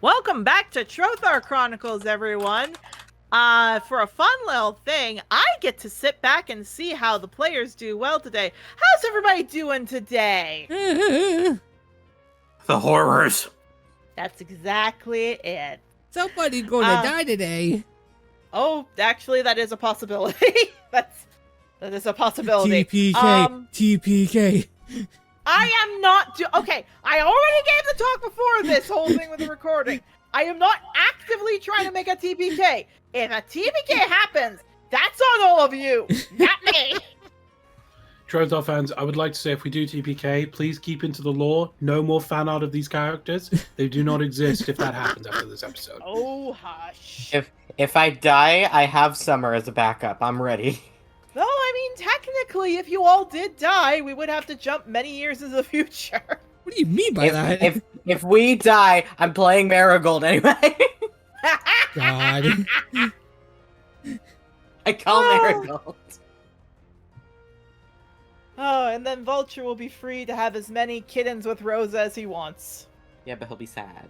Welcome back to Trothar Chronicles, everyone. For a fun little thing, I get to sit back and see how the players do well today. How's everybody doing today? The horrors. That's exactly it. Somebody's gonna die today. Oh, actually, that is a possibility. that is a possibility. TPK. TPK. I am not okay, I already gave the talk before this whole thing with the recording. I am not actively trying to make a TPK. If a TPK happens, that's on all of you, not me. Trothar fans, I would like to say if we do TPK, please keep into the lore. No more fan art of these characters. They do not exist if that happens after this episode. Oh, hush. If I die, I have Summer as a backup. I'm ready. Well, I mean, technically, if you all did die, we would have to jump many years into the future. What do you mean by that? If we die, I'm playing Marigold anyway. God. I call Marigold. Oh, and then Vulture will be free to have as many kittens with Rosa as he wants. Yeah, but he'll be sad.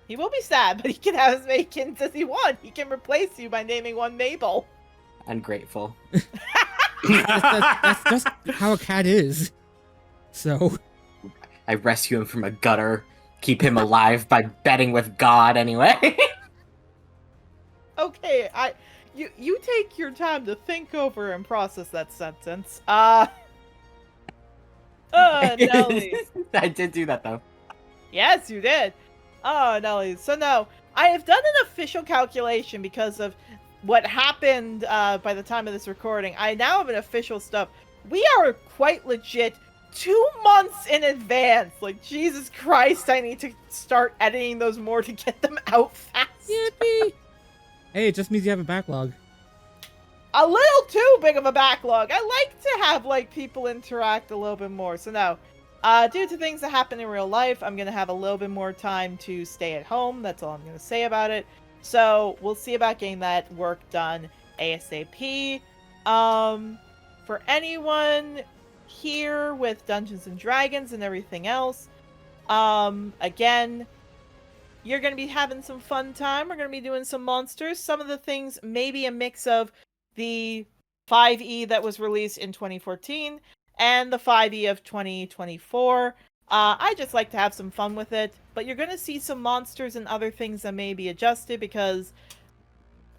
He will be sad, but he can have as many kittens as he wants. He can replace you by naming one Mabel. Ungrateful. That's just how a cat is. So. I rescue him from a gutter, keep him alive by betting with God anyway. Okay, you take your time to think over and process that sentence. Nelly. I did do that though. Yes, you did. Oh, Nelly. So no, I have done an official calculation because of what happened by the time of this recording. I now have an official stuff. We are quite legit 2 months in advance. Like, Jesus Christ, I need to start editing those more to get them out fast. Yippee! Hey, it just means you have a backlog. A little too big of a backlog. I like to have, like, people interact a little bit more. So no, due to things that happen in real life, I'm going to have a little bit more time to stay at home. That's all I'm going to say about it. So we'll see about getting that work done ASAP. For anyone here with Dungeons and Dragons and everything else, again, you're going to be having some fun time. We're going to be doing some monsters. Some of the things may be a mix of the 5e that was released in 2014 and the 5e of 2024. I just like to have some fun with it, but you're going to see some monsters and other things that may be adjusted because,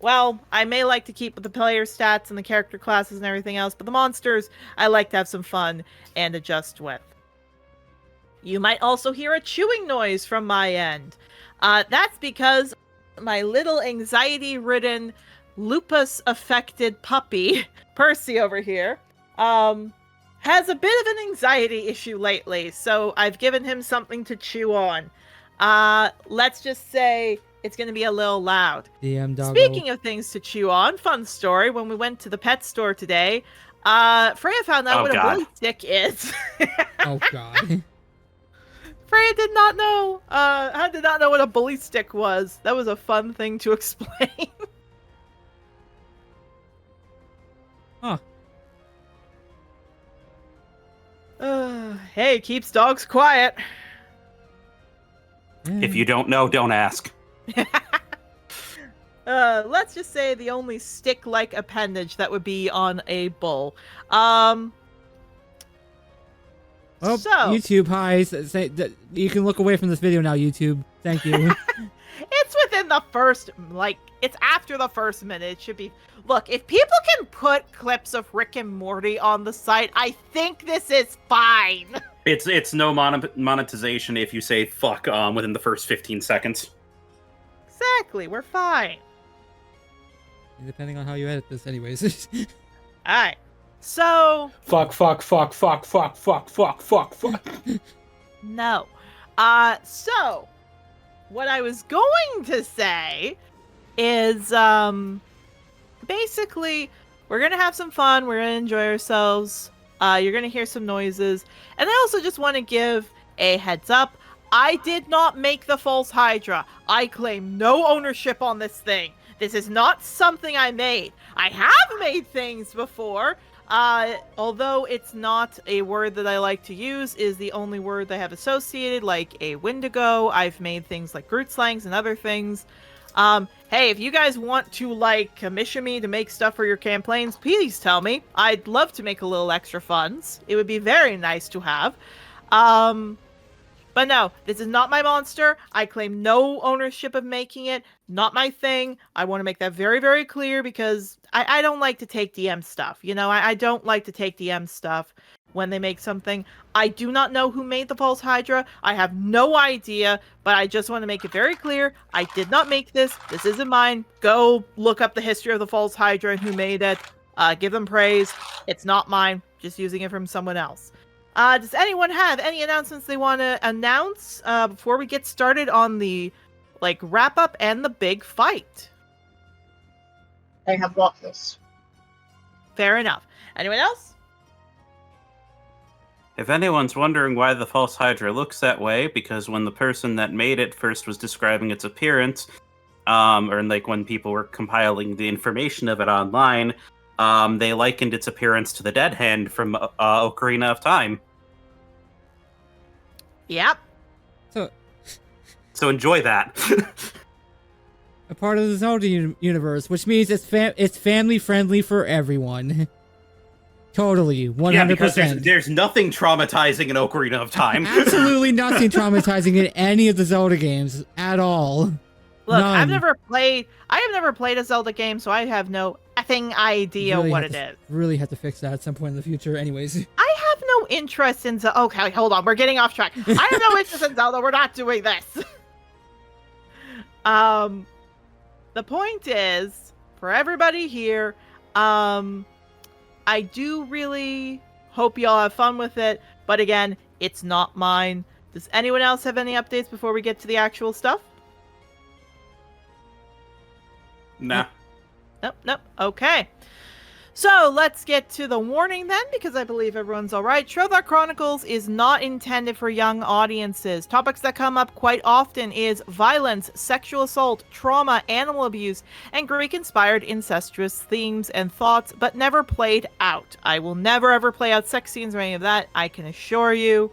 well, I may like to keep with the player stats and the character classes and everything else, but the monsters, I like to have some fun and adjust with. You might also hear a chewing noise from my end. That's because my little anxiety-ridden, lupus-affected puppy, Percy over here, has a bit of an anxiety issue lately, so I've given him something to chew on. Let's just say it's going to be a little loud. DM doggo. Speaking of things to chew on, fun story, when we went to the pet store today, Freya found out what a bully stick is. Oh, God. Freya did not know. I did not know what a bully stick was. That was a fun thing to explain. Huh. Hey, keeps dogs quiet. If you don't know, don't ask. Let's just say the only stick-like appendage that would be on a bull. Well, So YouTube, hi. Say that you can look away from this video now, YouTube. Thank you. it's within the first, it's after the first minute. It should be. Look, if people can put clips of Rick and Morty on the site, I think this is fine. It's no monetization if you say fuck within the first 15 seconds. Exactly, we're fine. Depending on how you edit this, anyways. Alright, so... Fuck. No. So, what I was going to say is, basically, we're gonna have some fun, we're gonna enjoy ourselves, you're gonna hear some noises, and I also just want to give a heads up. I did not make the False Hydra. I claim no ownership on this thing. This is not something I made. I have made things before. Although it's not a word that I like to use, is the only word they have associated, like a Wendigo. I've made things like Groot slangs and other things. Hey, if you guys want to, like, commission me to make stuff for your campaigns, please tell me. I'd love to make a little extra funds. It would be very nice to have. But no, this is not my monster. I claim no ownership of making it. Not my thing. I want to make that very, very clear because I don't like to take DM stuff. You know, I don't like to take DM stuff when they make something. I do not know who made the False Hydra. I have no idea, but I just want to make it very clear. I did not make this. This isn't mine. Go look up the history of the False Hydra and who made it. Give them praise. It's not mine. Just using it from someone else. Does anyone have any announcements they want to announce before we get started on the wrap up and the big fight? I have lots. Fair enough. Anyone else? If anyone's wondering why the False Hydra looks that way, because when the person that made it first was describing its appearance, or like when people were compiling the information of it online, they likened its appearance to the Dead Hand from Ocarina of Time. Yep. So enjoy that. A part of the Zelda universe, which means it's family friendly for everyone. Totally, 100%. Yeah, because there's nothing traumatizing in Ocarina of Time. Absolutely nothing traumatizing in any of the Zelda games at all. Look, None. I have never played a Zelda game, so I have no effing idea what it is. Really have to fix that at some point in the future. Anyways. I have no interest in Zelda. Okay, hold on. We're getting off track. I have no interest in Zelda. We're not doing this. The point is, for everybody here, I do really hope y'all have fun with it. But again, it's not mine. Does anyone else have any updates before we get to the actual stuff? Nah. Nope. Okay. So let's get to the warning then, because I believe everyone's all right. Trothar Chronicles is not intended for young audiences. Topics that come up quite often is violence, sexual assault, trauma, animal abuse, and Greek-inspired incestuous themes and thoughts, but never played out. I will never ever play out sex scenes or any of that, I can assure you.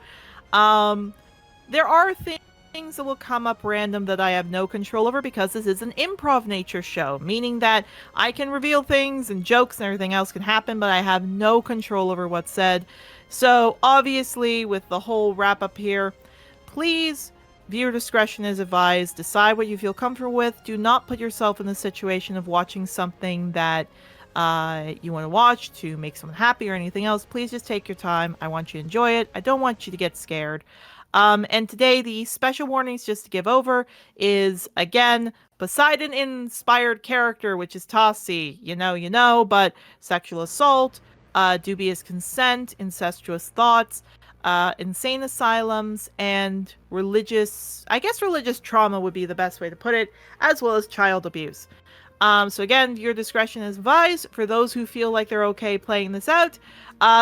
There are things that will come up random that I have no control over because this is an improv nature show, meaning that I can reveal things and jokes and everything else can happen, but I have no control over what's said. So obviously with the whole wrap up here, please, viewer discretion is advised. Decide what you feel comfortable with. Do not put yourself in the situation of watching something that you want to watch to make someone happy or anything else. Please just take your time. I want you to enjoy it. I don't want you to get scared. And today, the special warnings, just to give over, is, again, Poseidon-inspired character, which is Tassi. You know, but sexual assault, dubious consent, incestuous thoughts, insane asylums, and religious trauma would be the best way to put it, as well as child abuse. So again, your discretion is advised. For those who feel like they're okay playing this out,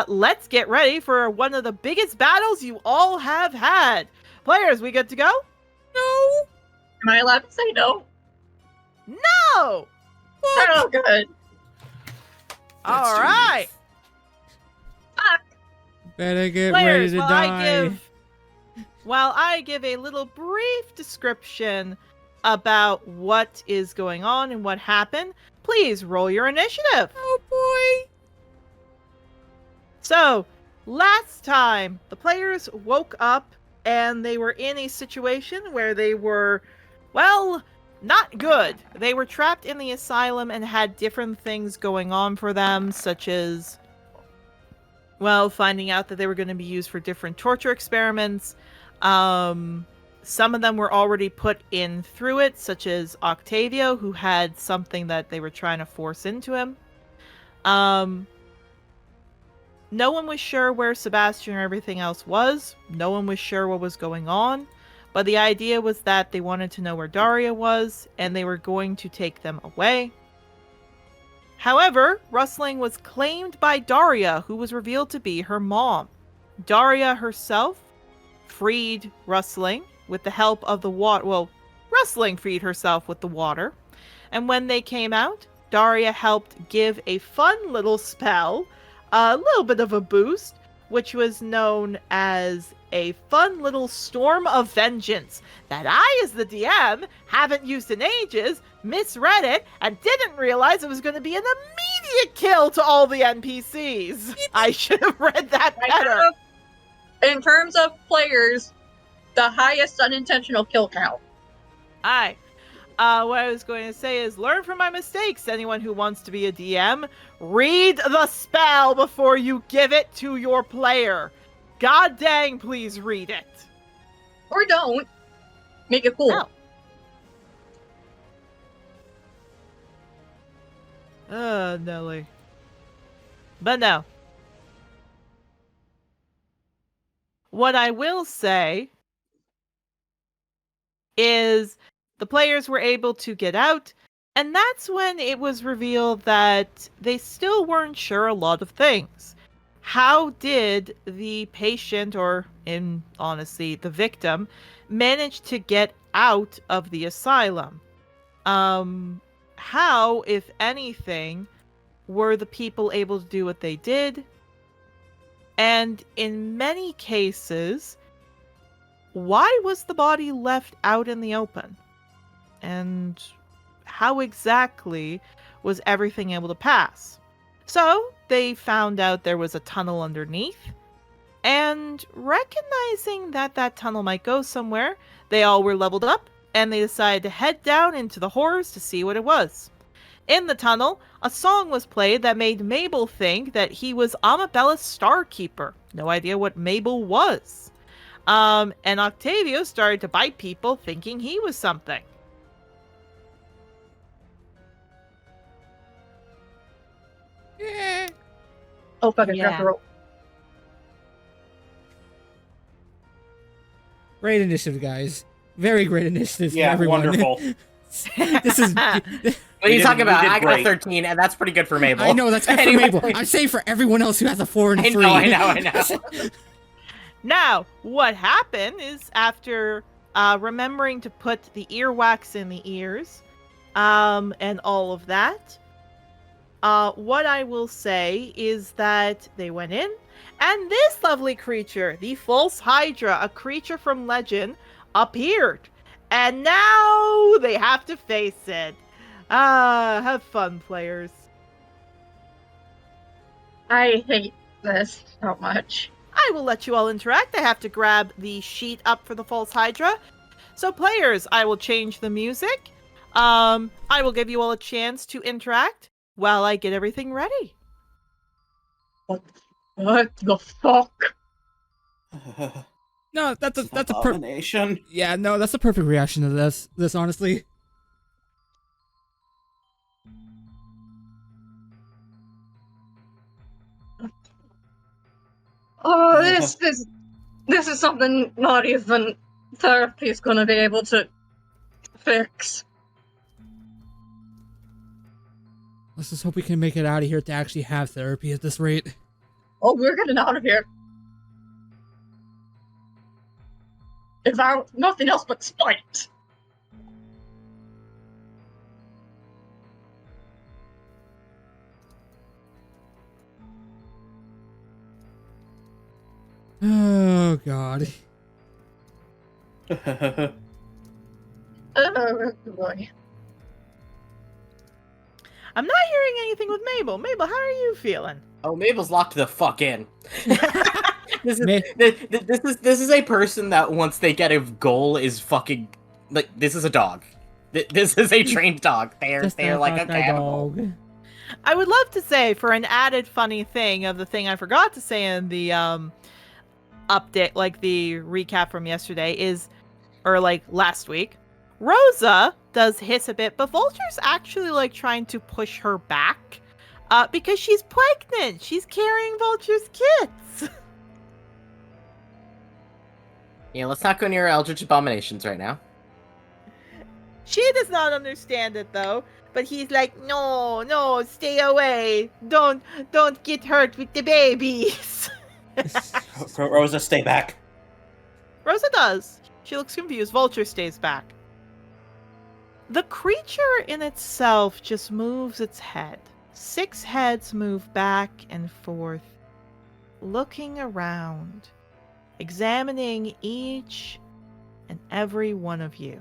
let's get ready for one of the biggest battles you all have had. Players, we good to go? No. Am I allowed to say no? No! Oh, good. All right. Fuck. Better get Players, ready to die. while I give a little brief description about what is going on and what happened, please roll your initiative. Oh boy. So, last time, the players woke up and they were in a situation where they were, well, not good. They were trapped in the asylum and had different things going on for them, such as, well, finding out that they were going to be used for different torture experiments. Some of them were already put in through it, such as Octavio, who had something that they were trying to force into him. No one was sure where Sebastian or everything else was. No one was sure what was going on. But the idea was that they wanted to know where Daria was, and they were going to take them away. However, Rustling was claimed by Daria, who was revealed to be her mom. Daria herself freed Rustling with the help of the water. Well, Rustling freed herself with the water. And when they came out, Daria helped give a fun little spell a little bit of a boost, which was known as a fun little storm of vengeance that I, as the DM, haven't used in ages, misread it, and didn't realize it was going to be an immediate kill to all the NPCs. I should have read that better. In terms of players, the highest unintentional kill count. What I was going to say is learn from my mistakes. Anyone who wants to be a DM, read the spell before you give it to your player. God dang, please read it. Or don't. Make it cool. Nelly. But no. What I will say is the players were able to get out, and that's when it was revealed that they still weren't sure a lot of things. How did the patient, or in honesty, the victim, manage to get out of the asylum? How, if anything, were the people able to do what they did? And in many cases, why was the body left out in the open? And how exactly was everything able to pass? So they found out there was a tunnel underneath, and recognizing that that tunnel might go somewhere, they all were leveled up, and they decided to head down into the horrors to see what it was. In the tunnel, a song was played that made Mabel think that he was Amabella's Starkeeper. No idea what Mabel was. And Octavio started to bite people thinking he was something. Oh, fuck, I Yeah. dropped the rope. Great initiative, guys. Very great initiative Yeah, for everyone. wonderful. This is. What are you talking about? I got a great. 13, and that's pretty good for Mabel. I know that's good Anyway. for Mabel. I'm saying for everyone else who has a 4 and a 3. I know. Now, what happened is after remembering to put the earwax in the ears, and all of that, what I will say is that they went in, and this lovely creature, the False Hydra, a creature from legend, appeared. And now they have to face it. Have fun, players. I hate this so much. I will let you all interact. I have to grab the sheet up for the False Hydra. So, players, I will change the music. I will give you all a chance to interact while I get everything ready. What the fuck? No, that's a Abomination. yeah, no, that's a perfect reaction to this. This honestly. Oh, this is something not even therapy is gonna be able to fix. Let's just hope we can make it out of here to actually have therapy at this rate. Oh, we're getting out of here. If I nothing else but spite. Oh god. Oh boy. I'm not hearing anything with Mabel. Mabel, how are you feeling? Oh, Mabel's locked the fuck in. This Ma- is a person that once they get a goal is fucking like this is a dog. This is a trained dog. They're Just like that okay, I'm a goal. dog. I would love to say, for an added funny thing of the thing I forgot to say in the update, like the recap from yesterday, is, or like last week, Rosa does hiss a bit, but Vulture's actually like trying to push her back because she's pregnant. She's carrying Vulture's kids. Yeah, let's not go near Eldritch Abominations right now. She does not understand it though, but he's like, no, stay away. Don't get hurt with the babies. Rosa, stay back. Rosa does. She looks confused. Vulture stays back. The creature in itself just moves its head 6 heads move back and forth, looking around, examining each and every one of you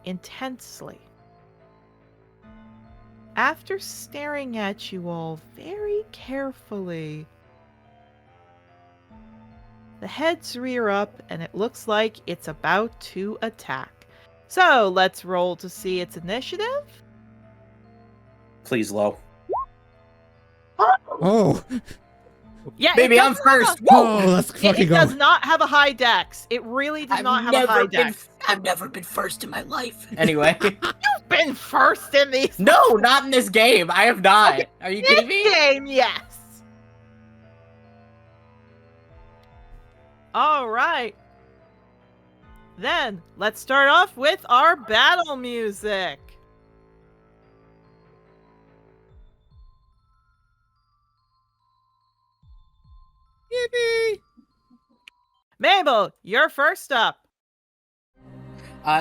intensely. After staring at you all very carefully, the heads rear up and it looks like it's about to attack. So let's roll to see its initiative. Please, low. Oh, Yeah, Baby, it I'm doesn't have first. a- oh, let's It, fucking it go. does not have a high dex. It really does not have a high dex. I've never been first in my life. Anyway. You've been first in these No, not in this game. I have not. Okay, Are you kidding me? game, yes. All right. Then let's start off with our battle music. Yippee! Mabel, you're first up.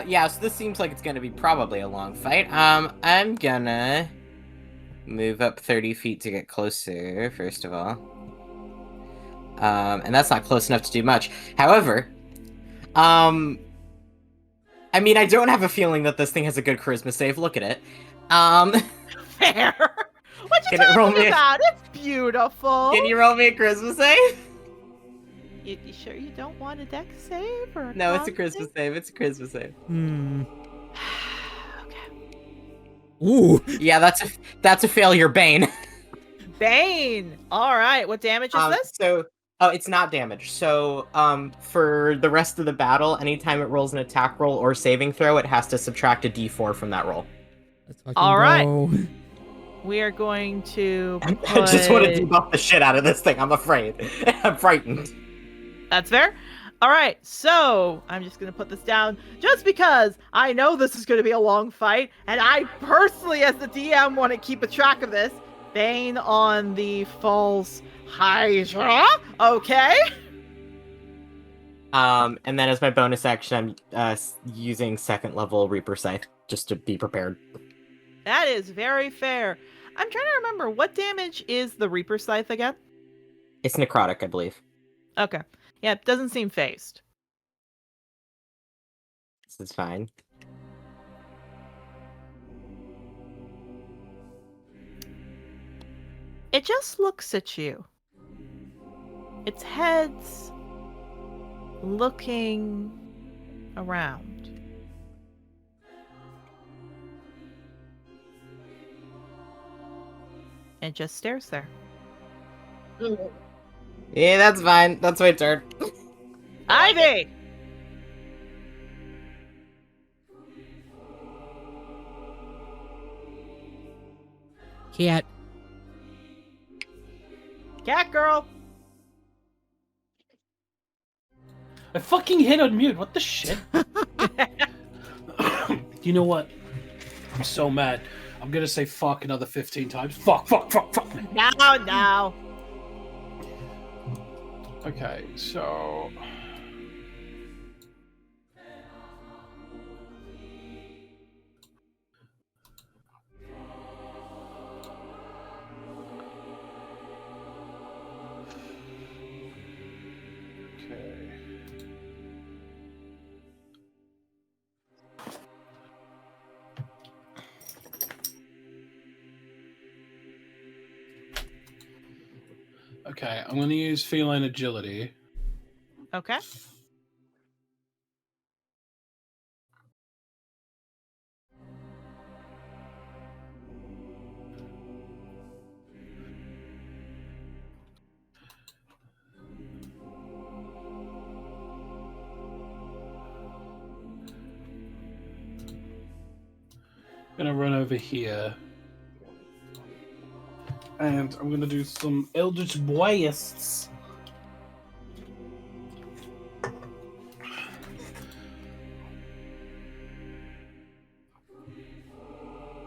Yeah, so this seems like it's gonna be probably a long fight. I'm gonna move up 30 feet to get closer, first of all. And that's not close enough to do much. However, I mean, I don't have a feeling that this thing has a good charisma save. Look at it. Fair. What you Can it roll talking me a- about? It's beautiful. Can you roll me a charisma save? You sure you don't want a dex save or No, it's a con charisma save. It's a charisma save. Hmm. save? Okay. Ooh. Yeah, that's a failure, Bane. Bane. All right. What damage is this? So, oh, it's not damage. So, for the rest of the battle, anytime it rolls an attack roll or saving throw, it has to subtract a d4 from that roll. Let's fucking All right. go. We are going to. I just want to put- debuff the shit out of this thing. I'm afraid. I'm frightened. That's fair. All right, so I'm just going to put this down just because I know this is going to be a long fight, and I personally, as the DM, want to keep a track of this. Bane on the False Hydra. Okay. And then as my bonus action, I'm using 2nd level Reaper Scythe just to be prepared. That is very fair. I'm trying to remember, what damage is the Reaper Scythe again? It's necrotic, I believe. Okay. Yeah, it doesn't seem phased. This is fine. It just looks at you. Its head's looking around. It just stares there. Yeah, that's fine. That's my turn. Ivy! Cat. Cat girl! I fucking hit unmute. What the shit? You know what? I'm so mad. I'm gonna say fuck another 15 times. Fuck, fuck, fuck, fuck. Now. Okay, so. Okay. Okay, I'm going to use feline agility. Okay. Gonna run over here. And I'm gonna do some Eldritch Blasts.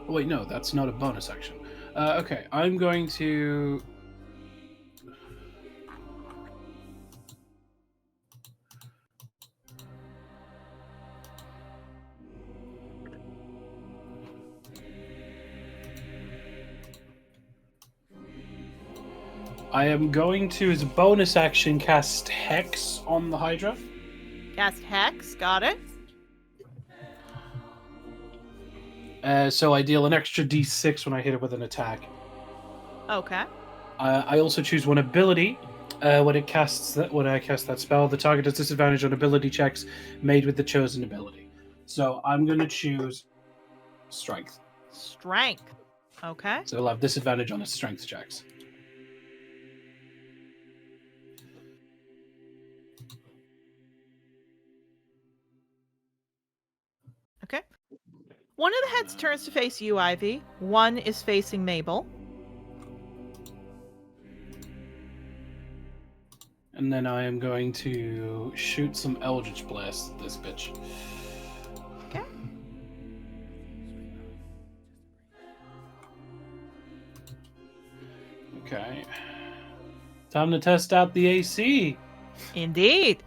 Oh, wait, no, that's not a bonus action. Okay, I'm going to. I am going to, as a bonus action, cast Hex on the Hydra. Cast Hex. Got it. So I deal an extra d6 when I hit it with an attack. Okay. I also choose one ability. When I cast that spell, the target has disadvantage on ability checks made with the chosen ability. So I'm going to choose Strength. Strength. Okay. So it'll have disadvantage on its Strength checks. Okay. One of the heads turns to face you, Ivy. One is facing Mabel. And then I am going to shoot some Eldritch Blast at this bitch. Okay. Okay. Time to test out the AC. Indeed.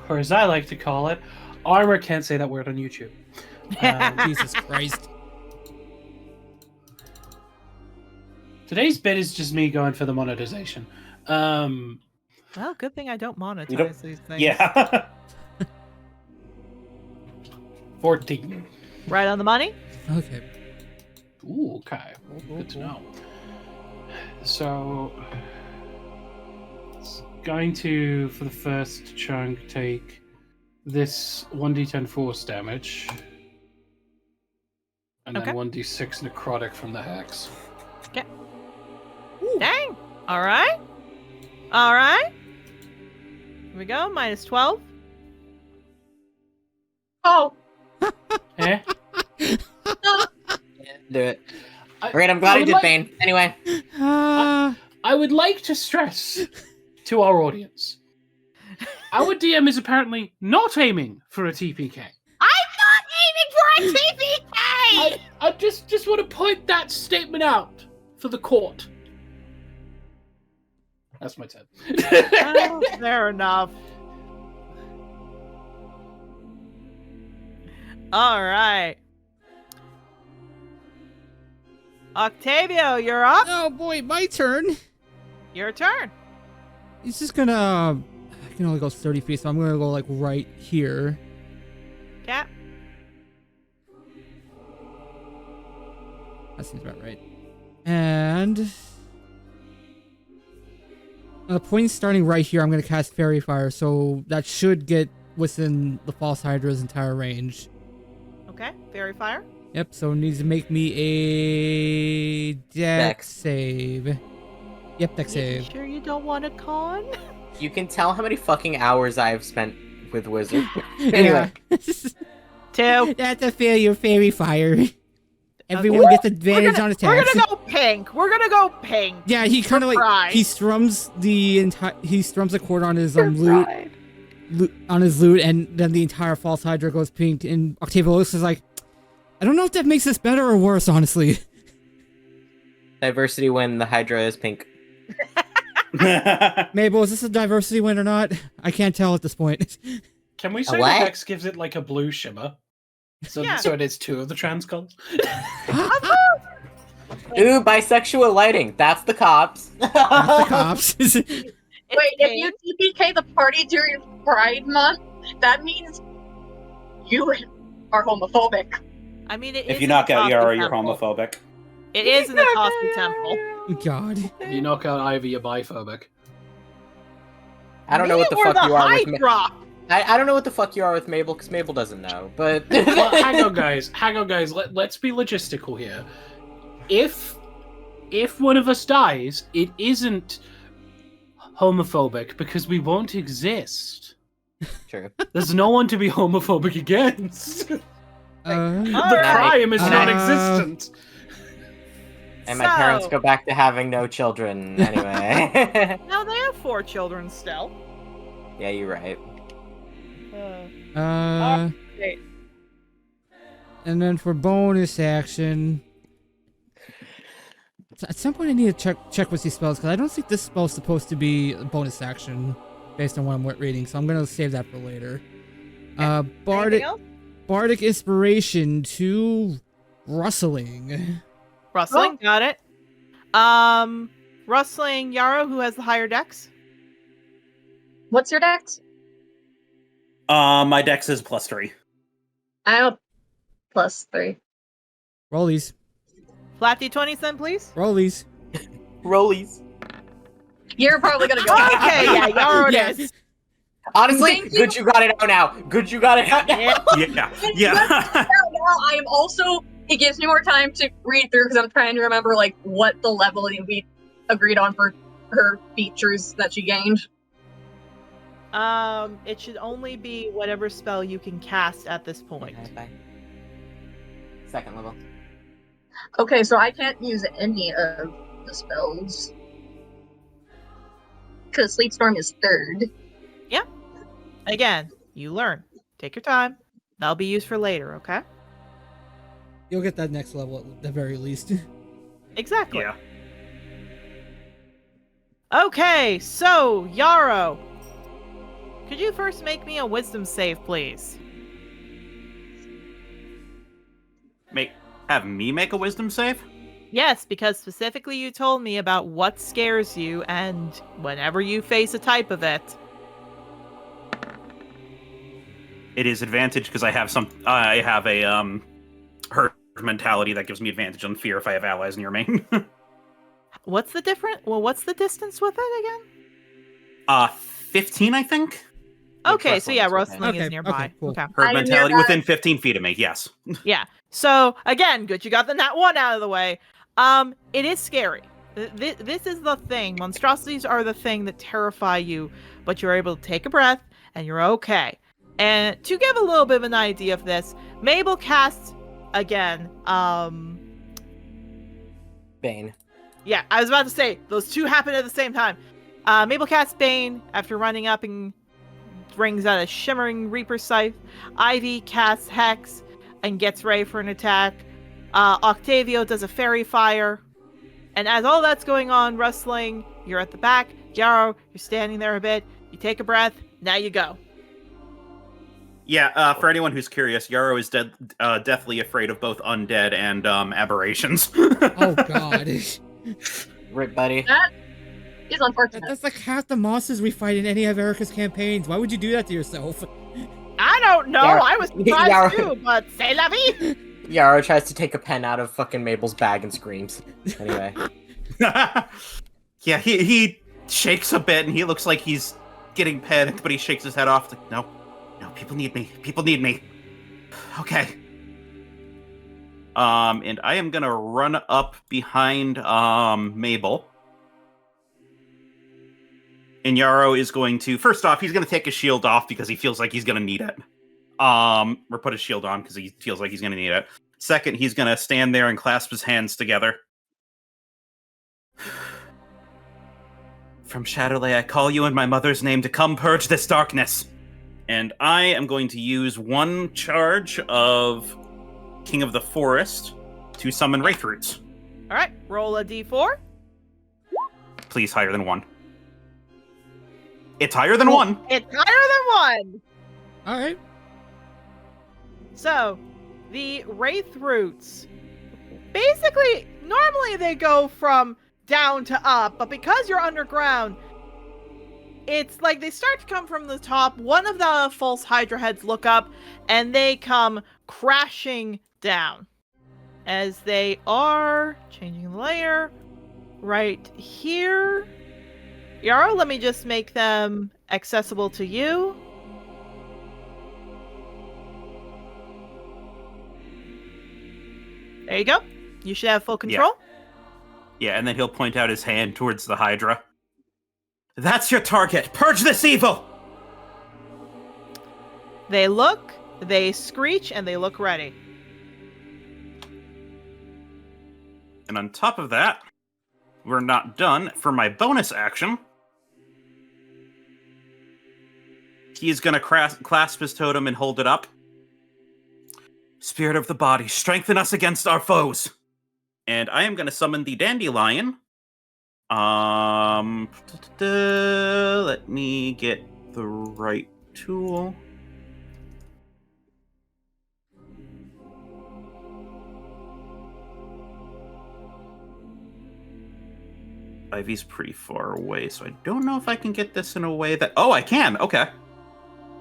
Or as I like to call it, armor. Can't say that word on YouTube. Jesus Christ. Today's bit is just me going for the monetization. Well, good thing I don't monetize these things. Yeah. 14. Right on the money? Okay. Ooh, okay. Good to know. So, it's going to, for the first chunk, take this 1d10 force damage. And Okay. then 1d6 necrotic from the hex. Okay. Dang. All right. All right. Here we go. Minus 12. Oh, Eh? Do it. I- Alright, I'm glad I I would did like- Bane. Anyway. I would like to stress to our audience, our DM is apparently not aiming for a TPK. I'm not aiming for a TPK! I just want to point that statement out for the court. That's my 10. Oh, fair enough. All right. Octavio, you're up. Oh boy, my turn. Your turn. He's just gonna. I can only go 30 feet, so I'm gonna go like right here. Cat. That seems about right. And the point starting right here, I'm gonna cast Fairy Fire, so that should get within the False Hydra's entire range. Okay. Fairy fire. Yep. So it needs to make me a Dex save. Yep, Dex You save. sure you don't want a con? You can tell how many fucking hours I've spent with Wizard. Yeah. Anyway. 2. That's a failure, Fairy Fire. Everyone Okay. gets advantage on We're attacks. gonna go pink. We're gonna go pink. Yeah, he kind of like Surprise. he strums a chord on his lute, on his lute, and then the entire False Hydra goes pink. And Octavio looks is like, I don't know if that makes this better or worse, honestly. Diversity when the Hydra is pink. Mabel, is this a diversity win or not? I can't tell at this point. Can we say the what? hex gives it like a blue shimmer? So, Yeah. so it is 2 of the trans colors? Ooh, bisexual lighting. That's the cops. Not the cops. It's wait, if you TPK the party during Pride Month, that means you are homophobic. I mean, it If is you in the knock out Coffee Yara, you're Temple. homophobic. It is in the Coffee Temple. God. If you knock out Ivy, you're biphobic. I don't know what the Me or fuck you are with Hydra? I don't know what the fuck you are with Mabel, because Mabel doesn't know, but... Well, hang on, guys. Let's be logistical here. If one of us dies, it isn't homophobic because we won't exist. True. There's no one to be homophobic against. The Alright. crime is Uh, non-existent. And my parents So- go back to having no children, anyway. No, they have 4 children still. Yeah, you're right. Wait. And then for bonus action, at some point I need to check with these spells because I don't think this spell's supposed to be a bonus action based on what I'm reading. So I'm gonna save that for later. Anything else? Bardic inspiration to rustling. Rustling, got it. Rustling, Yarrow, who has the higher dex? What's your dex? My dex is +3. I'm a +3. Rollies. Flat D20s then, please. Rollies. Rollies. You're probably gonna go. Okay, yeah, Yarrow it Yes. is. Honestly, Thank good you got it out now. Good you got it out now. Yeah. Now I am also. It gives me more time to read through because I'm trying to remember like what the level we agreed on for her features that she gained. It should only be whatever spell you can cast at this point. Okay, bye. Second level. Okay, so I can't use any of the spells because Sleep Storm is 3rd. Again, you learn. Take your time. That'll be used for later, okay? You'll get that next level at the very least. Exactly. Yeah. Okay, so, Yarrow. Could you first make me a wisdom save, please? Have me make a wisdom save? Yes, because specifically you told me about what scares you, and whenever you face a type of it. It is advantage because I have a herd mentality that gives me advantage on fear if I have allies near me. What's the distance with it again? 15, I think. Okay, so Rustling yeah, is okay. Rustling is Okay, nearby. okay, cool. Okay. Herd I am mentality nearby. within 15 feet of me. Yes. Yeah. So again, good you got the nat 1 out of the way. It is scary. This is the thing. Monstrosities are the thing that terrify you, but you're able to take a breath and you're okay. And to give a little bit of an idea of this, Mabel casts again. Bane. Yeah, I was about to say those two happen at the same time. Mabel casts Bane after running up and brings out a shimmering Reaper scythe. Ivy casts Hex and gets ready for an attack. Octavio does a fairy fire. And as all that's going on, Rustling, you're at the back. Yarrow, you're standing there a bit. You take a breath. Now you go. Yeah, for anyone who's curious, Yarrow is deathly afraid of both undead and aberrations. Oh god. Rip, buddy. That is unfortunate. That's like half the monsters we fight in any of Erica's campaigns. Why would you do that to yourself? I don't know. Yarrow- I was surprised Yarrow- too, but c'est la vie. Yarrow tries to take a pen out of fucking Mabel's bag and screams. Anyway. Yeah, he shakes a bit and he looks like he's getting panicked, but he shakes his head off. Like, no, people need me. People need me. Okay. And I am gonna run up behind Mabel. And Yarrow is going to, first off, he's gonna take his shield off because he feels like he's gonna need it. Or put his shield on because he feels like he's gonna need it. Second, he's gonna stand there and clasp his hands together. From Shadowlay, I call you in my mother's name to come purge this darkness. And I am going to use one charge of King of the Forest to summon Wraith Roots. All right, roll a d4. Please, higher than 1. It's higher than 1. It's higher than 1. Alright. So, the Wraith Roots, basically, normally they go from down to up, but because you're underground, it's like they start to come from the top. One of the false Hydra heads look up, and they come crashing down. As they are changing the layer right here. Yarrow, let me just make them accessible to you. There you go. You should have full control. Yeah, and then he'll point out his hand towards the Hydra. That's your target! Purge this evil! They look, they screech, and they look ready. And on top of that, we're not done. For my bonus action, he's going to clasp his totem and hold it up. Spirit of the body, strengthen us against our foes. And I am going to summon the Dandelion. Let me get the right tool. Ivy's pretty far away, so I don't know if I can get this in a way that... Oh, I can! Okay.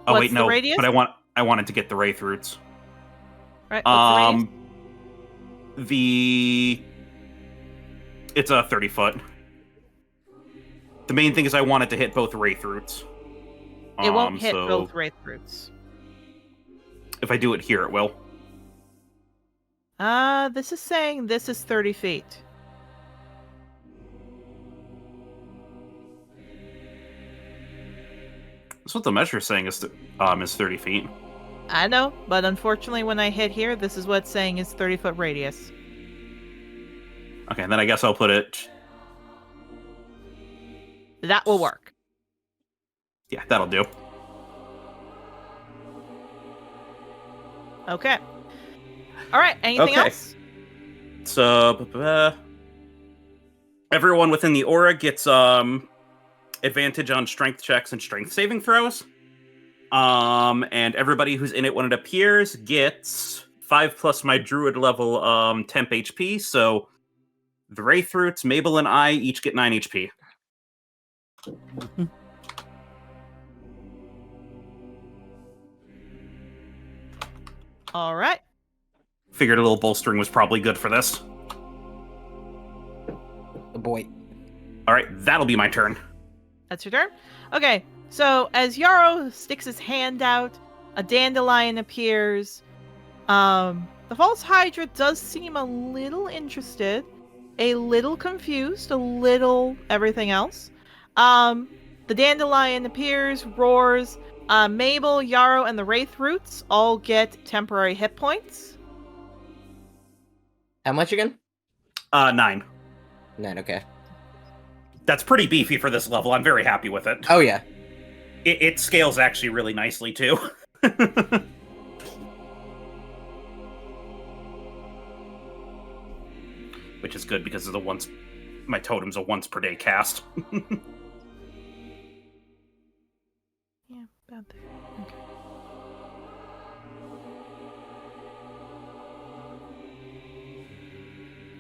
Oh, What's wait, the no. radius? But I wanted to get the Wraith Roots. Right, what's the radius? It's a 30 foot. The main thing is I wanted to hit both Wraith Roots. It won't hit so both Wraith Roots. if I do it here, it will. This is saying this is 30 feet. That's what the measure is saying is 30 feet. I know, but unfortunately when I hit here, this is what it's saying is 30-foot radius. Okay, then I guess I'll put it... That will work. Yeah, that'll do. Okay. Alright, anything Okay. else? So, everyone within the aura gets advantage on strength checks and strength saving throws. And everybody who's in it when it appears gets 5 plus my druid level temp HP. So the Wraith Roots, Mabel, and I each get 9 HP. Alright. Figured a little bolstering was probably good for this. Oh boy. All right, that'll be my turn. That's your turn? Okay, so as Yarrow sticks his hand out, a dandelion appears. The False Hydra does seem a little interested, a little confused, a little everything else. The dandelion appears, roars. Mabel, Yarrow, and the Wraith Roots all get temporary hit points. How much again? 9. 9, okay. That's pretty beefy for this level. I'm very happy with it. Oh, yeah. It scales actually really nicely, too. Which is good because of the once... My totem's a once per day cast. Yeah, about there. Okay.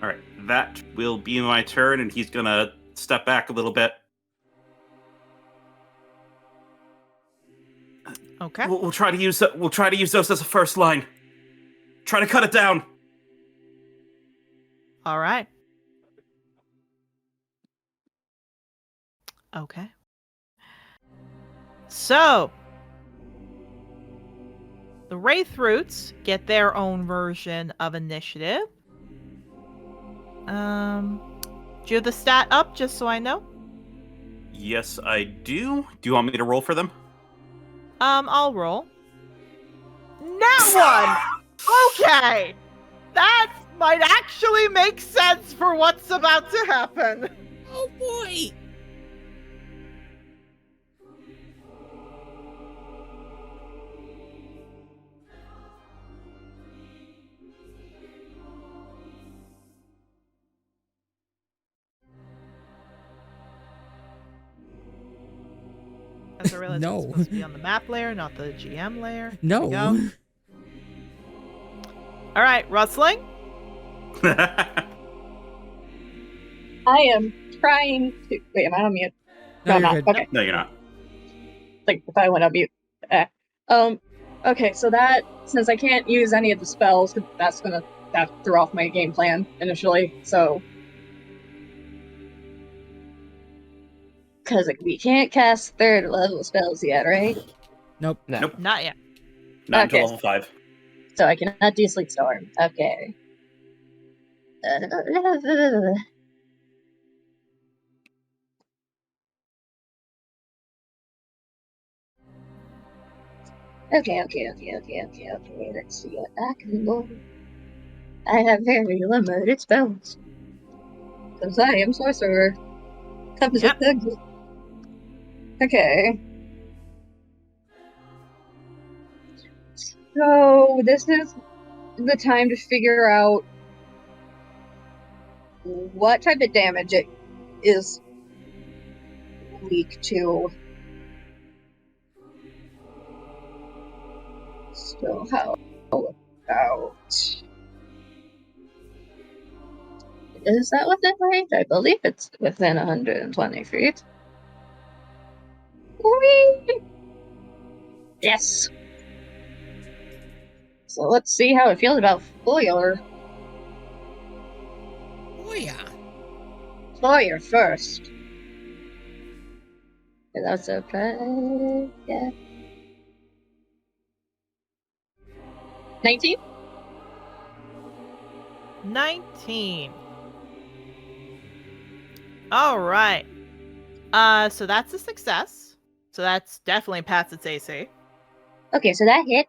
Alright, that will be my turn, and he's gonna step back a little bit. Okay. We'll try to use those as a first line. Try to cut it down. All right. Okay. So, the Wraith Roots get their own version of initiative. Do you have the stat up, just so I know? Yes, I do. Do you want me to roll for them? I'll roll. That one! Okay! That might actually make sense for what's about to happen. Oh boy! As I realized No. it's supposed to be on the map layer, not the GM layer. There we No. go. All right, rustling. I am trying to. Wait, am I on mute? No, I'm you're not. good. Okay. No, you're not. Like, if I went on mute. Okay, so that, since I can't use any of the spells, that threw off my game plan initially, so. Because, like, we can't cast 3rd level spells yet, right? Nope. No. Nope. Not yet. Not Okay. until level 5. So I cannot do Sleep Storm. Okay. Okay. Let's see what I can do. I have very limited spells. Because I am sorcerer. Comes Yep. with the... Okay. So this is the time to figure out what type of damage it is weak to. So how about Is that within range? I believe it's within 120 feet. Whee! Yes! So let's see how it feels about Foyer. Oh yeah. Foyer first. That's okay. Yeah. 19? 19. All right. So that's a success. So that's definitely past its AC. Okay, so that hit.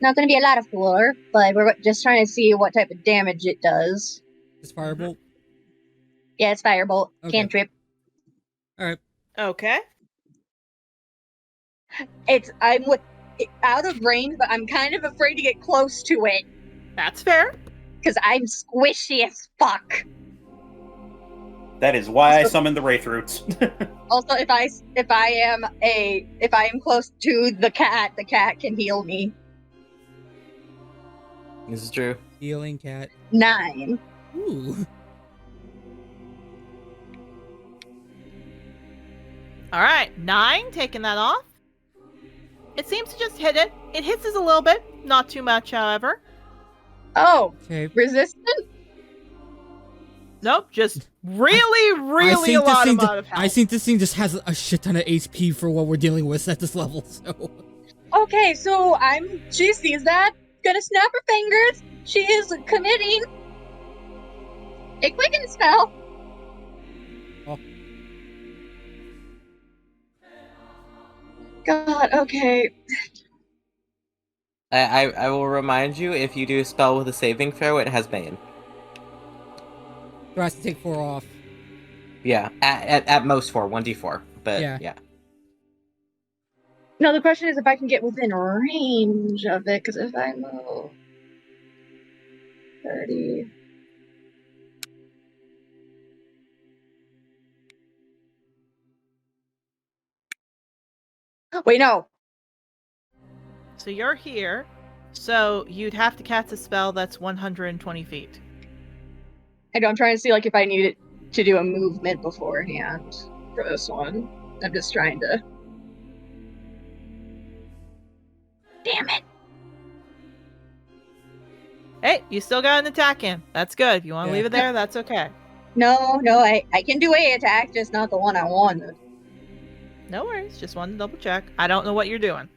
Not gonna be a lot of floor, but we're just trying to see what type of damage it does. Just firebolt. Yeah, it's firebolt. Okay. Cantrip. All right. Okay. I'm out of range, but I'm kind of afraid to get close to it. That's fair. Because I'm squishy as fuck. That is why I summoned the Wraith Roots. Also, if I am close to the cat can heal me. This is true. Healing cat. 9. Ooh. All right. 9, taking that off. It seems to just hit it. It hisses a little bit. Not too much, however. Oh, Okay. resistant? Nope, just really a lot of health. I think this thing just has a shit ton of HP for what we're dealing with at this level, so... Okay, so she sees that, gonna snap her fingers, she is committing a quicken spell. Oh. God, okay. I will remind you, if you do a spell with a saving throw, it has Bane. Do I have to take 4 off? Yeah, at most 4, 1d4. But yeah. No, the question is if I can get within range of it, because if I move 30. Wait, no. So you're here. So you'd have to cast a spell that's 120 feet. I'm trying to see like if I needed to do a movement beforehand for this one. I'm just trying to. Damn it. Hey, you still got an attack in. That's good. If you want to leave it there, that's okay. No, I can do a attack, just not the one I wanted. No worries. Just wanted to double check. I don't know what you're doing.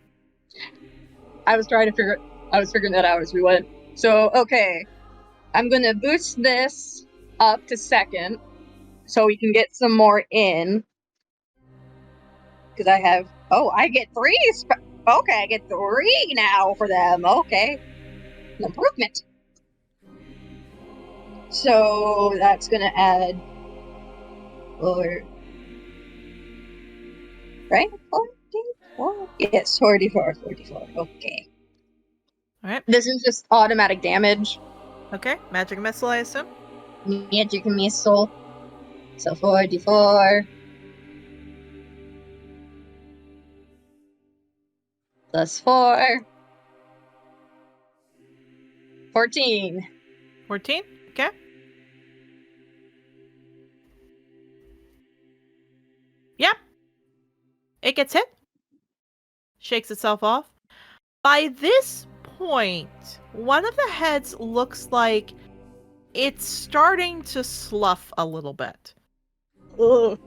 I was figuring that out as we went. So, okay. I'm gonna boost this up to second so we can get some more in. Because I get 3 okay, I get 3 now for them. Okay. An improvement. So that's gonna add 4. Right? 44? Yes, 44. Okay. Alright. This is just automatic damage. Okay. Magic missile, I assume? Magic missile. So 44. Plus 4. 14. 14? Okay. Yep. It gets hit. Shakes itself off. By this point, one of the heads looks like it's starting to slough a little bit. Ugh.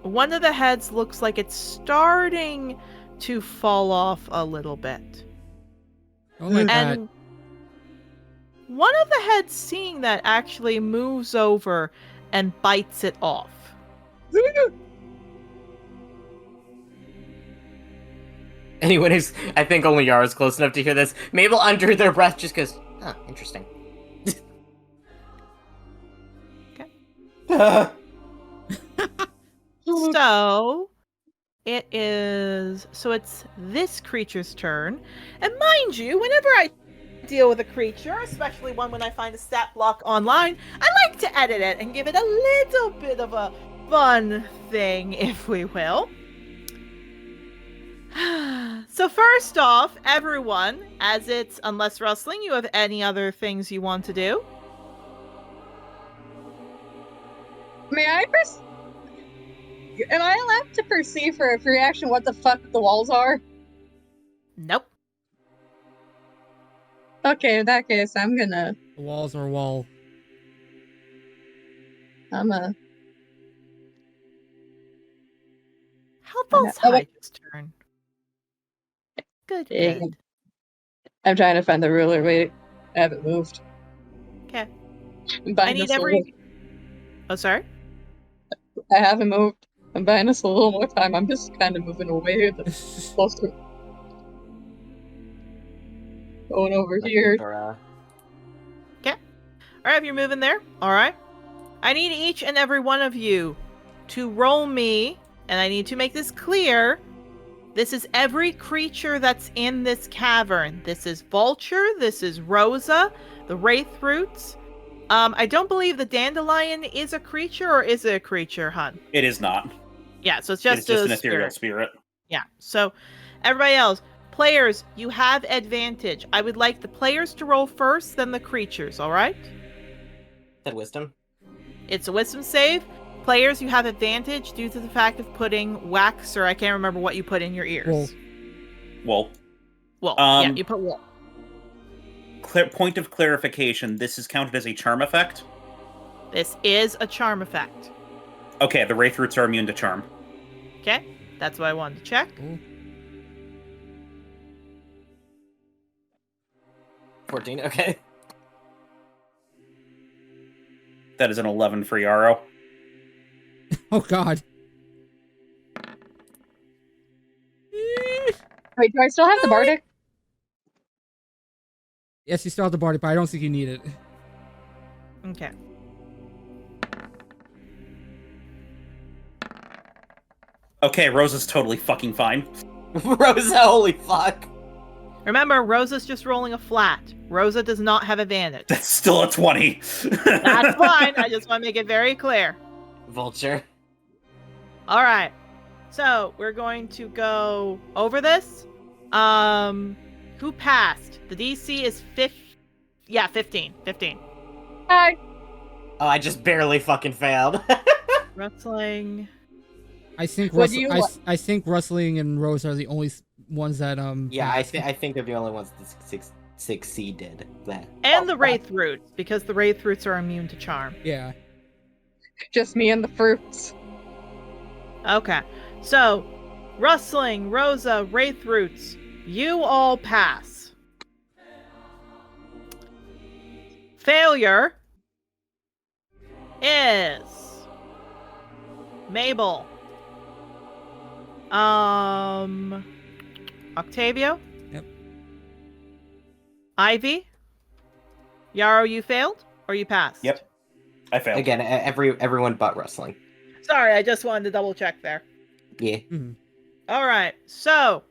One of the heads looks like it's starting to fall off a little bit. Oh my god. And one of the heads, seeing that, actually moves over and bites it off. Anyone who's, I think only Yara's close enough to hear this, Mabel under their breath just goes, huh, interesting. So, it's this creature's turn. And mind you, whenever I deal with a creature, especially one when I find a stat block online, I like to edit it and give it a little bit of a fun thing, if we will. So first off, everyone, unless Rustling, you have any other things you want to do? May I am I allowed to perceive for a free action what the fuck the walls are? Nope. Okay, in that case, I'm gonna. The walls are wall. I'm a. How false Oh, wait. Hydra's turn? Good, Dang. good. I'm trying to find the ruler. Wait, I haven't moved. Okay. I'm buying I need this a little. Oh, sorry? I haven't moved. I'm buying this a little more time. I'm just kind of moving away. Closer. Going over here. Alright, you're moving there. Alright. I need each and every one of you to roll me, and I need to make this clear. This is every creature that's in this cavern. This is Vulture, this is Rosa, the Wraith Roots. I don't believe the Dandelion is a creature, or is it a creature, Hun? It is not. Yeah, so it's It's just, just a an ethereal spirit. Yeah, so everybody else, players, you have advantage. I would like the players to roll first, then the creatures, alright? Said wisdom. It's a wisdom save. Players, you have advantage due to the fact of putting wax, or I can't remember what you put in your ears. Wool. Well, Yeah, you put wool. point of clarification, this is counted as a charm effect? This is a charm effect. Okay, the Wraith Roots are immune to charm. Okay, that's what I wanted to check. Ooh. 14, okay. That is an 11 for Yarrow. Oh god. Wait, do I still have the bardic? Yes, you still have the bardic, but I don't think you need it. Okay. Okay, Rosa's totally fucking fine. Rosa, holy fuck. Remember, Rosa's just rolling a flat. Rosa does not have advantage. That's still a 20. That's fine. I just want to make it very clear. Vulture. All right. So we're going to go over this. Who passed? The DC is 15. 15. Hi. Oh, I just barely fucking failed. Wrestling. I think What do you I think Rustling and Rose are the only ones that Yeah, I passed. think they're the only ones that succeeded. That. And the Wraith Roots, because the Wraith Roots are immune to charm. Yeah. Just me and the fruits. Okay. So, Rustling, Rosa, Wraith Roots, you all pass. Failure is Mabel. Octavio? Yep. Ivy? Yarrow, you failed? Or you passed? Yep. I failed. Again, everyone but wrestling. Sorry, I just wanted to double check there. Yeah. Mhm. Alright, so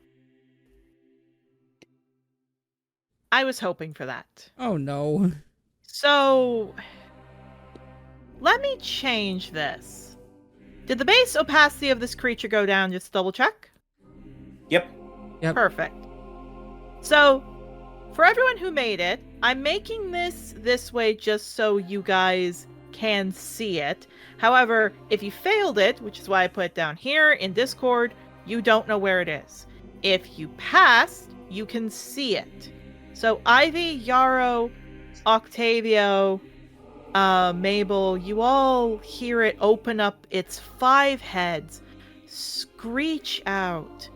I was hoping for that. Oh no. So let me change this. Did the base opacity of this creature go down? Just double check. Yep. Yep. Perfect. So, for everyone who made it, I'm making this way just so you guys can see it. However, if you failed it, which is why I put it down here in Discord, you don't know where it is. If you passed, you can see it. So, Ivy, Yarrow, Octavio, Mabel, you all hear it open up its 5 heads, screech out,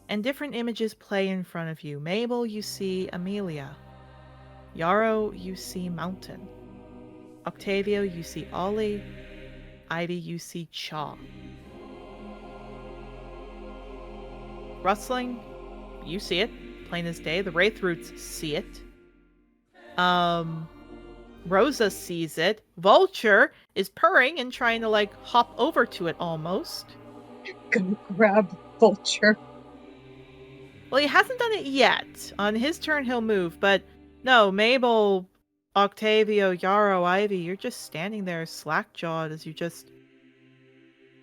and different images play in front of you. Mabel, you see Amelia. Yarrow, you see Mountain. Octavio, you see Ollie. Ivy, you see Chaw. Rustling, you see it, plain as day. The Wraith Roots see it. Rosa sees it. Vulture is purring and trying to, like, hop over to it almost. Gonna grab Vulture. Well, he hasn't done it yet. On his turn, he'll move, but no, Mabel, Octavio, Yarrow, Ivy, you're just standing there slack-jawed as you just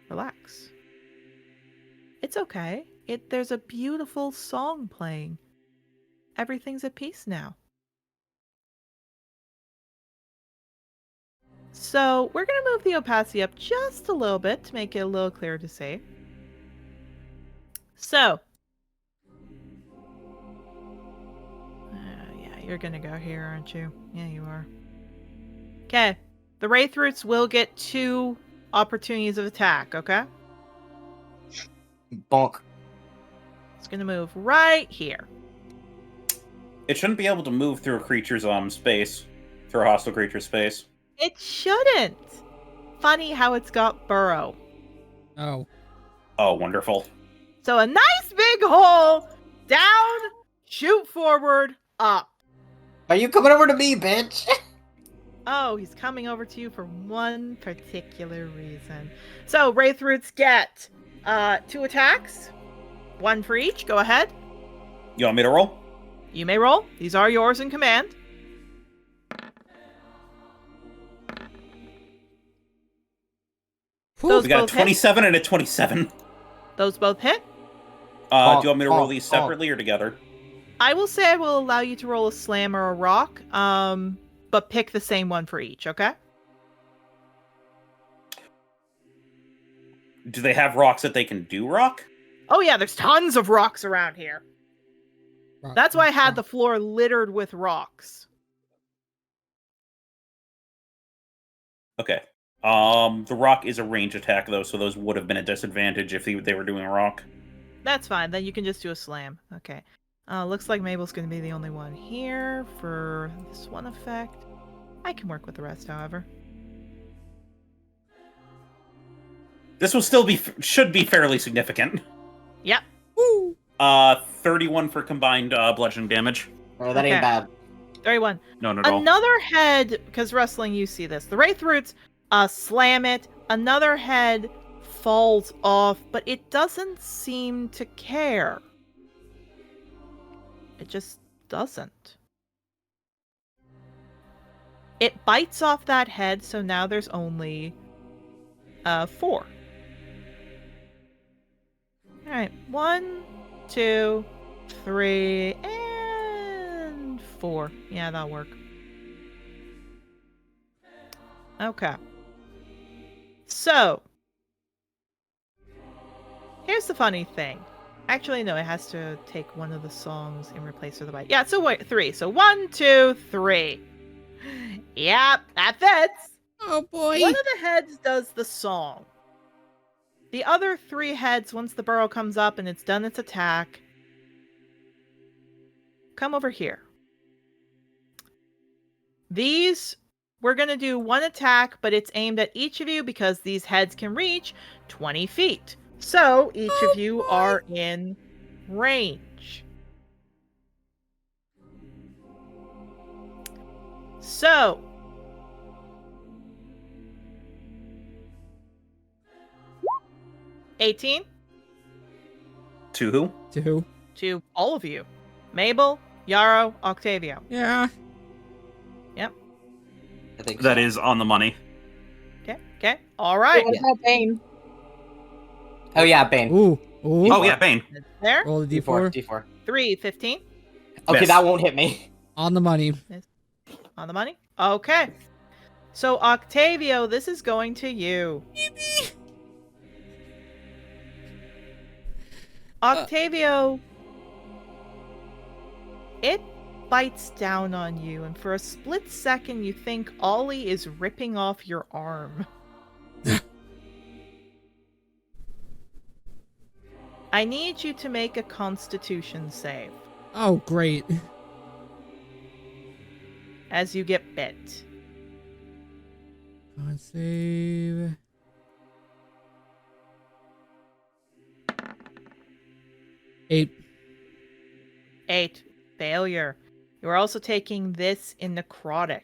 relax. It's okay. There's a beautiful song playing. Everything's at peace now. So we're going to move the opacity up just a little bit to make it a little clearer to see. So. Yeah, you're going to go here, aren't you? Yeah, you are. Okay. The Wraith Roots will get 2 opportunities of attack, okay? Bonk. It's going to move right here. It shouldn't be able to move through a creature's space, through a hostile creature's space. It shouldn't. Funny how it's got burrow. Oh. Oh, wonderful. So a nice big hole, down, shoot forward, up. Are you coming over to me, bitch? Oh, he's coming over to you for one particular reason. So Wraith Roots get 2 attacks, 1 for each. Go ahead. You want me to roll? You may roll. These are yours in command. Those We got a both hit. 27 and a 27. Those both hit. Do you want me to roll these separately or together? I will say I will allow you to roll a slam or a rock, but pick the same one for each, okay? Do they have rocks that they can do rock? Oh yeah, there's tons of rocks around here. Rock, That's why I rock, had rock. the floor littered with rocks. Okay. The rock is a range attack, though, so those would have been a disadvantage if they were doing rock. That's fine. Then you can just do a slam. Okay. Looks like Mabel's going to be the only one here for this one effect. I can work with the rest, however. This will still should be fairly significant. Yep. 31 for combined bludgeoning damage. Oh, that Okay. ain't bad. 31. No, not at all. Another head, because Wrestling, you see this. The Wraith Roots slam it. Another head falls off, but it doesn't seem to care. It just doesn't. It bites off that head, so now there's only 4. Alright, 1, 2, 3, and 4. Yeah, that'll work. Okay. So, here's the funny thing. Actually, no, it has to take one of the songs in replace of the bite. Yeah, so wait, 3. So 1, 2, 3. Yep, that fits. Oh boy. One of the heads does the song. The other 3 heads, once the burrow comes up and it's done its attack, come over here. These, we're going to do 1 attack, but it's aimed at each of you because these heads can reach 20 feet. So each of you are in range. So, $18 To who? 2. to all of you. Mabel, Yarrow, Octavio. Yeah. I think That so. is on the money. Okay. All right. What about Bane? Oh yeah, Bane. Ooh. Ooh. Oh yeah, Bane. There. Roll a D4. d4. D4. 3, 15. Okay, Miss. that won't hit me. On the money. On the money? Okay. So, Octavio, this is going to you. Octavio, it bites down on you, and for a split second, you think Ollie is ripping off your arm. I need you to make a Constitution save Oh, great. as you get bit. Con save. 8. 8. Failure. You are also taking this in necrotic.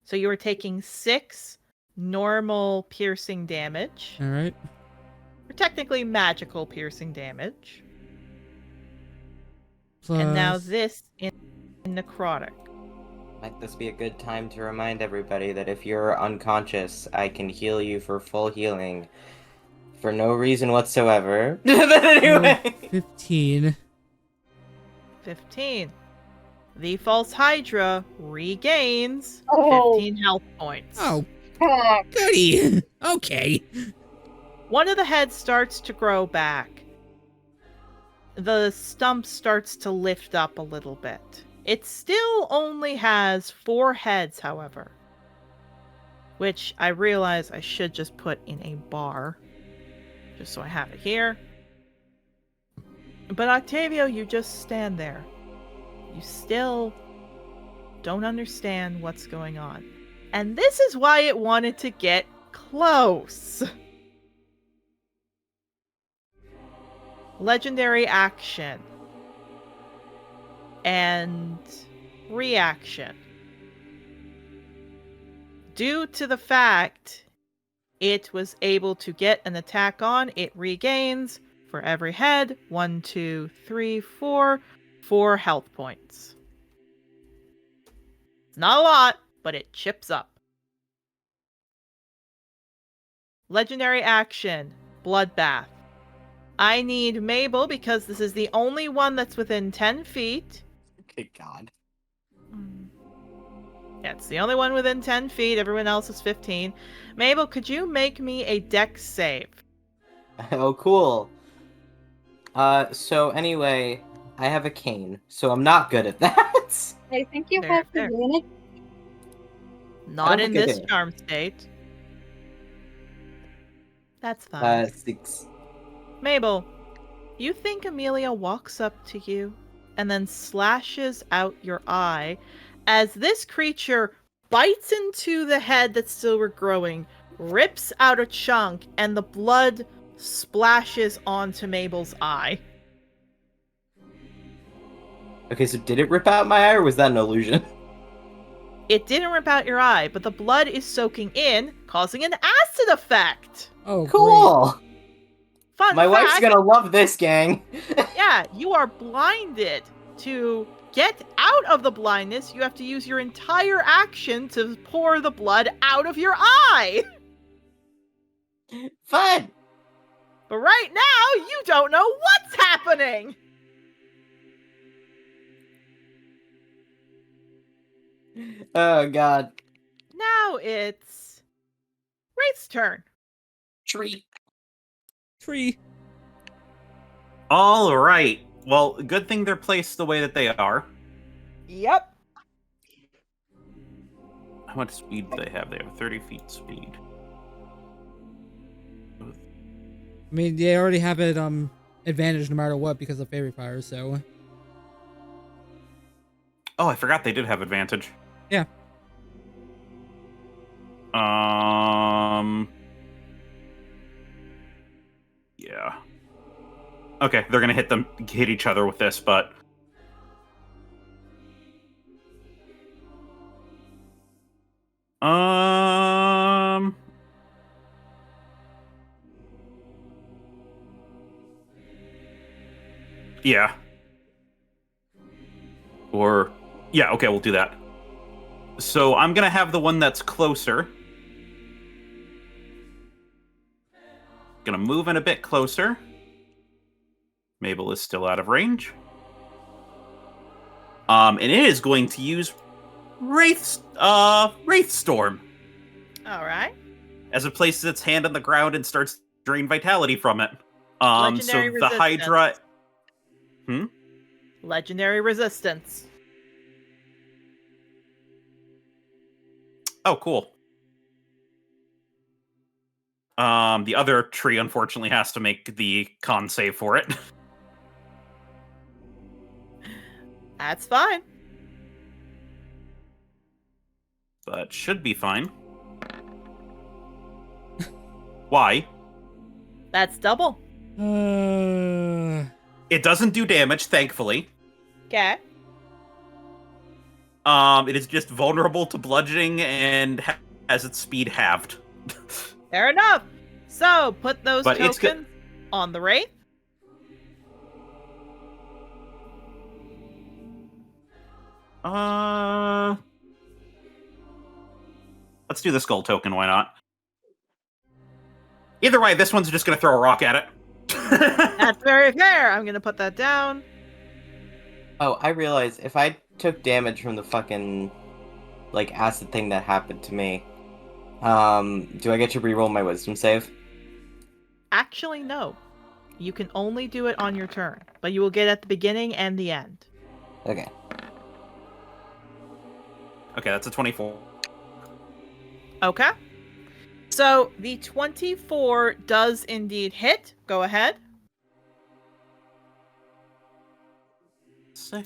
So you are taking 6 normal piercing damage, All right. or technically magical piercing damage, Plus. and now this in necrotic. Might this be a good time to remind everybody that if you're unconscious, I can heal you for full healing for no reason whatsoever. But anyway. 15. 15. the False Hydra regains Oh. 15 health points. Oh, Fuck. goody. Okay. One of the heads starts to grow back. The stump starts to lift up a little bit. It still only has 4 heads, however. Which I realize I should just put in a bar. Just so I have it here. But Octavio, you just stand there. You still don't understand what's going on. And this is why it wanted to get close. Legendary action. And reaction. Due to the fact it was able to get an attack on, it regains, for every head, 1, 2, 3, 4 health points. Not a lot, but it chips up. Legendary action, Bloodbath. I need Mabel because this is the only one that's within 10 feet. Okay, God. Yeah, it's the only one within 10 feet. Everyone else is 15. Mabel, could you make me a dex save? Oh, cool. So anyway, I have a cane, so I'm not good at that. I think you Fair, have fair. advantage. Not in think I this did. charm state. That's fine. 6. Mabel, you think Amelia walks up to you and then slashes out your eye as this creature bites into the head that's still regrowing, rips out a chunk, and the blood splashes onto Mabel's eye. Okay, so did it rip out my eye, or was that an illusion? It didn't rip out your eye, but the blood is soaking in, causing an acid effect. Oh, great. Cool! Fun My wife's fact, gonna love this, gang! yeah, you are blinded. To get out of the blindness, you have to use your entire action to pour the blood out of your eye. Fun! But right now, you don't know what's happening. Oh, God. Now it's Wraith's turn. Treat. Tree. All right. Well, good thing they're placed the way that they are. Yep. How much speed do they have? They have 30 feet speed. I mean, they already have it advantage no matter what because of fairy fire, so Oh, I forgot they did have advantage. yeah. Yeah. Okay, they're gonna hit each other with this, but yeah. Or yeah, okay, we'll do that. So I'm gonna have the one that's closer. Gonna move in a bit closer. Mabel is still out of range. And it is going to use Wraith Storm All right. as it places its hand on the ground and starts to drain vitality from it. So Legendary the Hydra. Legendary resistance. Oh, cool. The other tree unfortunately has to make the con save for it. That's fine. But should be fine. Why? That's double. It doesn't do damage, thankfully. Okay. It is just vulnerable to bludgeoning and has its speed halved. Fair enough. So, put those But it's tokens on the Wraith. Let's do the skull token, why not? Either way, this one's just gonna throw a rock at it. That's very fair. I'm going to put that down. Oh, I realize if I took damage from the fucking, like, acid thing that happened to me. Do I get to reroll my wisdom save? Actually, no. You can only do it on your turn, but you will get at the beginning and the end. Okay. Okay, that's a 24. Okay. So the 24 does indeed hit. Go ahead. Sick.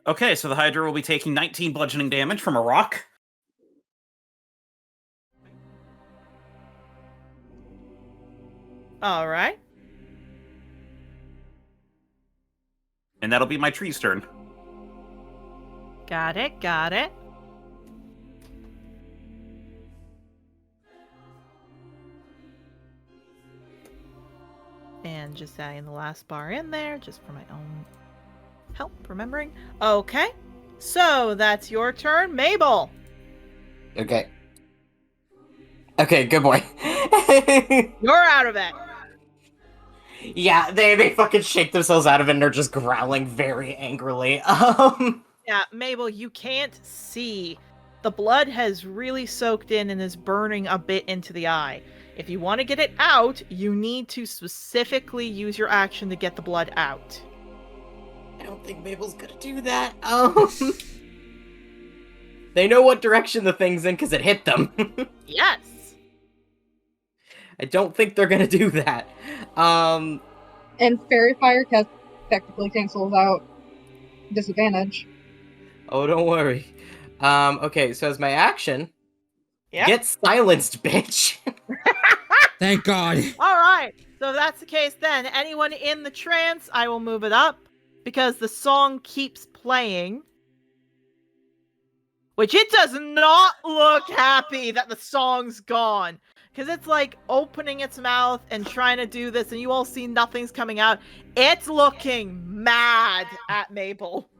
Okay, so the Hydra will be taking 19 bludgeoning damage from a rock. All right. And that'll be my tree's turn. Got it. Got it. And just adding the last bar in there, just for my own help remembering. Okay. So that's your turn, Mabel. Okay. Okay, good boy. You're out of it. Yeah, they fucking shake themselves out of it and they're just growling very angrily. Yeah, Mabel, you can't see. The blood has really soaked in and is burning a bit into the eye. If you want to get it out, you need to specifically use your action to get the blood out. I don't think Mabel's gonna do that. They know what direction the thing's in because it hit them. Yes. I don't think they're gonna do that. And Fairy Fire technically cancels out disadvantage. Oh, don't worry. Okay, so as my action, Yeah. get silenced, bitch. Thank God. All right. So if that's the case, then anyone in the trance, I will move it up because the song keeps playing. Which it does not look happy that the song's gone. Because it's like opening its mouth and trying to do this, and you all see nothing's coming out. It's looking mad at Mabel.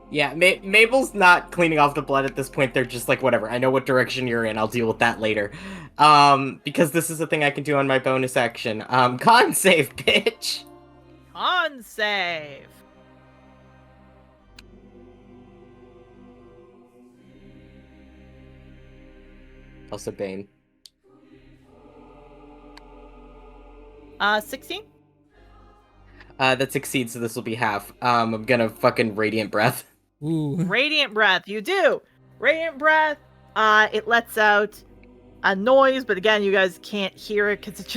Yeah, Mabel's not cleaning off the blood at this point. They're just like, whatever, I know what direction you're in. I'll deal with that later. Because this is a thing I can do on my bonus action. Con save, bitch. Con save. Also Bane. 16? That succeeds, so this will be half. I'm gonna fucking Radiant Breath. Ooh. Radiant Breath, you do. Radiant Breath, it lets out a noise, but again, you guys can't hear it because it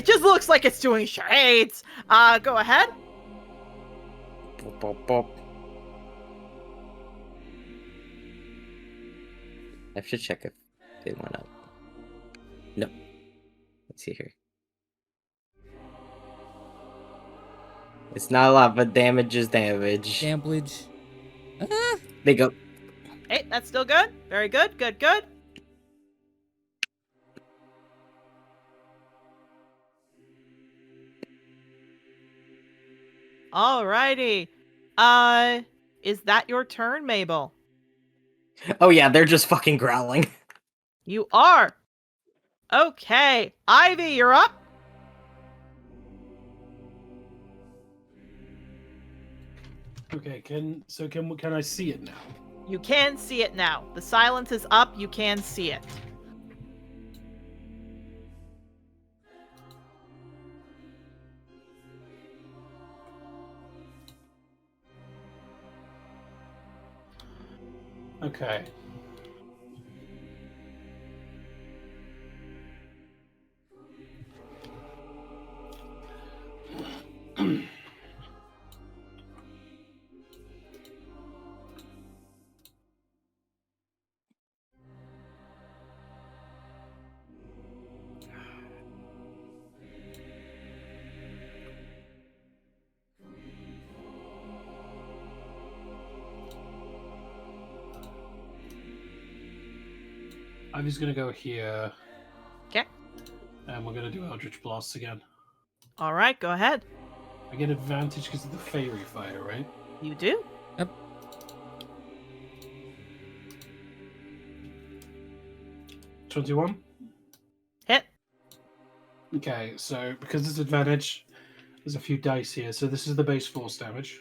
just looks like it's doing charades. Go ahead. Bop, bop, bop. I should check if they went up. No. Let's see here. It's not a lot, but damage is damage. Damblage. They go. Hey, that's still good. Very good. Good, good. Alrighty. Is that your turn, Mabel? Oh yeah, they're just fucking growling. You are. Okay. Ivy, you're up. Okay, can I see it now? You can see it now. The silence is up. You can see it. Okay. I'm just gonna go here. Okay. And we're gonna do Eldritch Blast again. All right, go ahead. I get advantage because of the Fairy Fire, right? You do. Yep. 21. Hit. Okay, so because it's advantage, there's a few dice here. So this is the base force damage.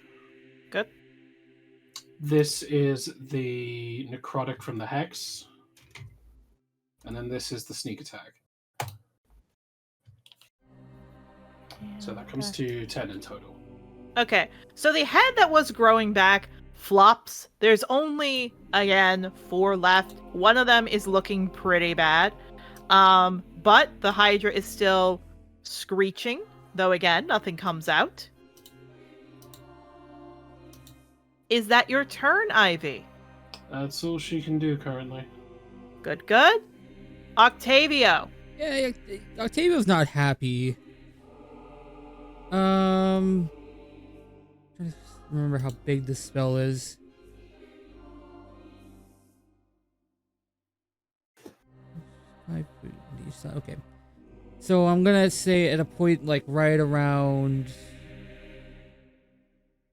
Good. This is the necrotic from the hex. And then this is the sneak attack. So that comes to 10 in total. Okay, so the head that was growing back flops. There's only, again, 4 left. One of them is looking pretty bad. But the Hydra is still screeching, though again, nothing comes out. Is that your turn, Ivy? That's all she can do currently. Good, good. Octavio. Yeah, Octavio's not happy. Trying to remember how big this spell is. Okay. So I'm gonna say at a point like right around,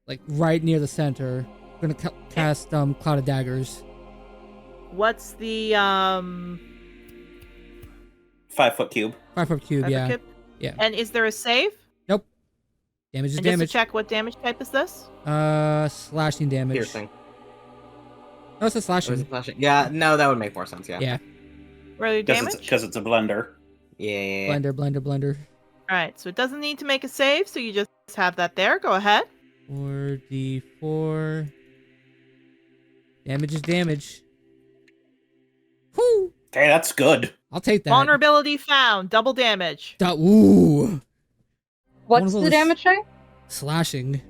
like right near the center. I'm gonna cast Cloud of Daggers. What's the 5-foot cube. 5-foot cube, Pepper yeah. Kip? Yeah. And is there a save? Nope. Damage is And just damage. to check, what damage type is this? Slashing damage. Piercing. No, it's a Or is slashing. it flashing? Yeah, no, that would make more sense. Yeah. Yeah. Really damage? Because it's a blender. Yeah. Blender. Alright, so it doesn't need to make a save, so you just have that there. Go ahead. 4d4. Damage is damage. Whoo! Okay, that's good. I'll take that. Vulnerability found. Double damage. Ooh. What's One of the those- damage type? Slashing.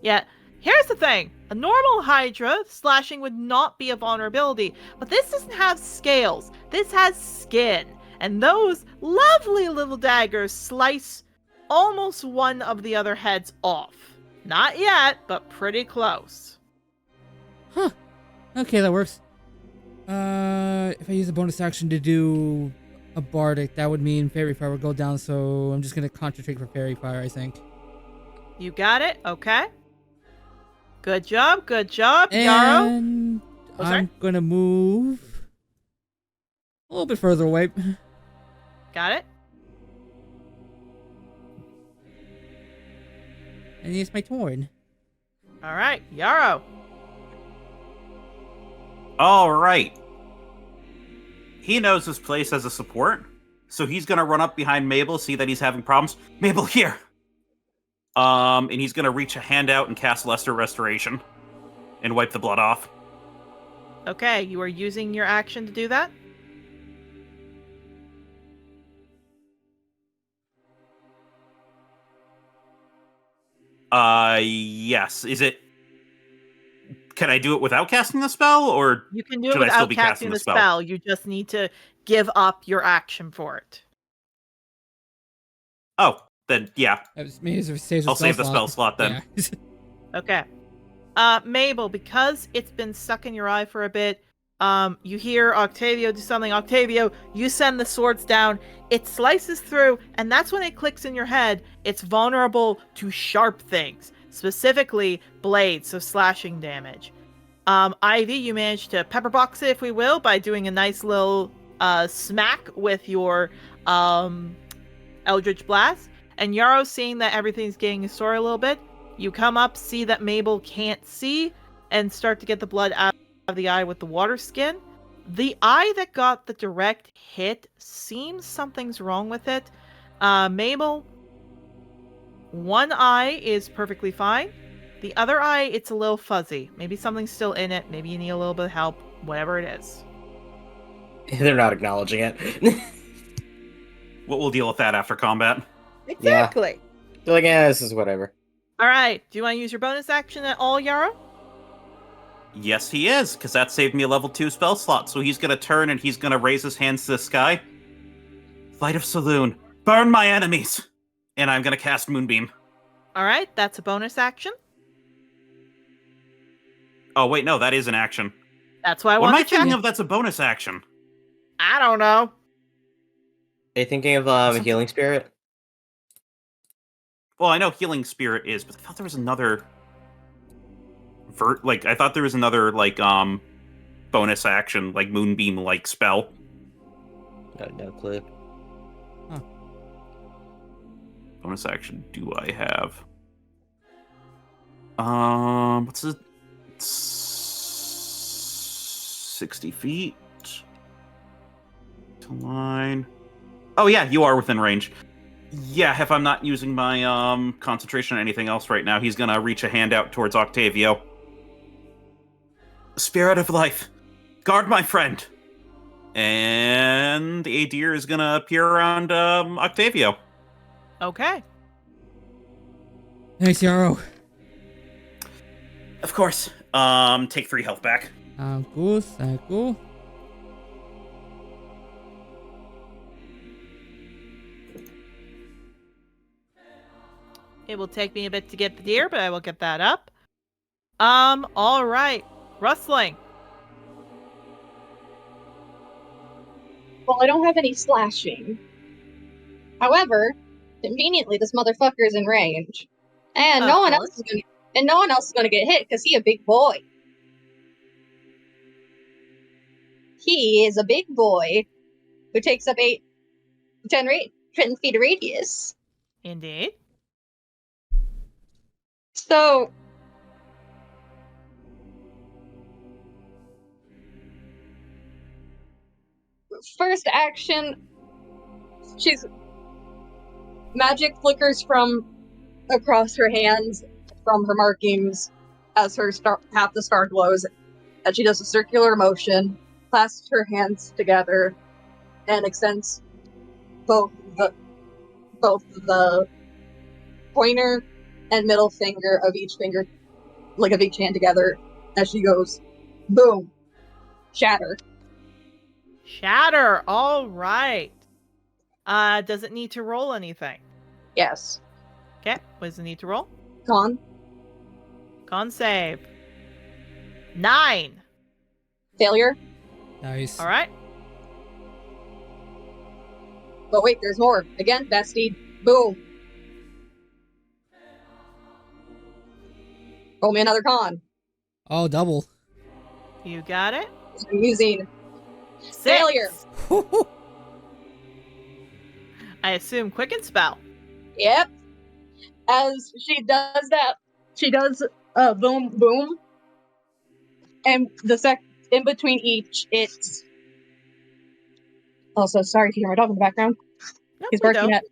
Yeah, here's the thing. A normal Hydra, slashing would not be a vulnerability, but this doesn't have scales. This has skin. And those lovely little daggers slice almost one of the other heads off. Not yet, but pretty close. Huh. Okay, that works. If I use a bonus action to do a bardic, that would mean Fairy Fire would go down, so I'm just gonna concentrate for Fairy Fire, I think. You got it? Okay. Good job, Yarrow. And Oh, sorry? I'm gonna move a little bit further away. Got it? And it's my turn. Alright, Yarrow. All right. He knows his place as a support, so he's gonna run up behind Mabel, see that he's having problems. Mabel, here. And he's gonna reach a hand out and cast Lesser Restoration, and wipe the blood off. Okay, you are using your action to do that? Yes. Is it? Can I do it without casting the spell, or You can do it should I still without be casting the spell. You just need to give up your action for it. Oh, then yeah. I'll I'll save the spell slot then. Yeah. Okay. Mabel, because it's been stuck in your eye for a bit, you hear Octavio do something. Octavio, you send the swords down. It slices through, and that's when it clicks in your head. It's vulnerable to sharp things, specifically blades, so slashing damage. Ivy, you managed to pepperbox it, if we will, by doing a nice little smack with your Eldritch Blast. And Yarrow, seeing that everything's getting sore a little bit, you come up, see that Mabel can't see, and start to get the blood out of the eye with the water skin. The eye that got the direct hit seems something's wrong with it. Mabel, one eye is perfectly fine. The other eye, it's a little fuzzy. Maybe something's still in it. Maybe you need a little bit of help. Whatever it is. They're not acknowledging it. We'll deal with that after combat. Exactly. They're like, yeah, this is whatever. All right. Do you want to use your bonus action at all, Yarrow? Yes, he is, because that saved me a level 2 spell slot. So he's going to turn and he's going to raise his hands to the sky. Light of Saloon, burn my enemies! And I'm going to cast Moonbeam. All right. That's a bonus action. Oh, wait, no, that is an action. That's why I What am want I to check. thinking of that's a bonus action? I don't know. Are you thinking of Healing Spirit? Well, I know Healing Spirit is, but I thought there was another... I thought there was another, bonus action, like Moonbeam-like spell. No clue. Bonus action do I have? What's it? 60 feet to line. Oh yeah, you are within range. Yeah, if I'm not using my concentration on anything else right now, he's gonna reach a hand out towards Octavio. Spirit of life, guard my friend. And the Adir is gonna appear around Octavio. Okay. Nice, Yarrow. Of course. Take 3 health back. Cool. It will take me a bit to get the deer, but I will get that up. All right. Rustling. Well, I don't have any slashing. However, conveniently, this motherfucker is in range, and Of no one course. else is gonna get hit because he a big boy. He is a big boy who takes up 10 feet of radius. Indeed. So, first action, magic flickers from across her hands from her markings as half the star glows, and she does a circular motion, clasps her hands together, and extends both the pointer and middle finger of each hand together as she goes, boom, shatter. Shatter. All right. Does it need to roll anything? Yes. Okay. What does it need to roll? Con. Con save. 9. Failure. Nice. All right. But wait, there's more. Again, bestie. Boom. Roll me another con. Oh, double. You got it. I'm using 6. failure. I assume quicken spell. Yep. As she does that, she does boom, boom. And in between each, it's... Also, sorry if you hear my dog in the background. No, He's we barking don't. at...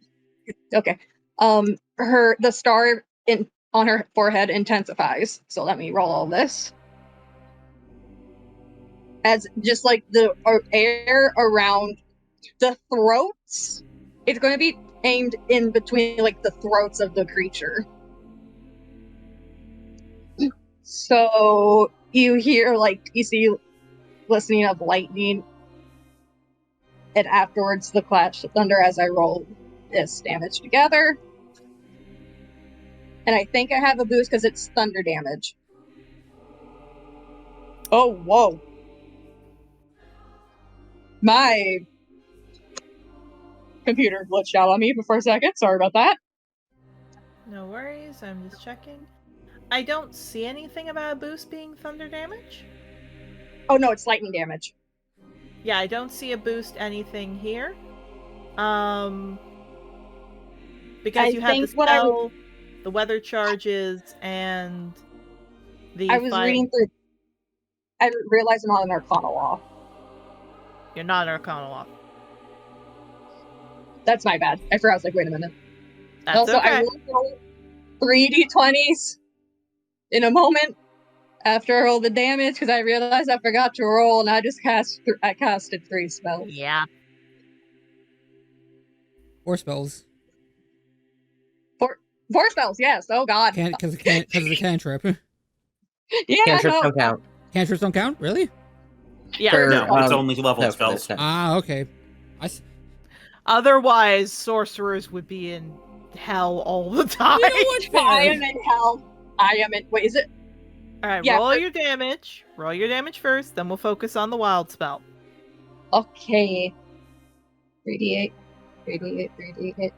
Okay. The star on her forehead intensifies. So let me roll all this. As just like the air around the throats, it's going to be aimed in between like the throats of the creature. So you see listening of lightning, and afterwards the clash of thunder as I roll this damage together. And I think I have a boost because it's thunder damage. Oh, whoa. My computer glitched out on me for a second. Sorry about that. No worries. I'm just checking. I don't see anything about a boost being thunder damage. Oh no, it's lightning damage. Yeah, I don't see a boost anything here. Because you have the spell, the weather charges, and the I was reading through. I realized I'm not an Arcana law. You're not an Arcana law. That's my bad. I forgot. I was like, wait a minute. That's also, okay. I will roll 3 d20s in a moment after I roll the damage because I realized I forgot to roll and I just casted 3 spells. Yeah. 4 spells. 4 spells, yes. Oh god. Because of the cantrip. Yeah. Cantrips No. don't count. Cantrips don't count? Really? Yeah. For, No, it's only no, leveled for spells. this, no. Ah, okay. Otherwise, sorcerers would be in hell all the time. You know what? I am in hell. Wait, is it? Alright, Yeah, roll your damage. Roll your damage first, then we'll focus on the wild spell. Okay. 3d8. 3d8.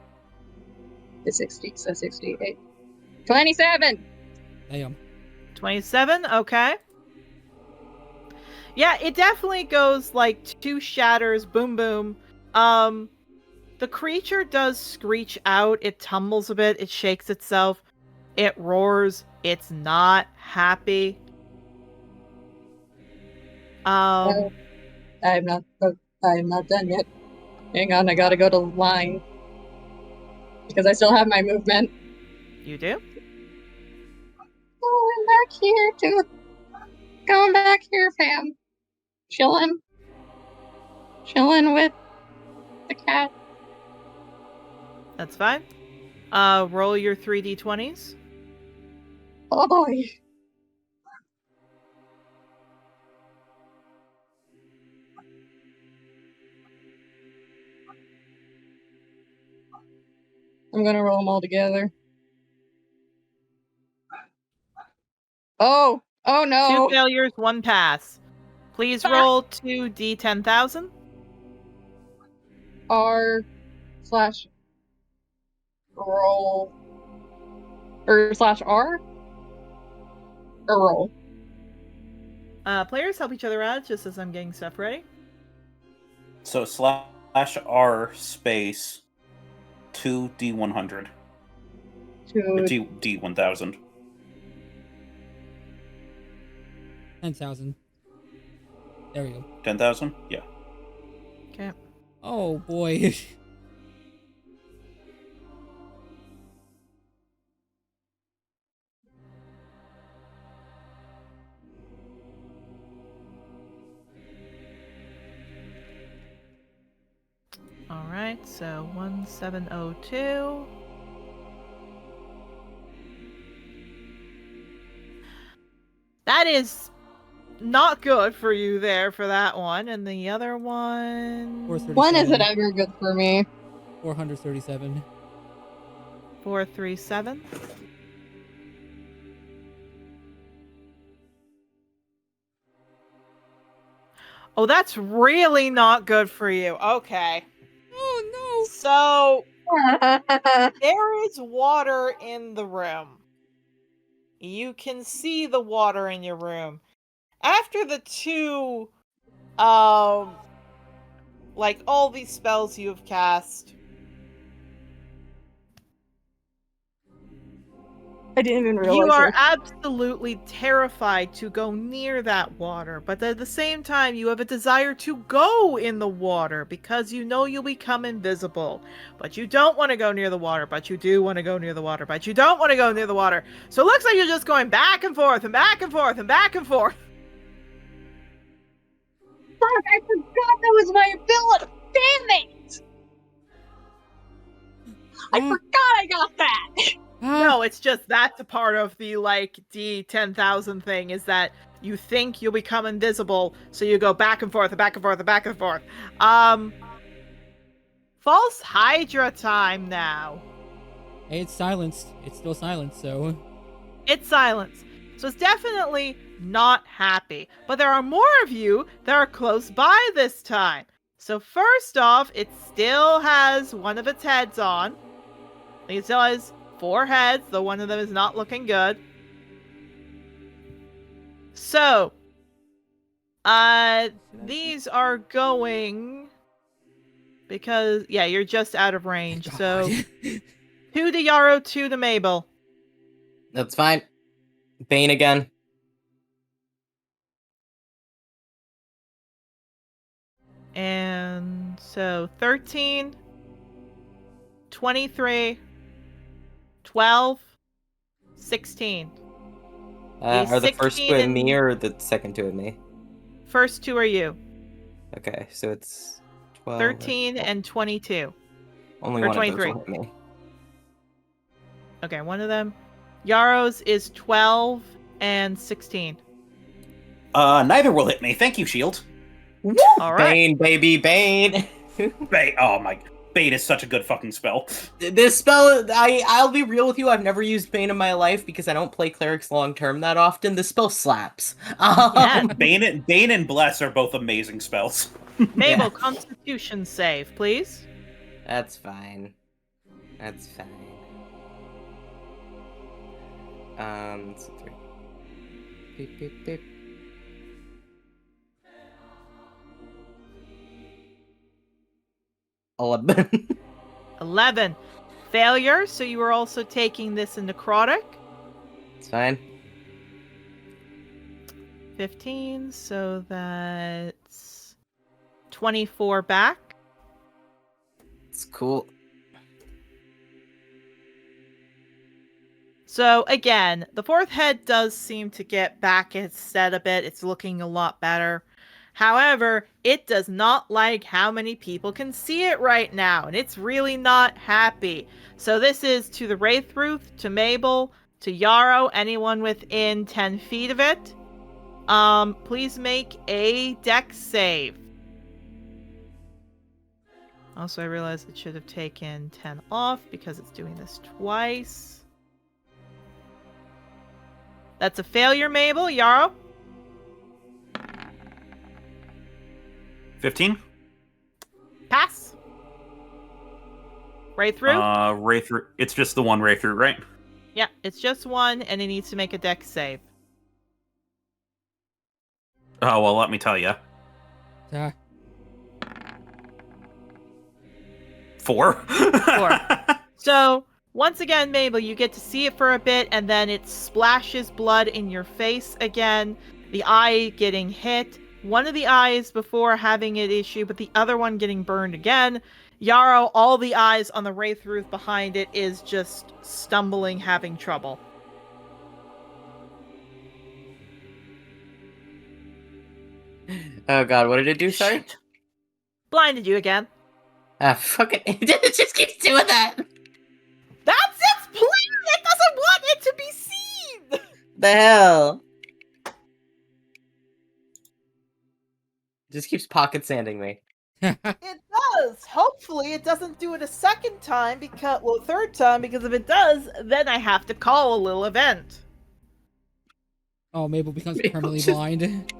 The 60, so 68. 27! Damn. 27, okay. Yeah, it definitely goes like 2 shatters, boom boom. The creature does screech out. It tumbles a bit. It shakes itself. It roars. It's not happy. I'm not. I'm not done yet. Hang on, I gotta go to line because I still have my movement. You do? Going back here to. Going back here, fam. Chilling with the cat. That's fine. Roll your 3d20s. Oh boy. I'm gonna roll them all together. Oh no. 2 failures, 1 pass. Please Fuck. roll 2d10,000. R/roll or /R or roll. Players help each other out just as I'm getting stuff ready. So /R space 2D100 or To D1000. 10,000. There we go. 10,000? Yeah. Okay. Oh boy. Alright, so 1702. That is not good for you there for that one. And the other one. 437. when is it ever good for me? 437. 437. Oh, that's really not good for you. Okay. Oh So there is water in the room. You can see the water in your room. After the two, like all these spells you have cast, I didn't even realize you are it. absolutely terrified to go near that water, but at the same time, you have a desire to go in the water because you know you'll become invisible. But you don't want to go near the water, but you do want to go near the water, but you don't want to go near the water. So it looks like you're just going back and forth and back and forth and back and forth. Fuck, I forgot that was my ability. Damn it! I forgot I got that. No, it's just that's a part of the like D10,000 thing is that you think you'll become invisible, so you go back and forth and back and forth and back and forth. False Hydra time now. Hey, it's silenced. It's still silenced, so. It's silence. So it's definitely not happy. But there are more of you that are close by this time. So first off, it still has one of its heads on. It still has 4 heads, though one of them is not looking good. So, these are going because, yeah, you're just out of range. God. So, 2 to Yarrow, 2 to Mabel. That's fine. Bane again. And so 13, 23, 12, 16. Are the first 2 16 at and- me or the second 2 at me? First 2 are you. Okay, so it's 12. 13 and 22. Only or one 23. of those will hit me. Okay, one of them. Yarrow's is 12 and 16. Neither will hit me. Thank you, Shield. All right. Bane, baby, Bane. Bane. Oh my. Bane is such a good fucking spell. This spell, I'll be real with you, I've never used Bane in my life because I don't play clerics long term that often. This spell slaps. Yeah. Bane and Bless are both amazing spells. Mabel, Yeah. Constitution save, please. That's fine. That's fine. So 3. Beep, beep, beep. 11. 11. Failure, so you are also taking this in necrotic. It's fine. 15, so that's 24 back. It's cool. So again, the fourth head does seem to get back its set a bit. It's looking a lot better. However, it does not like how many people can see it right now, and it's really not happy. So this is to the Wraithruth, to Mabel, to Yarrow, anyone within 10 feet of it. Please make a dex save. Also, I realized it should have taken 10 off because it's doing this twice. That's a failure, Mabel. Yarrow? 15? Pass. Wraithruth? Wraithroot. It's just the one Wraithroot, right? Yeah, it's just one, and it needs to make a dex save. Oh, well, let me tell you. 4? 4. So, once again, Mabel, you get to see it for a bit, and then it splashes blood in your face again. The eye getting hit. One of the eyes before having it issue, but the other one getting burned again. Yarrow, all the eyes on the Wraithruth behind it is just stumbling, having trouble. Oh god, what did it do, sorry? Blinded you again. Ah, fucking it just keeps doing that! That's its plan! It doesn't want it to be seen! The hell? Just keeps pocket sanding me. It does! Hopefully it doesn't do it a second time, because, well, third time, because if it does, then I have to call a little event. Oh, Mabel becomes Mabel permanently just- blind.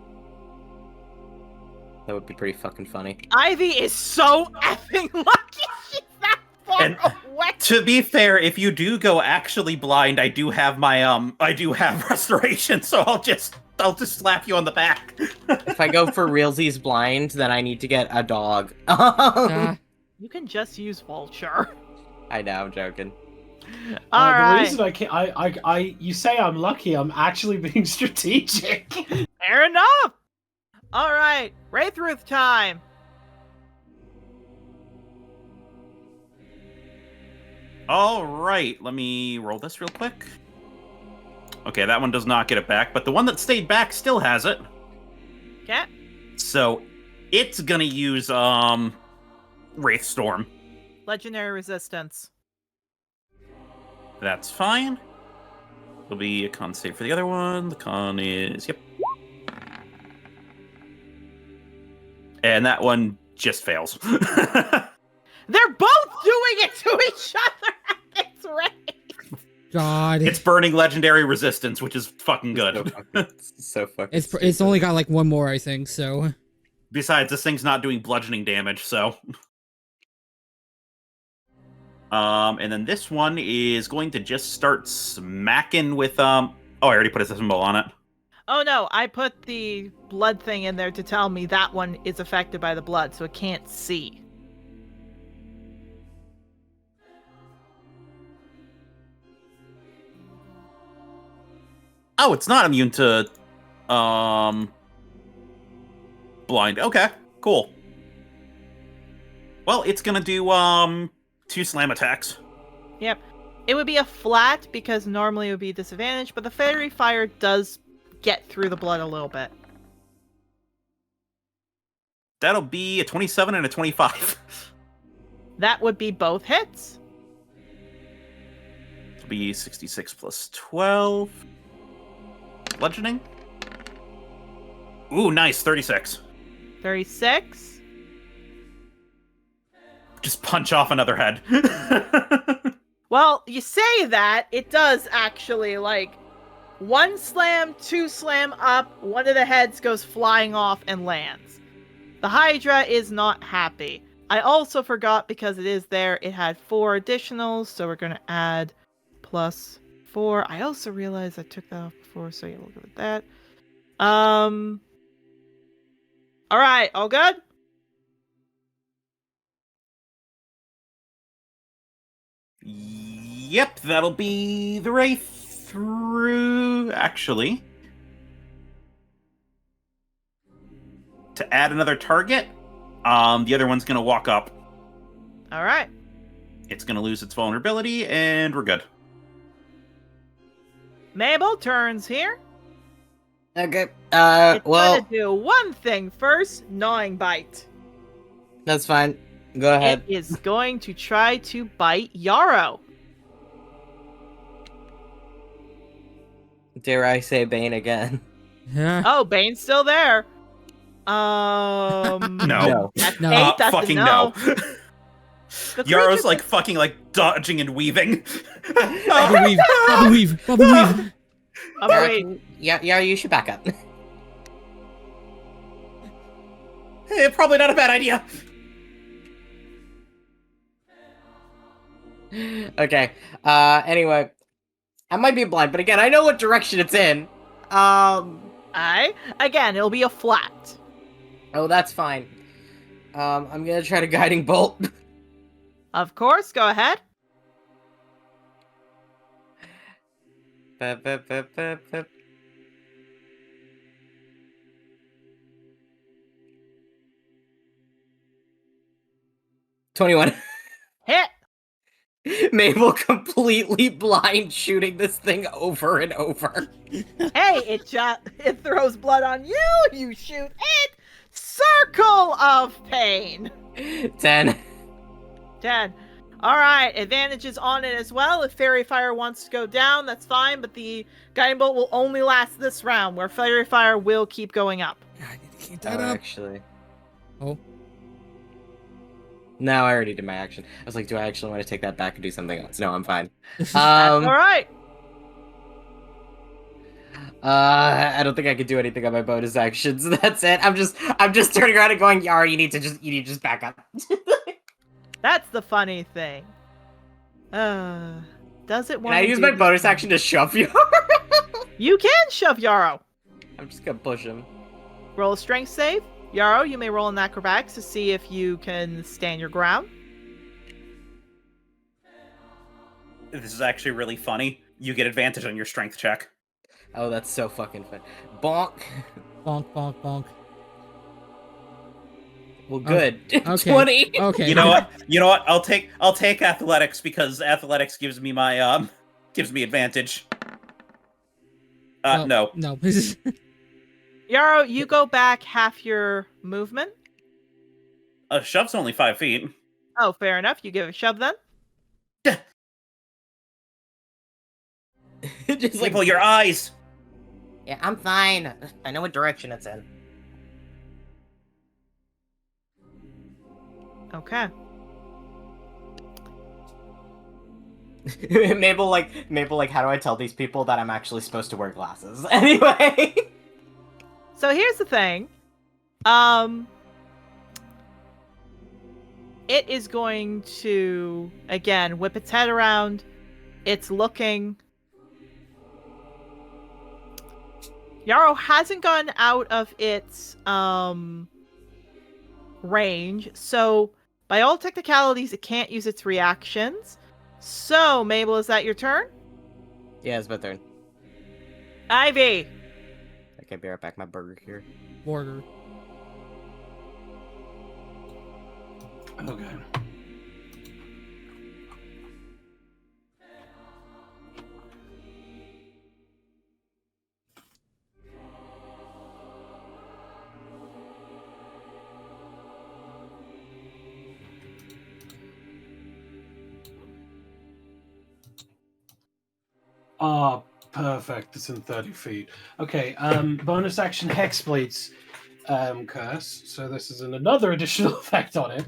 That would be pretty fucking funny. Ivy is so effing lucky she's that far And- away! To be fair, if you do go actually blind, I do have my I do have restoration, so I'll just slap you on the back. If I go for realsies blind, then I need to get a dog. You can just use Vulture. I know, I'm joking. The Alright, reason I can't, you say I'm lucky. I'm actually being strategic. fair enough! Alright, Wraithruth time! All right, let me roll this real quick. Okay, that one does not get it back, but the one that stayed back still has it. Okay. So it's gonna use Wraith Storm. Legendary resistance. That's fine. It'll be a con save for the other one. The con is yep. And that one just fails. They're both doing it to each other at this rate! God, It's burning legendary resistance, which is fucking good. So fucking it's only got like one more, I think. So Besides, this thing's not doing bludgeoning damage, so. And then this one is going to just start smacking with Oh, I already put a symbol on it. Oh no, I put the blood thing in there to tell me that one is affected by the blood, so it can't see. Oh, it's not immune to blind. Okay, cool. Well, it's gonna do 2 slam attacks. Yep. It would be a flat because normally it would be disadvantage, but the fairy fire does get through the blood a little bit. That'll be a 27 and a 25. That would be both hits. It'll be 66 plus 12. Bludgeoning. Ooh, nice, 36. 36. Just punch off another head. Well, you say that, it does actually, like, 1 slam, 2 slam up, one of the heads goes flying off and lands. The Hydra is not happy. I also forgot, because it is there, it had 4 additionals, so we're going to add plus 4. I also realized I took that off before, so yeah, we'll go with that. Alright, all good? Yep, that'll be the ray through. Actually, to add another target, the other one's gonna walk up. All right. It's gonna lose its vulnerability, and we're good. Mabel turns here. Okay. It's Well, gonna do one thing first, gnawing bite. that's fine. Go ahead. It is going to try to bite Yarrow. Dare I say Bane again? Yeah. Oh, Bane's still there. No. That's No. 8, that's Fucking a no. The Yarrow's creature- like fucking like dodging and weaving. Bubble weave. Bubble weave. Bubble weave. Oh, wait. Yeah, you should back up. Probably not a bad idea. Okay. Anyway, I might be blind, but again, I know what direction it's in. Again, it'll be a flat. Oh, that's fine. I'm gonna try to guiding bolt. Of course, go ahead. Bup, bup, bup, bup, bup. 21. Hit. Mabel completely blind shooting this thing over and over. Hey, it throws blood on you. You shoot it. Circle of pain. 10. 10. All right, advantage is on it as well. If Fairy Fire wants to go down, that's fine, but the Guiding Bolt will only last this round, where Fairy Fire will keep going up. I need to keep that up. Actually. Oh. No, I already did my action. I was like, do I actually want to take that back and do something else? No, I'm fine. That's all right. I don't think I could do anything on my bonus actions. That's it. I'm just turning around and going, Yara, you need to just back up. That's the funny thing. Does it Can want I to use do my this? bonus action to shove you? You can shove Yarrow. I'm just gonna push him. Roll a strength save. Yarrow, you may roll an acrobatics to see if you can stand your ground. This is actually really funny. You get advantage on your strength check. Oh, that's so fucking fun. Bonk. Bonk, bonk, bonk. Well, good. Okay. 20. Okay. You know what? I'll take athletics because athletics gives me my gives me advantage. No. No. Yarrow, you go back half your movement. A shove's only 5 feet. Oh, fair enough. You give a shove then. Just like, People, your eyes. yeah, I'm fine. I know what direction it's in. Okay. Mabel, how do I tell these people that I'm actually supposed to wear glasses? Anyway. So here's the thing. It is going to, again, whip its head around. It's looking. Yarrow hasn't gotten out of its range, so by all technicalities, it can't use its reactions. So, Mabel, is that your turn? Yeah, it's my turn. Ivy. Okay, be right back. My burger here. Border. Okay. Ah, perfect. It's in 30 feet. Okay, bonus action Hexblade's curse. So this is another additional effect on it.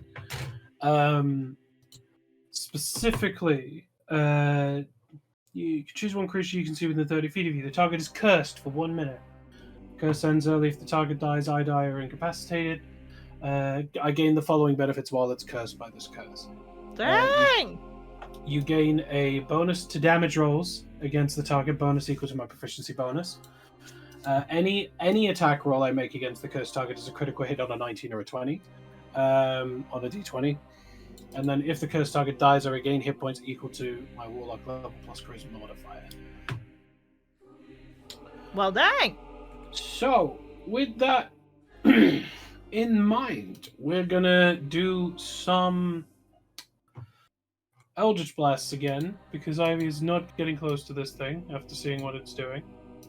Specifically, you can choose one creature you can see within 30 feet of you. The target is cursed for 1 minute. Curse ends early if the target dies, I die, or incapacitated. I gain the following benefits while it's cursed by this curse. Dang! You gain a bonus to damage rolls against the target, bonus equal to my proficiency bonus. Any attack roll I make against the cursed target is a critical hit on a 19 or a 20 on a d20. And then if the cursed target dies, I regain hit points equal to my warlock level plus charisma modifier. Well, dang. So, with that in mind, we're gonna do some Eldritch Blasts again, because Ivy is not getting close to this thing after seeing what it's doing.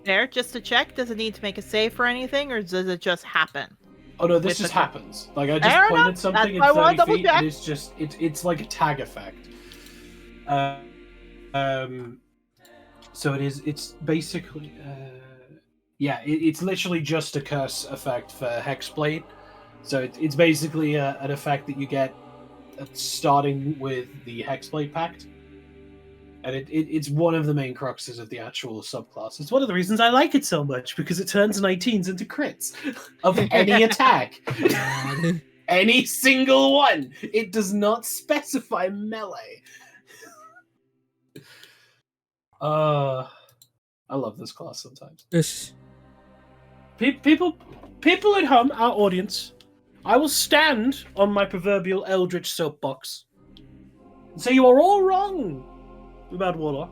There, just to check, does it need to make a save for anything, or does it just happen? Oh no, this With just the- happens. Like I just Fair pointed enough. something That's why I at wanna 30 double feet, check. and it's just it's like a tag effect. So it's basically it's literally just a curse effect for Hexblade. So it's basically an effect that you get starting with the Hexblade Pact. And it's one of the main cruxes of the actual subclass. It's one of the reasons I like it so much, because it turns 19s into crits of any attack. God. Any single one. It does not specify melee. I love this class sometimes. Ish. People at home, our audience, I will stand on my proverbial eldritch soapbox and say you are all wrong about Warlock.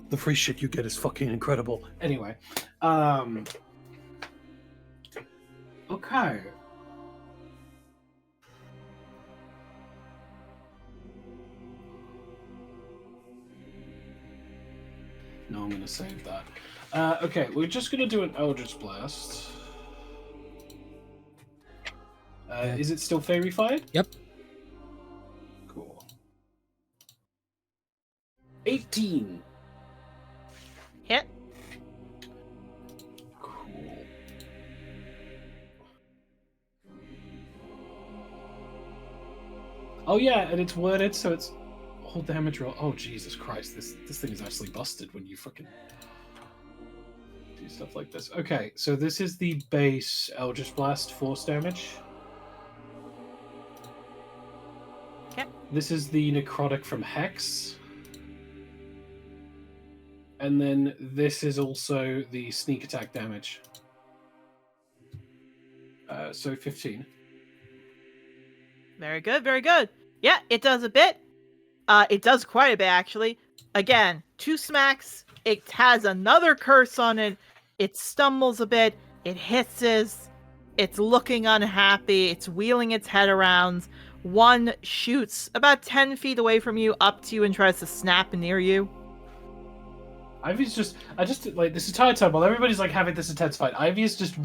The free shit you get is fucking incredible. Anyway, okay. No, I'm gonna save that. Okay, we're just gonna do an Eldritch Blast. Is it still Faerie-fied? Yep. Cool. 18. Hit. Cool. Oh yeah, and it's worded so it's whole damage roll. Oh Jesus Christ, this thing is actually busted when you fucking do stuff like this. Okay, so this is the base Eldritch Blast force damage. Okay. This is the necrotic from Hex. And then this is also the sneak attack damage. So 15. Very good, very good. Yeah, it does a bit. It does quite a bit, actually. Again, 2 smacks. It has another curse on it. It stumbles a bit. It hisses. It's looking unhappy. It's wheeling its head around. One shoots about 10 feet away from you, up to you, and tries to snap near you. Ivy's I just like this entire time while everybody's like having this intense fight, Ivy is just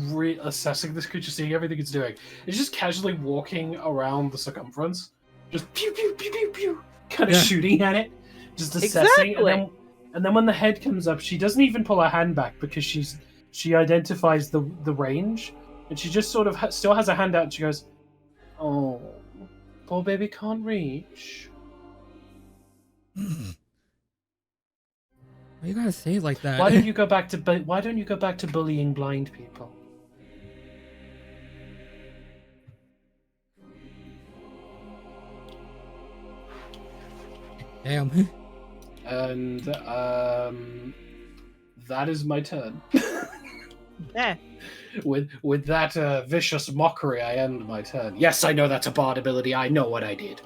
assessing this creature, seeing everything it's doing. It's just casually walking around the circumference, just pew pew pew pew pew, kind of shooting at it, just assessing. Exactly. And then when the head comes up, she doesn't even pull her hand back because she identifies the range, and she just sort of still has her hand out. And she goes, "Oh, poor baby can't reach." Why you gotta say it like that? Why don't you go back to bullying blind people? Damn. And that is my turn. Yeah. With that vicious mockery, I end my turn. Yes, I know that's a bard ability. I know what I did.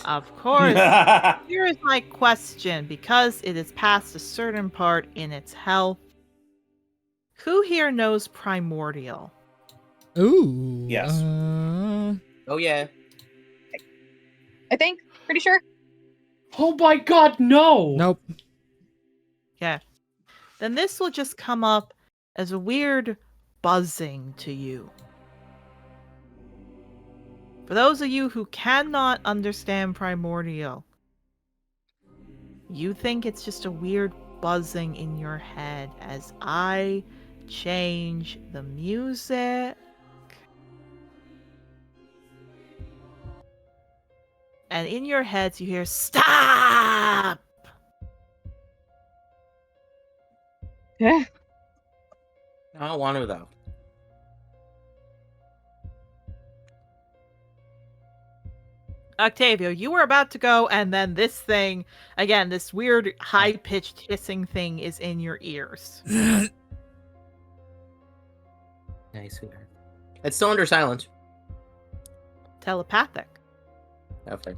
Of course. Here is my question, because it is past a certain part in its health. Who here knows Primordial? Ooh. Yes. Oh yeah. I think. Pretty sure. Oh my god, no! Nope. Yeah. Then this will just come up as a weird buzzing to you. For those of you who cannot understand Primordial, you think it's just a weird buzzing in your head as I change the music. And in your heads you hear, "Stop!" Yeah. I don't want to though. Octavio, you were about to go, and then this thing, again, this weird high-pitched hissing thing is in your ears. Nice, sweetheart. It's still under silence. Telepathic. Okay.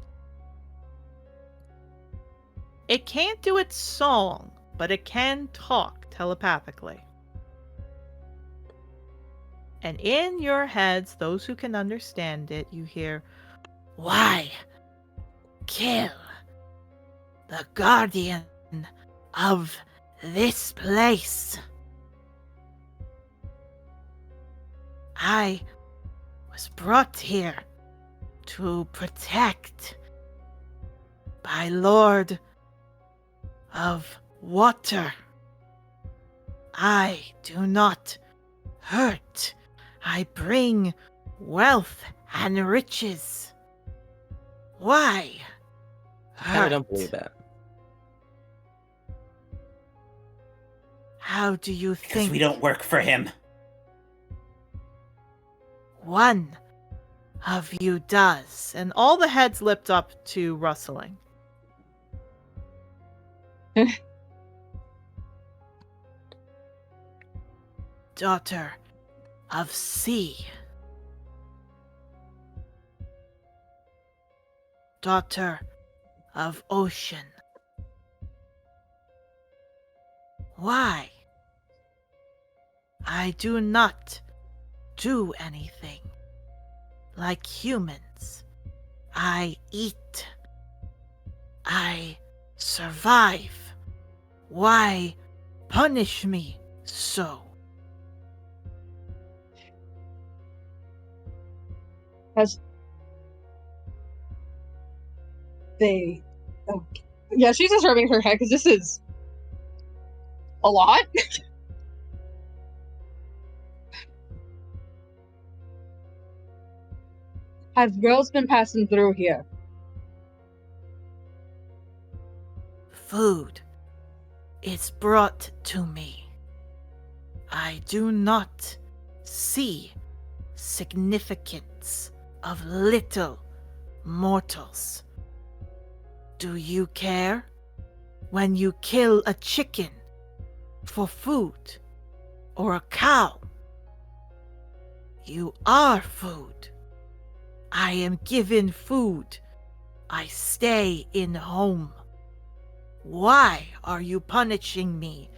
It can't do its song, but it can talk telepathically. And in your heads, those who can understand it, you hear, "Why kill the guardian of this place? I was brought here to protect my Lord of Water. I do not hurt. I bring wealth and riches. Why hurt? I don't believe that. How do you Because think we don't work for him. one of you does?" And all the heads lipped up to rustling. Daughter of sea. Daughter of ocean. Why? I do not do anything like humans. I eat. I survive. Why punish me so? As they, oh, yeah, she's just rubbing her head because this is a lot. Have girls been passing through here? Food is brought to me. I do not see significance of little mortals. Do you care when you kill a chicken for food or a cow? You are food. I am given food. I stay in home. Why are you punishing me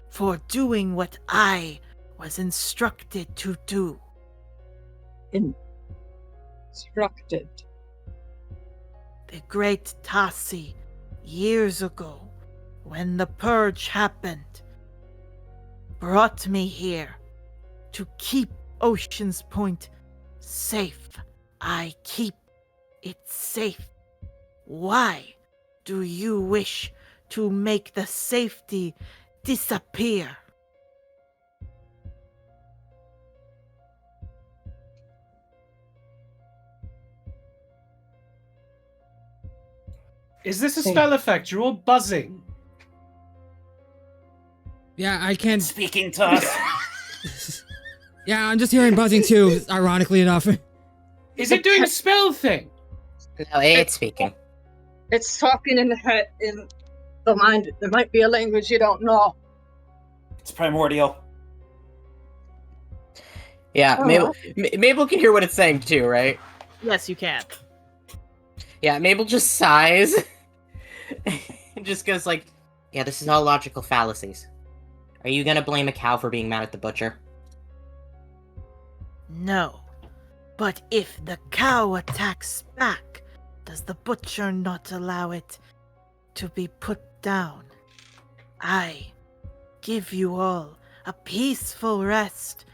for doing what I was instructed to do? Instructed. The great Tassi, years ago, when the purge happened, brought me here to keep Ocean's Point safe. I keep it safe. Why do you wish to make the safety disappear? Is this a spell effect? You're all buzzing. Yeah, I can't. Speaking to us. Yeah, I'm just hearing buzzing too, ironically enough. Is it doing a spell thing? No, it's speaking. It's talking in the head, in the mind. There might be a language you don't know. It's primordial. Yeah, Oh. Mabel can hear what it's saying too, right? Yes, you can. Yeah, Mabel just sighs and just goes like, "Yeah, this is all logical fallacies. Are you gonna blame a cow for being mad at the butcher?" No. But if the cow attacks back, does the butcher not allow it to be put down? I give you all a peaceful rest,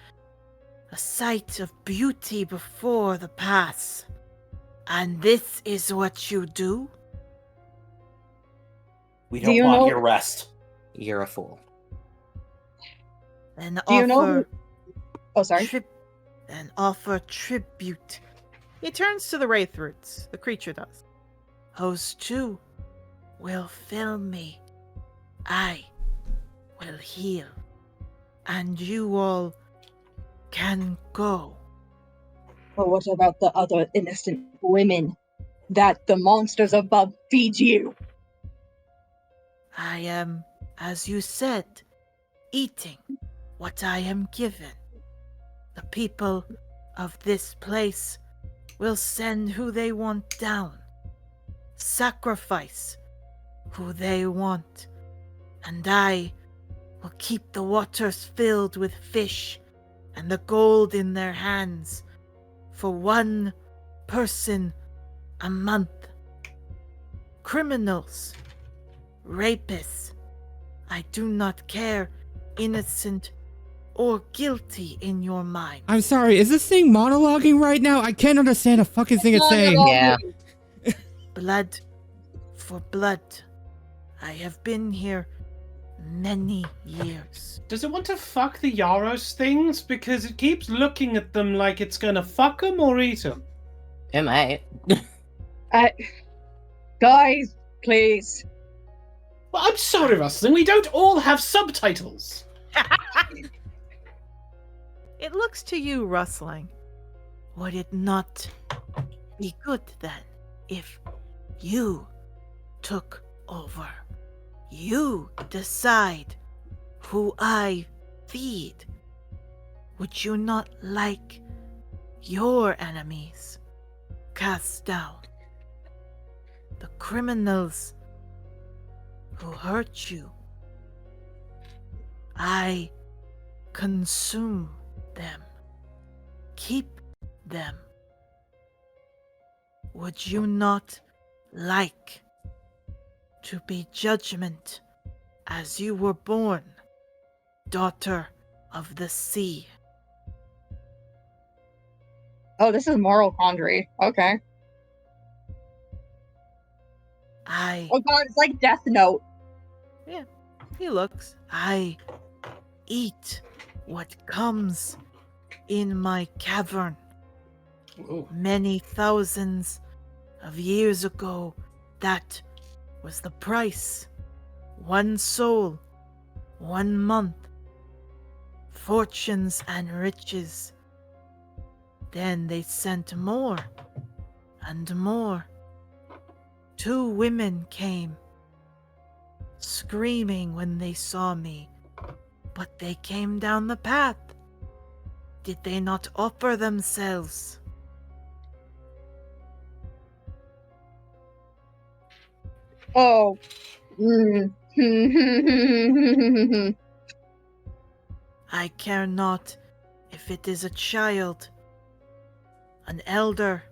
a sight of beauty before the pass. And this is what you do? We Do don't you want know- your rest. You're a fool. Then Do you know offer Oh, sorry. then offer tribute. He turns to the Wraith Roots. The creature does. Those two will fill me. I will heal. And you all can go. But what about the other innocent women that the monsters above feed you? I am, as you said, eating what I am given. The people of this place will send who they want down. sacrifice who they want, and I will keep the waters filled with fish and the gold in their hands for one person a month. Criminals, rapists, I do not care, innocent or guilty in your mind. I'm sorry, is this thing monologuing right now? I can't understand a fucking thing it's saying. Yeah. Blood for blood. I have been here many years. Does it want to fuck the Yaros things? Because it keeps looking at them like it's gonna fuck them or eat them. It might. Guys, please. Well, I'm sorry, Rustin. We don't all have subtitles. It looks to you, Rustling. Would it not be good then if you took over? You decide who I feed. Would you not like your enemies cast down? The criminals who hurt you, I consume them, keep them. Would you not like to be judgment as you were born, daughter of the sea? Oh, this is moral quandary. Okay. Oh god, it's like Death Note. He looks. I eat what comes in my cavern. Ooh. Many thousands of years ago, that was the price. One soul, 1 month, fortunes and riches. Then they sent more and more. 2 women came, screaming when they saw me, but they came down the path. Did they not offer themselves? Oh. I care not if it is a child, an elder,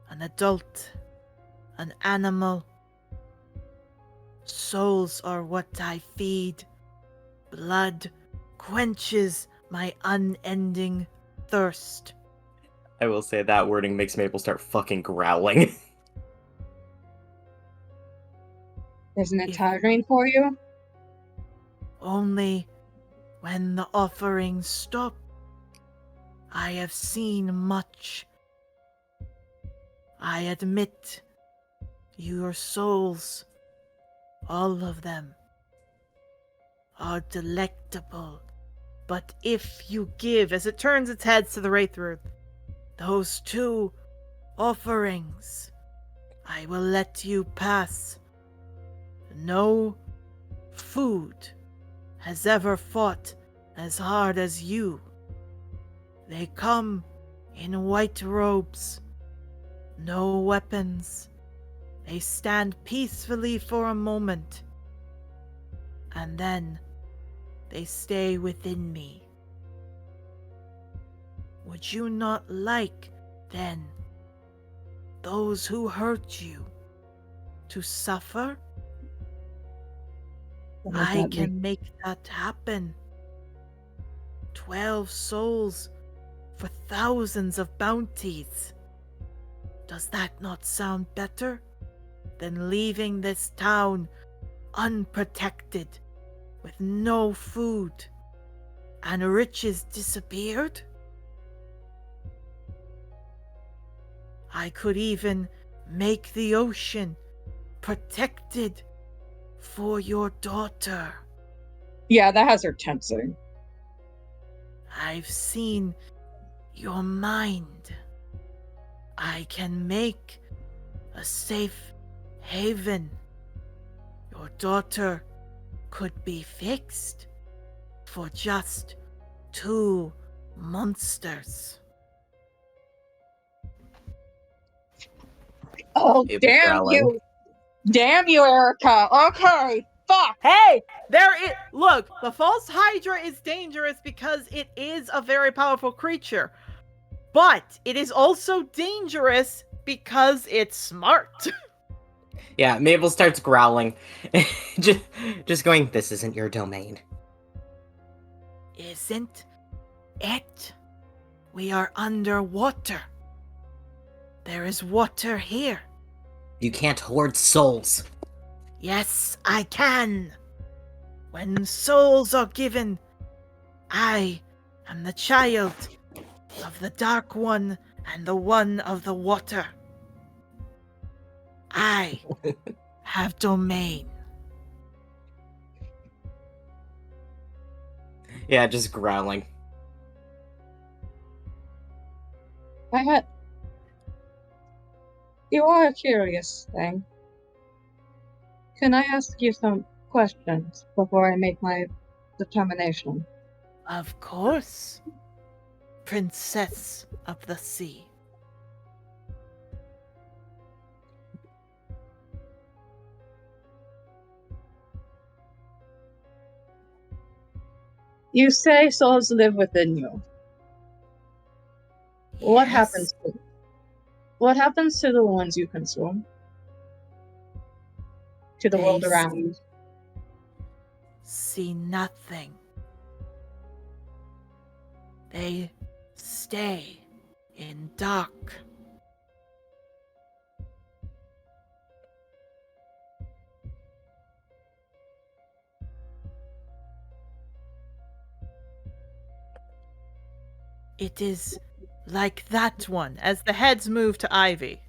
an adult, an animal. Souls are what I feed. Blood quenches my unending thirst. I will say that wording makes Mabel start fucking growling. Isn't it tiring for you? Only when the offerings stop. I have seen much. I admit your souls, all of them, are delectable. But if you give, as it turns its head to the Wraithroot, those 2 offerings, I will let you pass. No food has ever fought as hard as you. They come in white robes, no weapons. They stand peacefully for a moment, and then they stay within me. Would you not like, then, those who hurt you to suffer? I can make that happen. 12 souls for thousands of bounties. Does that not sound better than leaving this town unprotected, with no food, and riches disappeared? I could even make the ocean protected for your daughter. Yeah, that has her tensing. I've seen your mind. I can make a safe haven. Your daughter could be fixed for just 2 monsters. Oh, It was damn growling. you. Damn you, Erica. Okay, fuck. Hey, look, the false Hydra is dangerous because it is a very powerful creature. But it is also dangerous because it's smart. Yeah, Mabel starts growling. just going, this isn't your domain. Isn't it? We are underwater. There is water here. You can't hoard souls. Yes, I can. When souls are given, I am the child of the Dark One and the One of the Water. I have domain. Yeah, just growling. You are a curious thing. Can I ask you some questions before I make my determination? Of course, Princess of the Sea. You say souls live within you. What Yes. happens to What happens to the ones you consume? To the world They around? See nothing. They stay in dark. It is like that one as the heads move to Ivy.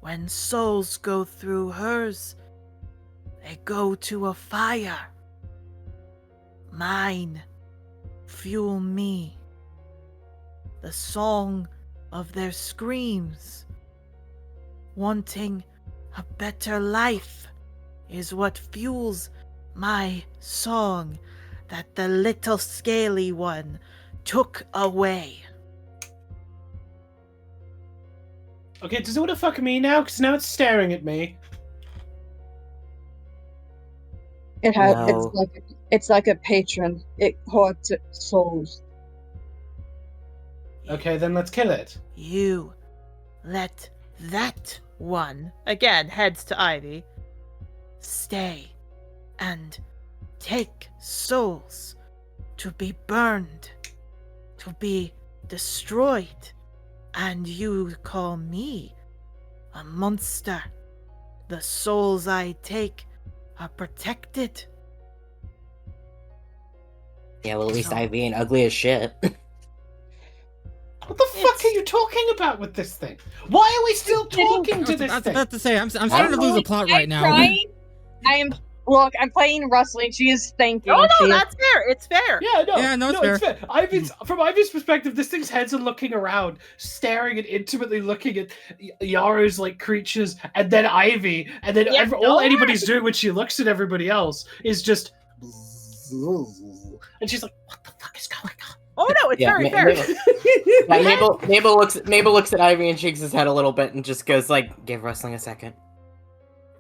When souls go through hers, they go to a fire. Mine fuel me. The song of their screams. Wanting a better life is what fuels my song that the little scaly one took away. Okay, does it want to fuck me now? Because now it's staring at me. It has. No. It's like a patron. It hoards souls. Okay, then let's kill it. You let that one, again heads to Ivy, stay and take souls to be burned, to be destroyed. And you call me a monster. The souls I take are protected. Yeah, well, at least So- Ivy ain't ugly as shit. What the fuck are you talking about with this thing? Why are we still talking to I this was thing? about to say, I'm starting to lose the plot right now. Look, I'm playing wrestling. She is thinking. Oh She no, is- that's fair. It's fair. Yeah, no, it's it's fair. From Ivy's perspective, this thing's heads are looking around, staring and intimately looking at Yaro's like creatures, and then Ivy, and then Yeah, all no anybody's doing when she looks at everybody else is just, and she's like, "What the fuck is going on?" Oh no, it's Yeah, very Ma- fair. Mabel, yeah, Mabel looks at Ivy and shakes his head a little bit and just goes like, "Give wrestling a second."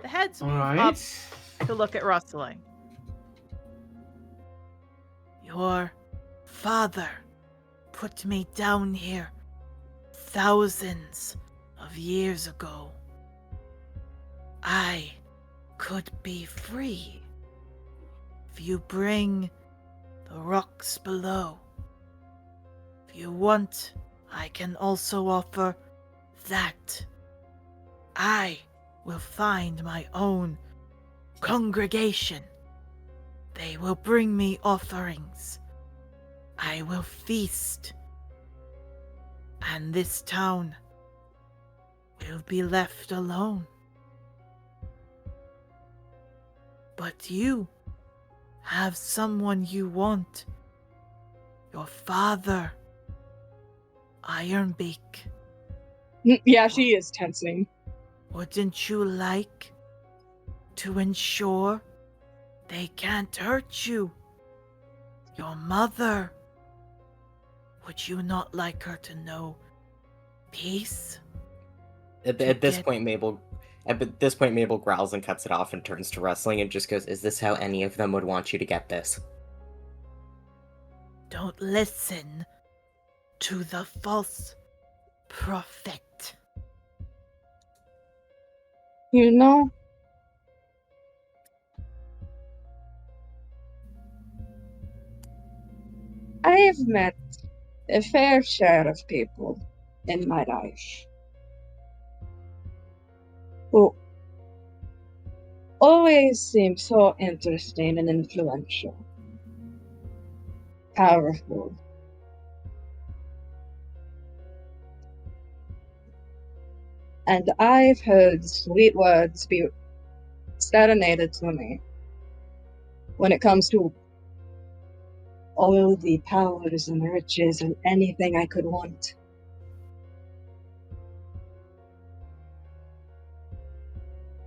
The heads All move up right. to look at rustling. Your father put me down here thousands of years ago. I could be free if you bring the rocks below. If you want, I can also offer that. I will find my own congregation. They will bring me offerings. I will feast. And this town will be left alone. But you have someone you want. Your father, Ironbeak. Yeah, she is tensing. Wouldn't you like to ensure they can't hurt you? Your mother. Would you not like her to know peace? At this point, Mabel growls and cuts it off and turns to Rustling and just goes, "Is this how any of them would want you to get this?" Don't listen to the false prophet. You know, I've met a fair share of people in my life who always seem so interesting and influential, powerful. And I've heard sweet words be serenaded to me when it comes to all the powers and riches and anything I could want.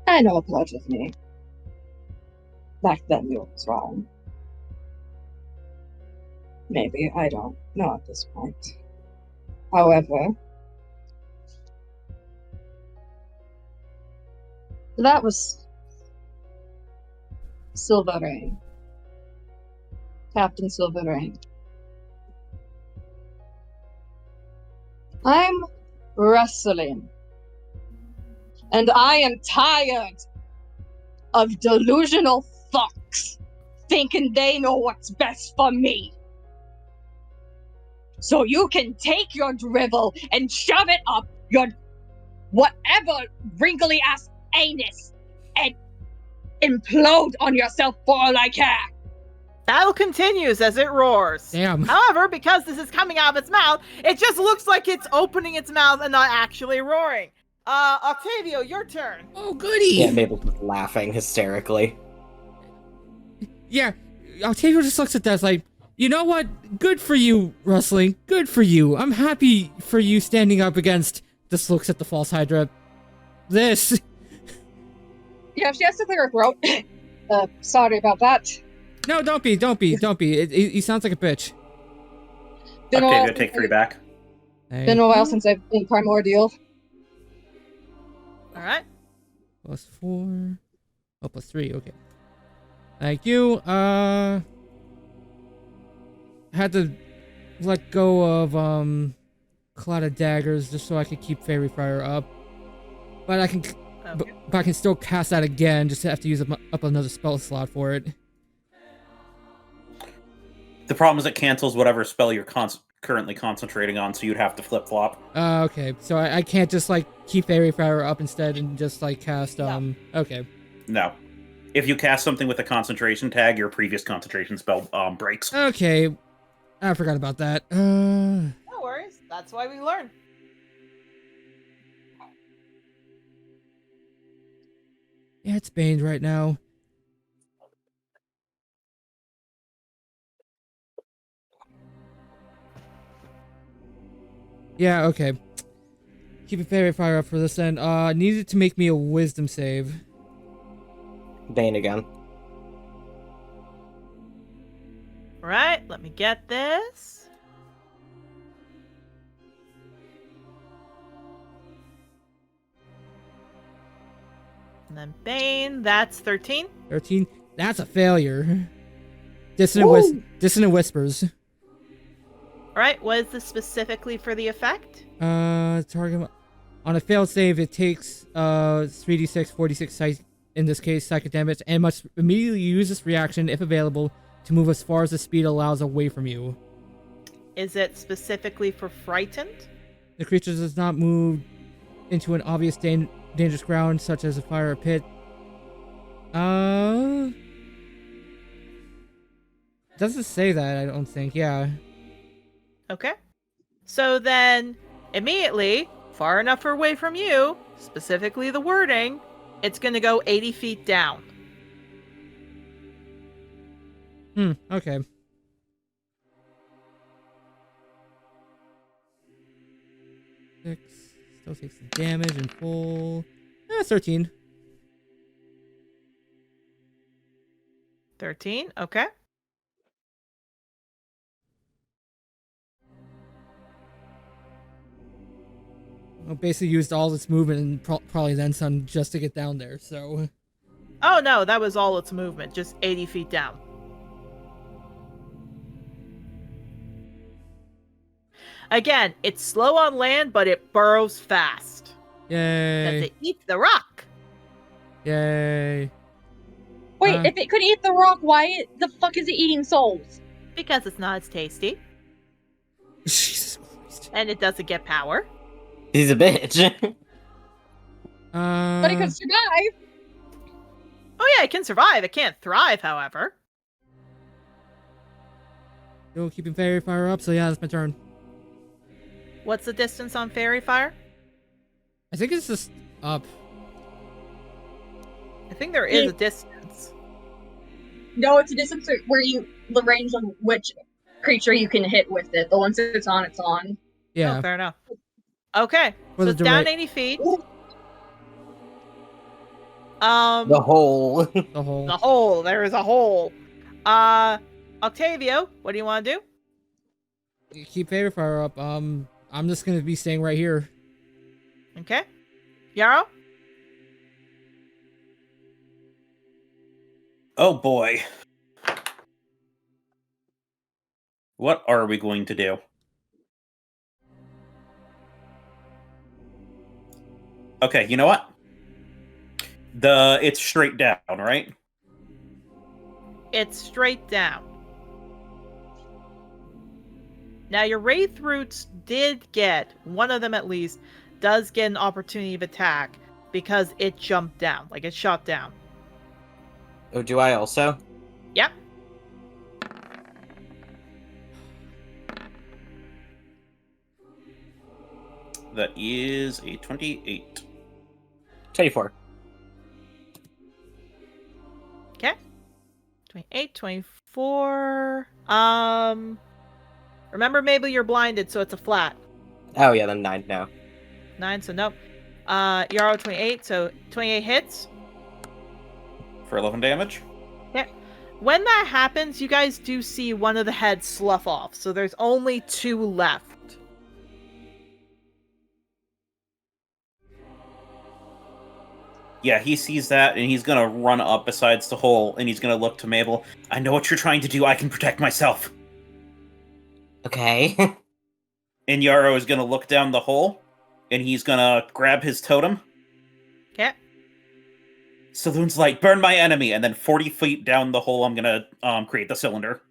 I know a part of me back then knew it was wrong. Maybe, I don't know at this point. However, that was Silver Rain. Captain Silver Rain. I'm wrestling. And I am tired of delusional fucks thinking they know what's best for me. So you can take your drivel and shove it up your whatever wrinkly ass anus and implode on yourself for all I care. Battle continues as it roars. Damn. However, because this is coming out of its mouth, it just looks like it's opening its mouth and not actually roaring. Octavio, your turn. Oh, goody. Yeah, Mabel's just laughing hysterically. Yeah, Octavio just looks at that like, you know what? Good for you, Rustling. Good for you. I'm happy for you standing up against this. Looks at the false Hydra. This. Yeah, she has to clear her throat. Sorry about that. No, don't be. He sounds like a bitch. Been a while Octavio, since take 3 back. Been a while since I've been Primordial. All right. +4. Oh, +3. Okay. Thank you. I had to let go of Cloud of Daggers just so I could keep Fairy Fire up. But I can, Okay. but I can still cast that again. Just have to use up another spell slot for it. The problem is it cancels whatever spell you're currently concentrating on, so you'd have to flip-flop. Okay. So I can't just like keep Fairy Fire up instead and just like cast No. Okay. No. If you cast something with a concentration tag, your previous concentration spell breaks. Okay. I forgot about that. No worries. That's why we learn. Yeah, it's Bane right now. Yeah, okay. Keep a Fairy Fire up for this then. Needed to make me a Wisdom save. Bane again. All right. Let me get this. And then Bane, that's 13. 13. That's a failure. Dissonant Whispers. All right. What is this specifically for the effect? Target on a failed save, it takes 3d6, 46 in this case psychic damage, and must immediately use this reaction if available to move as far as the speed allows away from you. Is it specifically for frightened? The creature does not move into an obvious dangerous ground such as a fire or pit. Doesn't say that, I don't think. Yeah. Okay. So then, immediately, far enough away from you, specifically the wording, it's going to go 80 feet down. Okay. Six. Still takes the damage in full. 13. 13, okay. Well, basically used all its movement and probably then some just to get down there, so... Oh no, that was all its movement, just 80 feet down. Again, it's slow on land, but it burrows fast. Yay. Because it eats the rock. Yay. Wait, if it could eat the rock, why the fuck is it eating souls? Because it's not as tasty. Jesus Christ. And it doesn't get power. He's a bitch. But it could survive. Oh yeah, it can survive. It can't thrive, however. Still keeping fairy fire up, so yeah, that's my turn. What's the distance on fairy fire? I think it's just up. I think there is a distance. No, it's a distance where the range of which creature you can hit with it. The ones it's on, it's on. Yeah. Oh, fair enough. Okay, For so the it's down direct- 80 feet. The hole. The hole. The hole. There is a hole. Octavio, what do you want to do? Keep fairy fire up. I'm just gonna be staying right here. Okay. Yarrow? Oh boy. What are we going to do? Okay, you know what? It's straight down, right? It's straight down. Now, your Wraith Roots did get, one of them at least, does get an opportunity of attack because it jumped down, like it shot down. Oh, do I also? Yep. That is a 28. 24. Okay. 28, 24. Remember, Mabel, you're blinded, so it's a flat. Oh, yeah, then 9 now. 9, so nope. Yarrow, 28, so 28 hits. For 11 damage? When that happens, you guys do see one of the heads slough off, so there's only 2 left. Yeah, he sees that, and he's gonna run up besides the hole, and he's gonna look to Mabel. I know what you're trying to do, I can protect myself. Okay. And Yarrow is gonna look down the hole, and he's gonna grab his totem. Okay. Saloon's light, burn my enemy, and then 40 feet down the hole, I'm gonna create the cylinder.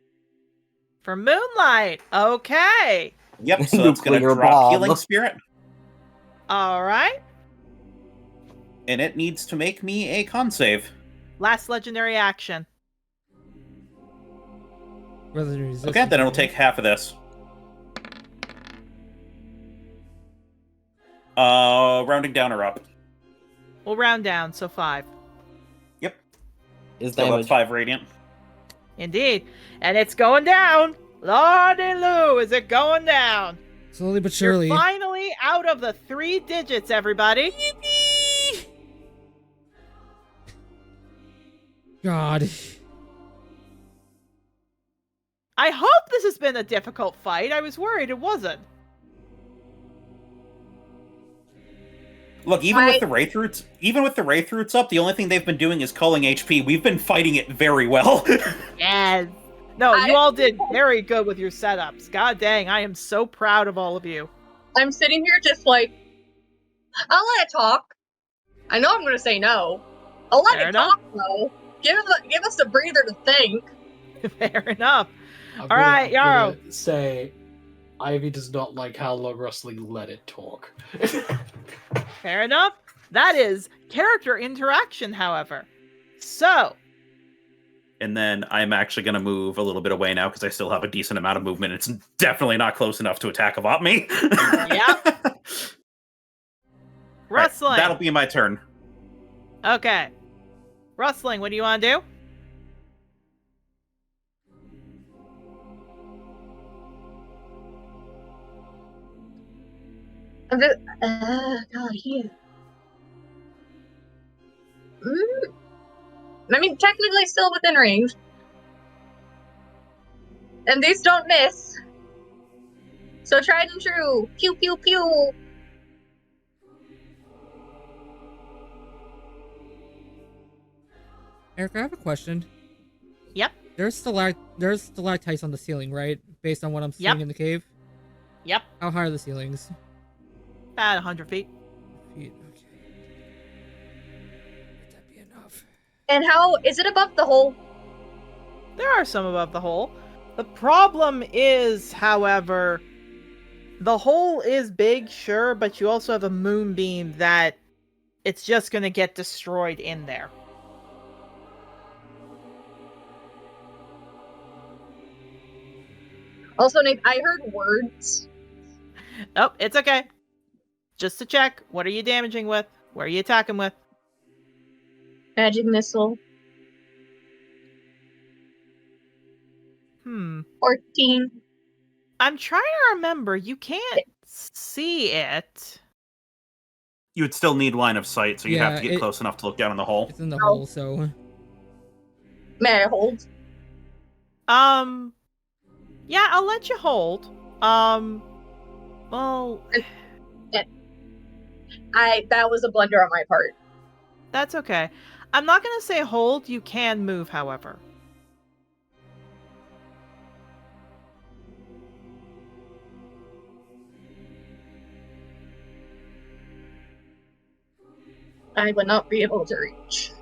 For Moonlight. Okay. Yep, so that's gonna Nuclear drop bomb. Healing Spirit, All right. and it needs to make me a con save. Last legendary action. Okay, then it'll take half of this. Rounding down or up? We'll round down, so 5. Yep. Is So damage. that's 5 radiant. Indeed. And it's going down. Lordy Lou, is it going down? Slowly but surely. You're finally out of the 3 digits, everybody. God. I hope this has been a difficult fight. I was worried it wasn't. Look, even with the Wraith Roots up, the only thing they've been doing is culling HP. We've been fighting it very well. Yes. No, you all did very good with your setups. God dang, I am so proud of all of you. I'm sitting here just like, I'll let it talk. I know I'm going to say no. I'll let Fair it enough. talk, though. Give us a breather to think. Fair enough. I'm right, Yarrow. gonna say, Ivy does not like how Log Rustling let it talk. Fair enough. That is character interaction, however. So, And then I'm actually going to move a little bit away now because I still have a decent amount of movement. It's definitely not close enough to attack Avot me. Yep. Rustling. Right, that'll be my turn. Okay. Rustling, what do you want to do? God, he. I mean, technically still within range. And these don't miss. So tried and true. Pew, pew, pew. Eric, I have a question. Yep. There's stalactites on the ceiling, right? Based on what I'm seeing Yep. in the cave. Yep. How high are the ceilings? About 100 feet. Feet. Okay. Would that be enough? And how is it above the hole? There are some above the hole. The problem is, however, the hole is big, sure, but you also have a moonbeam that it's just going to get destroyed in there. Also, Nate, I heard words. Oh, it's okay. Just to check, what are you damaging with? What are you attacking with? Magic missile. 14. I'm trying to remember. You can't see it. You would still need line of sight, so you have to get close enough to look down in the hole. It's in the hole, so. May I hold? Yeah, I'll let you hold. Well, that was a blunder on my part. that's okay. I'm not gonna say hold. You can move, however. I would not be able to reach.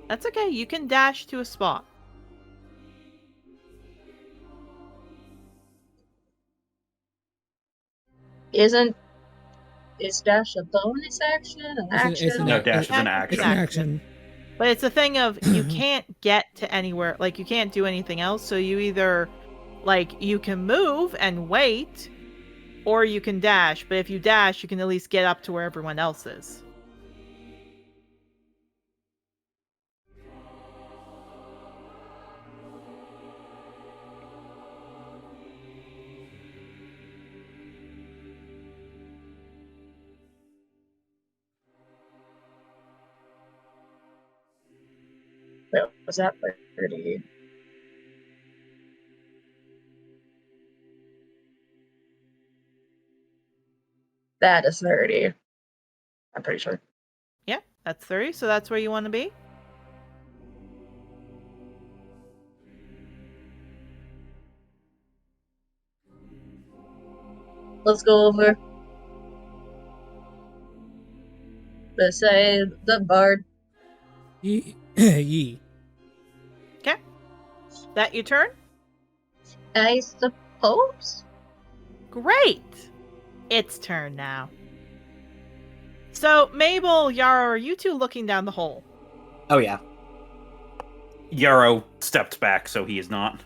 That's okay. You can dash to a spot. Is dash a bonus action? An action? No, dash is an action. It's an action. But it's a thing of you can't get to anywhere. Like, you can't do anything else. So you either, like, you can move and wait, or you can dash. But if you dash, you can at least get up to where everyone else is. Wait, was that 30? That is 30. I'm pretty sure. Yeah, that's 30. So that's where you want to be. Let's go over. Beside the bard. Yee. Okay. That your turn? I suppose? Great! It's turn now. So, Mabel, Yara, are you two looking down the hole? Oh yeah. Yarrow stepped back, so he is not.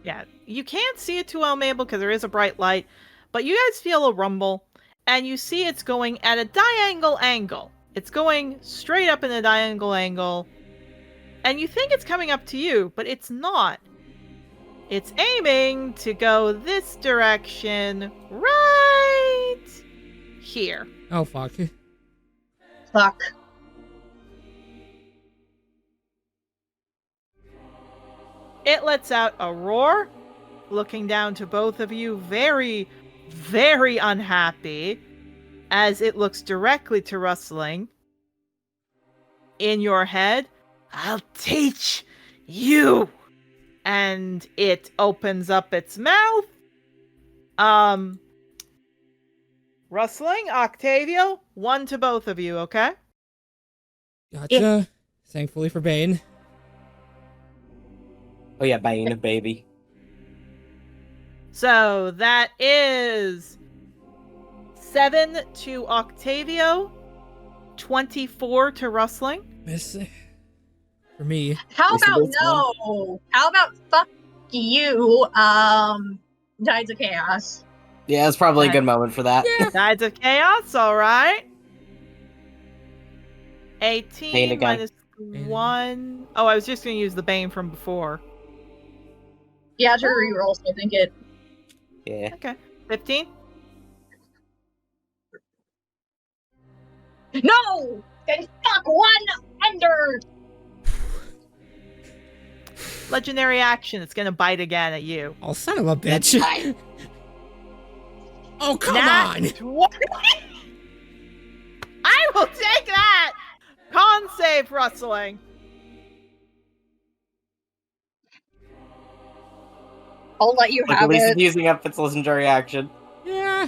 Yeah, you can't see it too well, Mabel, because there is a bright light, but you guys feel a rumble, and you see it's going at a diagonal angle. It's going straight up in a diagonal angle, and you think it's coming up to you, but it's not. It's aiming to go this direction right here. Oh, fuck. Fuck. It lets out a roar, looking down to both of you, very, very unhappy, as it looks directly to Rustling. In your head, I'll teach you! And it opens up its mouth. Rustling, Octavio, 1 to both of you, okay? Gotcha. Thankfully for Bane. Oh yeah, Bane, baby. So that is 7 to Octavio, 24 to Rustling. Miss. For me. How We see about both no? How about fuck you, Tides of Chaos? Yeah, it's probably a good moment for that. Tides of Chaos, alright. 18 Bane again. minus 1. Oh, I was just going to use the Bane from before. Yeah, to reroll, so I think it. Yeah. Okay. 15? No! Then fuck one under! Legendary action. It's going to bite again at you. Oh, son of a bitch. Oh, come Nat on! 20. I will take that! Con save, Rustling. I'll let you Like, have at least it. it's using up its legendary action. Yeah.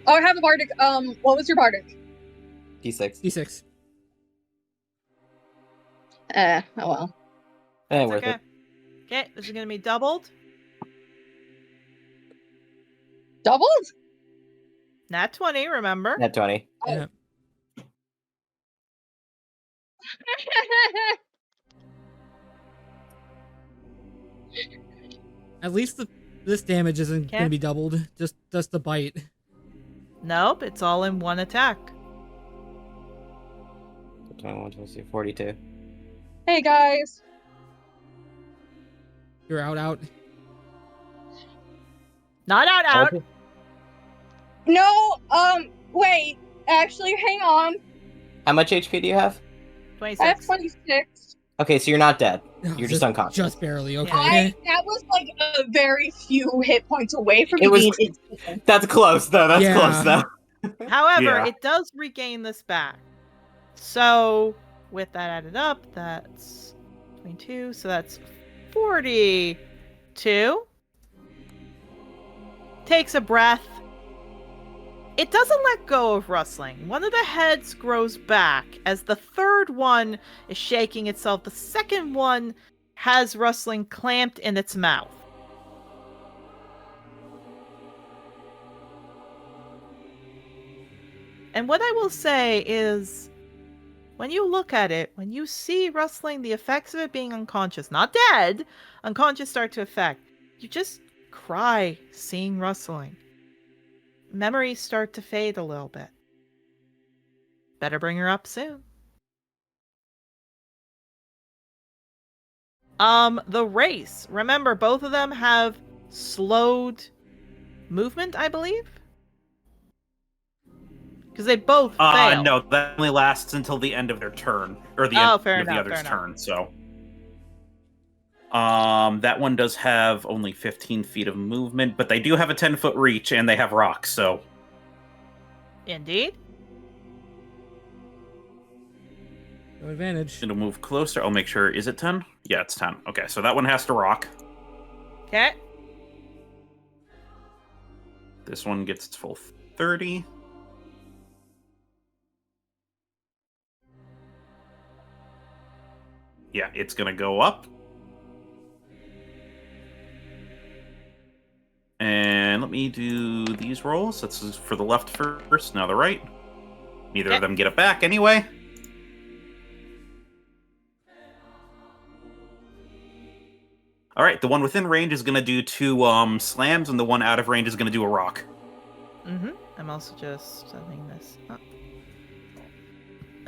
Oh, I have a bardic. What was your bardic? D6. D6. Oh well. Eh, It's worth okay. it. Okay, this is gonna be doubled. Doubled? Nat 20, remember? Net 20. Yeah. At least this damage isn't Okay. gonna be doubled. Just the bite. Nope, it's all in one attack. 21, 22, 42. Hey guys. You're out. Not out. Okay. No, wait. Actually, hang on. How much HP do you have? I 26. have 26. Okay, so you're not dead. No, You're just unconscious. Just barely. Okay. That was like a very few hit points away from It was- being instant. That's close, though. That's Yeah. close, though. However, Yeah. it does regain this back. So, with that added up, that's 22. So that's 42. Takes a breath. It doesn't let go of rustling. One of the heads grows back as the third one is shaking itself. The second one has rustling clamped in its mouth. And what I will say is, when you look at it, when you see rustling, the effects of it being unconscious, not dead, unconscious start to affect, you just cry seeing rustling. Memories start to fade a little bit. Better bring her up soon. The race. Remember, both of them have slowed movement, I believe? Because they both fail. No, that only lasts until the end of their turn, or the Oh, end fair of the enough, other's fair enough. turn. So, that one does have only 15 feet of movement, but they do have a 10-foot reach, and they have rocks. So, Indeed. No advantage. it'll move closer. I'll make sure. Is it 10? Yeah, it's 10. Okay, so that one has to rock. Okay. This one gets its full 30. Yeah, it's gonna go up. And let me do these rolls. That's for the left first, now the right. Neither Okay. of them get it back anyway. All right, the one within range is gonna do 2 slams, and the one out of range is gonna do a rock. Mm-hmm. I'm also just setting this up.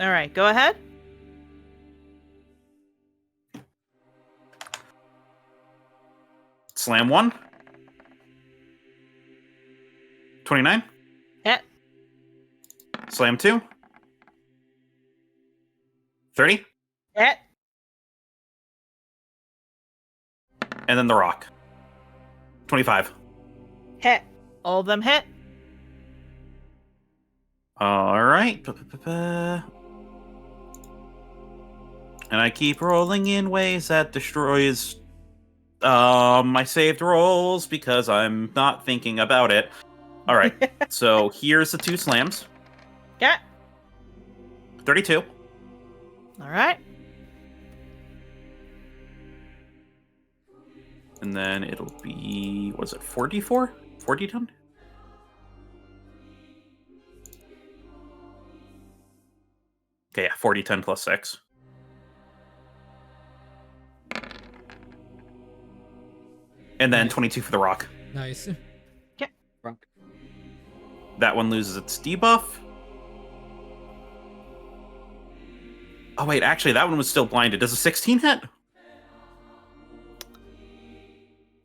Alright, go ahead. Slam 1. 29. Hit. Slam 2. 30. Hit. And then the rock. 25. Hit. All of them hit. All right. And I keep rolling in ways that destroys my saved rolls because I'm not thinking about it. All right. So here's the 2 slams. Okay. 32. Alright. And then it'll be, what is it, 44? 40 ton? Okay, yeah, 40, 10 plus 6. And then 22 for the rock. Nice. That one loses its debuff. Oh, wait, actually, that one was still blinded. Does a 16 hit?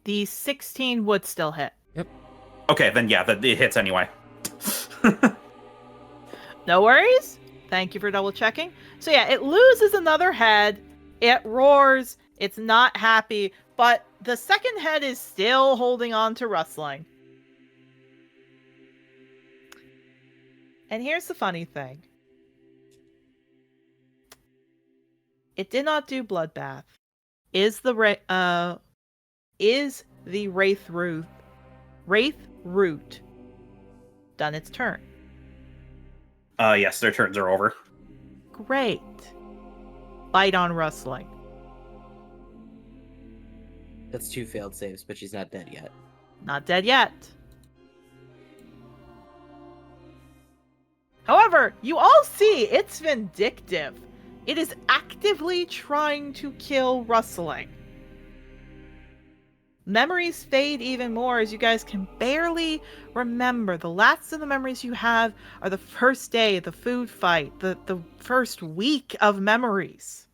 The 16 would still hit. Okay, then yeah, it hits anyway. No worries. Thank you for double checking. So yeah, it loses another head. It roars. It's not happy. But the second head is still holding on to rustling. And here's the funny thing. It did not do bloodbath. Is the Wraith Root done its turn? Yes, their turns are over. Great. Bite on Rustling. That's 2 failed saves, but she's not dead yet. Not dead yet. However, you all see it's vindictive. It is actively trying to kill Rustling. Memories fade even more as you guys can barely remember. The last of the memories you have are the first day, the food fight, the first week of memories.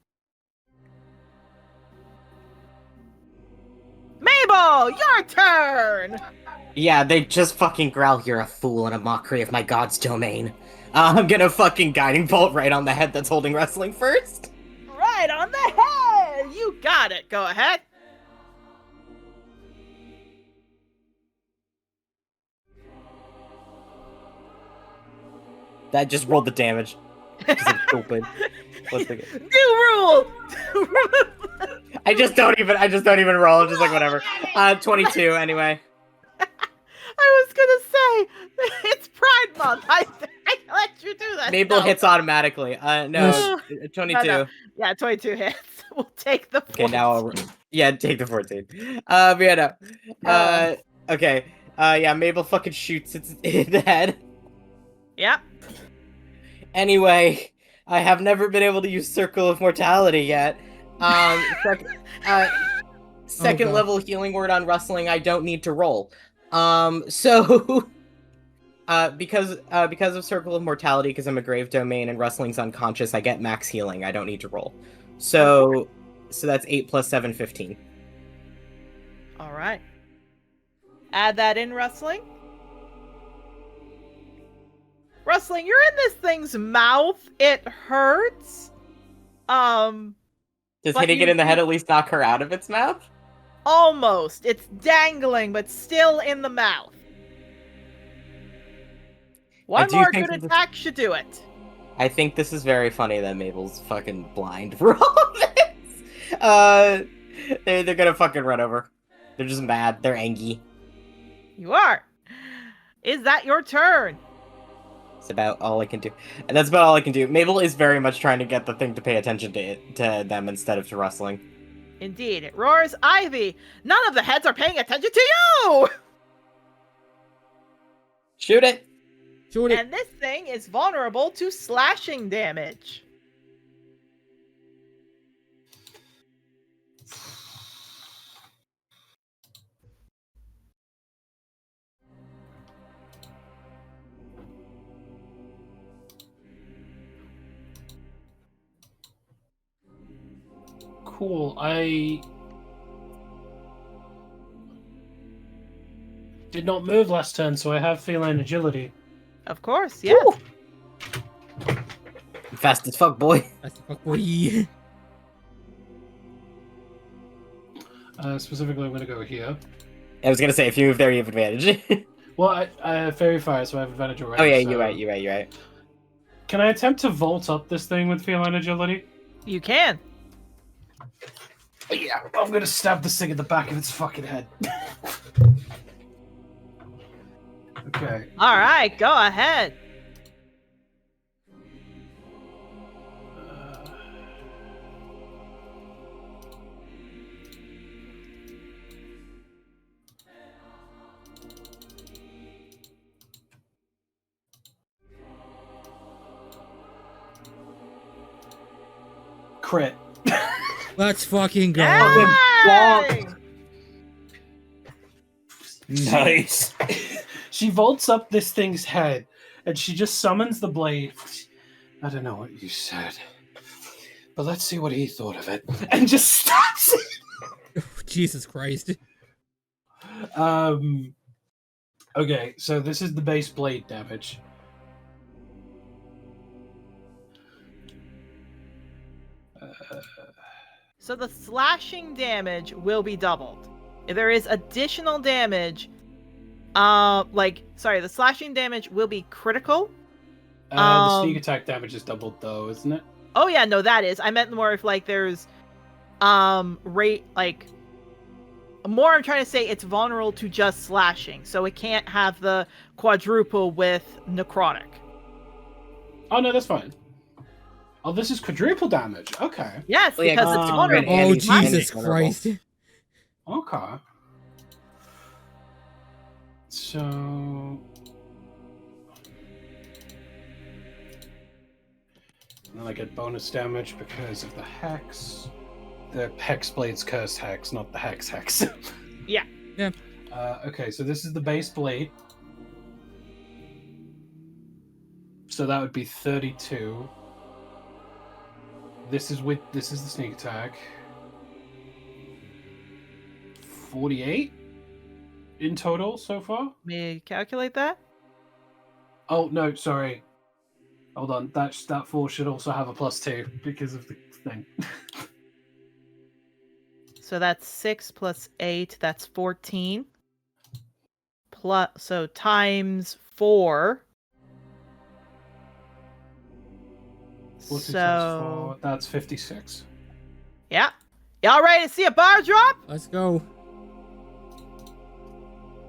Mabel, your turn! Yeah, they just fucking growl, "You're a fool and a mockery of my god's domain." I'm gonna fucking guiding bolt right on the head that's holding Rustling first. Right on the head! You got it. Go ahead. That just rolled the damage. Just like stupid. Let's take it. New rule! I just don't even roll. I'm just like, whatever. 22 anyway. I was gonna say, it's Pride Month. I let you do that. Mabel No. hits automatically. No, 22. No. Yeah, 22 hits. We'll take the 14. Okay, now take the 14. But yeah, no. Okay. Yeah, Mabel fucking shoots its in the head. Yep. Anyway, I have never been able to use Circle of Mortality yet. Second level healing word on Rustling, I don't need to roll. So because of Circle of Mortality, because I'm a Grave Domain and Rustling's unconscious, I get max healing. I don't need to roll. So that's 8 plus 7, 15. All right. Add that in, Rustling. Rustling, you're in this thing's mouth. It hurts. Does but hitting it in the head at least knock her out of its mouth? Almost. It's dangling, but still in the mouth. One more good attack should do it. I think this is very funny that Mabel's fucking blind for all this. They're gonna fucking run over. They're just mad. They're angry. You are. Is that your turn? It's about all I can do. And that's about all I can do. Mabel is very much trying to get the thing to pay attention to them instead of to Rustling. Indeed. It roars, Ivy. None of the heads are paying attention to you! Shoot it! Shoot it. And this thing is vulnerable to slashing damage. Cool. I did not move last turn, so I have feline agility. Of course, yes. Woo! Fast as fuck, boy. Fast as fuck, boy. Specifically, I'm going to go here. I was gonna say, if you move there, you have advantage. Well, I have fairy fire, so I have advantage already. Oh yeah, so... you're right. Can I attempt to vault up this thing with feline agility? You can. Yeah, I'm going to stab this thing in the back of its fucking head. Okay. All right, go ahead. Crit. Let's fucking go. Yay! Nice. She vaults up this thing's head, and she just summons the blade. I don't know what you said, but let's see what he thought of it. And just stabs it. Jesus Christ. Okay, so this is the base blade damage. So the slashing damage will be doubled. If there is additional damage, the slashing damage will be critical. The sneak attack damage is doubled though, isn't it? Oh yeah, no, that is. I meant more if there's more I'm trying to say it's vulnerable to just slashing, so it can't have the quadruple with necrotic. Oh no, that's fine. Oh, this is quadruple damage. Okay. Yes, Well, yeah, because 'cause it's it's vulnerable. crit and Oh, he's Jesus vulnerable. Christ. Okay. So. And then I get bonus damage because of the hex. The hex blade's cursed hex, not the hex. Yeah. Yeah. Okay, so this is the base blade. So that would be 32. This is the sneak attack. 48 in total so far. May I calculate that? Oh no, sorry. Hold on. That 4 should also have a +2 because of the thing. So that's 6 plus 8, that's 14. So times 4. 46 So times 4, that's 56. yeah. Y'all ready to see a bar drop? Let's go.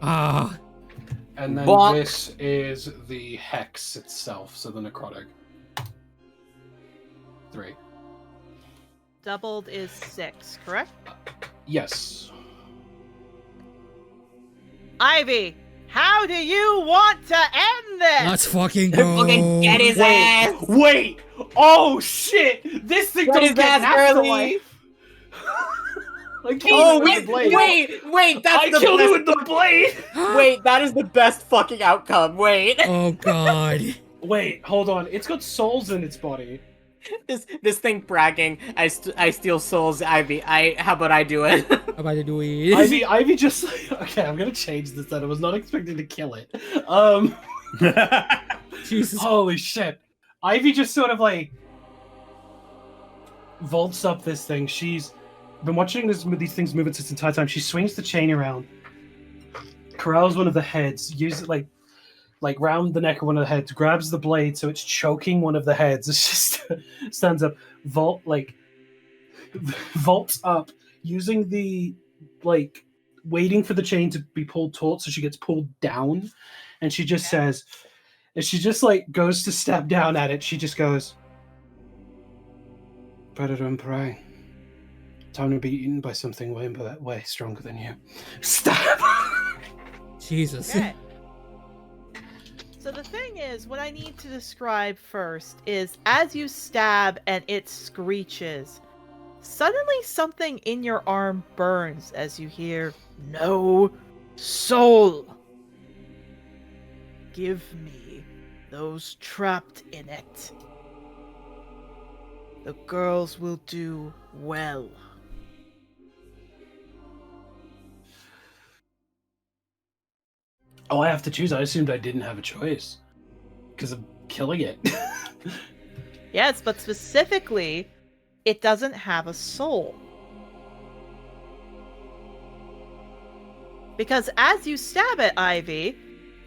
Ah. And then Bonk. this is the hex itself, so the necrotic. 3. Doubled is 6, correct? Yes. Ivy, how do you want to end this? Let's fucking go. Fucking get his ass! Wait! Oh shit! This thing Get don't his get ass an early! afterlife! I killed Oh, it with the blade. wait, that's I the killed it best. with the blade! Wait, that is the best fucking outcome. Wait. Oh god. Wait, hold on. It's got souls in its body. This thing bragging. I steal souls, Ivy. How about I do it? How about to do it? Ivy just okay, I'm gonna change this then. I was not expecting to kill it. Jesus. Holy shit. Ivy just sort of like vaults up this thing. She's been watching these things move its entire time. She swings the chain around, corrals one of the heads, uses it like round the neck of one of the heads, grabs the blade so it's choking one of the heads. It's just stands up, vaults up, using the waiting for the chain to be pulled taut so she gets pulled down, and she just says, as she just goes to step down at it, she just goes, "Predator and prey. Time to be eaten by something way stronger than you." Stab. Jesus. Okay. So the thing is, what I need to describe first is as you stab and it screeches, suddenly something in your arm burns as you hear, "No soul. Give me those trapped in it. The girls will do well." Oh, I have to choose. I assumed I didn't have a choice because I'm killing it. Yes, but specifically, it doesn't have a soul. Because as you stab it, Ivy,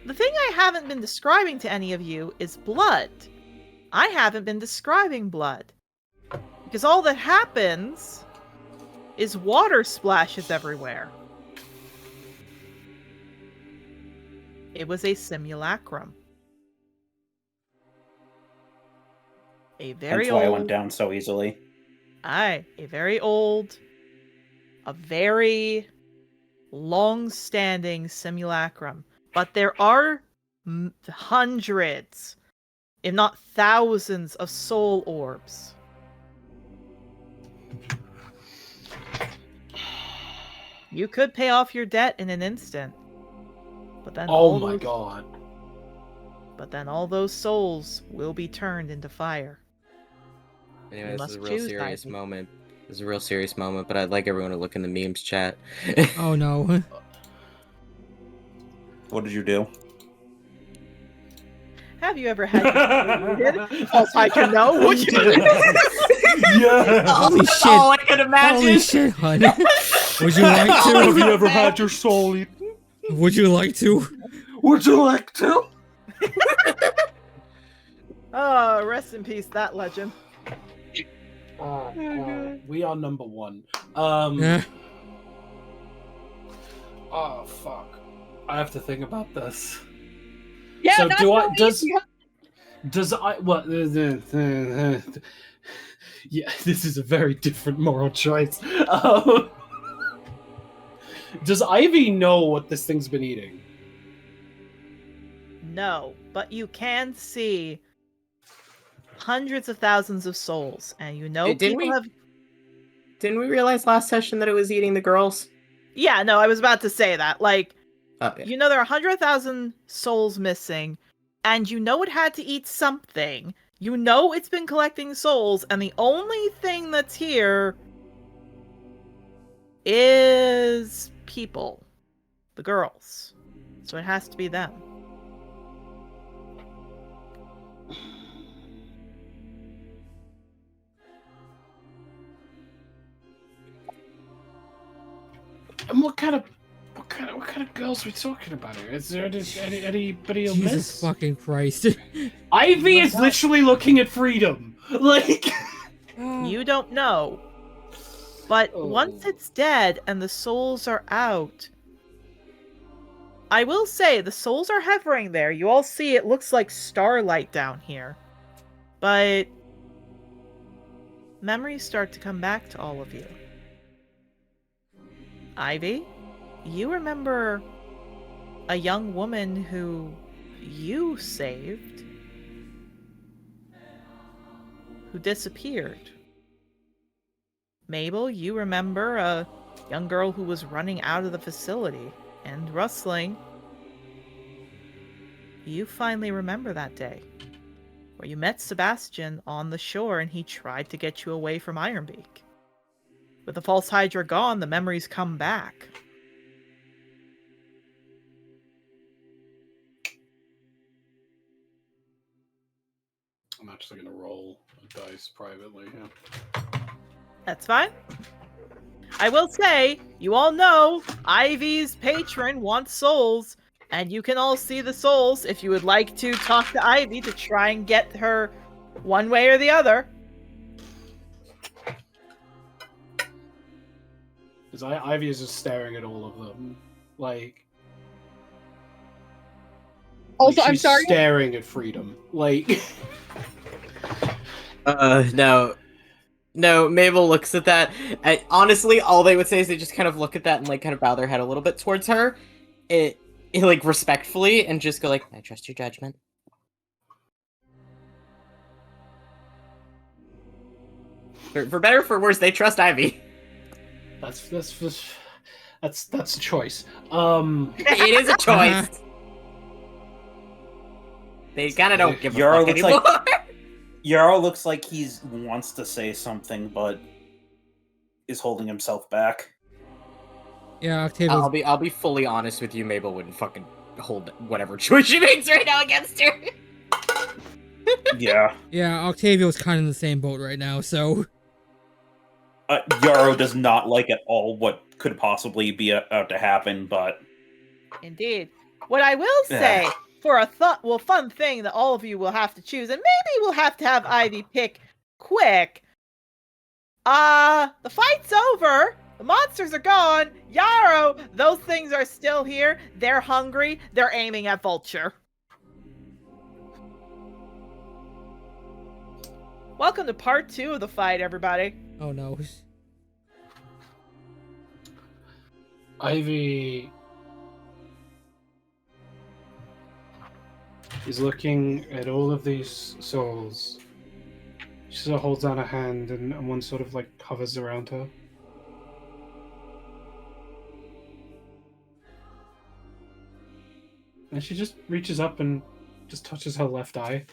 the thing I haven't been describing to any of you is blood. I haven't been describing blood. Because all that happens is water splashes everywhere. It was a simulacrum. A very That's why I old... went down so easily. Aye, a very old, a very long-standing simulacrum. But there are hundreds, if not thousands, of soul orbs. You could pay off your debt in an instant. But then Oh my god. But then all those souls will be turned into fire. Anyway, You this is a must real choose, serious Ivy. moment. This is a real serious moment, but I'd like everyone to look in the memes chat. Oh no. What did you do? Have you ever had your False Hydra know what you did? Yeah. Holy That's shit. all I could imagine. Holy shit, hun. Would you like Have you to? ever had your soul eaten? Would you like to? Would you like to? Oh, rest in peace, that legend. We are number one. Yeah. Oh fuck! I have to think about this. Yeah, So not do I? so Does easy. does I? What? Yeah, this is a very different moral choice. Does Ivy know what this thing's been eating? No, but you can see hundreds of thousands of souls, and you know Didn't people we- have. Didn't we realize last session that it was eating the girls? Yeah, no, I was about to say that. Like, Oh, yeah. you know, there are 100,000 souls missing, and you know it had to eat something. You know it's been collecting souls, and the only thing that's here is people. The girls. So it has to be them. And what kind of girls are we talking about here? Is there anybody you'll Jesus miss? fucking Christ. Ivy is literally looking at freedom. Like You don't know. But Oh. once it's dead and the souls are out, I will say the souls are hovering there. You all see it looks like starlight down here. But memories start to come back to all of you. Ivy, you remember a young woman who you saved, who disappeared. Mabel, you remember a young girl who was running out of the facility. And Rustling, you finally remember that day, where you met Sebastian on the shore and he tried to get you away from Ironbeak. With the False Hydra gone, the memories come back. I'm actually gonna roll a dice privately. Yeah. That's fine. I will say, you all know Ivy's patron wants souls, and you can all see the souls if you would like to talk to Ivy to try and get her one way or the other. Because Ivy is just staring at all of them, like. Also, like I'm she's sorry. Staring at freedom, like. No, Mabel looks at that. Honestly, all they would say is they just kind of look at that and like kind of bow their head a little bit towards her, it like respectfully, and just go like, "I trust your judgment." For better or for worse, they trust Ivy. That's a choice. It is a choice. They kind of don't give a Yarrow fuck looks anymore. Yarrow looks like he wants to say something, but is holding himself back. Yeah, Octavia's I'll be fully honest with you. Mabel wouldn't fucking hold whatever choice she makes right now against her. Yeah. Yeah, Octavio's kind of in the same boat right now, so... Yarrow does not like at all what could possibly be about to happen, but... Indeed. What I will say, for a fun thing that all of you will have to choose, and maybe we'll have to have Ivy pick quick. The fight's over. The monsters are gone. Yarrow, those things are still here. They're hungry. They're aiming at Vulture. Welcome to part 2 of the fight, everybody. Oh no. Ivy is looking at all of these souls. She sort of holds out a hand, and one sort of like hovers around her. And she just reaches up and just touches her left eye.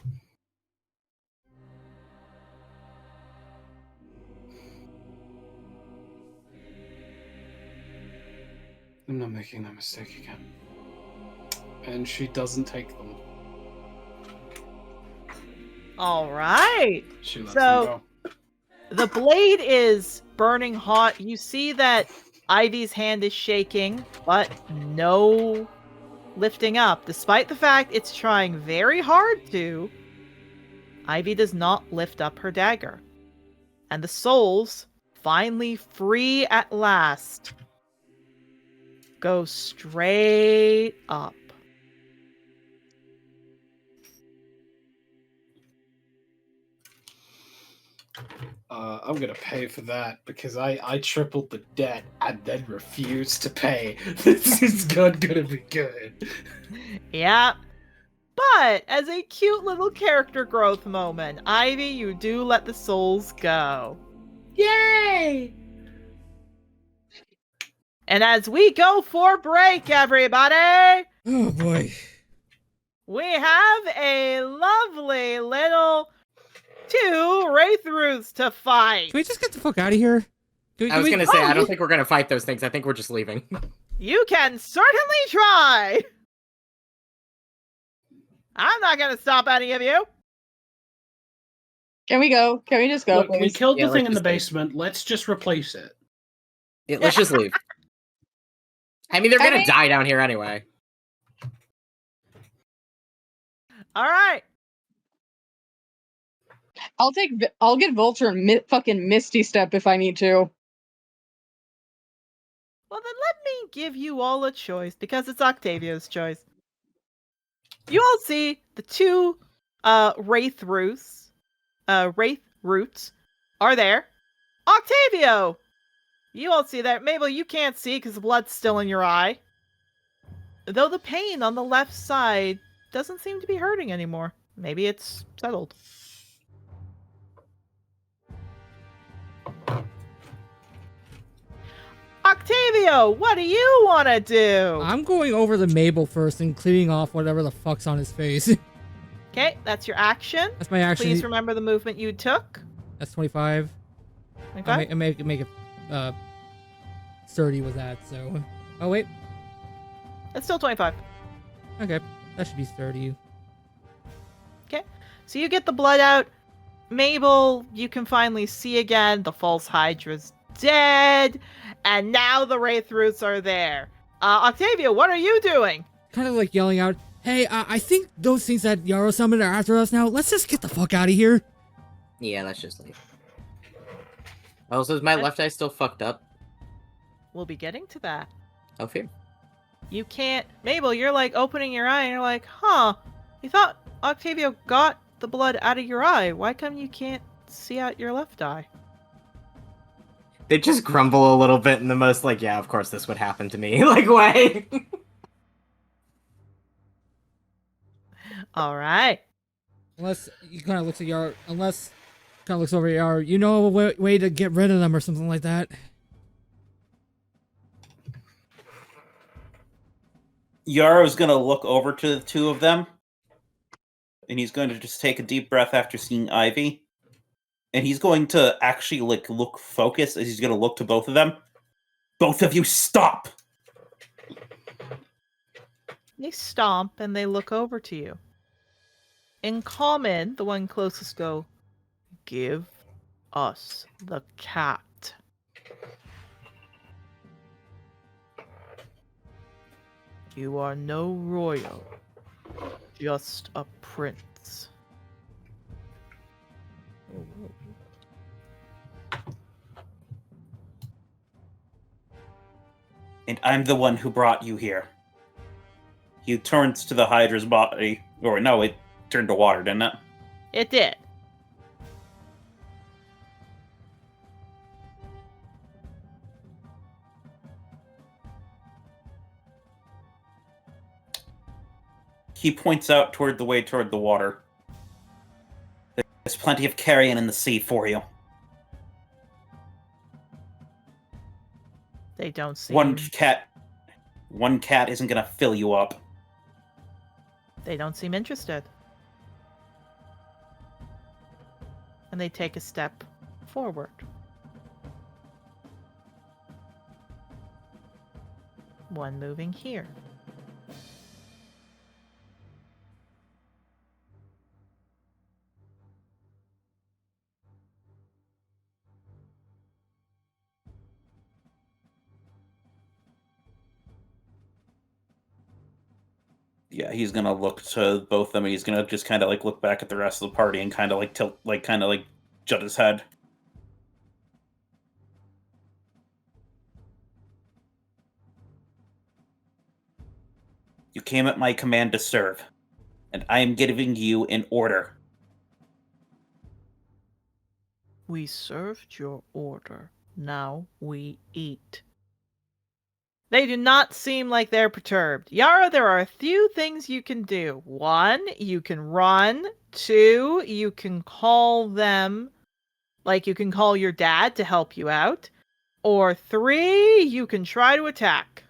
I'm not making that mistake again. And she doesn't take them. All right. She lets So- them go. The blade is burning hot. You see that Ivy's hand is shaking, but no lifting up. Despite the fact it's trying very hard to, Ivy does not lift up her dagger. And the souls, finally free at last, go straight up. I'm gonna pay for that because I tripled the debt and then refused to pay. This is not gonna be good. Yeah. But as a cute little character growth moment, Ivy, you do let the souls go. Yay! And as we go for break, everybody, Oh boy. we have a lovely little 2 Wraithruths to fight. Can we just get the fuck out of here? I was gonna say, I don't think we're gonna fight those things. I think we're just leaving. You can certainly try. I'm not gonna stop any of you. Can we go? Can we just go, Look, we please? killed Yeah, the thing let's in the just leave. basement. Let's just replace it. Yeah, let's just leave. I mean, they're gonna mean- die down here anyway. All right. I'll get Vulture and fucking Misty Step if I need to. Well, then let me give you all a choice because it's Octavio's choice. You all see the 2 Wraithruths are there. Octavio! You all see that. Mabel, you can't see because the blood's still in your eye. Though the pain on the left side doesn't seem to be hurting anymore. Maybe it's settled. Octavio, what do you want to do? I'm going over to Mabel first and cleaning off whatever the fuck's on his face. Okay, that's your action. That's my action. Please remember the movement you took. That's 25. Okay. I'll make it 30 with that, so... Oh, wait. It's still 25. Okay. That should be 30. So you get the blood out. Mabel, you can finally see again. The false Hydra's dead. And now the Wraithruths are there. Octavia, what are you doing? Kind of like yelling out, hey, I think those things that Yarrow summoned are after us now. Let's just get the fuck out of here. Yeah, let's just leave. Also, is my left eye still fucked up? We'll be getting to that. Oh, fear. You can't... Mabel, you're like opening your eye and you're like, huh, you thought Octavio got the blood out of your eye. Why come you can't see out your left eye? They just grumble a little bit in the most, like, yeah, of course this would happen to me, like, way. All right. Unless he kind of looks at Yarrow, unless kind of looks over at Yarrow, you know a way to get rid of them or something like that. Yarrow's gonna look over to the 2 of them, and he's going to just take a deep breath after seeing Ivy, and he's going to actually look focused as he's gonna look to both of them. Both of you, stop! They stomp and they look over to you. In common, the one closest go, give us the cat. You are no royal, just a prince. And I'm the one who brought you here. He turns to the Hydra's body. Or no, it turned to water, didn't it? It did. He points out toward the water. There's plenty of carrion in the sea for you. They don't seem... One cat isn't gonna fill you up. They don't seem interested. And they take a step forward. One moving here. Yeah, he's gonna look to both of them, and he's gonna just kind of look back at the rest of the party and kind of tilt, jut his head. You came at my command to serve, and I am giving you an order. We served your order. Now we eat. They do not seem like they're perturbed. Yara, there are a few things you can do. 1, you can run. 2, you can call them. Like, you can call your dad to help you out. Or 3, you can try to attack.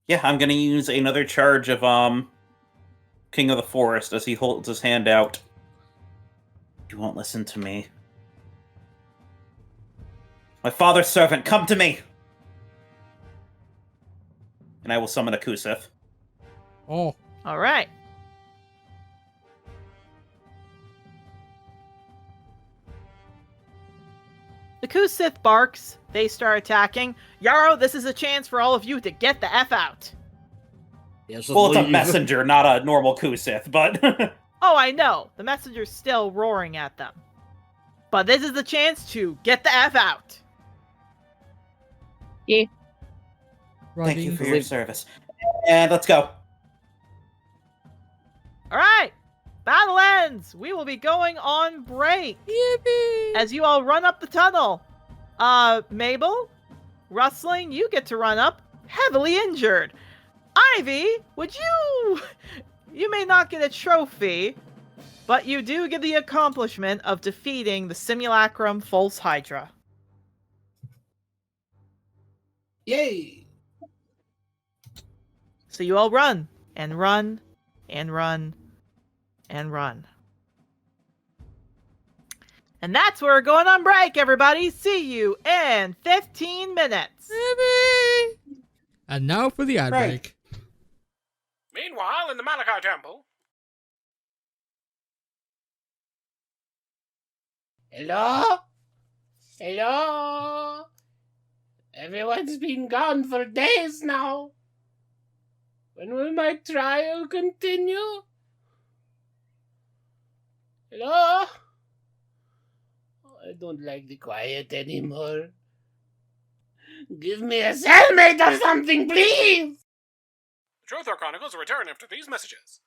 Yeah, I'm gonna use another charge of King of the Forest as he holds his hand out. You won't listen to me. My father's servant, come to me! And I will summon a Kusith. Oh. All right. The Kusith barks. They start attacking. Yarrow, this is a chance for all of you to get the F out. Yeah, just Well, it's a leave. messenger, not a normal Kusith, but... Oh, I know. The messenger's still roaring at them. But this is the chance to get the F out. Yeah. Thank you Running. for your service. And let's go. All right. Battle ends. We will be going on break. Yippee! As you all run up the tunnel. Mabel, Rustling, you get to run up, heavily injured. Ivy, would you... You may not get a trophy, but you do get the accomplishment of defeating the Simulacrum False Hydra. Yay! So you all run, and run, and run, and run. And that's where we're going on break, everybody. See you in 15 minutes. Yippee! And now for the ad Right. break. Meanwhile, in the Malachi Temple. Hello? Hello? Everyone's been gone for days now. When will my trial continue? Hello? I don't like the quiet anymore. Give me a cellmate or something, please! Trothar Chronicles will return after these messages.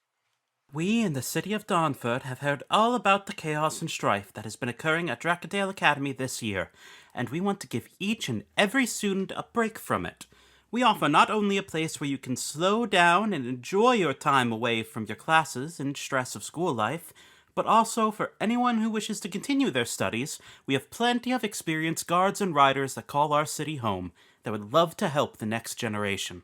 We in the city of Dawnford have heard all about the chaos and strife that has been occurring at Dracadale Academy this year, and we want to give each and every student a break from it. We offer not only a place where you can slow down and enjoy your time away from your classes and stress of school life, but also for anyone who wishes to continue their studies, we have plenty of experienced guards and riders that call our city home that would love to help the next generation.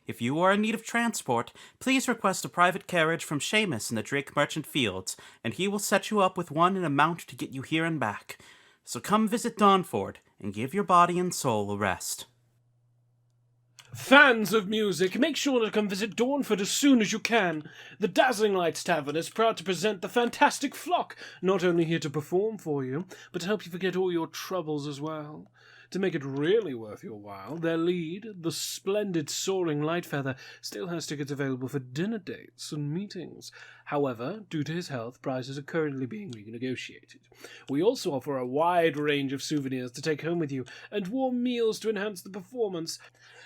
If you are in need of transport, please request a private carriage from Seamus in the Drake Merchant Fields, and he will set you up with one in a mount to get you here and back. So come visit Dawnford and give your body and soul a rest. Fans of music, make sure to come visit Dawnford as soon as you can. The Dazzling Lights Tavern is proud to present the Fantastic Flock, not only here to perform for you, but to help you forget all your troubles as well. To make it really worth your while, their lead, the splendid Soaring Lightfeather, still has tickets available for dinner dates and meetings. However, due to his health, prices are currently being renegotiated. We also offer a wide range of souvenirs to take home with you, and warm meals to enhance the performance.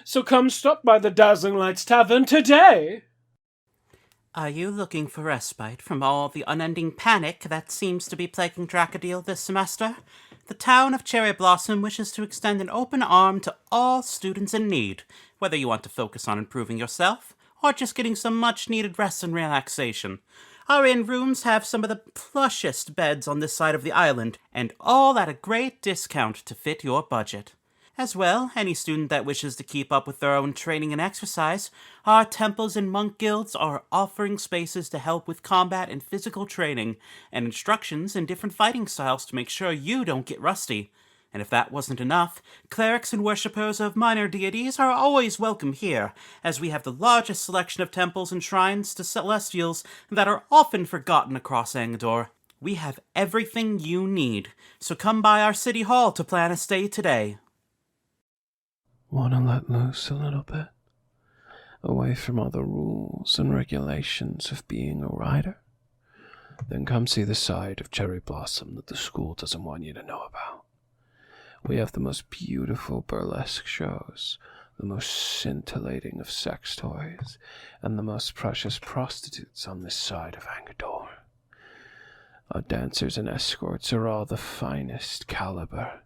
So come stop by the Dazzling Lights Tavern today! Are you looking for respite from all the unending panic that seems to be plaguing Dracadale this semester? The town of Cherry Blossom wishes to extend an open arm to all students in need, whether you want to focus on improving yourself or just getting some much-needed rest and relaxation. Our inn rooms have some of the plushest beds on this side of the island, and all at a great discount to fit your budget. As well, any student that wishes to keep up with their own training and exercise, our temples and monk guilds are offering spaces to help with combat and physical training, and instructions in different fighting styles to make sure you don't get rusty. And if that wasn't enough, clerics and worshippers of minor deities are always welcome here, as we have the largest selection of temples and shrines to celestials that are often forgotten across Angdor. We have everything you need, so come by our city hall to plan a stay today. Want to let loose a little bit? Away from all the rules and regulations of being a rider? then come see the side of Cherry Blossom that the school doesn't want you to know about. We have the most beautiful burlesque shows, the most scintillating of sex toys, and the most precious prostitutes on this side of Angador. Our dancers and escorts are all the finest caliber,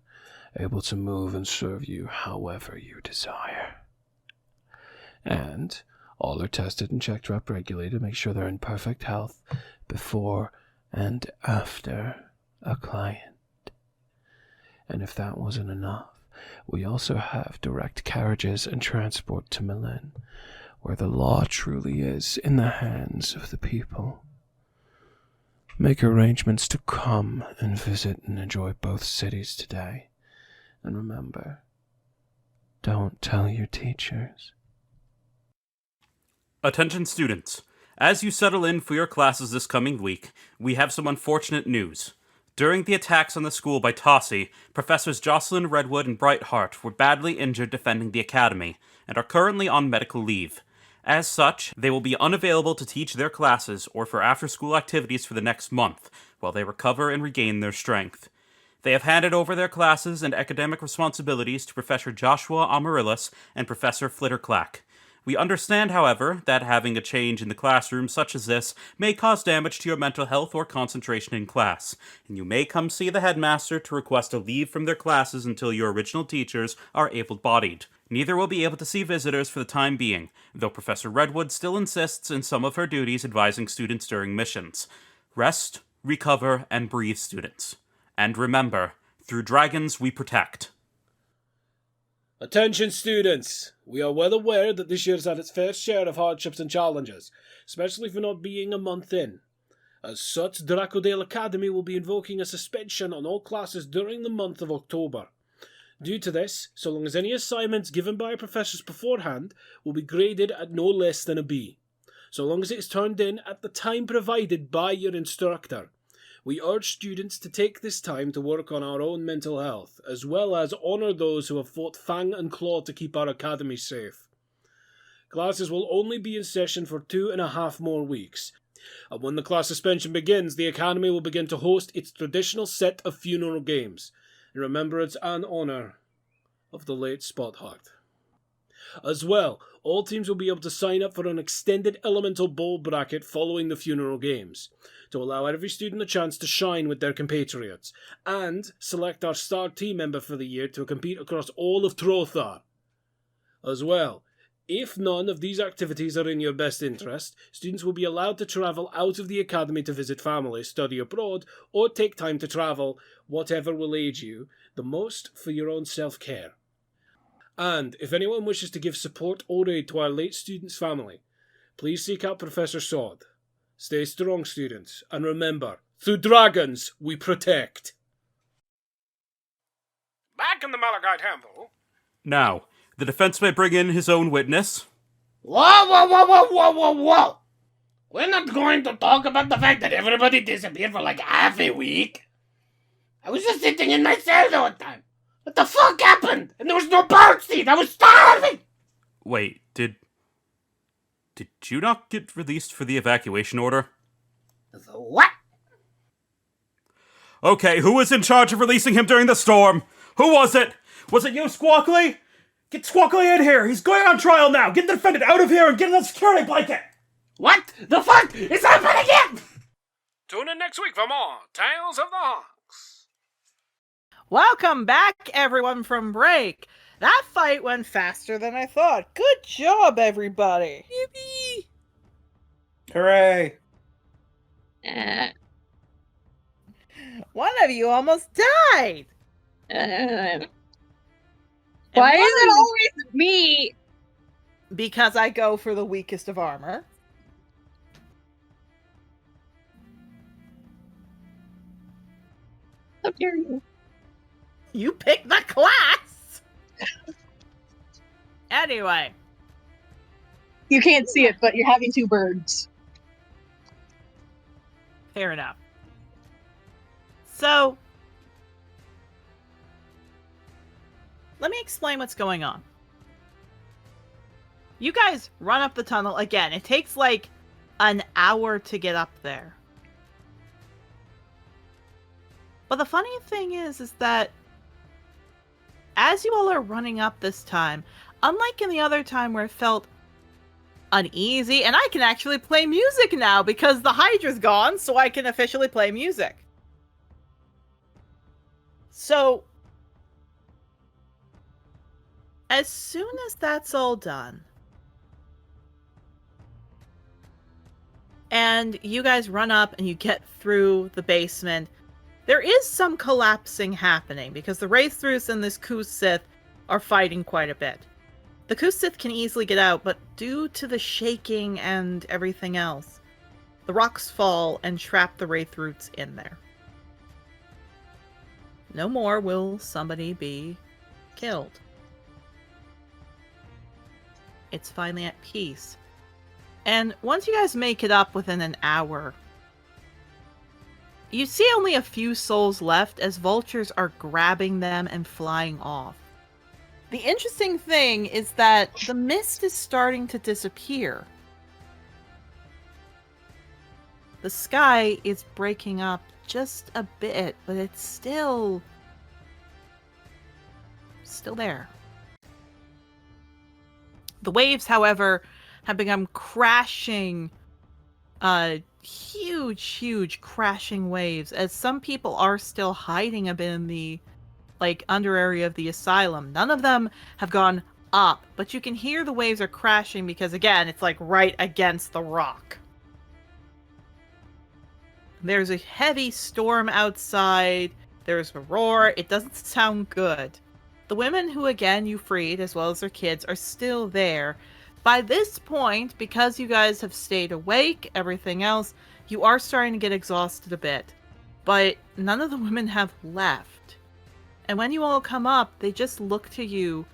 able to move and serve you however you desire. And all are tested and checked up regularly to make sure they're in perfect health before and after a client. And if that wasn't enough, we also have direct carriages and transport to Milan, where the law truly is in the hands of the people. Make arrangements to come and visit and enjoy both cities today. And remember, don't tell your teachers. Attention students. As you settle in for your classes this coming week, we have some unfortunate news. During the attacks on the school by Tossie, Professors Jocelyn Redwood and Brightheart were badly injured defending the academy, and are currently on medical leave. As such, they will be unavailable to teach their classes or for after-school activities for the next month, while they recover and regain their strength. They have handed over their classes and academic responsibilities to Professor Joshua Amaryllis and Professor Flitterclack. We understand, however, that having a change in the classroom such as this may cause damage to your mental health or concentration in class, and you may come see the headmaster to request a leave from their classes until your original teachers are able-bodied. Neither will be able to see visitors for the time being, though Professor Redwood still insists in some of her duties advising students during missions. Rest, recover, and breathe, students. And remember, through dragons we protect. Attention students! We are well aware that this year's had its fair share of hardships and challenges, especially for not being a month in. As such, Dracodale Academy will be invoking a suspension on all classes during the month of October. Due to this, so long as any assignments given by professors beforehand will be graded at no less than a B, so long as it is turned in at the time provided by your instructor. We urge students to take this time to work on our own mental health, as well as honour those who have fought fang and claw to keep our academy safe. Classes will only be in session for 2.5 more weeks, and when the class suspension begins, the academy will begin to host its traditional set of funeral games, in remembrance and honour of the late Spotheart. As well, all teams will be able to sign up for an extended elemental bowl bracket following the funeral games, to allow every student a chance to shine with their compatriots, and select our star team member for the year to compete across all of Trothar. As well, if none of these activities are in your best interest, students will be allowed to travel out of the academy to visit family, study abroad, or take time to travel, whatever will aid you the most for your own self-care. And if anyone wishes to give support or aid to our late student's family, please seek out Professor Sod. Stay strong, students, and remember, through dragons we protect. Back in the Malachite Temple. Now, the defense may bring in his own witness. Whoa! We're not going to talk about the fact that everybody disappeared for like half a week. I was just sitting in my cell the whole time. What the fuck happened? And there was no birdseed. I was starving. Wait, did you not get released for the evacuation order? The what? Okay, who was in charge of releasing him during the storm? Who was it? Was it you, Squawkly? Get Squawkly in here. He's going on trial now. Get the defendant out of here and get in the security blanket. What the fuck is happening again? Tune in next week for more Tales of the Hawks. Welcome back, everyone, from break. That fight went faster than I thought. Good job, everybody. Yippee! Hooray! One of you almost died. Why is it always me? Because I go for the weakest of armor. How dare you? You picked the class! Anyway. You can't see it, but you're having two birds. Fair enough. So, let me explain what's going on. You guys run up the tunnel again. It takes like an hour to get up there. But the funny thing is that as you all are running up this time, unlike in the other time where it felt uneasy, and I can actually play music now because the Hydra's gone, so I can officially play music. So, as soon as that's all done, and you guys run up and you get through the basement, there is some collapsing happening because the Wraithroos and this Kusith are fighting quite a bit. The Kusith can easily get out, but due to the shaking and everything else, the rocks fall and trap the Wraithroots in there. No more will somebody be killed. It's finally at peace. And once you guys make it up within an hour, you see only a few souls left as vultures are grabbing them and flying off. The interesting thing is that the mist is starting to disappear. The sky is breaking up just a bit, but it's still there. The waves, however, have become crashing, huge crashing waves, as some people are still hiding a bit in the under area of the asylum. None of them have gone up, but you can hear the waves are crashing because, again, it's right against the rock. There's a heavy storm outside. There's a roar. It doesn't sound good. The women who, again, you freed, as well as their kids, are still there. By this point, because you guys have stayed awake, everything else, you are starting to get exhausted a bit. But none of the women have left. And when you all come up, they just look to you.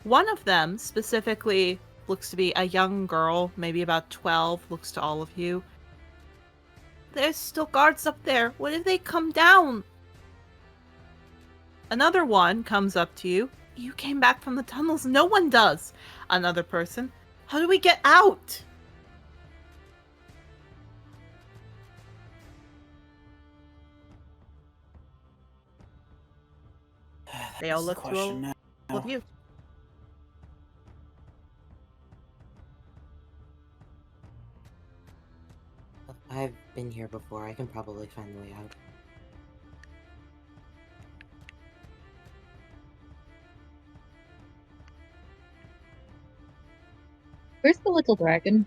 One of them, specifically, looks to be a young girl, maybe about 12, looks to all of you. There's still guards up there. What if they come down? Another one comes up to you. You came back from the tunnels. No one does. Another person. How do we get out? They all look to all of you. I've been here before. I can probably find the way out. Where's the little dragon?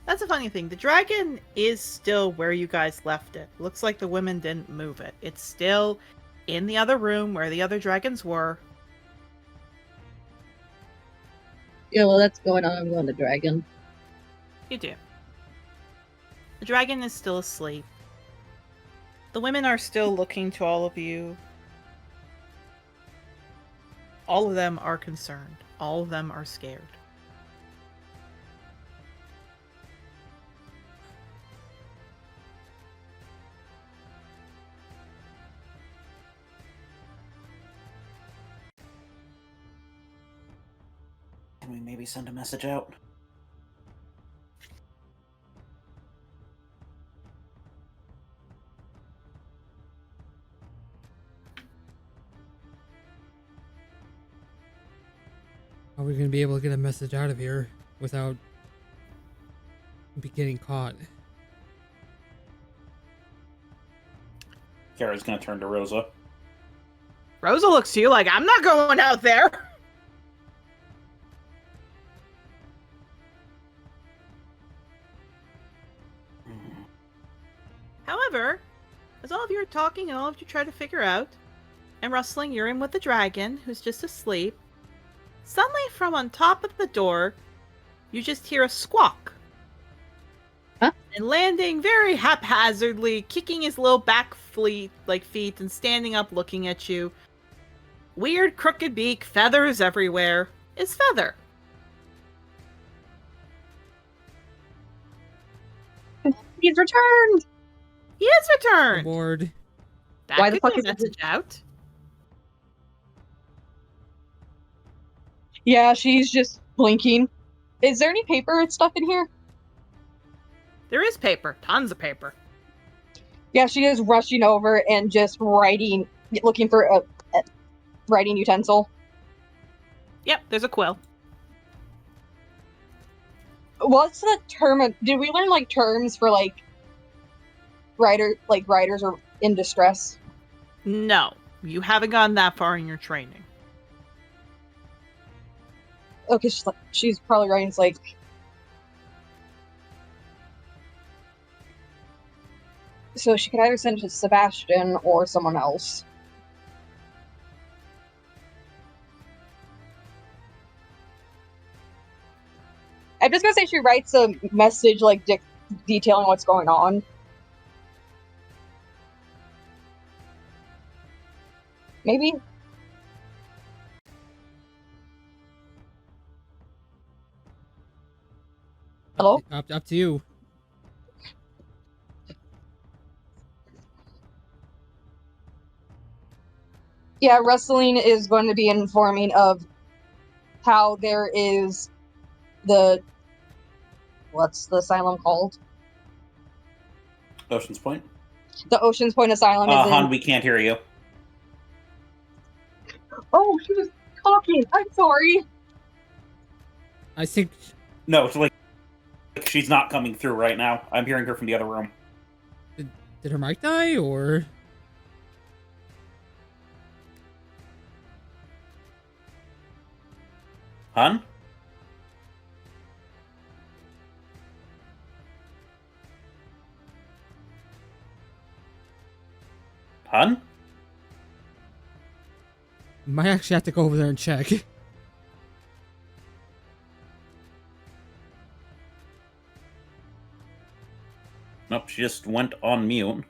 That's a funny thing. The dragon is still where you guys left it. Looks like the women didn't move it. It's still in the other room where the other dragons were. Yeah, well, that's going on. I'm going to dragon. You do. The dragon is still asleep. The women are still looking to all of you. All of them are concerned. All of them are scared. Can we maybe send a message out? Are we going to be able to get a message out of here without getting caught? Kara's gonna turn to Rosa. Rosa looks to you like, I'm not going out there. However, as all of you are talking and all of you try to figure out, and Rustling, you're in with the dragon, who's just asleep. Suddenly, from on top of the door, you just hear a squawk. Huh? And landing very haphazardly, kicking his little back feet and standing up looking at you. Weird crooked beak, feathers everywhere, is Feather. He's returned! He is returned! Board. That Why the could fuck be a is it- message out. Yeah, she's just blinking. Is there any paper and stuff in here? There is paper. Tons of paper. Yeah, she is rushing over and just looking for a writing utensil. Yep, there's a quill. What's the term? Did we learn like terms for like writers are in distress? No, you haven't gone that far in your training. Okay, she's probably writing like. So she could either send it to Sebastian or someone else. I'm just gonna say she writes a message like detailing what's going on. Maybe. Hello? Up to you. Yeah, Rustling is going to be informing of how there is what's the asylum called? Ocean's Point. The Ocean's Point Asylum is in... Han, we can't hear you. Oh, she was talking. I'm sorry. I think... No, it's like she's not coming through right now. I'm hearing her from the other room. Did her mic die, or...? Han? Han? Might actually have to go over there and check. Nope, she just went on mute.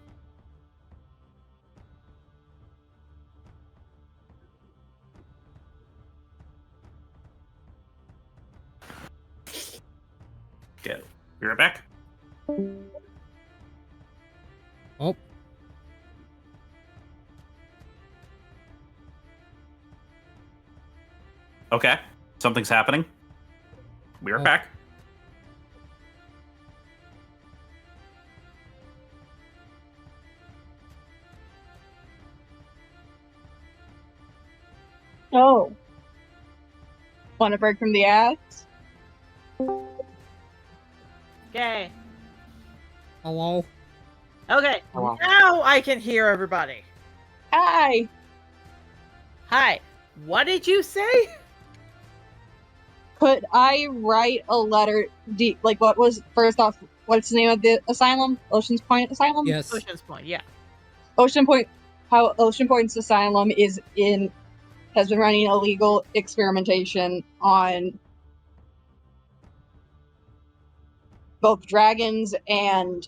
Okay, be right back. Oh. Okay, something's happening. We are back. Oh. Want a break from the ads? Okay. Hello? Okay, Hello. now I can hear everybody. Hi. Hi. What did you say? Could I write a letter? What was first off? What's the name of the asylum? Ocean's Point Asylum. Yes. Ocean's Point, yeah. Ocean Point. How Ocean Point's asylum has been running illegal experimentation on both dragons and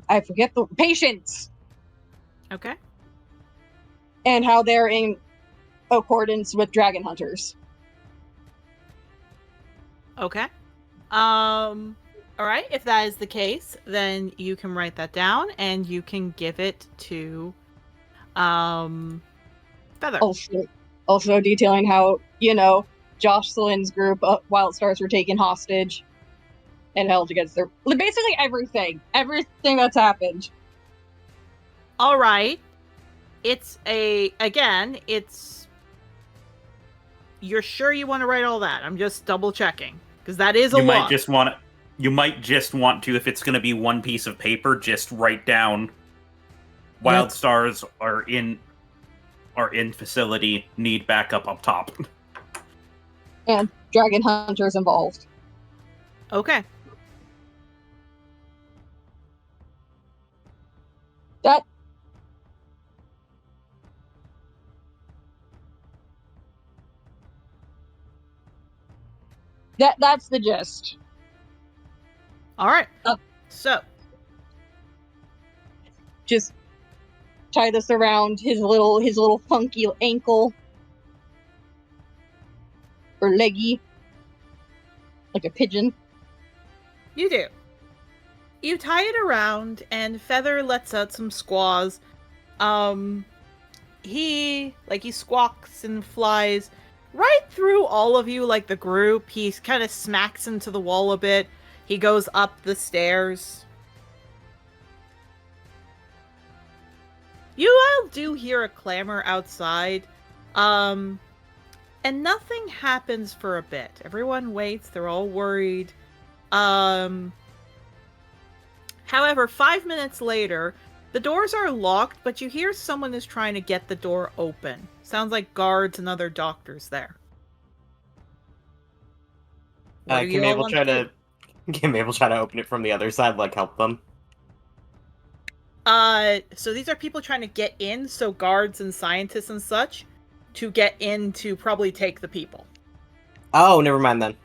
I forget the patients, Okay. and how they're in accordance with dragon hunters. Okay. All right. If that is the case, then you can write that down and you can give it to, Feather. Also detailing how Jocelyn's group of Wildstars were taken hostage and held against their basically everything that's happened. All right. You're sure you want to write all that? I'm just double checking because that is a lot. You might just want to, if it's going to be one piece of paper, just write down Wildstars are in facility, need backup up top. And dragon hunters involved. Okay. That's the gist. All right. Oh. So, just tie this around his little funky ankle or leggy, like a pigeon. you do. You tie it around, and Feather lets out some squaws. He squawks and flies right through all of you, like the group. He kind of smacks into the wall a bit. He goes up the stairs. You all do hear a clamor outside. And nothing happens for a bit. Everyone waits, they're all worried. However, 5 minutes later, the doors are locked, but you hear someone is trying to get the door open. Sounds like guards and other doctors there. What do Can you all Mabel want try to do? Can Mabel try to open it from the other side, like help them? So these are people trying to get in, so guards and scientists and such, to get in to probably take the people. Oh, never mind then.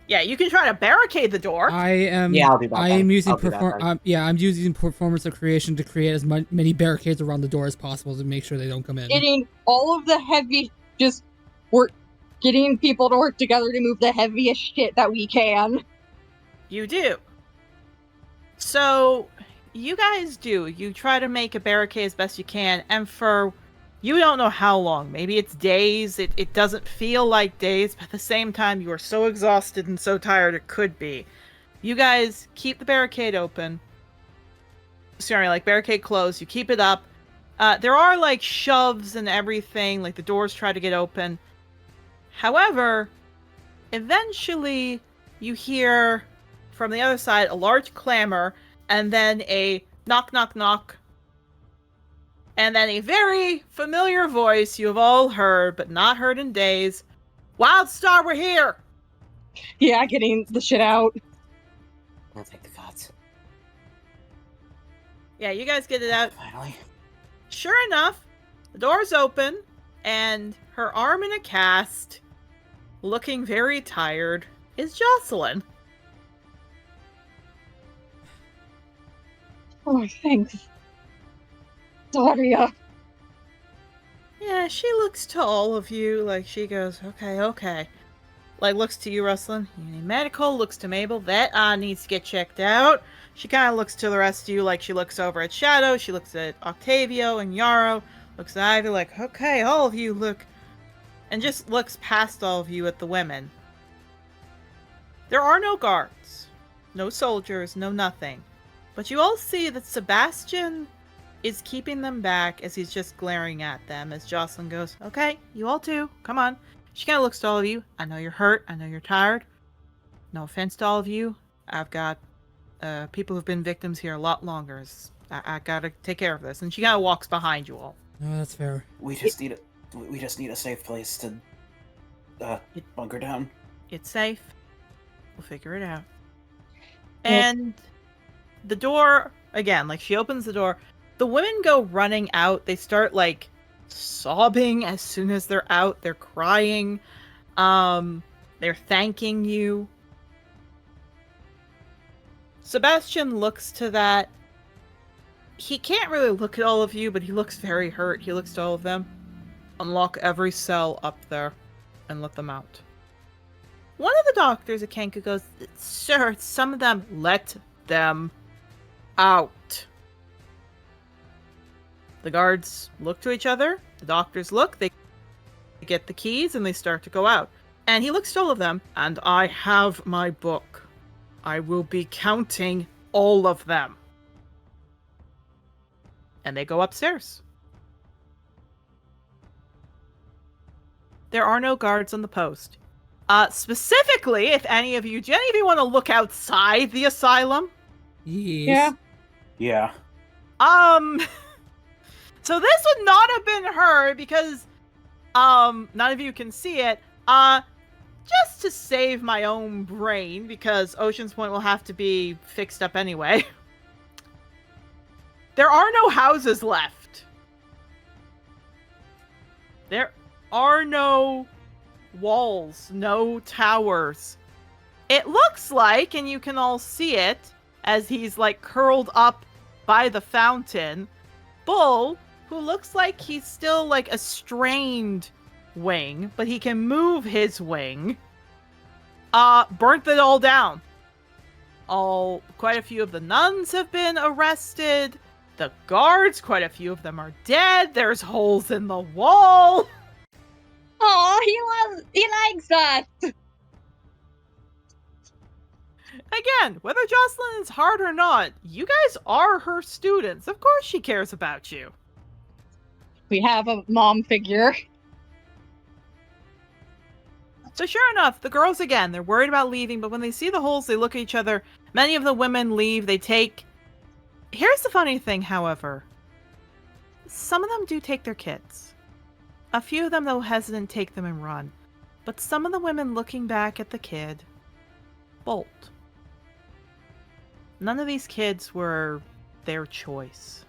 Yeah, you can try to barricade the door. Yeah, I'll do that. I then. am using I'll do that then. I'm using performance of creation to create as many barricades around the door as possible to make sure they don't come in. Getting all of the heavy, just work, getting people to work together to move the heaviest shit that we can. You do. So, you guys do. You try to make a barricade as best you can, and for you don't know how long. Maybe it's days. It doesn't feel like days, but at the same time, you are so exhausted and so tired it could be. You guys keep the barricade open. Sorry, like barricade closed. You keep it up. There are like shoves and everything. Like the doors try to get open. However, eventually you hear from the other side a large clamor and then a knock, knock, knock. And then a very familiar voice you have all heard, but not heard in days. Wildstar, we're here! Yeah, getting the shit out. I'll take the gods. Yeah, you guys get it out. Finally. Sure enough, the door's open, and her arm in a cast, looking very tired, is Jocelyn. Oh, thanks. Daria. Yeah, she looks to all of you like she goes, okay. Like, looks to you, Rustlin. You need medical, looks to Mabel. That needs to get checked out. She kind of looks to the rest of you like she looks over at Shadow. She looks at Octavio and Yarrow. Looks at Ivy like, okay, all of you look. And just looks past all of you at the women. There are no guards. No soldiers, no nothing. But you all see that Sebastian is keeping them back as he's just glaring at them as Jocelyn goes, okay, you all too, come on. She kind of looks to all of you. I know you're hurt. I know you're tired. No offense to all of you. I've got people who've been victims here a lot longer. I gotta take care of this. And she kind of walks behind you all. No, that's fair. We just need a safe place to bunker down. It's safe. We'll figure it out. And the door, again, like she opens the door. The women go running out. They start like sobbing as soon as they're out. They're crying. They're thanking you. Sebastian looks to that. He can't really look at all of you, but he looks very hurt. He looks to all of them. Unlock every cell up there and let them out. One of the doctors at Kenku goes, sir, some of them, let them out. The guards look to each other. The doctors look. They get the keys and they start to go out. And he looks to all of them. And I have my book. I will be counting all of them. And they go upstairs. There are no guards on the post. Specifically, if any of you, do any of you want to look outside the asylum? Yes. Yeah. So this would not have been her because, none of you can see it. Just to save my own brain, because Ocean's Point will have to be fixed up anyway. There are no houses left. There are no walls, no towers. It looks like, and you can all see it, as he's like curled up by the fountain, Bull, who looks like he's still like a strained wing, but he can move his wing, burnt it all down. Quite a few of the nuns have been arrested. The guards, quite a few of them are dead. There's holes in the wall. Oh, he likes that. Again, whether Jocelyn is hard or not, you guys are her students. Of course she cares about you. We have a mom figure. So sure enough, the girls again, they're worried about leaving, but when they see the holes, they look at each other. Many of the women leave. They take... Here's the funny thing, however. Some of them do take their kids. A few of them, though, hesitant, take them and run. But some of the women looking back at the kid bolt. None of these kids were their choice.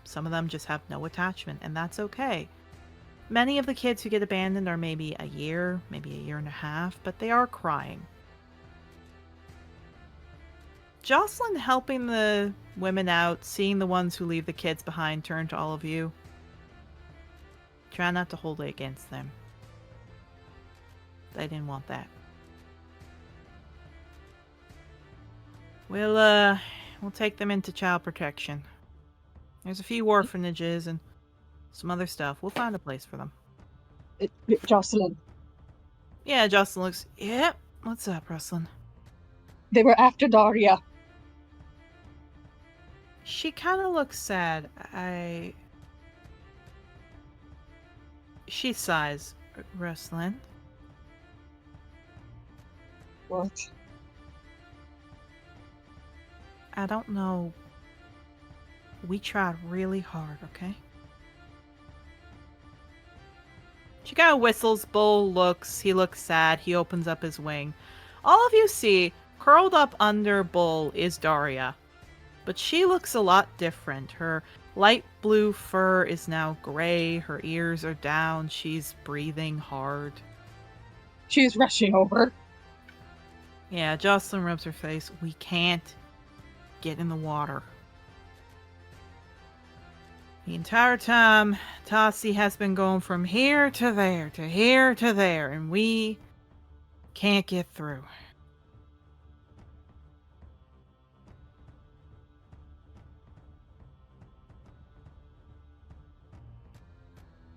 Some of them just have no attachment, and that's okay. Many of the kids who get abandoned are maybe a year and a half, but they are crying. Jocelyn helping the women out, seeing the ones who leave the kids behind, turn to all of you. Try not to hold it against them. They didn't want that. We'll take them into child protection. There's a few orphanages and some other stuff. We'll find a place for them. Jocelyn, Yeah, Jocelyn looks... Yep. What's up, Jocelyn? they were after Daria. She kind of looks sad. She sighs. Jocelyn? What? I don't know. We tried really hard, okay? She kind of whistles. Bull looks. He looks sad. He opens up his wing. All of you see, curled up under Bull is Daria. But she looks a lot different. Her light blue fur is now gray. Her ears are down. She's breathing hard. She's rushing over. Yeah, Jocelyn rubs her face. We can't get in the water. The entire time, Tassi has been going from here to there, to here to there, and we can't get through.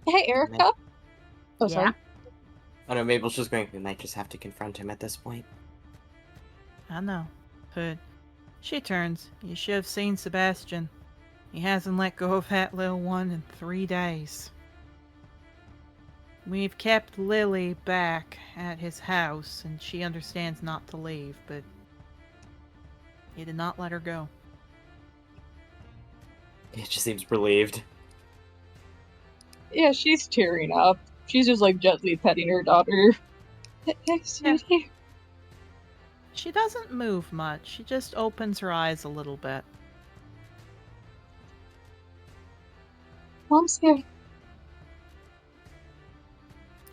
Hey, Erica. Oh, sorry. Yeah. Oh no, Mabel's just going, we might just have to confront him at this point. I know, but she turns. You should have seen Sebastian. He hasn't let go of that little one in 3 days. We've kept Lily back at his house, and she understands not to leave, but he did not let her go. He just seems relieved. Yeah, she's tearing up. She's just like gently petting her daughter. Hey, sweetie. She doesn't move much. She just opens her eyes a little bit. Mom's here.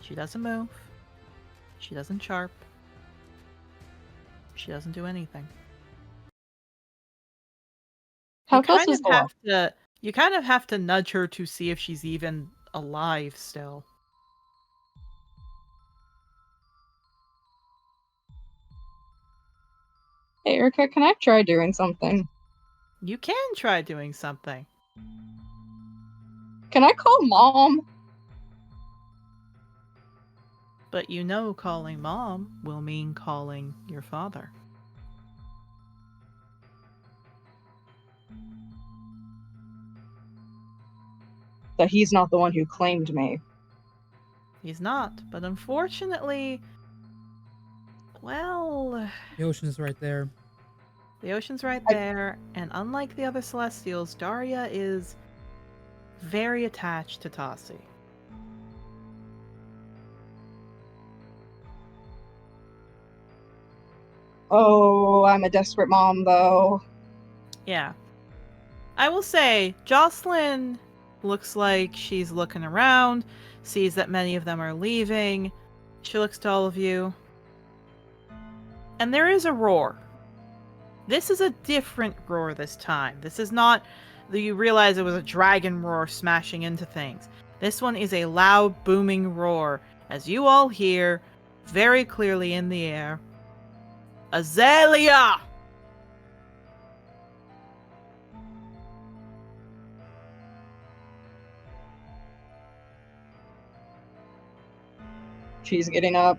She doesn't move. She doesn't chirp. She doesn't do anything. How close is the wall? You kind of have to nudge her to see if she's even alive still. Hey, Erica, can I try doing something? You can try doing something. Can I call Mom? But you know calling Mom will mean calling your father. That he's not the one who claimed me. He's not, but unfortunately, well, The ocean's right there. the ocean's right there, and unlike the other Celestials, Daria is very attached to Tassi. Oh, I'm a desperate mom, though. Yeah. I will say, Jocelyn looks like she's looking around, sees that many of them are leaving. She looks to all of you. And there is a roar. This is a different roar this time. This is not that you realize it was a dragon roar smashing into things. This one is a loud, booming roar, as you all hear, very clearly in the air, Azalea! She's getting up.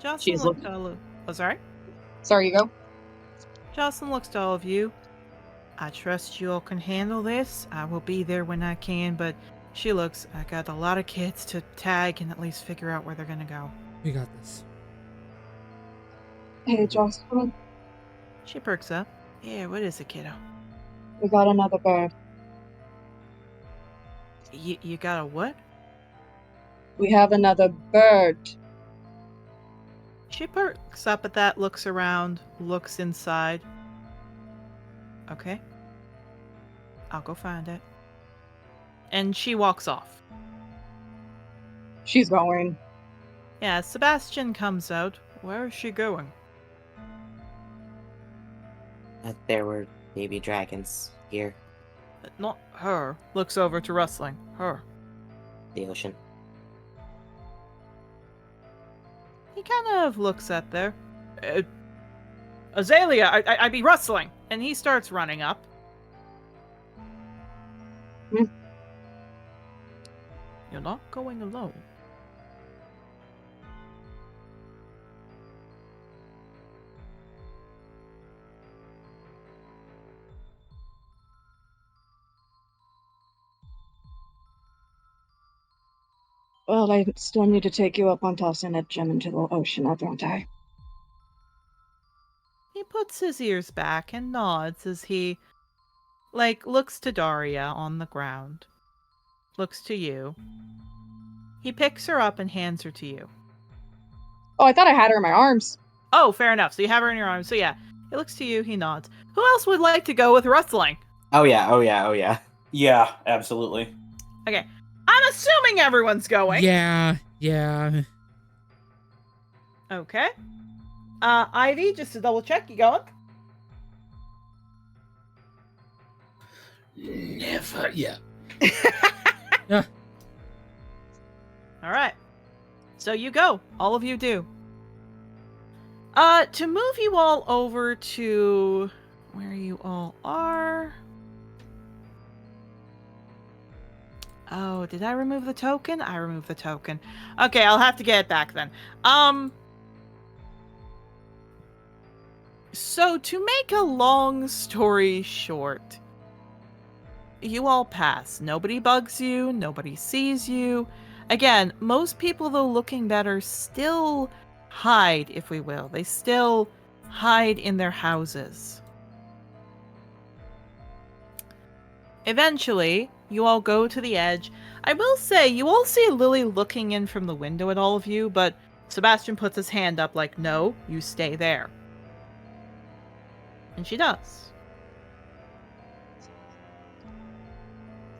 Jocelyn She's looks looking. to all of... Oh, sorry? Sorry, you go. Jocelyn looks to all of you. I trust you all can handle this. I will be there when I can, but she looks, I got a lot of kids to tag and at least figure out where they're gonna go. We got this. Hey, Jocelyn, She perks up. Yeah, what is it, kiddo? we got another bird. You got a what? We have another bird. She perks up at that, looks around, looks inside. Okay. I'll go find it. And she walks off. She's going. Yeah, Sebastian comes out. Where is she going? There were baby dragons here. Not her. Looks over to Rustling. Her. The ocean. He kind of looks at there. Azalea, I be Rustling. And he starts running up. Hmm. You're not going alone. Well, I still need to take you up on tossing that gem into the ocean, don't I? He puts his ears back and nods as he, looks to Daria on the ground. Looks to you. He picks her up and hands her to you. Oh, I thought I had her in my arms. Oh, fair enough. So you have her in your arms. So yeah, he looks to you, he nods. Who else would like to go with Rustling? Oh yeah. Yeah, absolutely. Okay. I'm assuming everyone's going. Yeah. Okay. Ivy, just to double check, you going? Never. Yeah. Yeah. All right. So you go. All of you do. To move you all over to where you all are. Oh, did I remove the token? I removed the token. Okay, I'll have to get it back then. So to make a long story short, you all pass. Nobody bugs you, nobody sees you. Again, most people, though looking better, still hide, if we will. They still hide in their houses. Eventually, you all go to the edge. I will say, you all see Lily looking in from the window at all of you, but Sebastian puts his hand up like, no, you stay there. And she does.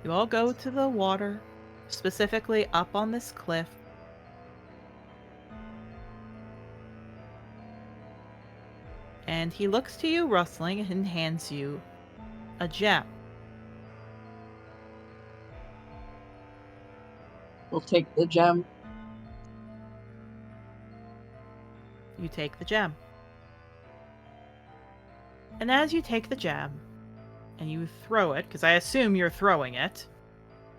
You all go to the water, specifically up on this cliff. And he looks to you, Rustling, and hands you a gem. We'll take the gem. You take the gem. And as you take the gem, and you throw it, because I assume you're throwing it.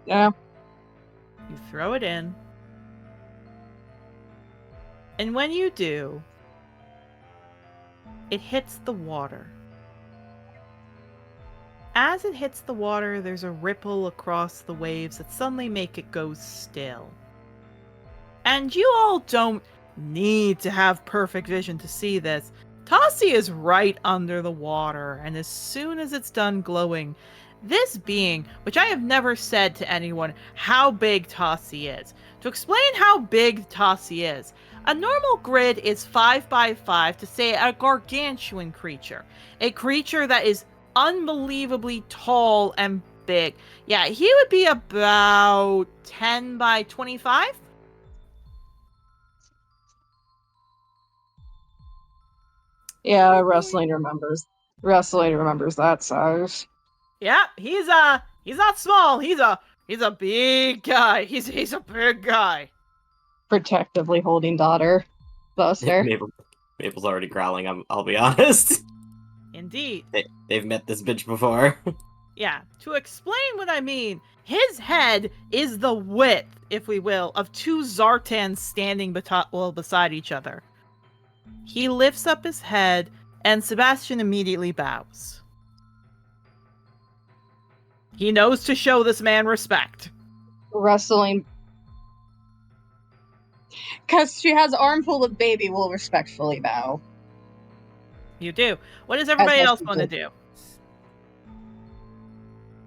Yeah. You throw it in. And when you do, it hits the water. As it hits the water, there's a ripple across the waves that suddenly make it go still. And you all don't need to have perfect vision to see this. Tassi is right under the water, and as soon as it's done glowing, this being, which I have never said to anyone how big Tassi is. To explain how big Tassi is, a normal grid is 5 by 5 to say a gargantuan creature. A creature that is unbelievably tall and big. Yeah, he would be about 10 by 25? Yeah, wrestling remembers. Wrestling remembers that size. Yeah, he's not small. He's a big guy. He's a big guy. Protectively holding daughter. Buster. Mabel's already growling. I'll be honest. Indeed. They've met this bitch before. Yeah, to explain what I mean, his head is the width, if we will, of two Zartans standing beside each other. He lifts up his head, and Sebastian immediately bows. He knows to show this man respect. Rustling. Because she has an armful of baby, will respectfully bow. You do. What does everybody As else most want to people. do?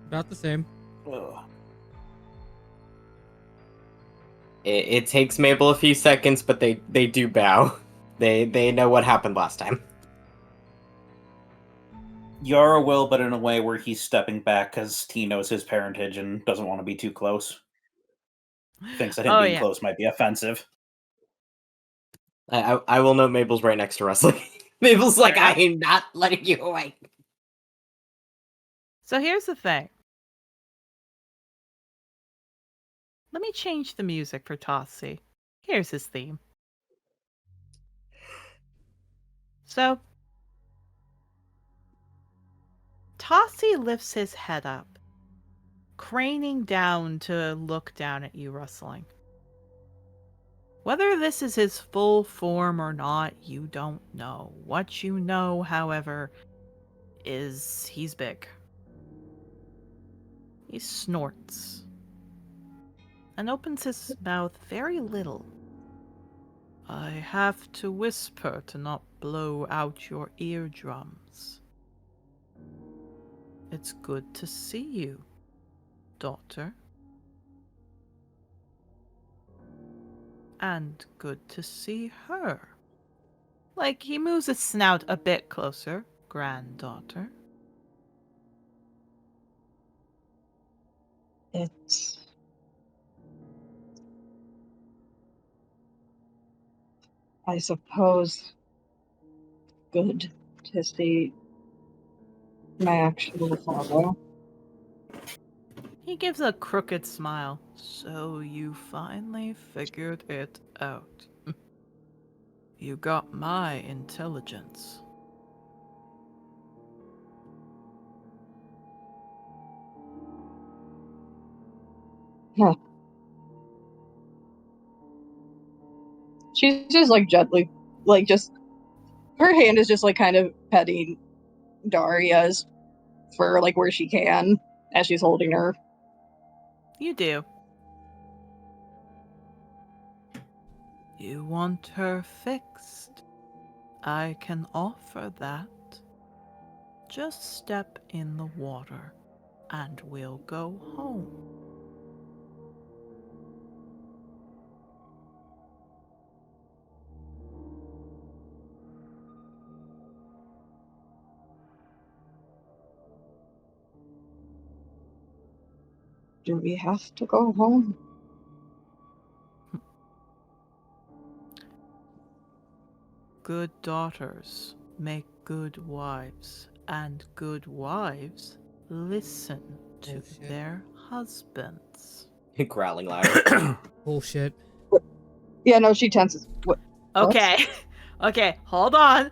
About the same. Ugh. It takes Mabel a few seconds, but they do bow. They know what happened last time. Yara will, but in a way where he's stepping back because he knows his parentage and doesn't want to be too close. Thinks that him being close might be offensive. I will note Mabel's right next to Wrestling. Mabel's like, Yeah. I am not letting you away. So here's the thing. Let me change the music for Tossie. Here's his theme. So, Tossie lifts his head up, craning down to look down at you, Rustling. Whether this is his full form or not, you don't know. What you know, however, is he's big. He snorts and opens his mouth very little. I have to whisper to not blow out your eardrums. It's good to see you, daughter. And good to see her. Like, he moves his snout a bit closer, granddaughter. It's... I suppose good to see my actual father. He gives a crooked smile. So you finally figured it out. You got my intelligence. Huh. She's just like gently, like just her hand is just like kind of petting Daria's for like where she can as she's holding her. You do. You want her fixed? I can offer that. Just step in the water and we'll go home. Do we have to go home? Good daughters make good wives, and good wives listen to Bullshit. their husbands. Growling louder. Bullshit. Yeah, no, she tenses. What? Okay. Okay, hold on.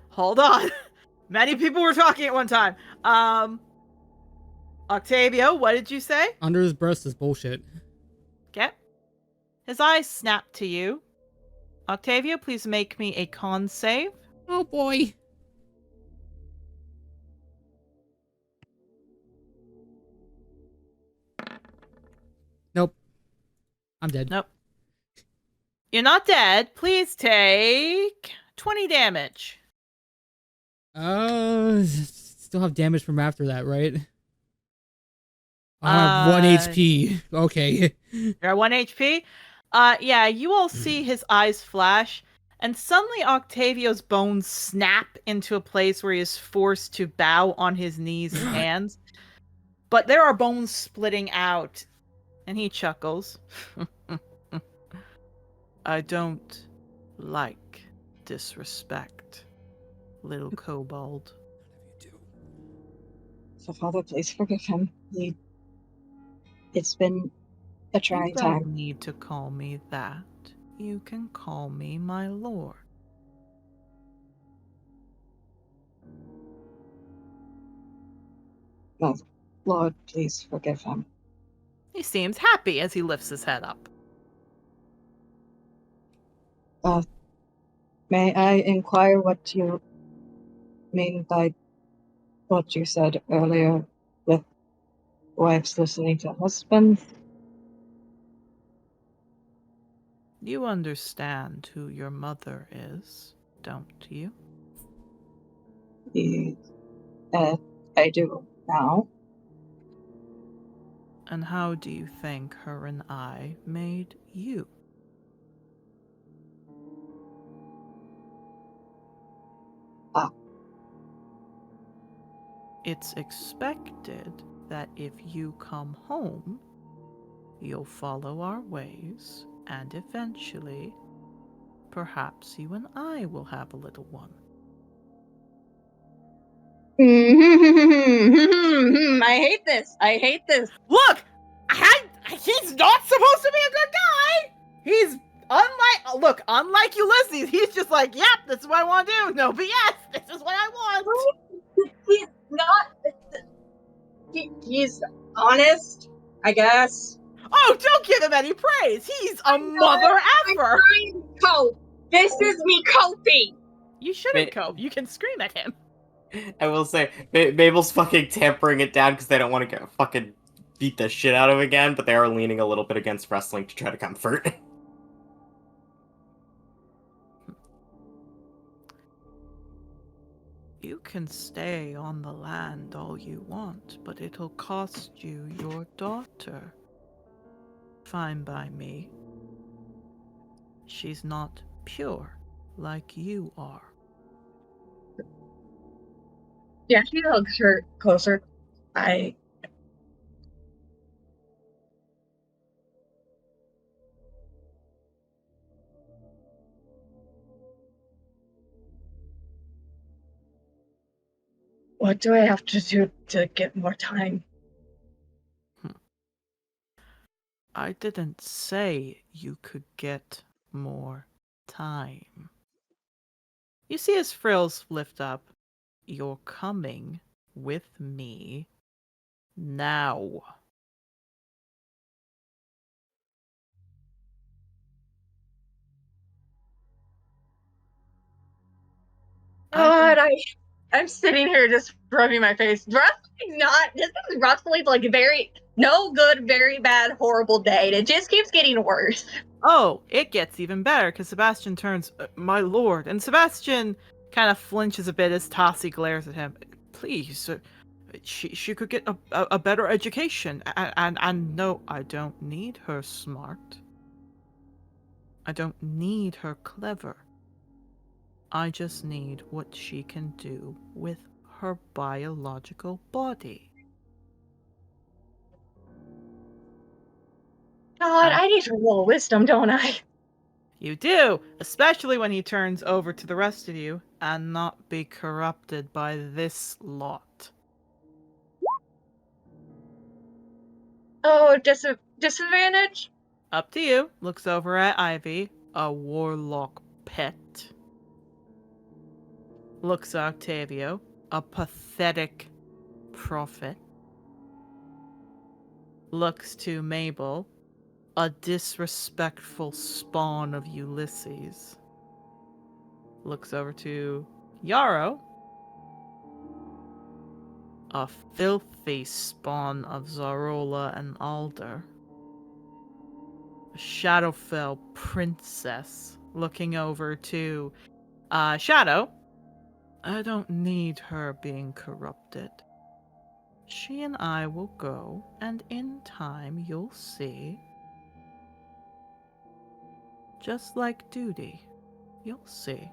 Many people were talking at one time. Octavio, what did you say? Under his breast is bullshit. Okay. His eyes snap to you. Octavio, please make me a con save. Oh boy. Nope. I'm dead. Nope. You're not dead. Please take 20 damage. Still have damage from after that, right? I have 1 HP. Okay. You're at 1 HP. Yeah, you all see his eyes flash, and suddenly Octavio's bones snap into a place where he is forced to bow on his knees and hands. But there are bones splitting out, and he chuckles. I don't like disrespect, little kobold. So, Father, please forgive him. It's been a You trying don't time. need to call me that. You can call me my lord. No, Lord, please forgive him. He seems happy as he lifts his head up. May I inquire what you mean by what you said earlier with wives listening to husbands? You understand who your mother is, don't you? I do now. And how do you think her and I made you? Ah. It's expected that if you come home, you'll follow our ways, and eventually, perhaps you and I will have a little one. I hate this. I hate this. Look! He's not supposed to be a good guy! He's unlike Ulysses, he's just like, yep, this is what I want to do. No BS, this is what I want. He's not. He's honest, I guess. Oh, don't give him any praise. He's a mother I'm effer. trying to cope. This is me coping. You shouldn't cope. You can scream at him. I will say, Mabel's fucking tampering it down because they don't want to get fucking beat the shit out of him again, but they are leaning a little bit against wrestling to try to comfort. You can stay on the land all you want, but it'll cost you your daughter. Fine by me. She's not pure like you are. Yeah, she hugs her closer. What do I have to do to get more time? I didn't say you could get more time. You see his frills lift up. You're coming with me now. God, I'm sitting here just rubbing my face. This is Russell's like very no good, very bad, horrible day. And it just keeps getting worse. Oh, it gets even better because Sebastian turns, my lord, and Sebastian kind of flinches a bit as Tassi glares at him. Please, she could get a better education, and no, I don't need her smart. I don't need her clever. I just need what she can do with her biological body. God, I need to roll wisdom, don't I? You do, especially when he turns over to the rest of you and not be corrupted by this lot. Oh, disadvantage? Up to you. Looks over at Ivy, a warlock pet. Looks at Octavio, a pathetic prophet. Looks to Mabel, a disrespectful spawn of Ulysses. Looks over to Yarrow, a filthy spawn of Zarola and Alder. A Shadowfell princess. Looking over to Shadow. I don't need her being corrupted. She and I will go, and in time you'll see. Just like duty, you'll see.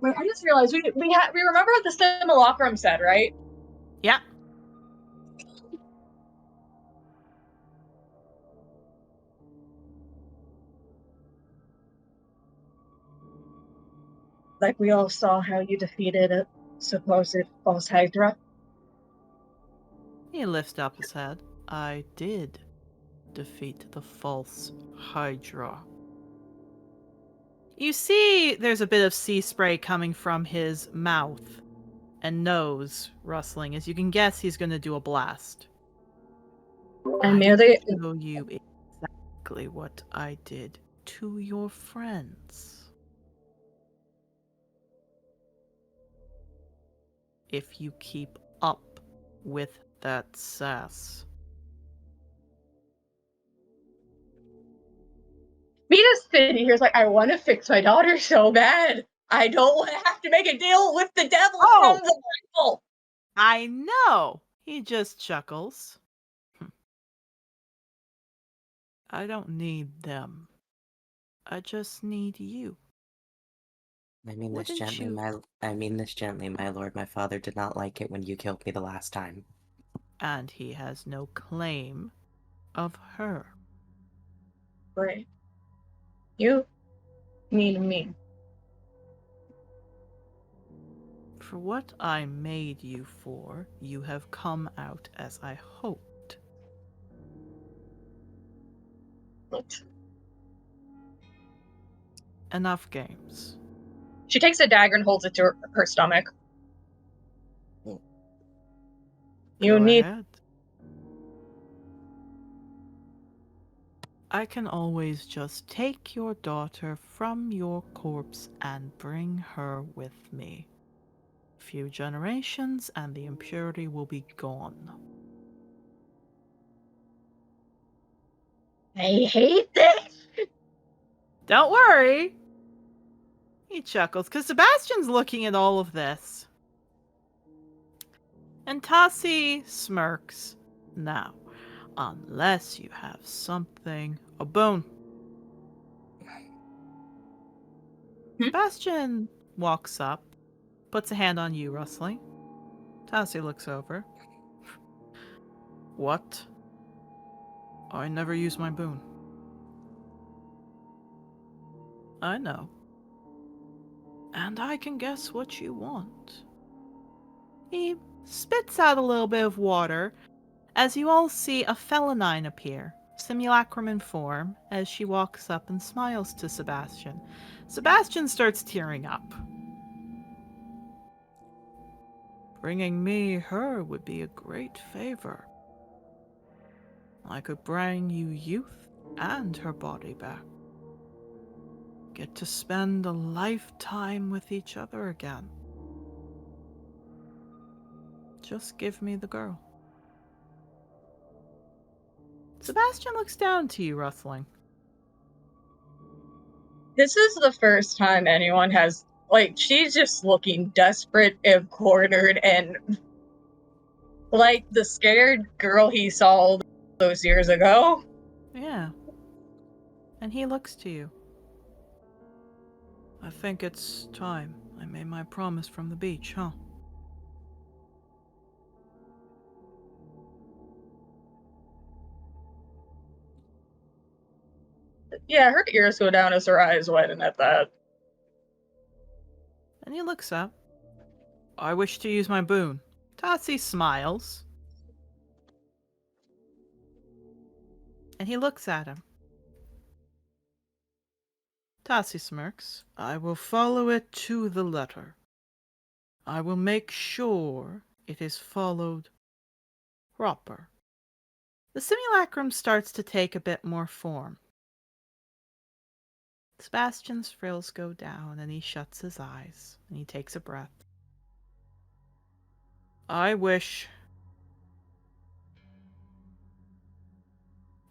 Wait, I just realized we remember what the simulacrum said, right? Yeah. Like we all saw how you defeated a supposed false Hydra. He lifts up his head. I did defeat the false Hydra. You see there's a bit of sea spray coming from his mouth and nose rustling. As you can guess, he's going to do a blast. And I merely can tell you exactly what I did to your friends. If you keep up with that sass. Mita's sitting here's like, I want to fix my daughter so bad. I don't want to have to make a deal with the devil Oh! from the Bible. I know! He just chuckles. I don't need them. I just need you. I mean this Wouldn't gently, you? my lord. My father did not like it when you killed me the last time. And he has no claim of her. Right. You need me. For what I made you for, you have come out as I hoped. What? Enough games. She takes a dagger and holds it to her stomach. You Go need ahead. I can always just take your daughter from your corpse and bring her with me. Few generations and the impurity will be gone. I hate this. Don't worry! He chuckles, because Sebastian's looking at all of this. And Tassi smirks. Now, unless you have something... A boon. Sebastian walks up, puts a hand on you, Rustling. Tassi looks over. What? I never use my boon. I know. And I can guess what you want. He spits out a little bit of water as you all see a felinine appear, simulacrum in form, as she walks up and smiles to Sebastian. Sebastian starts tearing up. Bringing me her would be a great favor. I could bring you youth and her body back. Get to spend a lifetime with each other again. Just give me the girl. Sebastian looks down to you, Rustling. This is the first time anyone has, like, she's just looking desperate and cornered and like the scared girl he saw those years ago. Yeah. And he looks to you. I think it's time. I made my promise from the beach, huh? Yeah, her ears go down as her eyes widen at that. And he looks up. I wish to use my boon. Tassi smiles. And he looks at him. Tassi smirks. I will follow it to the letter. I will make sure it is followed proper. The simulacrum starts to take a bit more form. Sebastian's frills go down and he shuts his eyes and he takes a breath. I wish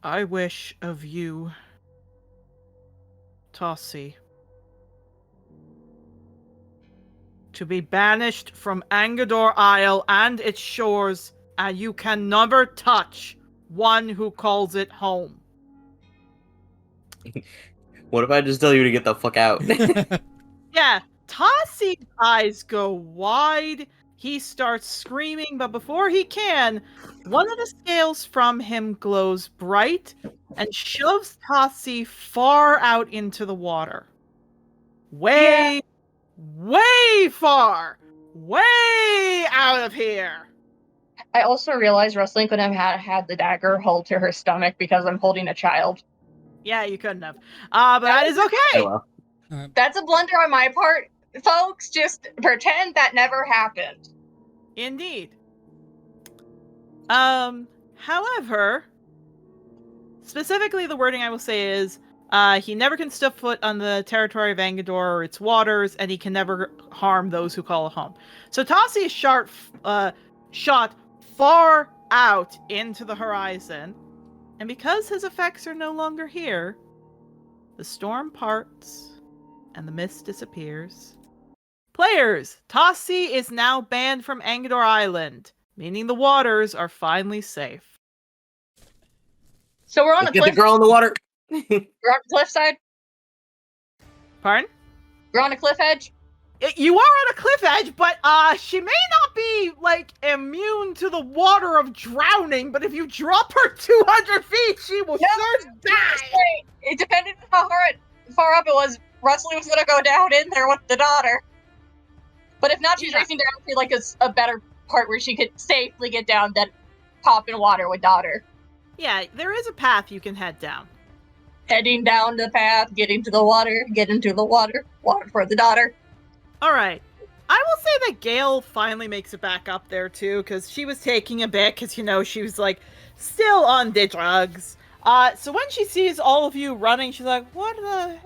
of you, Tassi, to be banished from Angador Isle and its shores, and you can never touch one who calls it home. What if I just tell you to get the fuck out? Yeah, Tassi's eyes go wide. He starts screaming, but before he can, one of the scales from him glows bright and shoves Tassi far out into the water. Way far! Way out of here! I also realized Rustling couldn't have had the dagger hold to her stomach because I'm holding a child. Yeah, you couldn't have. But that is okay! Oh, well. That's a blunder on my part. Folks, just pretend that never happened. Indeed. However, Specifically, the wording I will say is, he never can step foot on the territory of Angador or its waters, and he can never harm those who call it home. So Tossie is shot far out into the horizon, and because his effects are no longer here, the storm parts and the mist disappears. Players, Tossie is now banned from Angador Island, meaning the waters are finally safe. So we're on a Get cliff. the girl in the water. We're on the cliffside. Pardon? We're on a cliff edge. You are on a cliff edge, but she may not be, like, immune to the water of drowning, but if you drop her 200 feet, she will sure die! It depended on how far up it was. Rusley was gonna go down in there with the daughter. But if not, she's racing down to, like, a better part where she could safely get down, then pop in water with daughter. Yeah, there is a path you can head down. Heading down the path, getting to the water, get into the water, water for the daughter. Alright. I will say that Gale finally makes it back up there, too, because she was taking a bit, because, you know, she was, like, still on the drugs. So when she sees all of you running, she's like, what the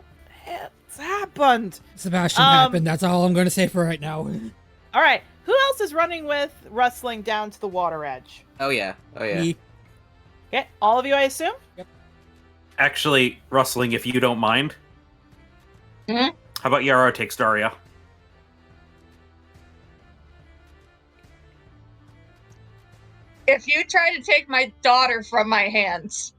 hell's happened? Sebastian happened, that's all I'm going to say for right now. Alright, who else is running with Rustling down to the water edge? Oh yeah. Me. Okay, all of you, I assume? Actually, Rustling, if you don't mind. Mhm. How about Yarrow takes Daria? If you try to take my daughter from my hands.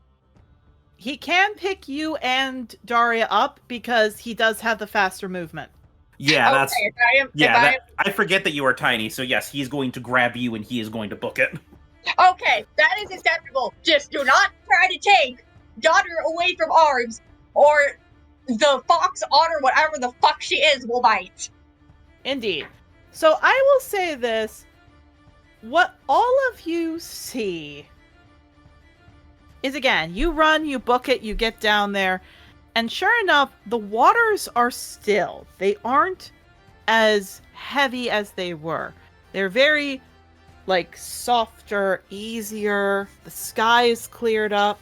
He can pick you and Daria up because he does have the faster movement. Yeah, that's... Okay, I forget that you are tiny, so yes, he's going to grab you and he is going to book it. Okay, that is acceptable. Just do not try to take daughter away from arms, or the fox, otter, whatever the fuck she is, will bite. Indeed. So I will say this. What all of you see is, again, you run, you book it, you get down there, and sure enough, the waters are still. They aren't as heavy as they were. They're very, like, softer, easier. The sky is cleared up.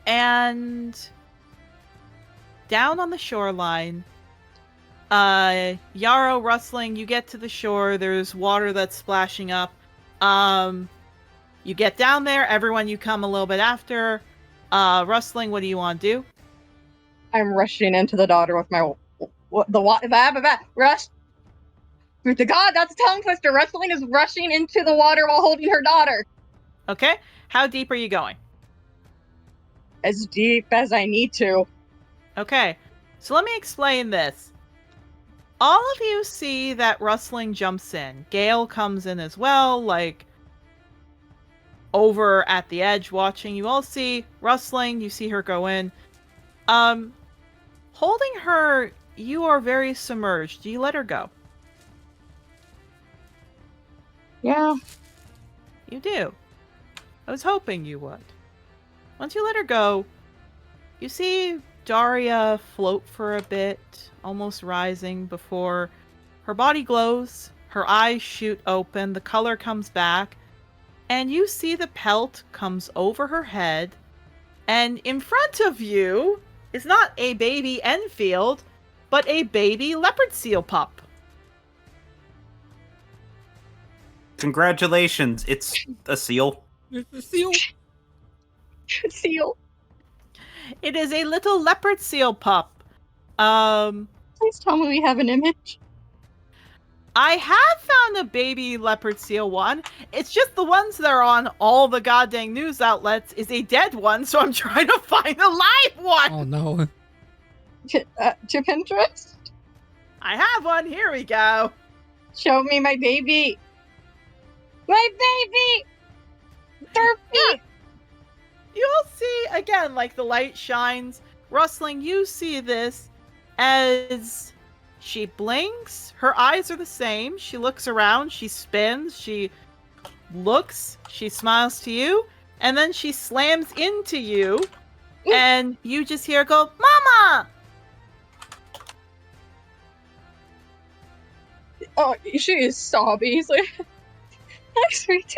And down on the shoreline, Yarrow, Rustling, you get to the shore. There's water that's splashing up. You get down there. Everyone, you come a little bit after. Rustling, what do you want to do? I'm rushing into the daughter with my rush. To God, that's a tongue twister. Rustling is rushing into the water while holding her daughter. Okay. How deep are you going? As deep as I need to. Okay. So let me explain this. All of you see that Rustling jumps in. Gale comes in as well, like, over at the edge watching. You all see Rustling, you see her go in. Holding her, you are very submerged. Do you let her go? Yeah. You do. I was hoping you would. Once you let her go, you see Daria float for a bit, almost rising before her body glows, her eyes shoot open, the color comes back, and you see the pelt comes over her head, and in front of you is not a baby Enfield, but a baby leopard seal pup. Congratulations, it's a seal. It's a seal. Seal. It is a little leopard seal pup. Please tell me we have an image. I have found a baby leopard seal one. It's just the ones that are on all the goddamn news outlets is a dead one, so I'm trying to find a live one. Oh no. To Pinterest? I have one. Here we go. Show me my baby. My baby! Derpy! You'll see, again, like the light shines. Rustling, you see this as she blinks. Her eyes are the same. She looks around. She spins. She looks. She smiles to you. And then she slams into you. And you just hear her go, Mama! Oh, she is sobbing. He's like, hi, sweetie.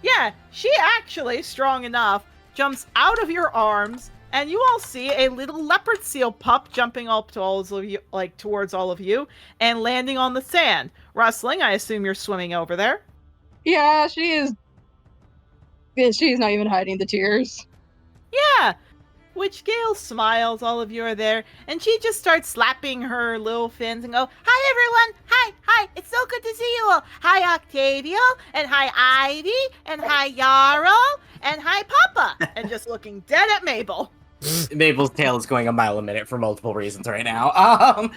Yeah, she actually, strong enough, jumps out of your arms, and you all see a little leopard seal pup jumping up to all of you, like towards all of you, and landing on the sand. Rustling, I assume you're swimming over there. Yeah, she is. Yeah, she's not even hiding the tears. Yeah. Which Gale smiles, all of you are there, and she just starts slapping her little fins and go, "Hi everyone! Hi! It's so good to see you all! Hi Octavio, and hi Ivy, and hi Yarrow, and hi Papa!" And just looking dead at Mabel. Mabel's tail is going a mile a minute for multiple reasons right now.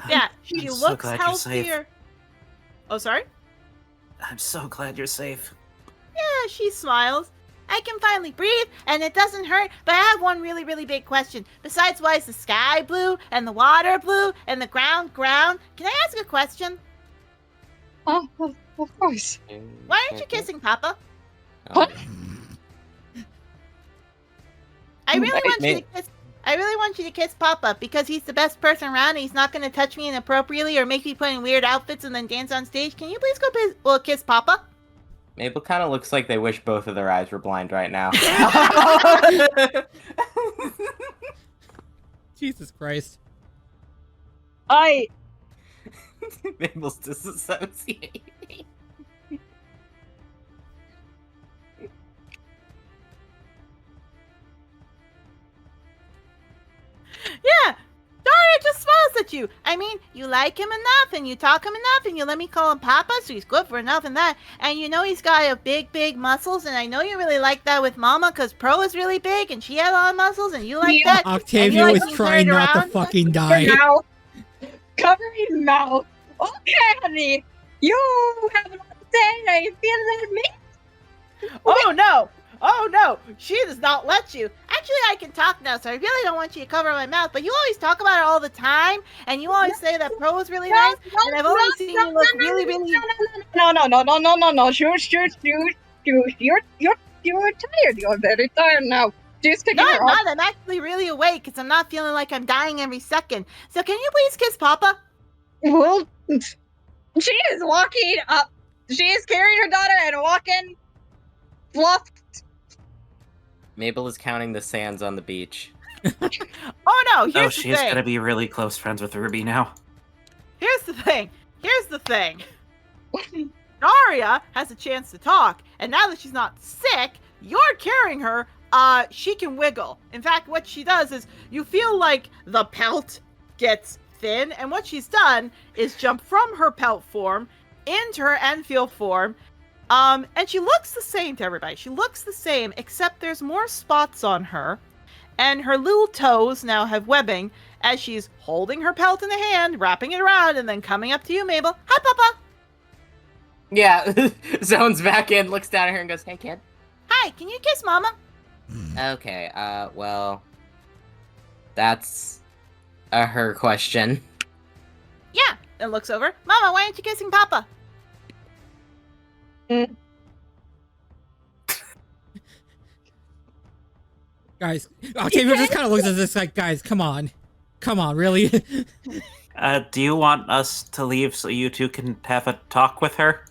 Yeah, she I'm so looks glad you're safe. healthier. Oh, sorry? I'm so glad you're safe. Yeah, she smiles. "I can finally breathe, and it doesn't hurt, but I have one really, really big question. Besides, why is the sky blue, and the water blue, and the ground brown? Can I ask a question? Of course. Why aren't you kissing Papa? What? I really Wait, want you to kiss... I really want you to kiss Papa, because he's the best person around, and he's not going to touch me inappropriately or make me put in weird outfits and then dance on stage. Can you please go kiss Papa?" Mabel kind of looks like they wish both of their eyes were blind right now. Jesus Christ. Mabel's disassociating. Yeah, Daria just smiles at you. I mean, you like him enough, and you talk him enough, and you let me call him Papa, so he's good for enough and that. And you know he's got a big muscles, and I know you really like that with Mama, because Pro is really big, and she had a lot of muscles, and you like that. Octavio like is being trying carried not to around. fucking die. Mouth. Cover your mouth. Okay, honey. You have a lot to say. Are you feeling that at me? Oh no, she does not let you. Actually, I can talk now, so I really don't want you to cover my mouth, but you always talk about it all the time, and you always say that Pro is really nice, and I've always seen you look really... No. Shush. You're tired. You're very tired now. Just take No, her I'm off. not. I'm actually really awake, because I'm not feeling like I'm dying every second. So can you please kiss Papa? Well, she is walking up. She is carrying her daughter and walking fluff. Mabel is counting the sands on the beach. Oh no, here's the She's thing. gonna be really close friends with Ruby now. Here's the thing. Daria has a chance to talk, and now that she's not sick, you're carrying her, she can wiggle. In fact, what she does is, you feel like the pelt gets thin, and what she's done is jump from her pelt form into her Enfield form, and she looks the same to everybody. She looks the same, except there's more spots on her, and her little toes now have webbing, as she's holding her pelt in the hand, wrapping it around, and then coming up to you, Mabel. "Hi, Papa!" Yeah, zones back in, looks down at her and goes, "Hey, kid." "Hi, can you kiss Mama?" Okay, well, that's a her question. "Yeah," and looks over. "Mama, why aren't you kissing Papa?" Guys, Octavio just kind of looks at this like, guys, come on, really? Do you want us to leave so you two can have a talk with her?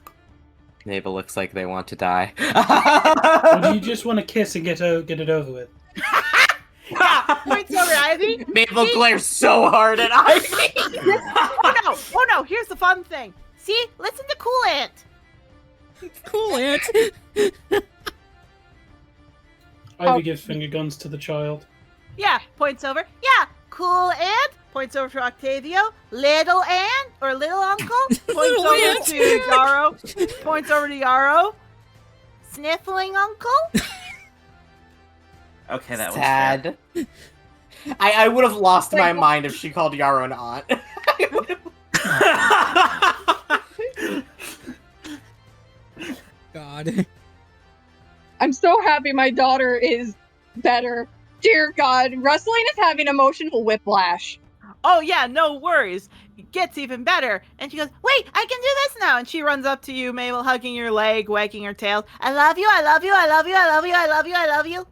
Mabel looks like they want to die. Or do you just want to kiss and get it over with? Yeah, points over Ivy. Mabel glares so hard at Ivy. Oh no, here's the fun thing. See, listen to Cool Ant. Cool, Aunt. Ivy gives finger guns to the child. Yeah, points over. Yeah, Cool Ant. Points over to Octavio. Little Ant, or Little Uncle. Points Little over Ant. to Yarrow. Points over to Yarrow. Sniffling Uncle. Okay, that was Sad. I would have lost my mind if she called Yarrow an aunt. God. I'm so happy my daughter is better. Dear God, wrestling is having emotional whiplash. Oh yeah, no worries. It gets even better. And she goes, "Wait, I can do this now." And she runs up to you, Mabel, hugging your leg, wagging her tail. "I love you, I love you, I love you, I love you, I love you, I love you."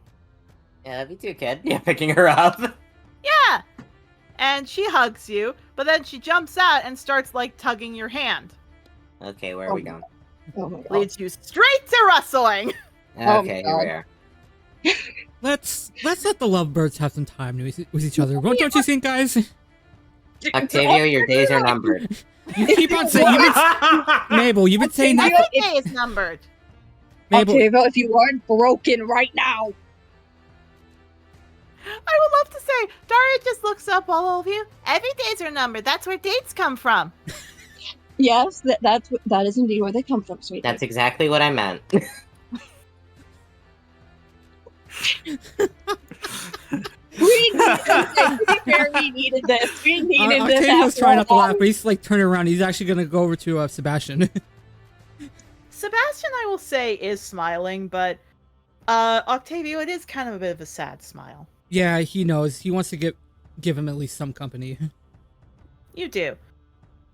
Yeah, love you too, kid. Yeah, picking her up. Yeah. And she hugs you, but then she jumps out and starts like tugging your hand. Okay, where are we going? Oh my god. leads you straight to rustling. Oh Okay, my here we God. are. Let's let the lovebirds have some time with each other. Don't you think, guys? Octavio, your days are numbered. You keep on saying Mabel. You've been saying that. Every day is numbered. Mabel, Octavio, if you weren't broken right now. I would love to say, Daria just looks up all of you. Every days are numbered. That's where dates come from. Yes, that is indeed where they come from, sweetie. That's exactly what I meant. We needed this. We needed this. Octavio's after trying not to all. laugh, but he's like turning around. He's actually gonna go over to Sebastian. Sebastian, I will say, is smiling, but Octavio, it is kind of a bit of a sad smile. Yeah, he knows. He wants to give him at least some company. You do.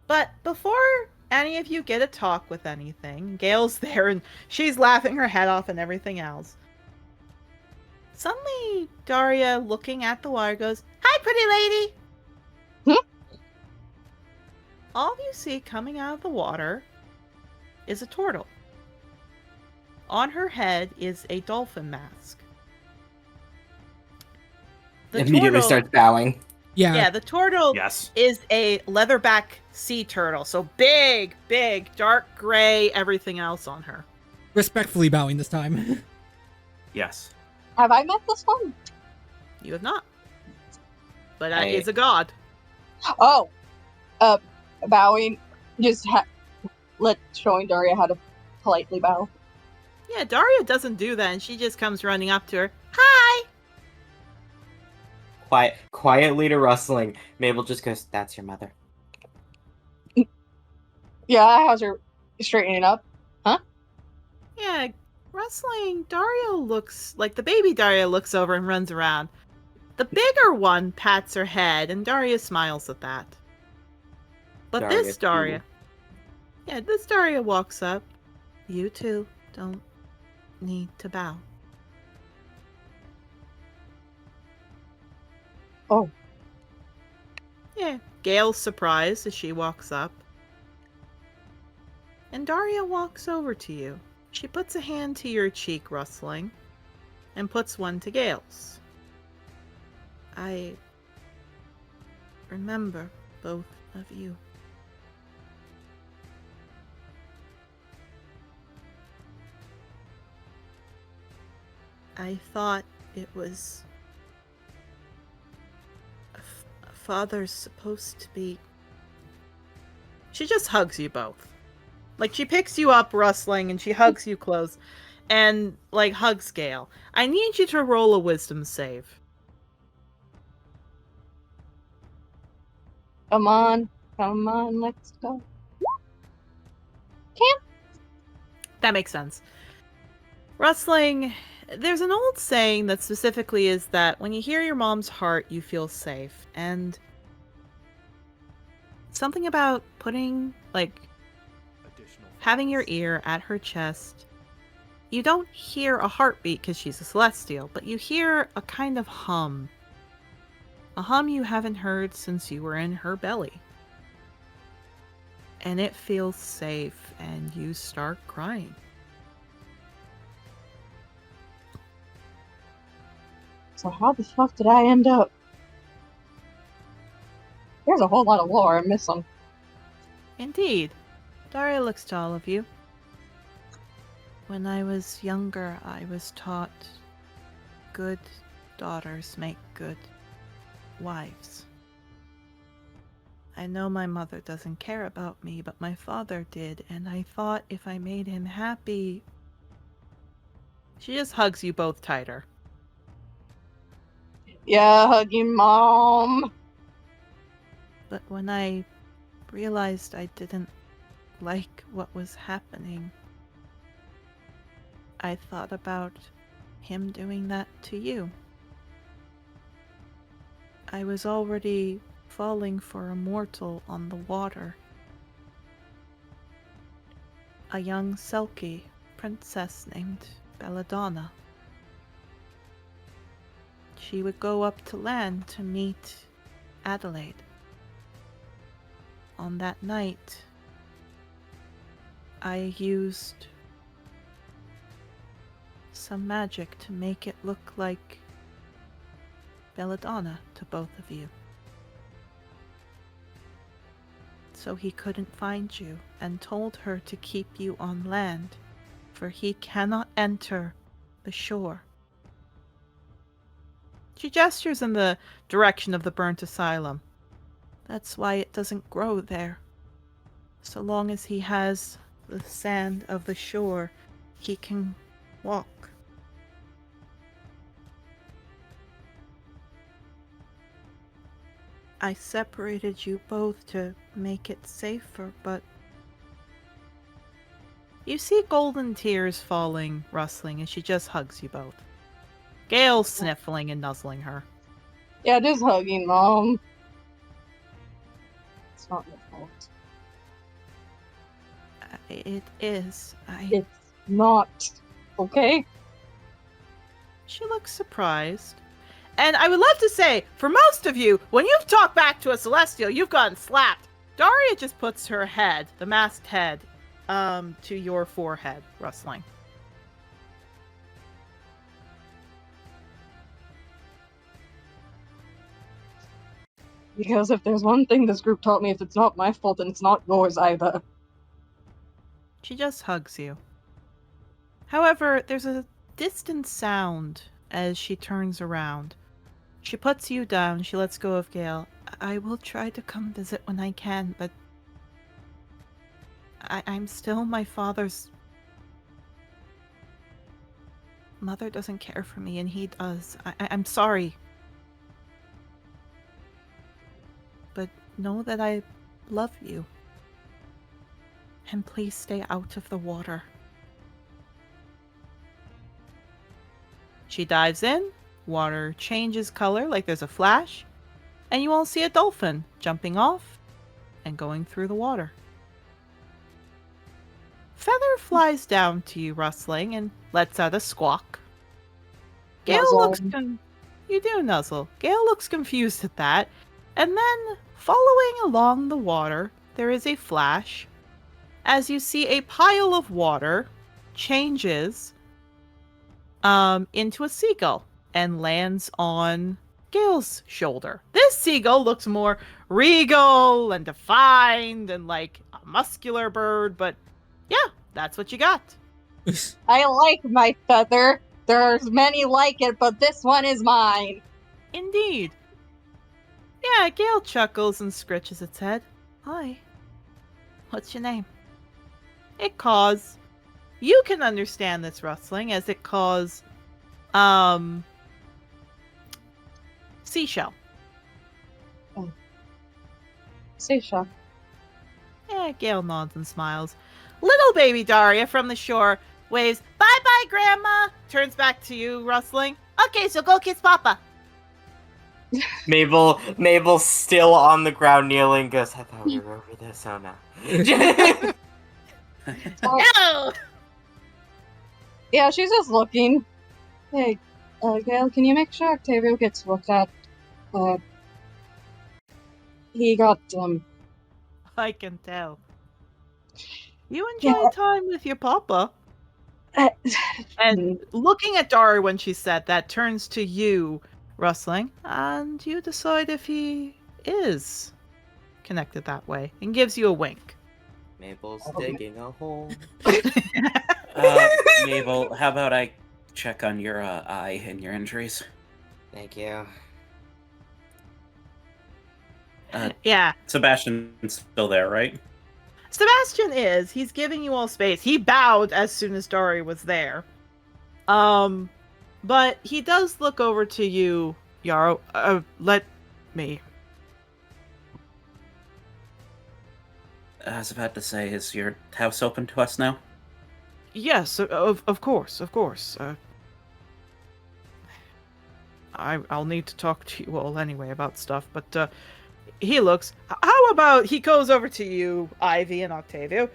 But before any of you get a talk with anything, Gail's there and she's laughing her head off and everything else. Suddenly, Daria, looking at the water, goes, "Hi, pretty lady!" All you see coming out of the water is a turtle. On her head is a dolphin mask. The Immediately turtle- starts bowing. Yeah, the turtle Yes. is a leatherback sea turtle. So big, dark gray, everything else on her. Respectfully bowing this time. Yes. Have I met this one? You have not. But I- is a god. Oh, bowing. Just showing Daria how to politely bow. Yeah, Daria doesn't do that, and she just comes running up to her. Hi! Quietly to rustling. Mabel just goes, "That's your mother." Yeah, how's her straightening up? Yeah, rustling. Daria looks like the baby Daria looks over and runs around. The bigger one pats her head, and Daria smiles at that. But this Daria. Yeah, this Daria walks up. You two don't need to bow. Oh. Yeah, Gail's surprised as she walks up. And Daria walks over to you. She puts a hand to your cheek, rustling, and puts one to Gail's. I remember both of you. I thought it was a father's supposed to be. She just hugs you both. Like, she picks you up, rustling, and she hugs you close. And, like, hugs Gale. I need you to roll a wisdom save. Come on, let's go. That makes sense. Rustling, there's an old saying that specifically is that when you hear your mom's heart, you feel safe. And something about putting, like, having your ear at her chest, you don't hear a heartbeat because she's a celestial, but you hear a kind of hum. A hum you haven't heard since you were in her belly. And it feels safe, and you start crying. So how the fuck did I end up? There's a whole lot of lore I'm missing. Indeed. Daria looks to all of you. When I was younger, I was taught good daughters make good wives. I know my mother doesn't care about me, but my father did, and I thought if I made him happy... She just hugs you both tighter. Yeah, hugging mom. But when I realized I didn't like what was happening, I thought about him doing that to you. I was already falling for a mortal on the water. A young Selkie princess named Belladonna. She would go up to land to meet Adelaide. On that night, I used some magic to make it look like belladonna to both of you. So he couldn't find you, and told her to keep you on land, for he cannot enter the shore. She gestures in the direction of the burnt asylum. That's why it doesn't grow there. So long as he has the sand of the shore, he can walk. I separated you both to make it safer, but... You see golden tears falling, rustling, and she just hugs you both. Gale sniffling and nuzzling her. Yeah, just hugging Mom. It's not your fault. It is. It's not. Okay? She looks surprised. And I would love to say, for most of you, when you've talked back to a Celestial, you've gotten slapped. Daria just puts her head, the masked head, to your forehead, rustling. Because if there's one thing this group taught me, if it's not my fault, then it's not yours either. She just hugs you. However, there's a distant sound as she turns around. She puts you down, she lets go of Gale. I will try to come visit when I can, but I'm still my father's... Mother doesn't care for me, and he does. I'm sorry. But know that I love you. And please stay out of the water. She dives in, water changes color like there's a flash, and you all see a dolphin jumping off and going through the water. Feather flies down to you, rustling, and lets out a squawk. Gale looks you do nuzzle. Gale looks confused at that, and then, following along the water, there is a flash as you see a pile of water changes into a seagull and lands on Gale's shoulder. This seagull looks more regal and defined and like a muscular bird, but yeah, that's what you got. I like my feather. There's many like it, but this one is mine. Indeed. Yeah, Gale chuckles and scritches its head. Hi. What's your name? It caws. You can understand this rustling as it caws, seashell. Seashell. Yeah, Gale nods and smiles. Little baby Daria from the shore waves, bye-bye, Grandma! Turns back to you, rustling. Okay, so go kiss Papa. Mabel's still on the ground kneeling, goes, I thought we were over this, oh no. No! Yeah, she's just looking. Hey, Gale, can you make sure Octavio gets looked at? He got, I can tell. You enjoy time with your Papa. And looking at Daria when she said that turns to you, rustling, and you decide if he is connected that way and gives you a wink. Mabel's digging a hole. Mabel, how about I check on your eye and your injuries? Thank you. Yeah. Sebastian's still there, right? Sebastian is. He's giving you all space. He bowed as soon as Daria was there. But he does look over to you, Yarrow. Let me. I was about to say, is your house open to us now? Yes, of course, of course. I'll need to talk to you all anyway about stuff, but he looks. How about he goes over to you, Ivy and Octavio?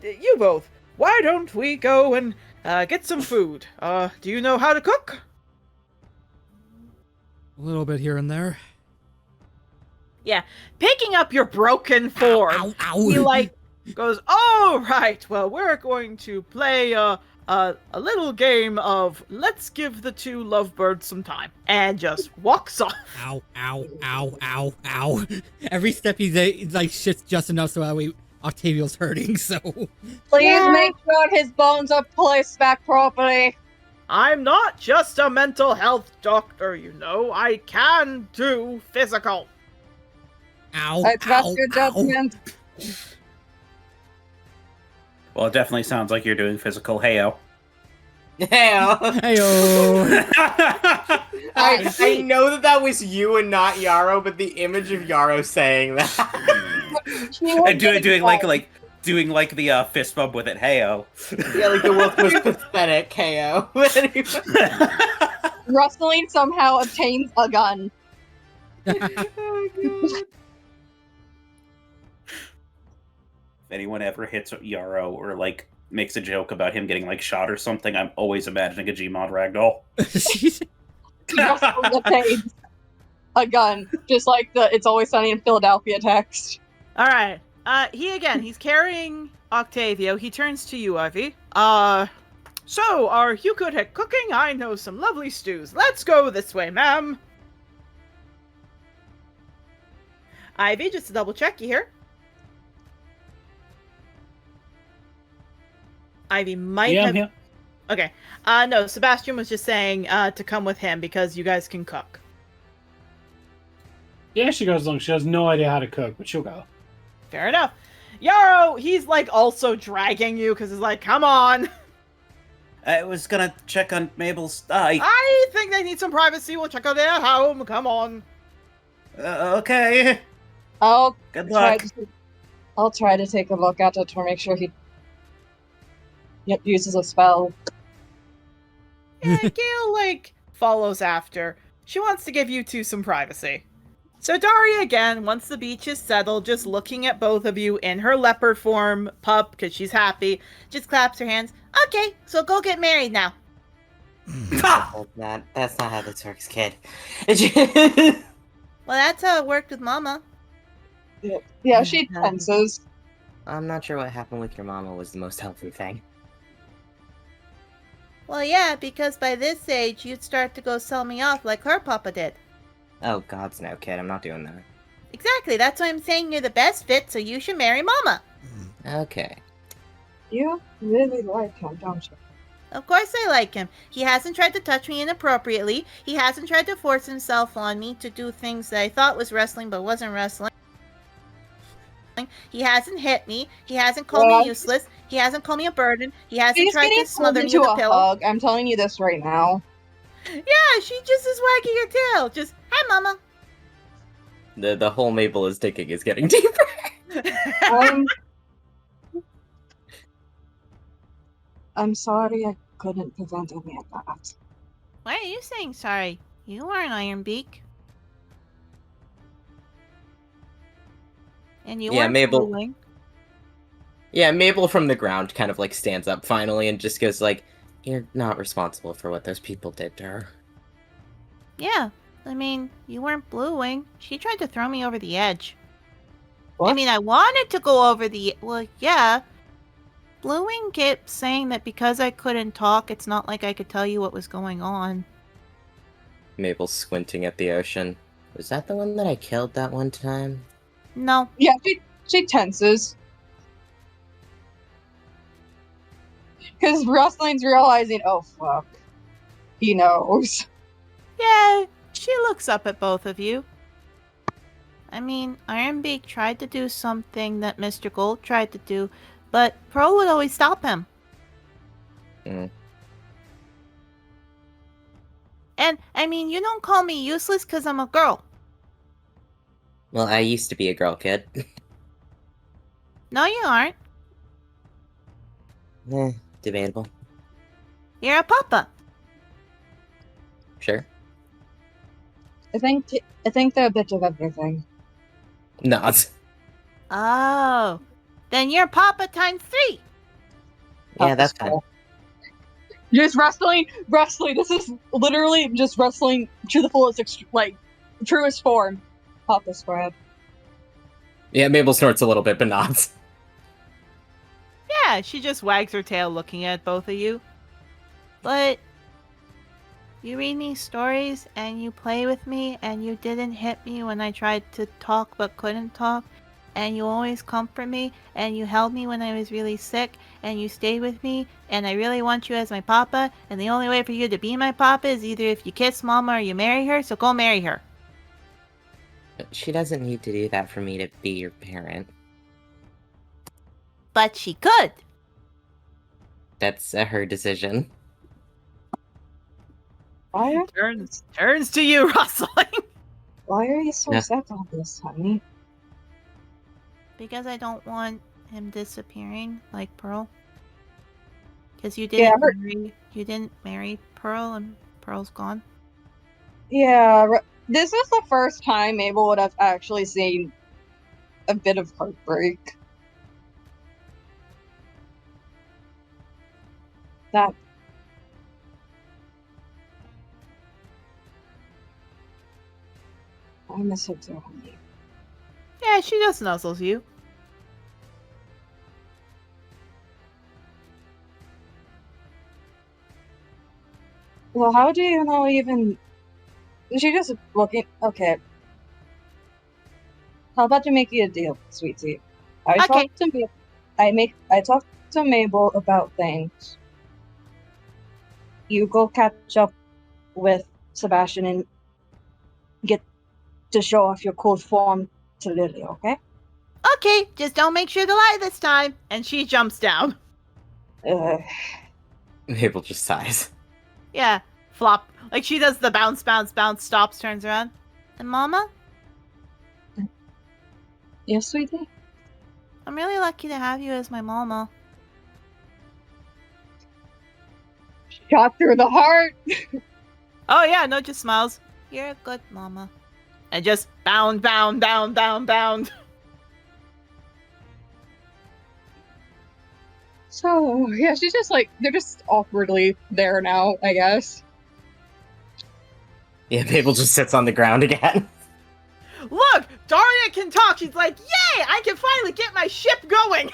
You both. Why don't we go and get some food? Do you know how to cook? A little bit here and there. Yeah, picking up your broken form. Ow, ow. He goes, "All right, well, we're going to play a little game of let's give the two lovebirds some time," and just walks off. Ow, ow, ow, ow, ow. Every step he's like shifts just enough so that way Octavio's hurting, so. Please make sure his bones are placed back properly. I'm not just a mental health doctor, you know. I can do physical. Ow, I trust ow, your ow. judgment. Well, it definitely sounds like you're doing physical. Heyo. Yeah. Heyo. I know that was you and not Yarrow, but the image of Yarrow saying that. And doing like the fist bump with it. Heyo. Yeah, like the wolf was pathetic. KO. Rustling somehow obtains a gun. Oh, God. If anyone ever hits Yarrow or like makes a joke about him getting like shot or something, I'm always imagining a Gmod ragdoll. Rustling obtains a gun, just like the "It's Always Sunny in Philadelphia" text. All right. He's carrying Octavio. He turns to you, Ivy. So, are you good at cooking? I know some lovely stews. Let's go this way, ma'am. Ivy, just to double check, you here? Ivy might have... I'm here. Okay. No, Sebastian was just saying to come with him because you guys can cook. Yeah, she goes along. She has no idea how to cook, but she'll go. Fair enough. Yarrow, he's like also dragging you because he's like, come on. I was gonna check on Mabel's eye. I think they need some privacy. We'll check out their home. Come on. Okay. I'll Good try luck. I'll try to take a look at it to make sure he uses a spell. Yeah, Gail, like, follows after. She wants to give you two some privacy. So Daria, again, once the beach is settled, just looking at both of you in her leopard form, pup, because she's happy, just claps her hands. Okay, so go get married now. That's not how this works, kid. Well, that's how it worked with Mama. Yeah, she tenses. I'm not sure what happened with your mama was the most healthy thing. Well, yeah, because by this age, you'd start to go sell me off like her papa did. Oh, gods no, kid. I'm not doing that. Exactly, that's why I'm saying you're the best fit, so you should marry Mama. Okay. You really like him, don't you? Of course I like him. He hasn't tried to touch me inappropriately. He hasn't tried to force himself on me to do things that I thought was wrestling but wasn't wrestling. He hasn't hit me. He hasn't called me useless. He hasn't called me a burden. He hasn't tried to smother me with a pillow. Hug. I'm telling you this right now. Yeah, she just is wagging her tail. Just, hi, Mama. The whole Mabel is digging is getting deeper. I'm sorry I couldn't prevent any of that. Why are you saying sorry? You aren't Ironbeak. And you weren't Mabel. fooling. Yeah, Mabel from the ground kind of like stands up finally and just goes like, "You're not responsible for what those people did to her." Yeah, I mean, you weren't Bluewing. She tried to throw me over the edge. What? I mean, I wanted to go over the... Well, yeah. Bluewing kept saying that because I couldn't talk, it's not like I could tell you what was going on. Mabel's squinting at the ocean. Was that the one that I killed that one time? No. Yeah, she tenses. Because Rustling's realizing, oh fuck. He knows. Yeah, she looks up at both of you. I mean, Ironbeak tried to do something that Mr. Gold tried to do, but Pearl would always stop him. Mm. And, I mean, you don't call me useless because I'm a girl. Well, I used to be a girl, kid. No, you aren't. Debatable. You're a papa. Sure. I think they're a bit of everything. Nods. Oh. Then you're papa times 3. Yeah, that's fine. Just wrestling. This is literally just wrestling to the fullest, truest form. Papa spread. Yeah, Mabel snorts a little bit, but nods. Yeah, she just wags her tail looking at both of you. But you read me stories and you play with me and you didn't hit me when I tried to talk but couldn't talk. And you always comfort me and you held me when I was really sick and you stayed with me and I really want you as my papa and the only way for you to be my papa is either if you kiss mama or you marry her, so go marry her. She doesn't need to do that for me to be your parent. But she could. That's her decision. Why are, Turns to you, Rustling. why are you so Yeah. set on this, honey? Because I don't want him disappearing like Pearl. Because you Yeah, didn't marry Pearl and Pearl's gone. Yeah, this is the first time Mabel would have actually seen a bit of heartbreak. That. I miss her too, honey. Yeah, she just nuzzles you. Well, how do you know even... She just looking... Okay. How about you make you a deal, sweetie? I talked to Mabel about things. You go catch up with Sebastian and get to show off your cool form to Lily, okay? Okay, just don't make sure to lie this time. And she jumps down. Mabel just sighs. Yeah, flop. Like she does the bounce, bounce, bounce, stops, turns around. And Mama? Yes, sweetie? I'm really lucky to have you as my mama. Shot through the heart! Oh yeah, no, just smiles. You're a good mama. And just bound, bound, bound, bound, bound. So, yeah, she's just like, they're just awkwardly there now, I guess. Yeah, Mabel just sits on the ground again. Look, Daria can talk. She's like, yay, I can finally get my ship going.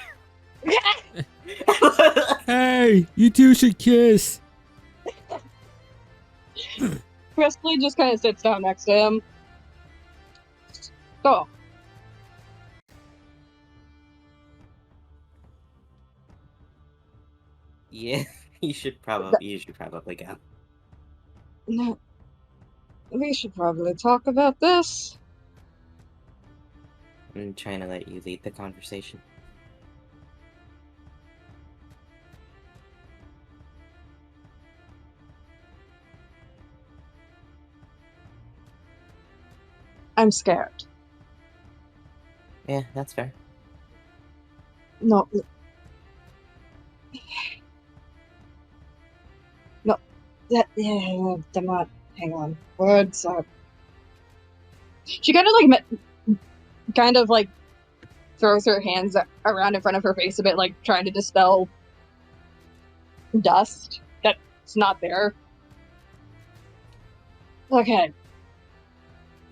Hey, you two should kiss. Presley just kind of sits down next to him. So, Yeah, you should probably go. no, we should probably talk about this. I'm trying to let you lead the conversation. I'm scared. Yeah, that's fair. No. No. That, yeah, I'm not. Hang on. Words are. She kind of like throws her hands around in front of her face a bit, like trying to dispel dust that's not there. Okay.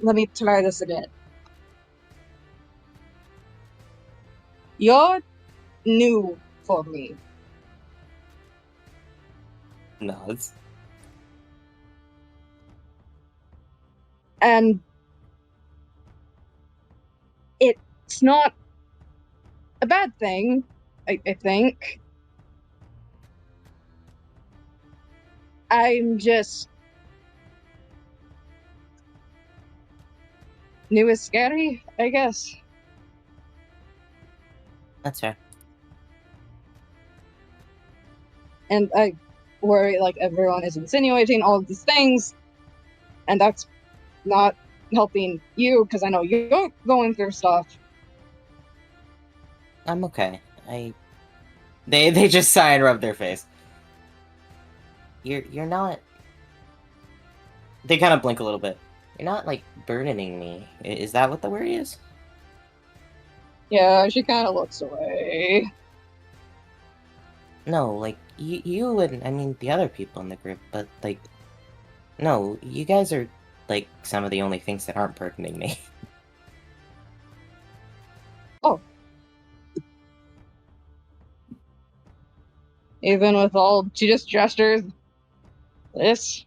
Let me try this again. You're new for me. Nods. And it's not a bad thing, I think. I'm just... New is scary, I guess. That's fair. And I worry, like, everyone is insinuating all of these things, and that's not helping you, because I know you're going through stuff. I'm okay. They just sigh and rub their face. You're not... They kind of blink a little bit. You're not, like, burdening me. Is that what the word is? Yeah, she kind of looks away. No, like, you and, I mean, the other people in the group, but, like... No, you guys are, like, some of the only things that aren't burdening me. Oh. Even with all, she just gestures. This.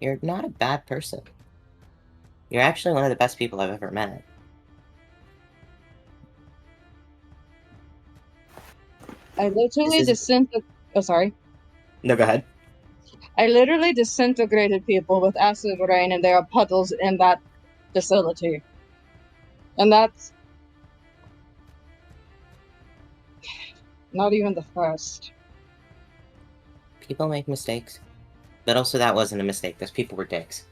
You're not a bad person. You're actually one of the best people I've ever met. I literally Oh, sorry. No, go ahead. I literally disintegrated people with acid rain, and there are puddles in that facility. And that's not even the first. People make mistakes. But also that wasn't a mistake. Those people were dicks.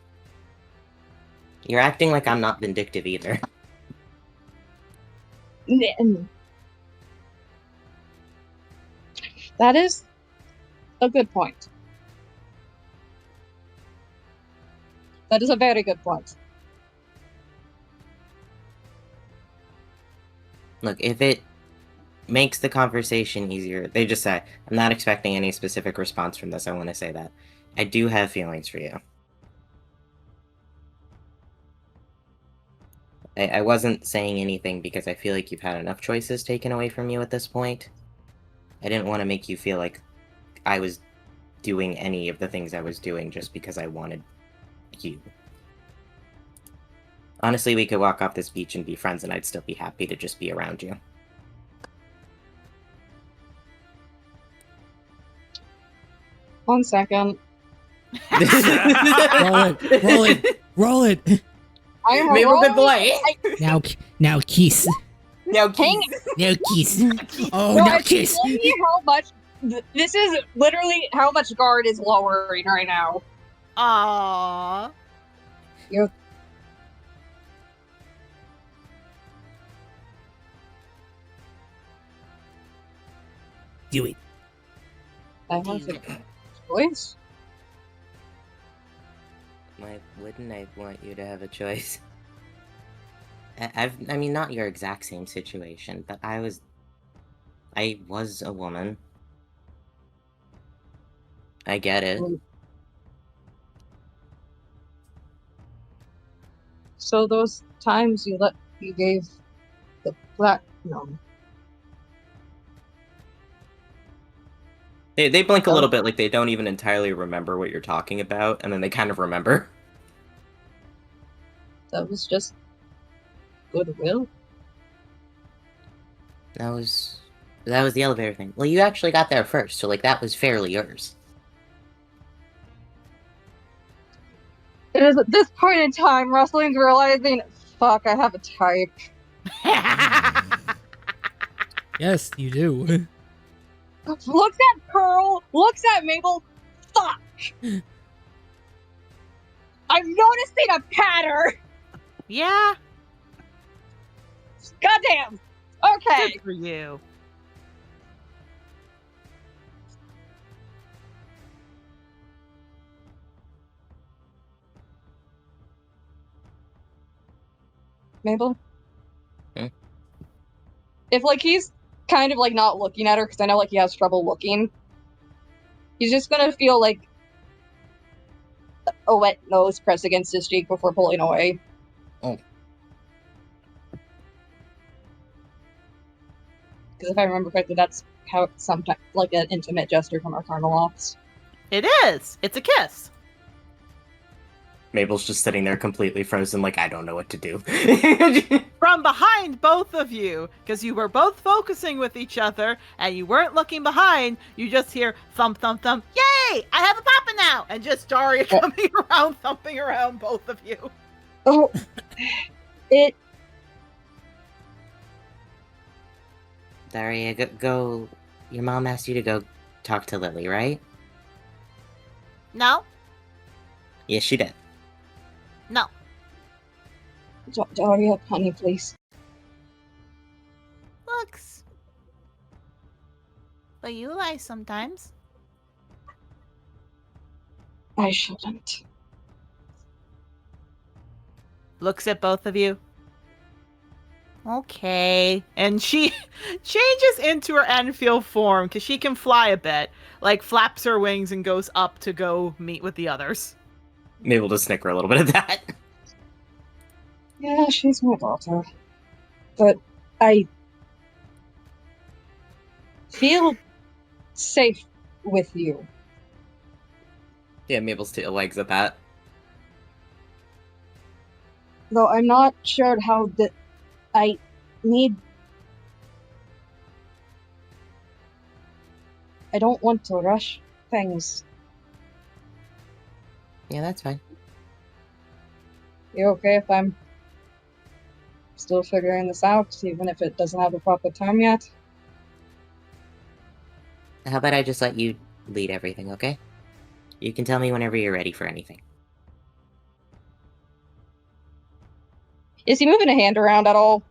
You're acting like I'm not vindictive either. That is a good point. That is a very good point. Look, if it makes the conversation easier, they just say, I'm not expecting any specific response from this, I want to say that. I do have feelings for you. I wasn't saying anything because I feel like you've had enough choices taken away from you at this point. I didn't want to make you feel like I was doing any of the things I was doing just because I wanted you. Honestly, we could walk off this beach and be friends and I'd still be happy to just be around you. One second. Roll it. I'm Mabel, good rolling. boy. Now kiss. Now, Hang Now kiss. Oh, No, now I kiss. tell you how much. This is literally how much guard is lowering right now. Aww. Do it. I have a choice. why wouldn't I want you to have a choice? I mean, not your exact same situation, but I was a woman. I get it. So those times you gave the platinum. They blink a little bit like they don't even entirely remember what you're talking about, and then they kind of remember. That was just goodwill. That was the elevator thing. Well, you actually got there first, so like that was fairly yours. It is at this point in time, Rusling's realizing, fuck, I have a type. Yes, you do. Looks at Pearl, looks at Mabel, fuck! I'm noticing a pattern! Yeah, Goddamn! Okay. good for you. Mabel? Hmm? If, like, he's kind of, like, not looking at her, because I know, like, he has trouble looking, he's just gonna feel, like, a wet nose pressed against his cheek before pulling away. Oh. Because if I remember correctly, that's how it's sometimes, like, an intimate gesture from our carnal ops. It is. It's a kiss. Mabel's just sitting there completely frozen, like I don't know what to do. From behind both of you, because you were both focusing with each other, and you weren't looking behind. You just hear thump, thump, thump. Yay! I have a papa now! And just Daria coming around, thumping around both of you. Oh, it. Daria, go. Your mom asked you to go talk to Lily, right? No? Yes, she did. No. Daria, honey, please. Looks. But you lie sometimes. I shouldn't. Looks at both of you. Okay. And she changes into her Enfield form, because she can fly a bit. Like, flaps her wings and goes up to go meet with the others. Mabel just snicker a little bit at that. Yeah, she's my daughter. But I feel safe with you. Yeah, Mabel's tail wags at that. Though I'm not sure how that I need. I don't want to rush things. Yeah, that's fine. You okay if I'm still figuring this out, even if it doesn't have a proper term yet? How about I just let you lead everything, okay? You can tell me whenever you're ready for anything. Is he moving a hand around at all?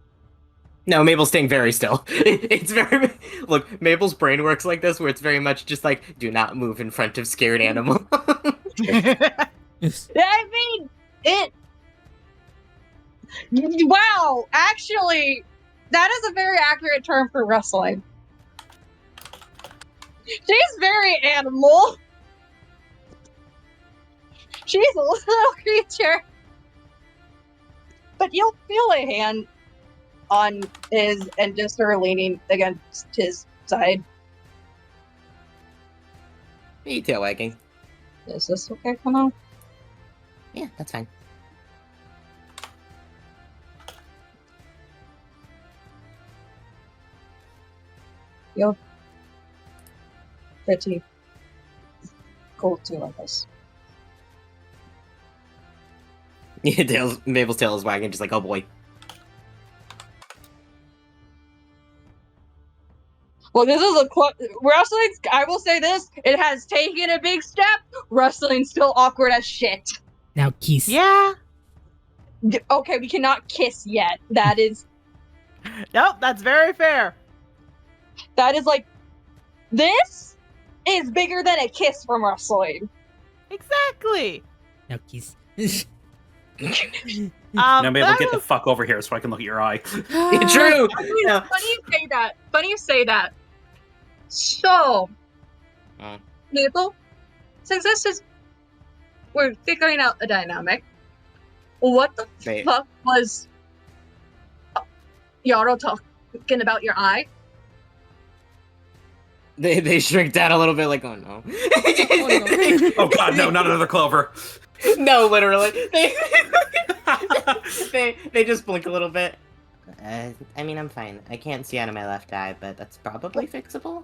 No, Mabel's staying very still. It's very... Look, Mabel's brain works like this, where it's very much just like, do not move in front of scared animal. Yes. I mean, it. Wow, actually, that is a very accurate term for wrestling. She's very animal. She's a little creature. But you'll feel a hand on his and just her leaning against his side. You tail wagging. Is this okay? Come on. Yeah, that's fine. You're pretty cool too, I guess. Yeah, Mabel's tail is wagging, just like, oh boy. Well, this is wrestling. I will say this: it has taken a big step. Wrestling's still awkward as shit. Now kiss. Yeah. Okay, we cannot kiss yet. That is Nope, that's very fair. like this is bigger than a kiss from wrestling. Exactly. Now kiss. Now, Mabel, that get the was- fuck over here so I can look at your eye. True! Yeah. Funny you say that. Funny you say that. So, Maple, since this is we're figuring out a dynamic. What the Wait. fuck was Yarrow talking about your eye? They shrink down a little bit, like, oh no. Oh god, no, not another clover. No, literally. They just blink a little bit. I mean, I'm fine. I can't see out of my left eye, but that's probably fixable.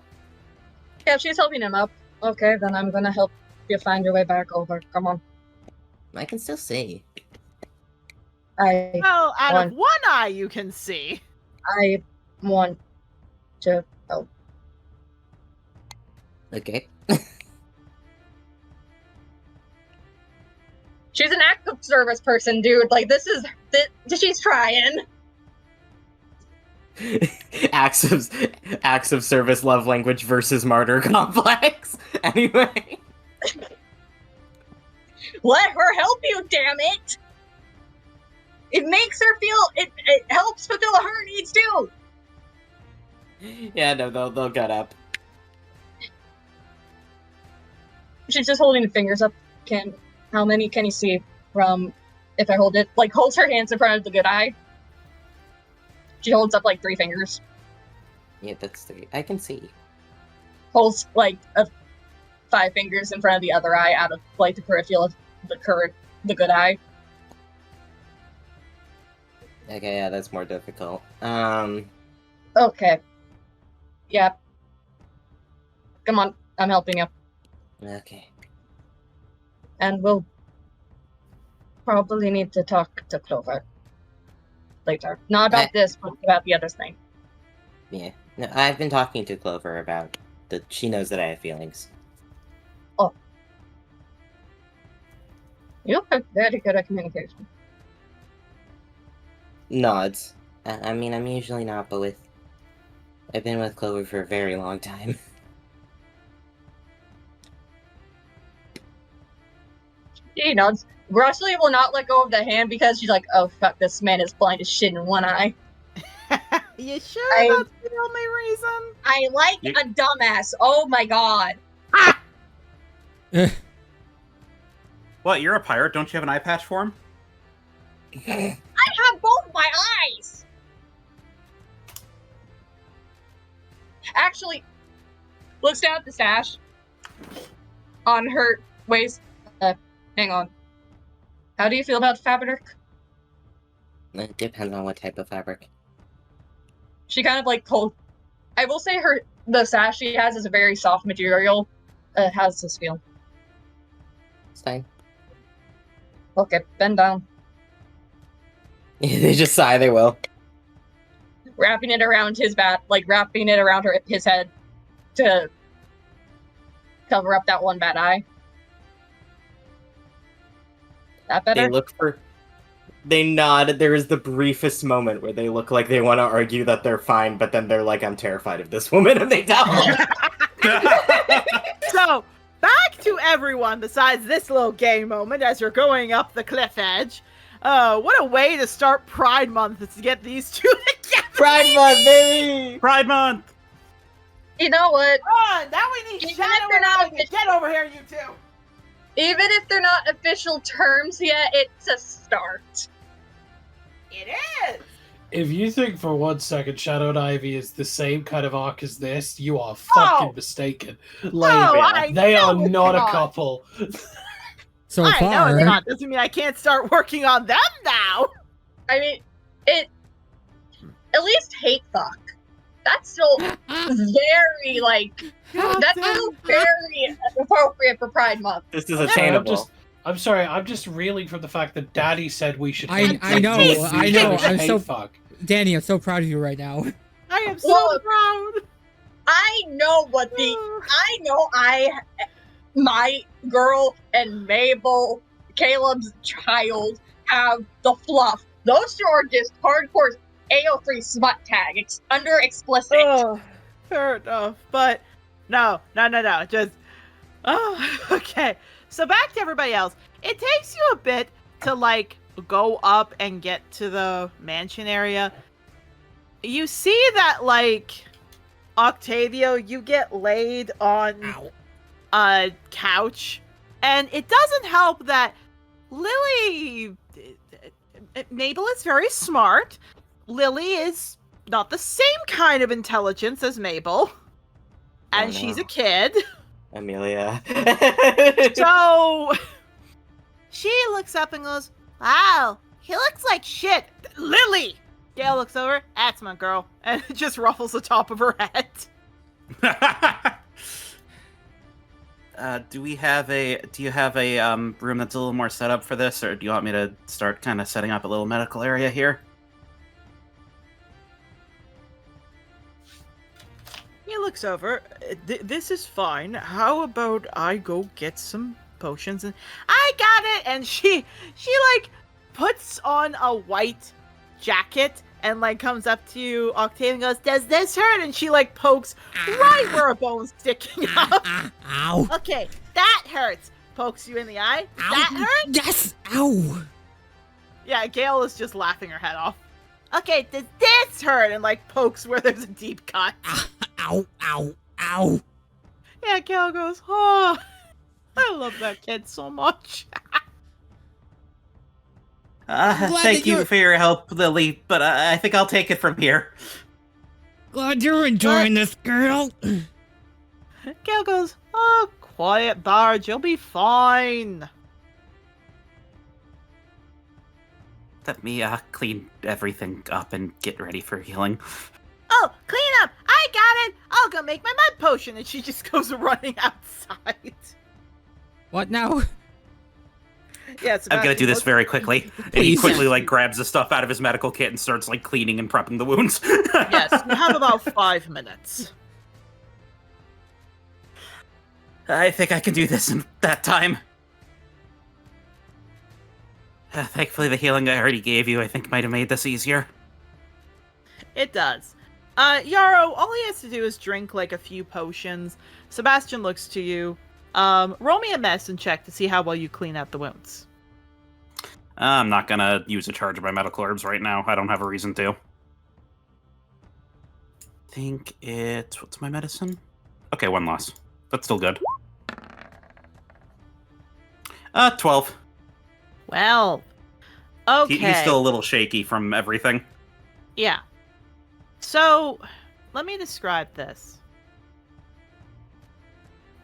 Yeah, she's helping him up. Okay, then I'm gonna help you find your way back over. Come on. I can still see. Well, out One. of one eye you can see. I want to help. Okay. She's an active service person, dude. Like, she's trying. Acts of service, love language versus martyr complex. Anyway. Let her help you, damn it! It makes her feel, it helps fulfill her needs too! Yeah, no, they'll get up. She's just holding the fingers up. How many can you see from, if I hold it? Like, holds her hands in front of the good eye. She holds up, like, 3 fingers. Yeah, that's 3. I can see. Holds, like, 5 fingers in front of the other eye out of, like, the peripheral of the good eye. Okay, yeah, that's more difficult. Okay. Yeah. Come on, I'm helping you. Okay. And we'll probably need to talk to Clover later. Not about this, but about the other thing. Yeah. No, I've been talking to Clover about that. She knows that I have feelings. Oh. You're very good at communication. Nods. I mean, I'm usually not, but I've been with Clover for a very long time. She nods. Rushley will not let go of the hand because she's like, oh fuck, this man is blind as shit in one eye. You sure that's the only reason? I like a dumbass. Oh my god. What, you're a pirate? Don't you have an eye patch for him? I have both my eyes! Actually, looks down at the sash on her waist. Hang on. How do you feel about fabric? It depends on what type of fabric. She kind of like pulled. I will say the sash she has is a very soft material. How's this feel? It's fine. Okay, bend down. They just sigh, they will. Wrapping it around wrapping it around his head to cover up that one bad eye. That better? They nod. There is the briefest moment where they look like they want to argue that they're fine, but then they're like, I'm terrified of this woman, and they don't. So, back to everyone besides this little gay moment as you're going up the cliff edge. What a way to start Pride Month is to get these two together. Pride Month, baby! Pride Month! You know what? Now we need Even Shadow if they're and not Ivy. Get over here, you two! Even if they're not official terms yet, it's a start. It is! If you think for 1 second Shadow and Ivy is the same kind of arc as this, you are fucking mistaken. Like, they are not a couple. So I know far, it's not. Doesn't mean I can't start working on them now. I mean, at least hate fuck. That's still very that's still very appropriate for Pride Month. This is attainable. I'm sorry, I'm just reeling from the fact that Daddy said we should. I know. I'm so fuck. Danny, I'm so proud of you right now. I am so proud. I know my girl and Mabel, Caleb's child, have the fluff. Those two are just hardcore AO3 smut tag. It's under explicit. Oh, fair enough. But no. Just okay. So back to everybody else. It takes you a bit to go up and get to the mansion area. You see that Octavio, you get laid on a couch, and it doesn't help that Lily, Mabel is very smart. Lily is not the same kind of intelligence as Mabel, and she's a kid. Amelia. So she looks up and goes, "Wow, he looks like shit." Lily! Gail looks over, "That's my girl," and it just ruffles the top of her head. Do you have a room that's a little more set up for this, or do you want me to start kind of setting up a little medical area here? He looks over. This is fine. How about I go get some potions? And I got it. And she puts on a white jacket and comes up to you, Octavia, and goes, "Does this hurt?" And she pokes right where a bone's sticking up. Ow! Okay, that hurts. Pokes you in the eye. Ow. That hurts. Yes! Ow! Yeah, Gail is just laughing her head off. Okay, does this hurt? And pokes where there's a deep cut. Ow! Ow! Yeah, Gail goes, "Oh, I love that kid so much." Thank you for your help, Lily, but I think I'll take it from here. Glad you're enjoying this, girl. Gail goes, "Oh, quiet, Barge, you'll be fine." Let me clean everything up and get ready for healing. "Oh, clean up! I got it! I'll go make my mud potion!" And she just goes running outside. What now? Yeah, I'm gonna do this very quickly. And he quickly grabs the stuff out of his medical kit and starts cleaning and prepping the wounds. Yes, you have about 5 minutes. I think I can do this in that time. Thankfully, the healing I already gave you, I think, might have made this easier. It does. Yarrow, all he has to do is drink a few potions. Sebastian looks to you. Roll me a medicine check to see how well you clean out the wounds. I'm not gonna use a charge of my medical herbs right now. I don't have a reason to. I think it's... what's my medicine? Okay, 1 loss. That's still good. 12. Well, okay. He's still a little shaky from everything. Yeah. So, let me describe this.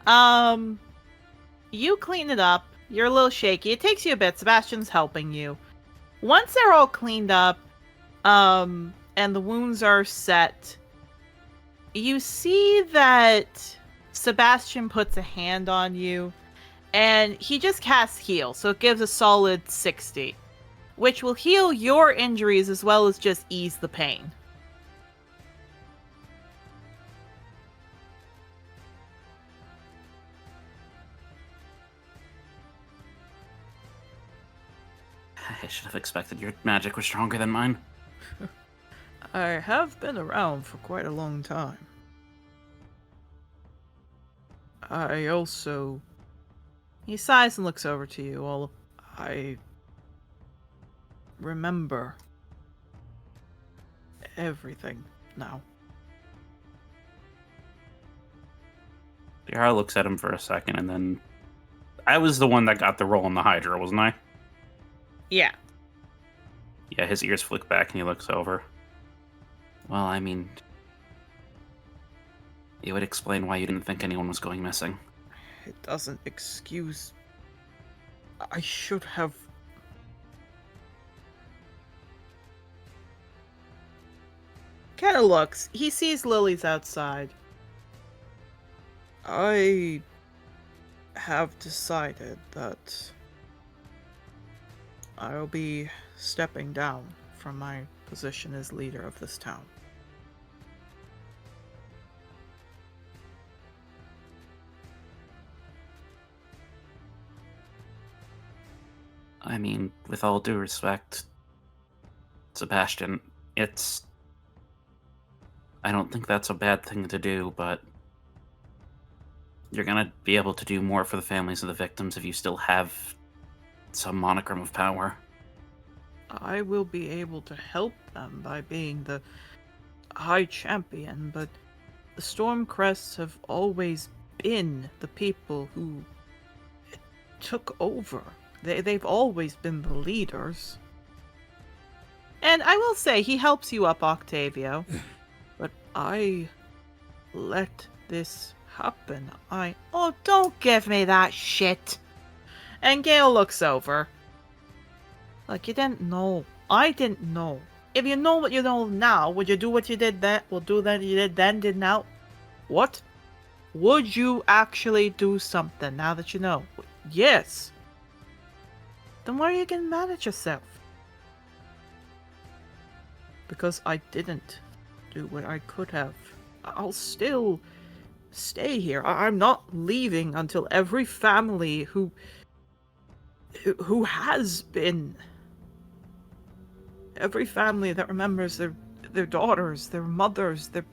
You clean it up. You're a little shaky. It takes you a bit. Sebastian's helping you. Once they're all cleaned up, and the wounds are set, you see that Sebastian puts a hand on you, and he just casts heal, so it gives a solid 60, which will heal your injuries as well as just ease the pain. I should have expected your magic was stronger than mine. I have been around for quite a long time. I also... He sighs and looks over to you. I remember everything now. Yara looks at him for a second, and then... I was the one that got the roll in the Hydra, wasn't I? Yeah. Yeah, his ears flick back and he looks over. Well, I mean... It would explain why you didn't think anyone was going missing. It doesn't excuse... I should have... Kinda looks. He sees Lily's outside. I have decided that I'll be stepping down from my position as leader of this town. I mean, with all due respect, Sebastian, it's... I don't think that's a bad thing to do, but... You're gonna be able to do more for the families of the victims if you still have some monochrome of power. I will be able to help them by being the High Champion, but the Stormcrests have always been the people who took over. They've always been the leaders. And I will say, he helps you up, Octavio. But I let this happen. Oh, don't give me that shit. And Gale looks over. Like, you didn't know. I didn't know. If you know what you know now, would you do what you did then? Will do that you did then, did now? What? Would you actually do something now that you know? Yes. Then why are you getting mad at yourself? Because I didn't do what I could have. I'll still stay here. I'm not leaving until every family who has been, every family that remembers their daughters, their mothers, their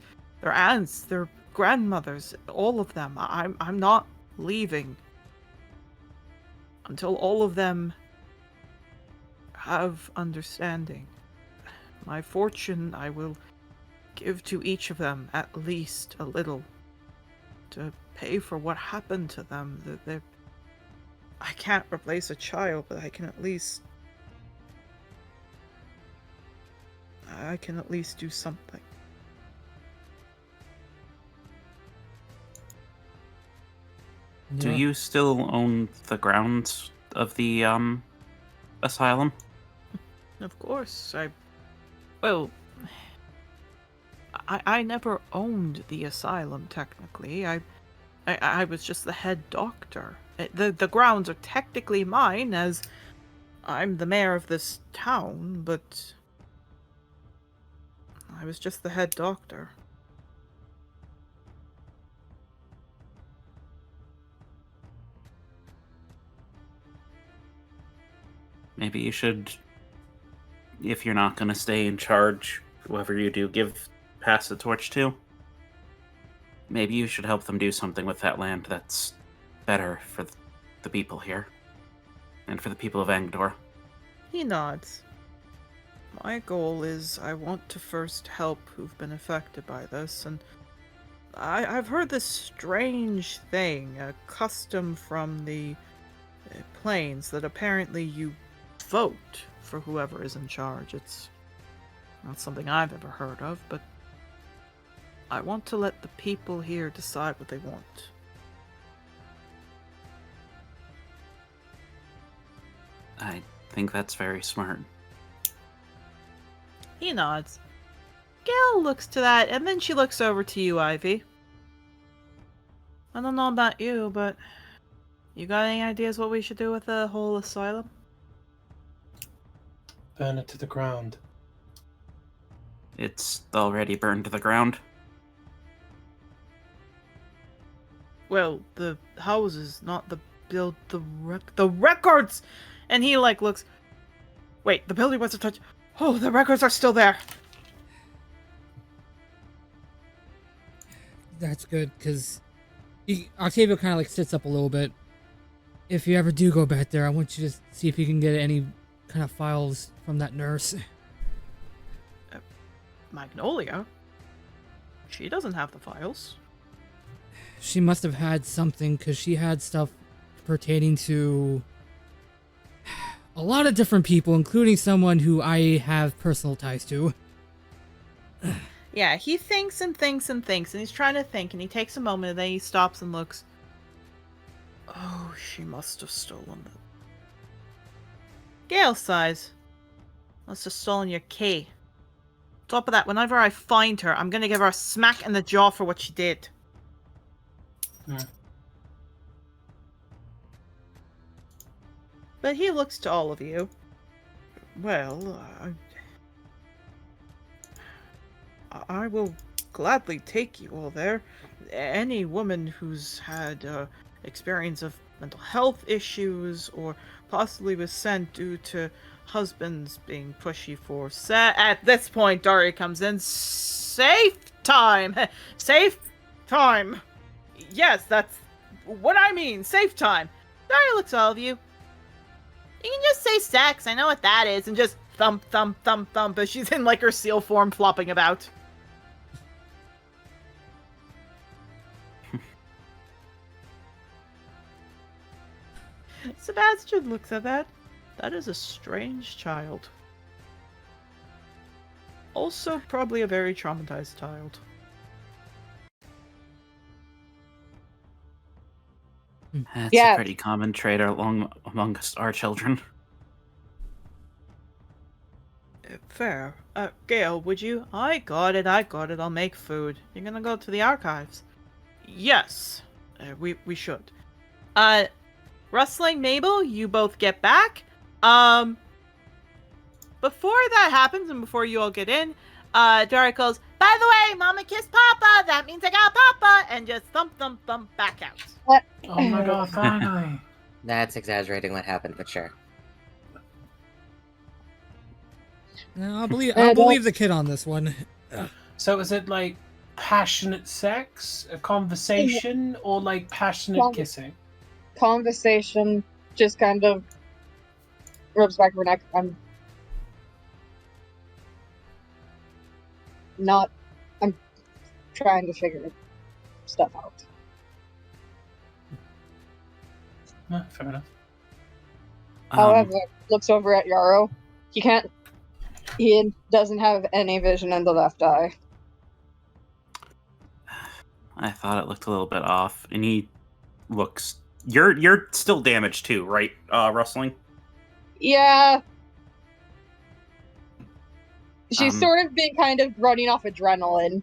aunts, their grandmothers, all of them. I'm not leaving until all of them have understanding. My fortune I will give to each of them at least a little to pay for what happened to them. I can't replace a child, but I can at least do something. Do you still own the grounds of the asylum? Of course, I never owned the asylum, technically. I was just the head doctor. The grounds are technically mine, as I'm the mayor of this town, but I was just the head doctor. Maybe you should, if you're not going to stay in charge, whoever you do pass the torch to, maybe you should help them do something with that land that's better for the people here and for the people of Angdor. He nods. My goal is I want to first help who've been affected by this, and I've heard this strange thing, a custom from the plains, that apparently you vote for whoever is in charge. It's not something I've ever heard of, but I want to let the people here decide what they want. I think that's very smart. He nods. Gail looks to that, and then she looks over to you, Ivy. I don't know about you, but you got any ideas what we should do with the whole asylum? Burn it to the ground. It's already burned to the ground. Well, the houses, not the the records! And he, like, looks... Wait, the building wasn't touched. Oh, the records are still there. That's good, because Octavio kind of like sits up a little bit. If you ever do go back there, I want you to see if you can get any kind of files from that nurse. Magnolia? She doesn't have the files. She must have had something, because she had stuff pertaining to a lot of different people, including someone who I have personal ties to. Yeah, he thinks and thinks and thinks, and he's trying to think, and he takes a moment, and then he stops and looks. Oh, she must have stolen it. Gale sighs. Must have stolen your key. Top of that, whenever I find her, I'm gonna give her a smack in the jaw for what she did. But he looks to all of you. Well, I will gladly take you all there. Any woman who's had experience of mental health issues or possibly was sent due to husbands being pushy for at this point, Daria comes in. Safe time! Safe time! Yes, that's what I mean. Safe time. Daria looks at all of you. You can just say sex, I know what that is, and just thump, thump, thump, thump as she's in, like, her seal form flopping about. Sebastian looks at that. That is a strange child. Also, probably a very traumatized child. That's Yeah. a pretty common trait amongst our children. Fair. Gail, would you? I got it, I'll make food. You're gonna go to the archives? Yes. We should. Rustling, Mabel, you both get back. Before that happens and before you all get in, Derek goes, by the way, Mama kissed Papa, that means I got Papa, and just thump, thump, thump back out. What? Oh my god, finally. That's exaggerating what happened, but sure. No, I'll believe the kid on this one. So is it like passionate sex, a conversation, or like passionate kissing? Conversation just kind of rubs back her neck. I'm trying to figure stuff out. Fair enough. However, looks over at Yarrow. He doesn't have any vision in the left eye. I thought it looked a little bit off, and he looks. You're still damaged too, right? Rustling. Yeah. She's sort of been kind of running off adrenaline.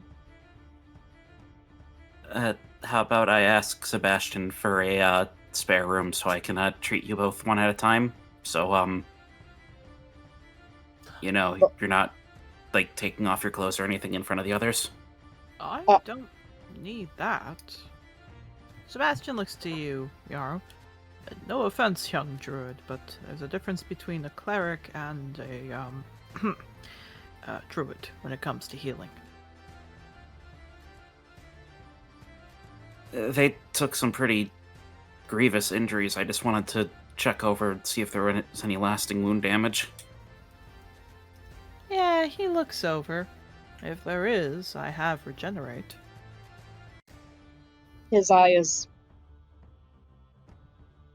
How about I ask Sebastian for a spare room so I can treat you both one at a time? So you're not like taking off your clothes or anything in front of the others. I don't need that. Sebastian looks to you, Yarrow. No offense, young druid, but there's a difference between a cleric and a druid when it comes to healing. They took some pretty grievous injuries. I just wanted to check over and see if there was any lasting wound damage. Yeah, he looks over. If there is, I have regenerate. His eye is...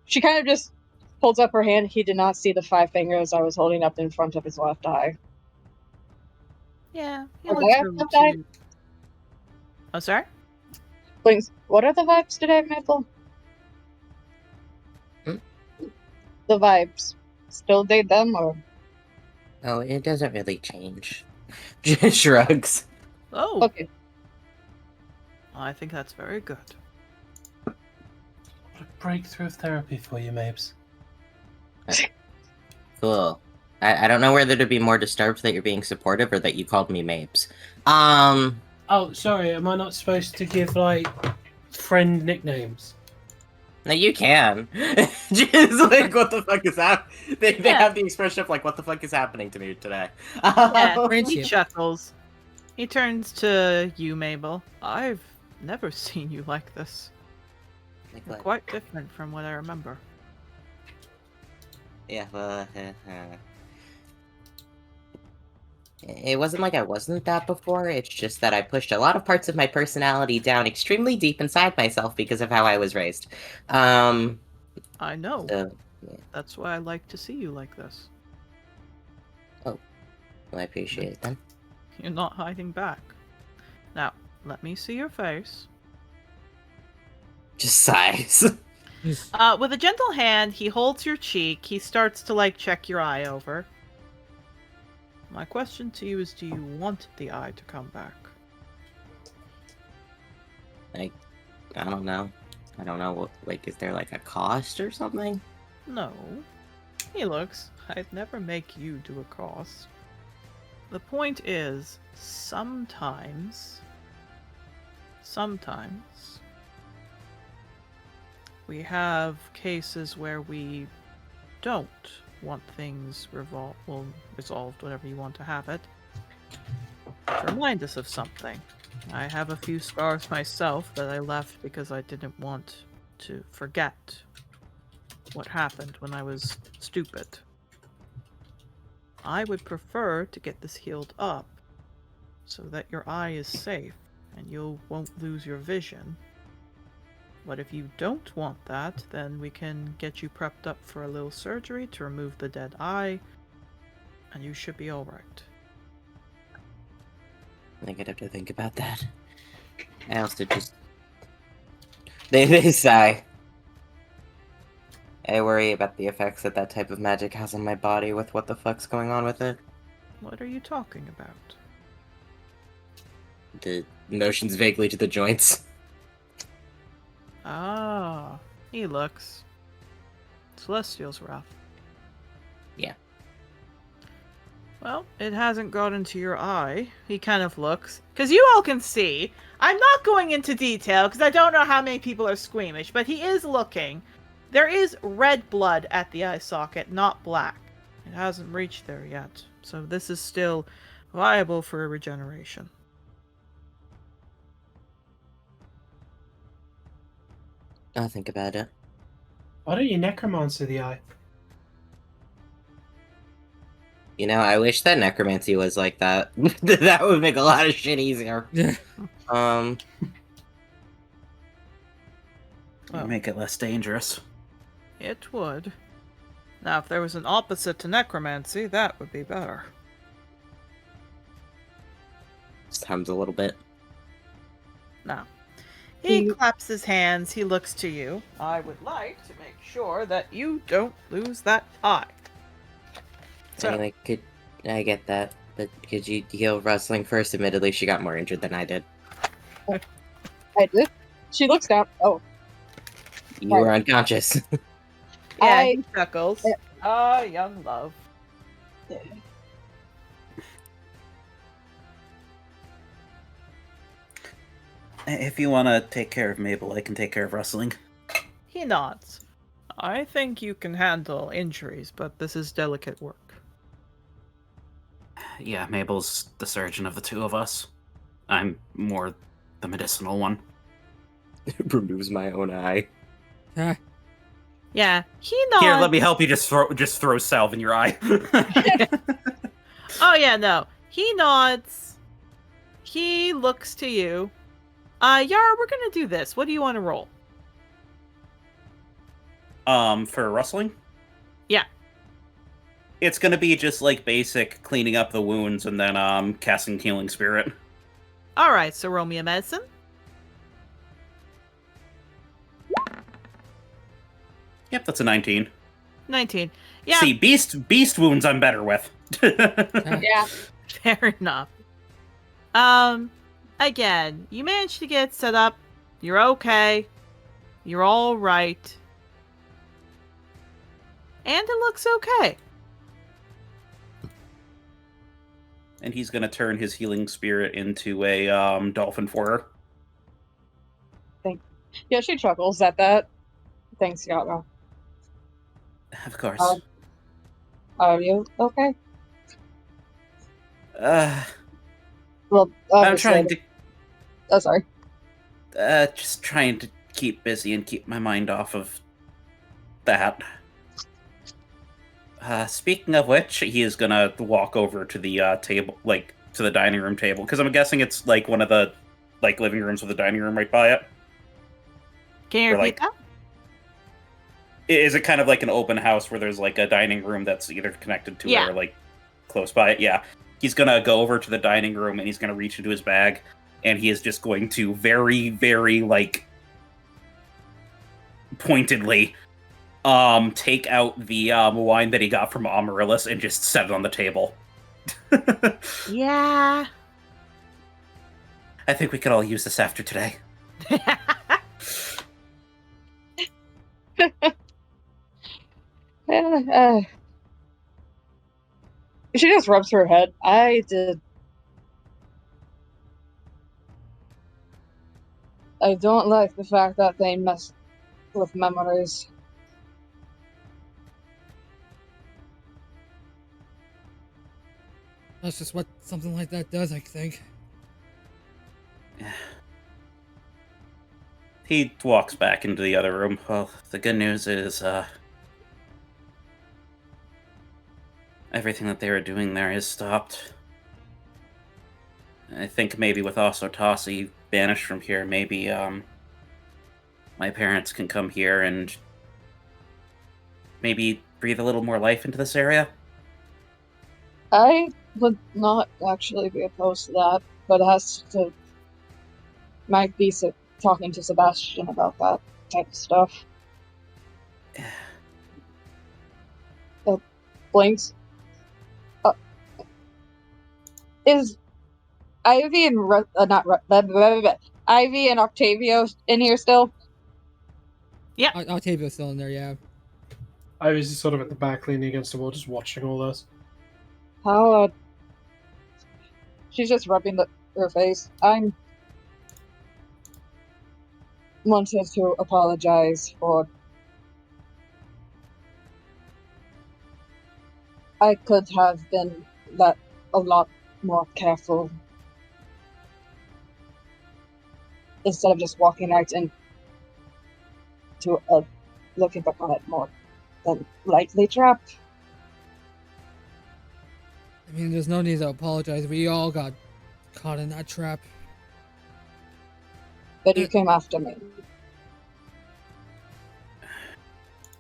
She kind of just holds up her hand. He did not see the 5 fingers I was holding up in front of his left eye. Yeah, he Are looks they over left eye? to... Oh, sorry? Please, what are the vibes today, Maple? Hmm? The vibes. still date them, or Oh, it doesn't really change. Just shrugs. Oh, okay? I think that's very good. What a breakthrough of therapy for you, Mabes. Cool. I don't know whether to be more disturbed that you're being supportive or that you called me Mapes. Oh, sorry, am I not supposed to give, like, friend nicknames? No, you can. Just like, what the fuck is happening? They Yeah. have the expression of like, what the fuck is happening to me today? Yeah, he Friendship. chuckles. He turns to you, Mabel. I've never seen you like this. Like You're what? quite different from what I remember. Yeah, well, it wasn't like I wasn't that before, it's just that I pushed a lot of parts of my personality down extremely deep inside myself because of how I was raised. I know. So, yeah. That's why I like to see you like this. Well, I appreciate it then. You're not hiding back. Now, let me see your face. Just sighs. With a gentle hand, he holds your cheek. He starts to, like, check your eye over. My question to you is, do you want the eye to come back? I don't know. I don't know, what, like, is there, like, a cost or something? No. He looks. I'd never make you do a cost. The point is, sometimes, we have cases where we don't want things resolved, whatever you want to have it, to remind us of something. I have a few scars myself that I left because I didn't want to forget what happened when I was stupid. I would prefer to get this healed up so that your eye is safe and you won't lose your vision. But if you don't want that, then we can get you prepped up for a little surgery to remove the dead eye, and you should be alright. I think I'd have to think about that. I also just... They sigh. I worry about the effects that type of magic has on my body with what the fuck's going on with it. What are you talking about? The motions vaguely to the joints. Ah, he looks. Celestial's rough. Yeah. Well, it hasn't got into your eye. He kind of looks. Because you all can see. I'm not going into detail because I don't know how many people are squeamish, but he is looking. There is red blood at the eye socket, not black. It hasn't reached there yet. So this is still viable for regeneration. I'll think about it. Why don't you necromancer the eye? You know, I wish that necromancy was like that. That would make a lot of shit easier. Yeah. Well, Make it less dangerous. it would. Now, if there was an opposite to necromancy, that would be better. Just hums a little bit. Now, he claps his hands, he looks to you. I would like to make sure that you don't lose that eye. So, Anyway, I get that, but could you heal Rustling first? Admittedly, she got more injured than I did. I did. She looks down. Oh, You were unconscious. yeah, he chuckles. Yeah. Ah, young love. If you want to take care of Mabel, I can take care of Rustling. He nods. I think you can handle injuries, but this is delicate work. Yeah, Mabel's the surgeon of the two of us. I'm more the medicinal one. Removes my own eye. Ah, Yeah, he nods. Here, let me help you. Just throw salve in your eye. Oh yeah, no. He nods. He looks to you. Yara, we're gonna do this. What do you want to roll? For Rustling? Yeah. It's gonna be just like basic cleaning up the wounds and then casting Healing Spirit. Alright, so roll me a medicine. Yep, that's a 19. 19. Yeah, See, beast wounds I'm better with. Yeah. fair enough. Again, you managed to get set up. You're okay. You're all right. And it looks okay. And he's gonna turn his healing spirit into a dolphin for her. Yeah, she chuckles at that. Thanks, Yaga. Of course. Are you okay? Well, I'm obviously. trying to Oh, sorry. just trying to keep busy and keep my mind off of that. Speaking of which, he is gonna walk over to the table, like to the dining room table, because I'm guessing it's like one of the like living rooms with a dining room right by it. Can you Or, repeat like- that? Is it kind of like an open house where there's like a dining room that's either connected to Yeah. it or like close by it? Yeah. He's gonna go over to the dining room and he's gonna reach into his bag and he is just going to very, very like pointedly take out the wine that he got from Amaryllis and just set it on the table. Yeah. I think we could all use this after today. She just rubs her head. I don't like the fact that they mess with memories. That's just what something like that does, I think. He walks back into the other room. Well, the good news is, everything that they were doing there is stopped. I think maybe with Osotasi banished from here, maybe, my parents can come here and maybe breathe a little more life into this area. I would not actually be opposed to that, but it has to. Might be talking to Sebastian about that type of stuff. Blinks. Is Ivy and Ivy and Octavio in here still? Octavio's still in there, yeah. I was just sort of at the back, leaning against the wall, just watching all this. How? She's just rubbing her face. I'm wanted to apologize for. I could have been a lot more careful instead of just walking right into looking back on it more than lightly trapped. I mean, there's no need to apologize. We all got caught in that trap. But you came after me.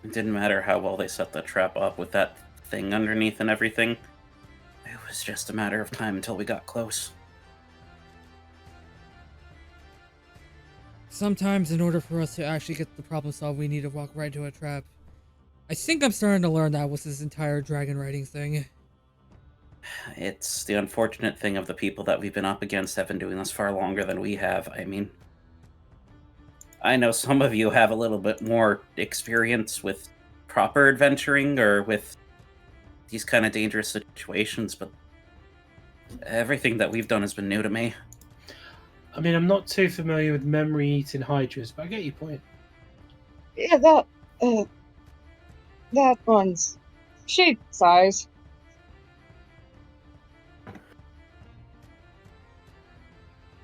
It didn't matter how well they set the trap up with that thing underneath and everything. It was just a matter of time until we got close. Sometimes, in order for us to actually get the problem solved, we need to walk right into a trap. I think I'm starting to learn that with this entire dragon riding thing. It's the unfortunate thing of the people that we've been up against have been doing this far longer than we have. I mean, I know some of you have a little bit more experience with proper adventuring or with these kind of dangerous situations, but everything that we've done has been new to me. I mean, I'm not too familiar with memory-eating hydras, but I get your point. Yeah, that one's she size.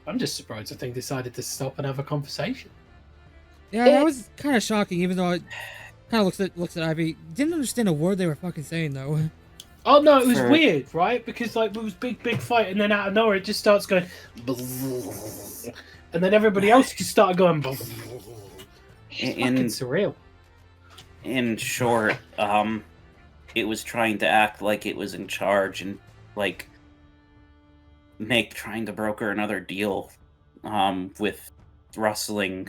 I'm just surprised that they decided to stop and have a conversation. Yeah, that was kind of shocking, even though it kind of looks at Ivy. Didn't understand a word they were fucking saying, though. Oh no, it was For- weird, right? Because like it was big fight, and then out of nowhere it just starts going, and then everybody else just started going. It's fucking surreal. In short, it was trying to act like it was in charge and like trying to broker another deal with rustling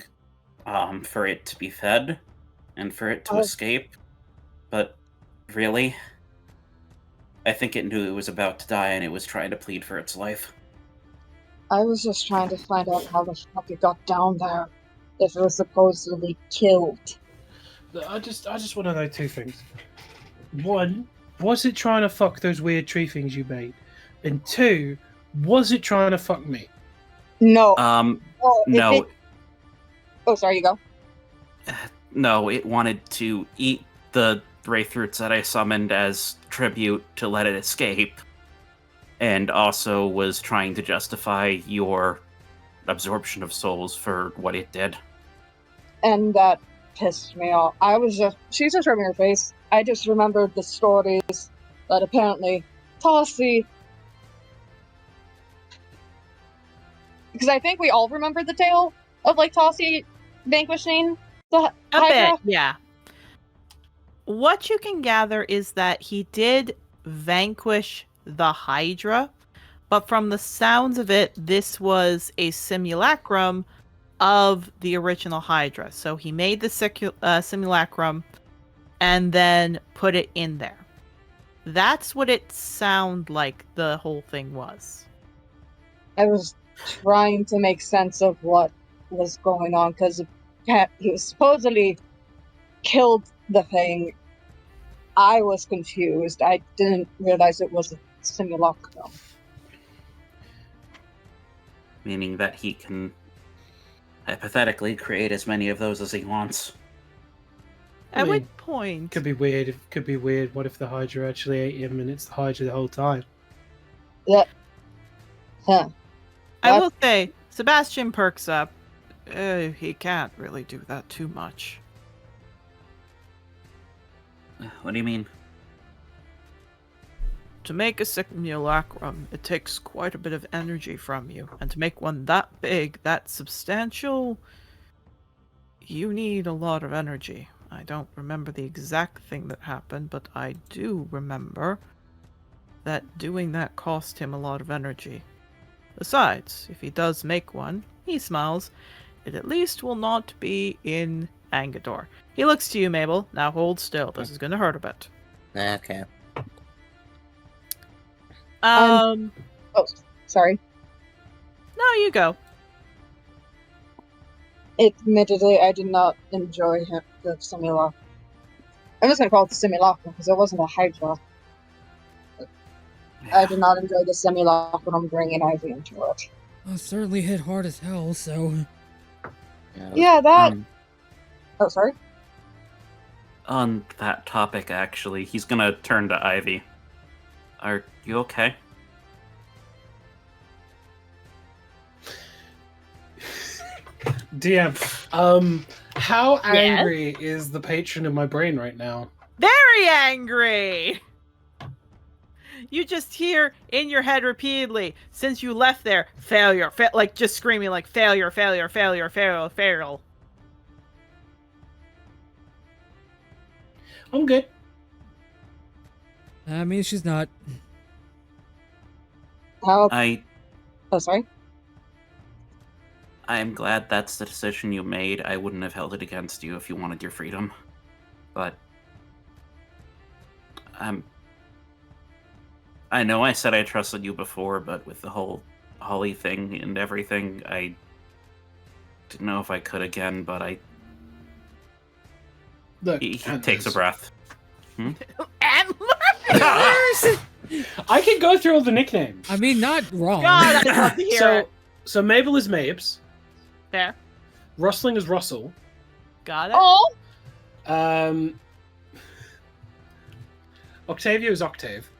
for it to be fed and for it to escape. But Really? I think it knew it was about to die and it was trying to plead for its life. I was just trying to find out how the fuck it got down there. If it was supposedly killed. I just want to know two things. One, was it trying to fuck those weird tree things you made? And two, was it trying to fuck me? No. No. Oh, sorry, you go. No, it wanted to eat the wraith roots that I summoned as tribute to let it escape. And also was trying to justify your absorption of souls for what it did. And that pissed me off. She's just rubbing her face. I just remembered the stories that apparently Tossie. Because I think we all remember the tale of like Tossie vanquishing the Hydra. bit, yeah. What you can gather is that he did vanquish the Hydra, but from the sounds of it, this was a simulacrum of the original Hydra. So he made the simulacrum and then put it in there. That's what it sounded like the whole thing was. I was trying to make sense of what was going on because he was supposedly killed the thing. I was confused. I didn't realize it was a simulacrum. Meaning that he can hypothetically create as many of those as he wants. At what point? Could be weird. Could be weird. What if the Hydra actually ate him and it's the Hydra the whole time? Yeah. Huh. I will say, Sebastian perks up. He can't really do that too much. What do you mean? To make a simulacrum, it takes quite a bit of energy from you. And to make one that big, that substantial, you need a lot of energy. I don't remember the exact thing that happened, but I do remember that doing that cost him a lot of energy. Besides, if he does make one, he smiles, it at least will not be in Angador. He looks to you, Mabel. Now hold still. This is going to hurt a bit. Okay. Oh, sorry. No, you go. Admittedly, I did not enjoy the simulacrum. I'm just going to call it the simulacrum because it wasn't a Hydra. I did not enjoy the simulacrum bringing Ivy into it. Well, it certainly hit hard as hell, so... Yeah, that... Oh, sorry? On that topic, actually, he's gonna turn to Ivy. Are you okay? DM, how angry is the patron in my brain right now? Very angry! You just hear in your head repeatedly, since you left there, failure, like just screaming like failure, failure, failure, failure, failure. I'm good. I mean, she's not. Oh, sorry? I'm glad that's the decision you made. I wouldn't have held it against you if you wanted your freedom. But... I know I said I trusted you before, but with the whole Holly thing and everything, I didn't know if I could again, but I... Look, he takes a breath. I can go through all the nicknames. I mean, not wrong. God, I'd love to hear it. So Mabel is Mabes. There. Rustling is Russell. Got it. Oh! Octavio is Octave.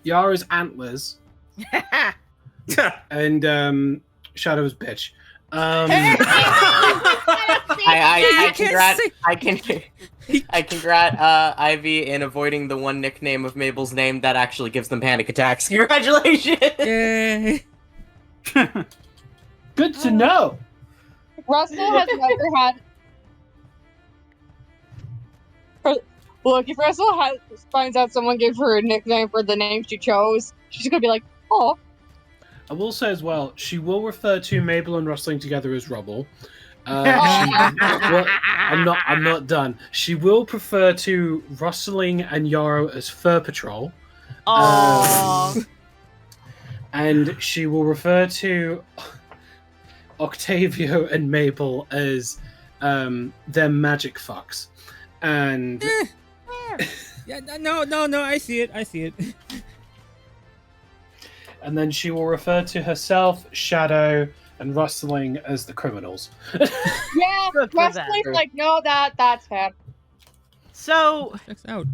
Yara's Antlers. And Shadow is Bitch. I congrat Ivy in avoiding the one nickname of Mabel's name that actually gives them panic attacks. Congratulations! Yay. Good to know. Russell has never had... Look, if Russell finds out someone gave her a nickname for the name she chose, she's gonna be like, oh. I will say as well, she will refer to Mabel and Rustling together as Rubble. Well, I'm not done. She will prefer to Rustling and Yarrow as Fur Patrol. Aww. And she will refer to Octavio and Mabel as their magic fucks. And Yeah, no, I see it. and then she will refer to herself, Shadow, and Rustling as the criminals. Yeah, Good for Wesley's them. like, no, that's fair. So, Checks out.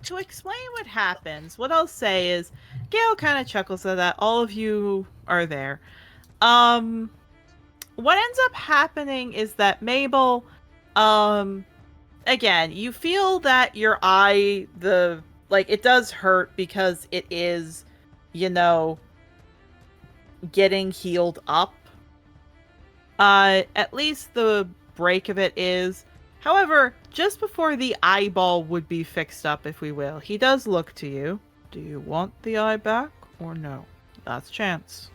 to explain what happens, what I'll say is, Gail kind of chuckles at that. All of you are there. What ends up happening is that Mabel, again, you feel that your eye, it does hurt because it is, getting healed up. At least the break of it is. However, just before the eyeball would be fixed up, if we will, he does look to you. Do you want the eye back or no? Last chance.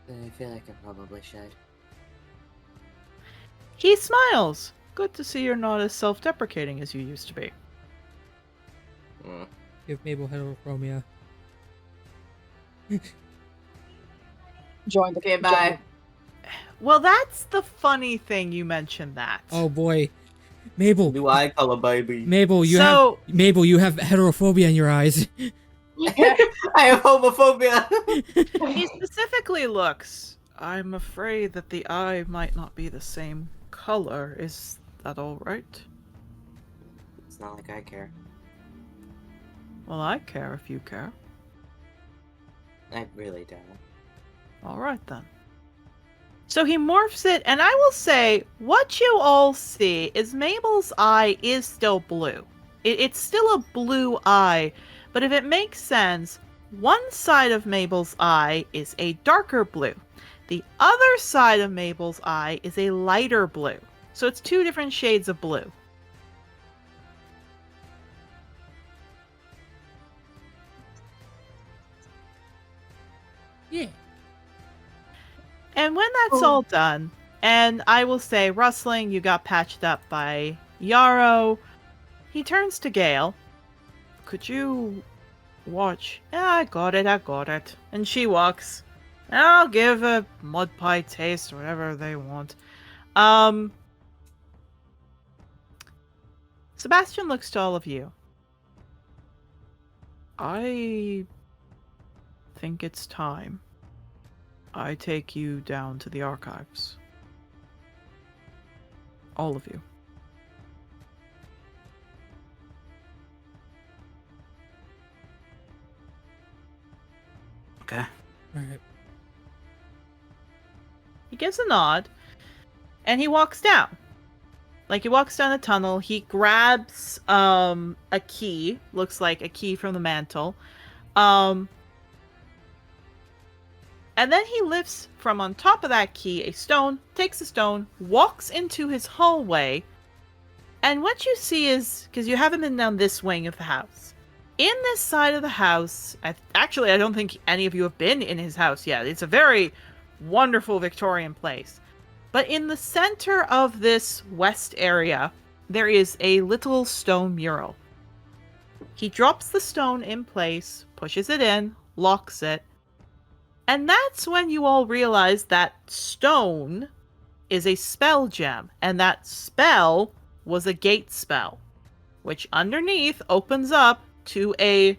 I feel like I probably should. He smiles. Good to see you're not as self-deprecating as you used to be. Give Mabel heterochromia. Join the Okay, bye. Well, that's the funny thing you mentioned that. Oh boy, Mabel. New eye color, baby. Mabel, you have heterophobia in your eyes. I have homophobia. He specifically looks. I'm afraid that the eye might not be the same color. Is that all right? It's not like I care. Well, I care if you care. I really don't. All right then. So he morphs it, and I will say, what you all see is Mabel's eye is still blue. It's still a blue eye, but if it makes sense, one side of Mabel's eye is a darker blue. The other side of Mabel's eye is a lighter blue. So it's two different shades of blue. Yeah. And when that's all done, and I will say, Rustling, you got patched up by Yarrow. He turns to Gale. Could you watch? Yeah, I got it. And she walks. I'll give a mud pie taste, whatever they want. Sebastian looks to all of you. I think it's time I take you down to the archives. All of you. Okay. Alright. He gives a nod, and he walks down. Like, he walks down a tunnel, he grabs, a key, looks like a key from the mantle, and then he lifts from on top of that key a stone, takes the stone, walks into his hallway, and what you see is, because you haven't been down this wing of the house, in this side of the house, actually I don't think any of you have been in his house yet, it's a very wonderful Victorian place. But in the center of this west area, there is a little stone mural. He drops the stone in place, pushes it in, locks it, and that's when you all realize that stone is a spell gem, and that spell was a gate spell, which underneath opens up to a,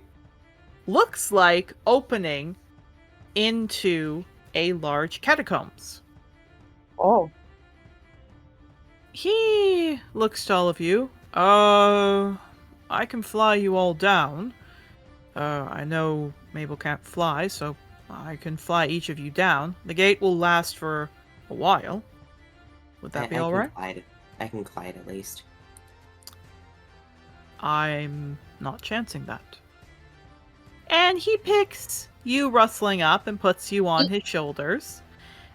looks like, opening into a large catacombs. Oh. He looks to all of you. I can fly you all down. I know Mabel can't fly, so I can fly each of you down. The gate will last for a while. Would that be alright? I can glide at least. I'm not chancing that. And he picks you rustling up and puts you on his shoulders.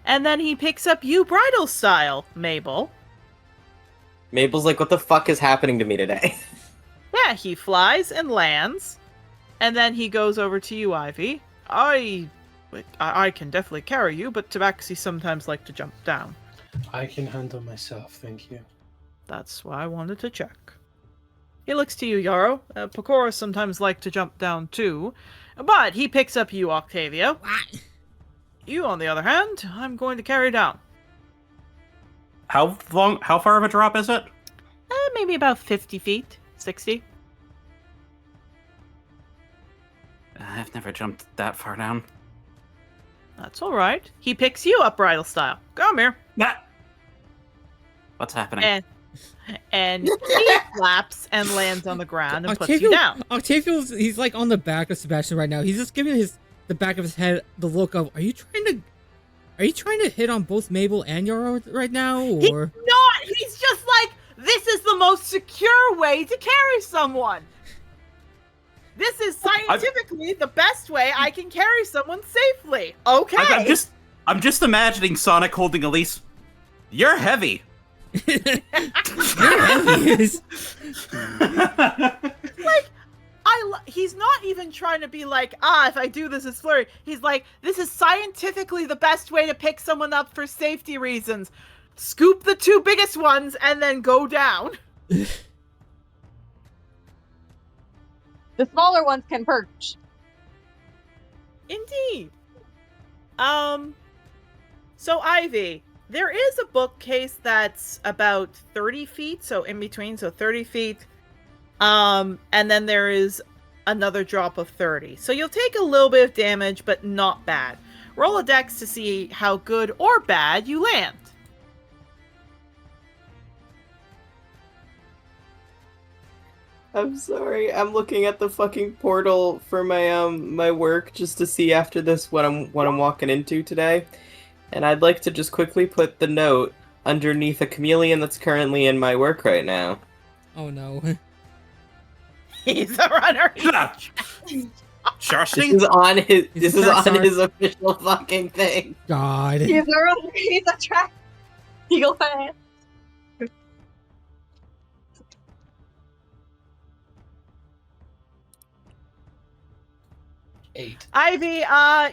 And then he picks up you bridal style, Mabel. Mabel's like, what the fuck is happening to me today? Yeah, he flies and lands. And then he goes over to you, Ivy. I I can definitely carry you, but Tabaxi sometimes like to jump down. I can handle myself, thank you. That's why I wanted to check. He looks to you, Yarrow. Pecora sometimes like to jump down too, but he picks up you, Octavia. What? You, on the other hand, I'm going to carry down. How far of a drop is it? Maybe about 50 feet, 60. I've never jumped that far down. That's all right. He picks you up bridal style. Come here. Nah. What's happening? And he flaps and lands on the ground and puts you down. Octavio's, he's like on the back of Sebastian right now. He's just giving the back of his head the look of, are you trying to hit on both Mabel and Yarrow right now, or? He's not! He's just like, this is the most secure way to carry someone! This is scientifically the best way I can carry someone safely. Okay. I'm just imagining Sonic holding Elise. You're heavy. You're heavy. Like, he's not even trying to be like, if I do this, it's flurry. He's like, this is scientifically the best way to pick someone up for safety reasons. Scoop the 2 biggest ones and then go down. The smaller ones can perch. Indeed. So Ivy, there is a bookcase that's about 30 feet, so in between, so 30 feet. And then there is another drop of 30. So you'll take a little bit of damage, but not bad. Roll a dex to see how good or bad you land. I'm sorry. I'm looking at the fucking portal for my my work just to see after this what I'm walking into today. And I'd like to just quickly put the note underneath a chameleon that's currently in my work right now. Oh no. He's a runner. Shush. This is on his Sorry. his official fucking thing. God. He's a track eagle fan. Eight. Ivy,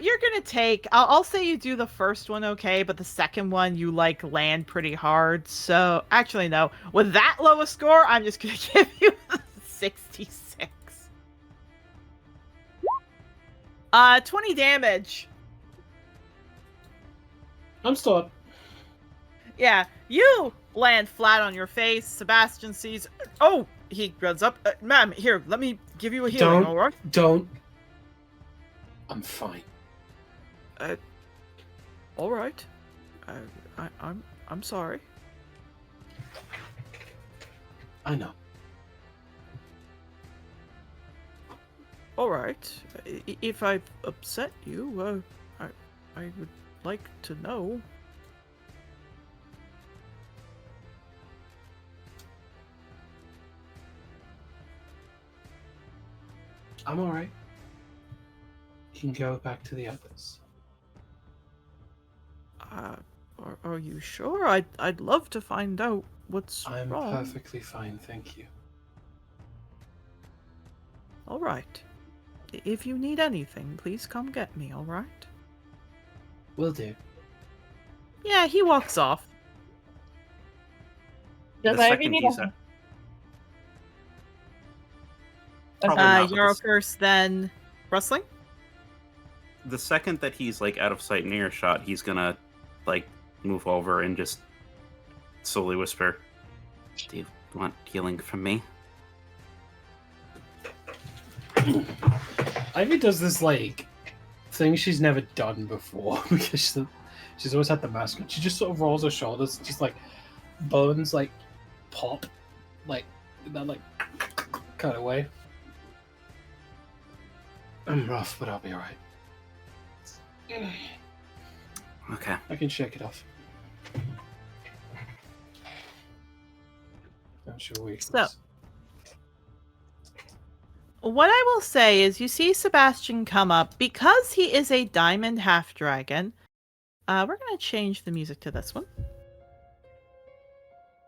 you're gonna take. I'll say you do the first one okay, but the second one you like land pretty hard. So actually, no. With that low a score, I'm just gonna give you 66. 20 damage. I'm still up. Yeah, you land flat on your face. Sebastian sees. Oh, he runs up. Ma'am, here, let me give you a healing. All right. Don't. I'm fine. All right. I'm sorry. I know. All right. If I've upset you, I would like to know. I'm alright. You can go back to the others. Are you sure? I'd love to find out what's I'm wrong. perfectly fine, thank you. All right. If you need anything, please come get me, all right? Will do. Yeah, he walks off. Does The Ivy second need he's a... Probably not, but Eurocurse, then Rustling? the second that he's like out of sight and earshot, he's gonna like move over and just slowly whisper, "Do you want healing from me?" Ivy does this like thing she's never done before because she's always had the mask on. She just sort of rolls her shoulders, just like bones like pop, like in that like kind of way. I'm rough, but I'll be alright. Okay. I can shake it off. Don't show weakness. What I will say is you see Sebastian come up. Because he is a diamond half-dragon, we're going to change the music to this one.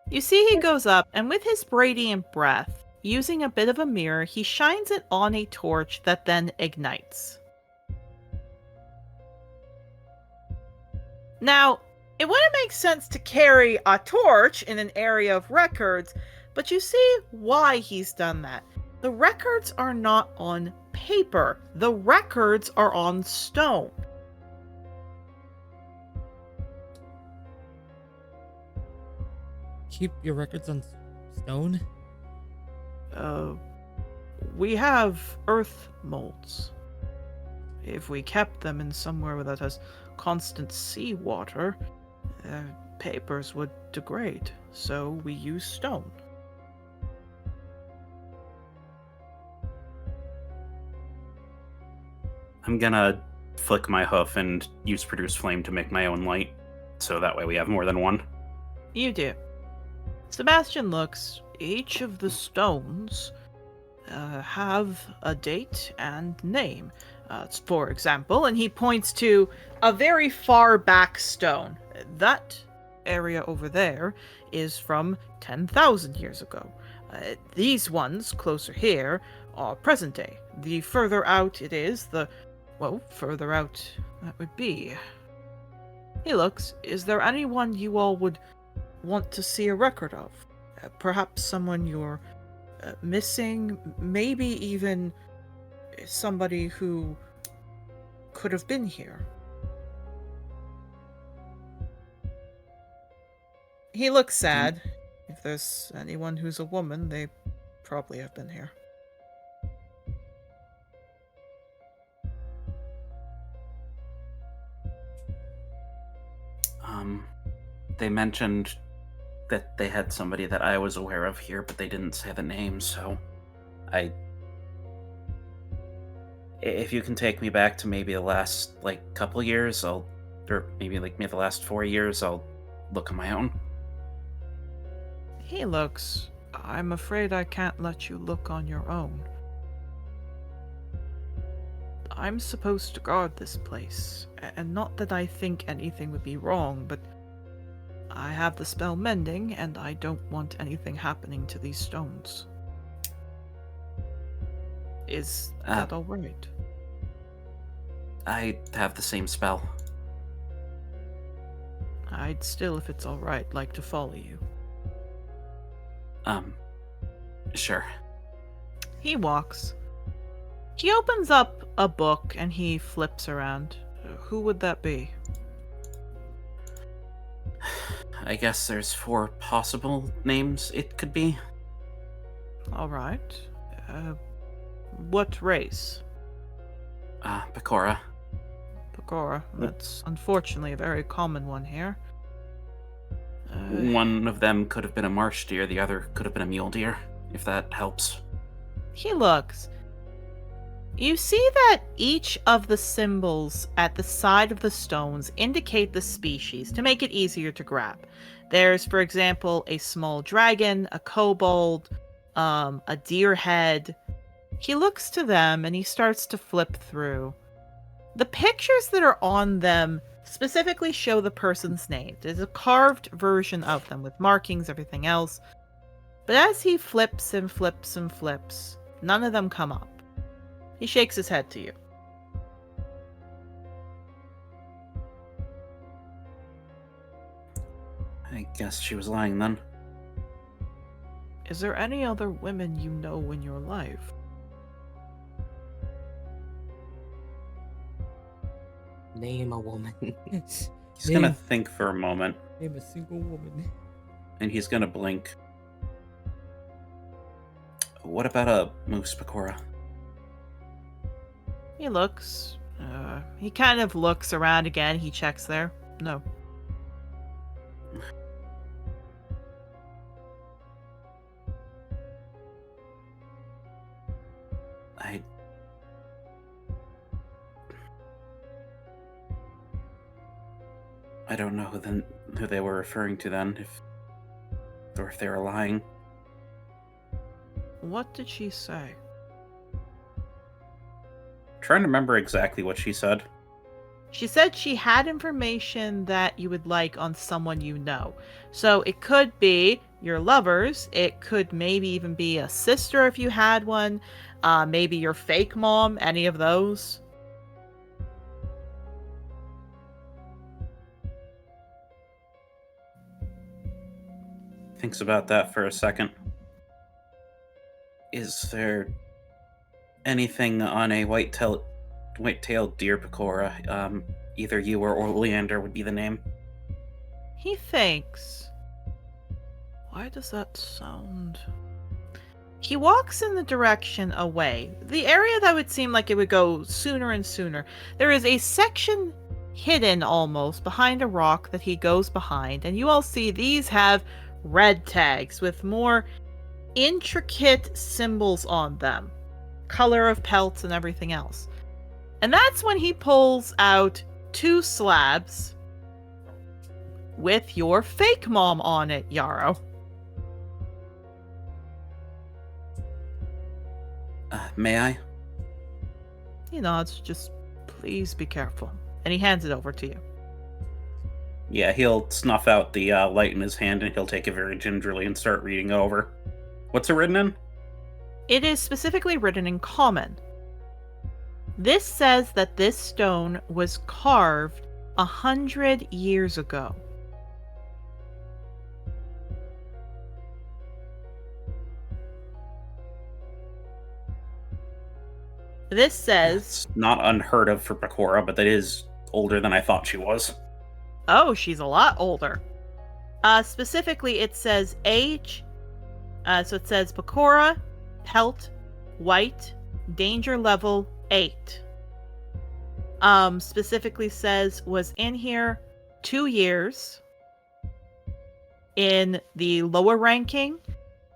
You see he goes up, and with his radiant breath, using a bit of a mirror, he shines it on a torch that then ignites. Now, it wouldn't make sense to carry a torch in an area of records, but you see why he's done that. The records are not on paper. The records are on stone. Keep your records on stone? We have earth molds. If we kept them in somewhere that has constant seawater, papers would degrade, so we use stone. I'm gonna flick my hoof and use produce flame to make my own light, so that way we have more than one. You do. Sebastian looks. Each of the stones have a date and name. For example, and he points to a very far back stone. That area over there is from 10,000 years ago. These ones closer here are present day. The further out it is, further out that would be. He looks. Is there anyone you all would want to see a record of? Perhaps someone you're missing, maybe even somebody who could have been here. He looks sad. If there's anyone who's a woman, they probably have been here. They mentioned that they had somebody that I was aware of here, but they didn't say the name, so if you can take me back to maybe the last, couple years, or maybe the last 4 years, I'll look on my own. He looks. I'm afraid I can't let you look on your own. I'm supposed to guard this place, and not that I think anything would be wrong, but I have the spell mending, and I don't want anything happening to these stones. Is that all right? I have the same spell. I'd still, if it's all right, like to follow you. Sure. He walks. He opens up a book and he flips around. Who would that be? I guess there's 4 possible names it could be. All right. What race? Pecora. Pecora. That's unfortunately a very common one here. One of them could have been a marsh deer, the other could have been a mule deer, if that helps. He looks. You see that each of the symbols at the side of the stones indicate the species to make it easier to grab. There's, for example, a small dragon, a kobold, a deer head. He looks to them and he starts to flip through. The pictures that are on them specifically show the person's name. There's a carved version of them with markings, everything else. But as he flips and flips and flips, none of them come up. He shakes his head to you. I guess she was lying then. Is there any other women you know in your life? Name a woman. He's gonna think for a moment, Name a single woman. and he's gonna blink. What about a moose, Pecora? He looks. He kind of looks around again. He checks there. No. I don't know who they were referring to then, if they were lying. What did she say? Trying to remember exactly what she said. She said she had information that you would like on someone you know. So it could be your lovers. It could maybe even be a sister if you had one. Maybe your fake mom. Any of those. thinks about that for a second. Is there anything on a white-tailed deer Pecora? Either you or Oleander would be the name. He thinks. Why does that sound? He walks in the direction away. The area that would seem like it would go sooner and sooner. There is a section hidden almost behind a rock that he goes behind, and you all see these have red tags with more intricate symbols on them. Color of pelts and everything else. And that's when he pulls out 2 slabs with your fake mom on it, Yarrow. May I? He nods, just please be careful. And he hands it over to you. Yeah, he'll snuff out the light in his hand and he'll take it very gingerly and start reading over. What's it written in? It is specifically written in common. This says that this stone was carved 100 years ago. This says... It's not unheard of for Pecora, but that is older than I thought she was. Oh, she's a lot older. Specifically, it says age. So it says Pecora, pelt, white, danger level 8. Specifically says was in here 2 years in the lower ranking,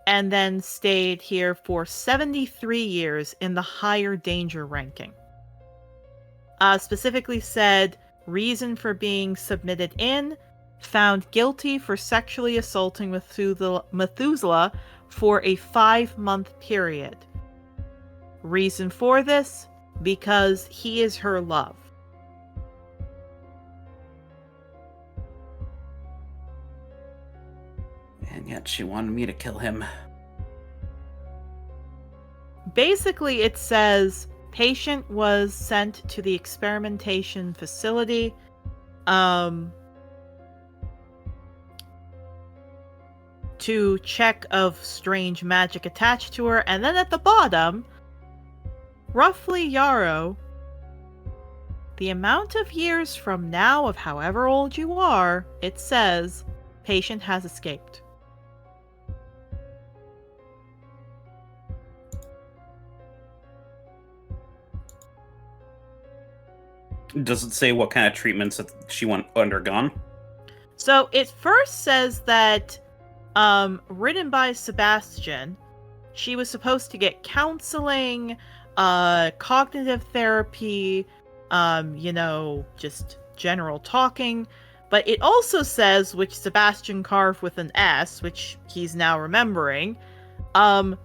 and then stayed here for 73 years in the higher danger ranking. Specifically said, reason for being submitted in, found guilty for sexually assaulting Methuselah for a 5-month period. Reason for this, because he is her love. And yet she wanted me to kill him. Basically, it says patient was sent to the experimentation facility. To check of strange magic attached to her. And then at the bottom, roughly, Yarrow, the amount of years from now of however old you are, it says patient has escaped. Does it say what kind of treatments that she undergone? So it first says that, written by Sebastian, she was supposed to get counseling, cognitive therapy, just general talking. But it also says, which Sebastian carved with an S, which he's now remembering,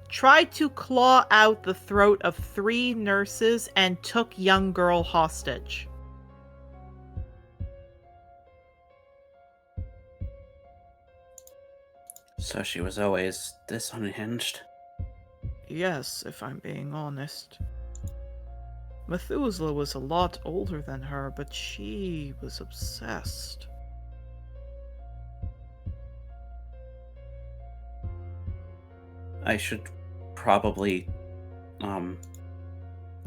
tried to claw out the throat of 3 nurses and took young girl hostage. So she was always this unhinged? Yes, if I'm being honest. Methuselah was a lot older than her, but she was obsessed. I should probably,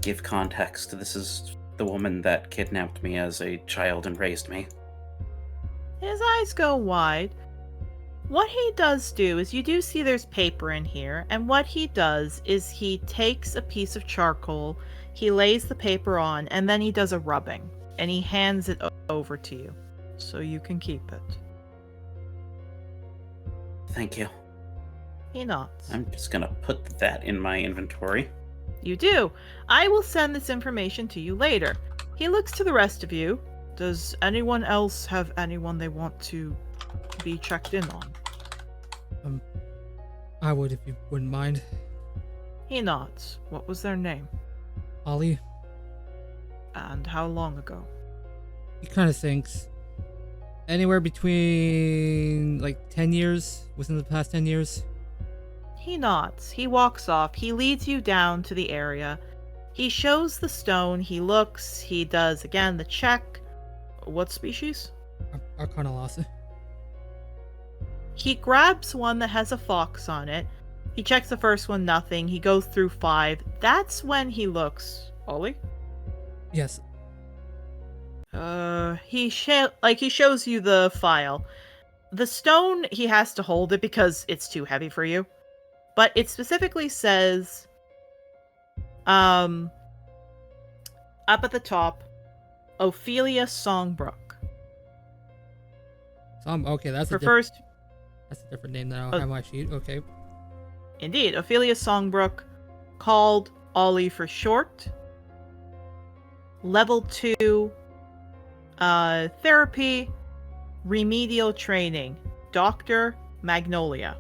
give context. This is the woman that kidnapped me as a child and raised me. His eyes go wide. What he does do is, you do see there's paper in here, and what he does is he takes a piece of charcoal, he lays the paper on, and then he does a rubbing, and he hands it over to you, so you can keep it. Thank you. He nods. I'm just gonna put that in my inventory. You do. I will send this information to you later. He looks to the rest of you. Does anyone else have anyone they want to be checked in on? I would if you wouldn't mind. He nods. What was their name? Ollie, And how long ago? he kind of thinks anywhere between like 10 years, within the past 10 years. He nods. He walks off. He leads you down to the area. He shows the stone. He looks. He does, again, the check. What species? Arcana loss. He grabs one that has a fox on it. He checks the first one, nothing. He goes through 5. That's when he looks... Ollie? Yes. He shows you the file. The stone, he has to hold it because it's too heavy for you. But it specifically says, up at the top, Ophelia Songbrook. Okay, that's a different name than I have on my sheet. Okay. Indeed, Ophelia Songbrook, called Ollie for short. Level 2, therapy, remedial training, Dr. Magnolia.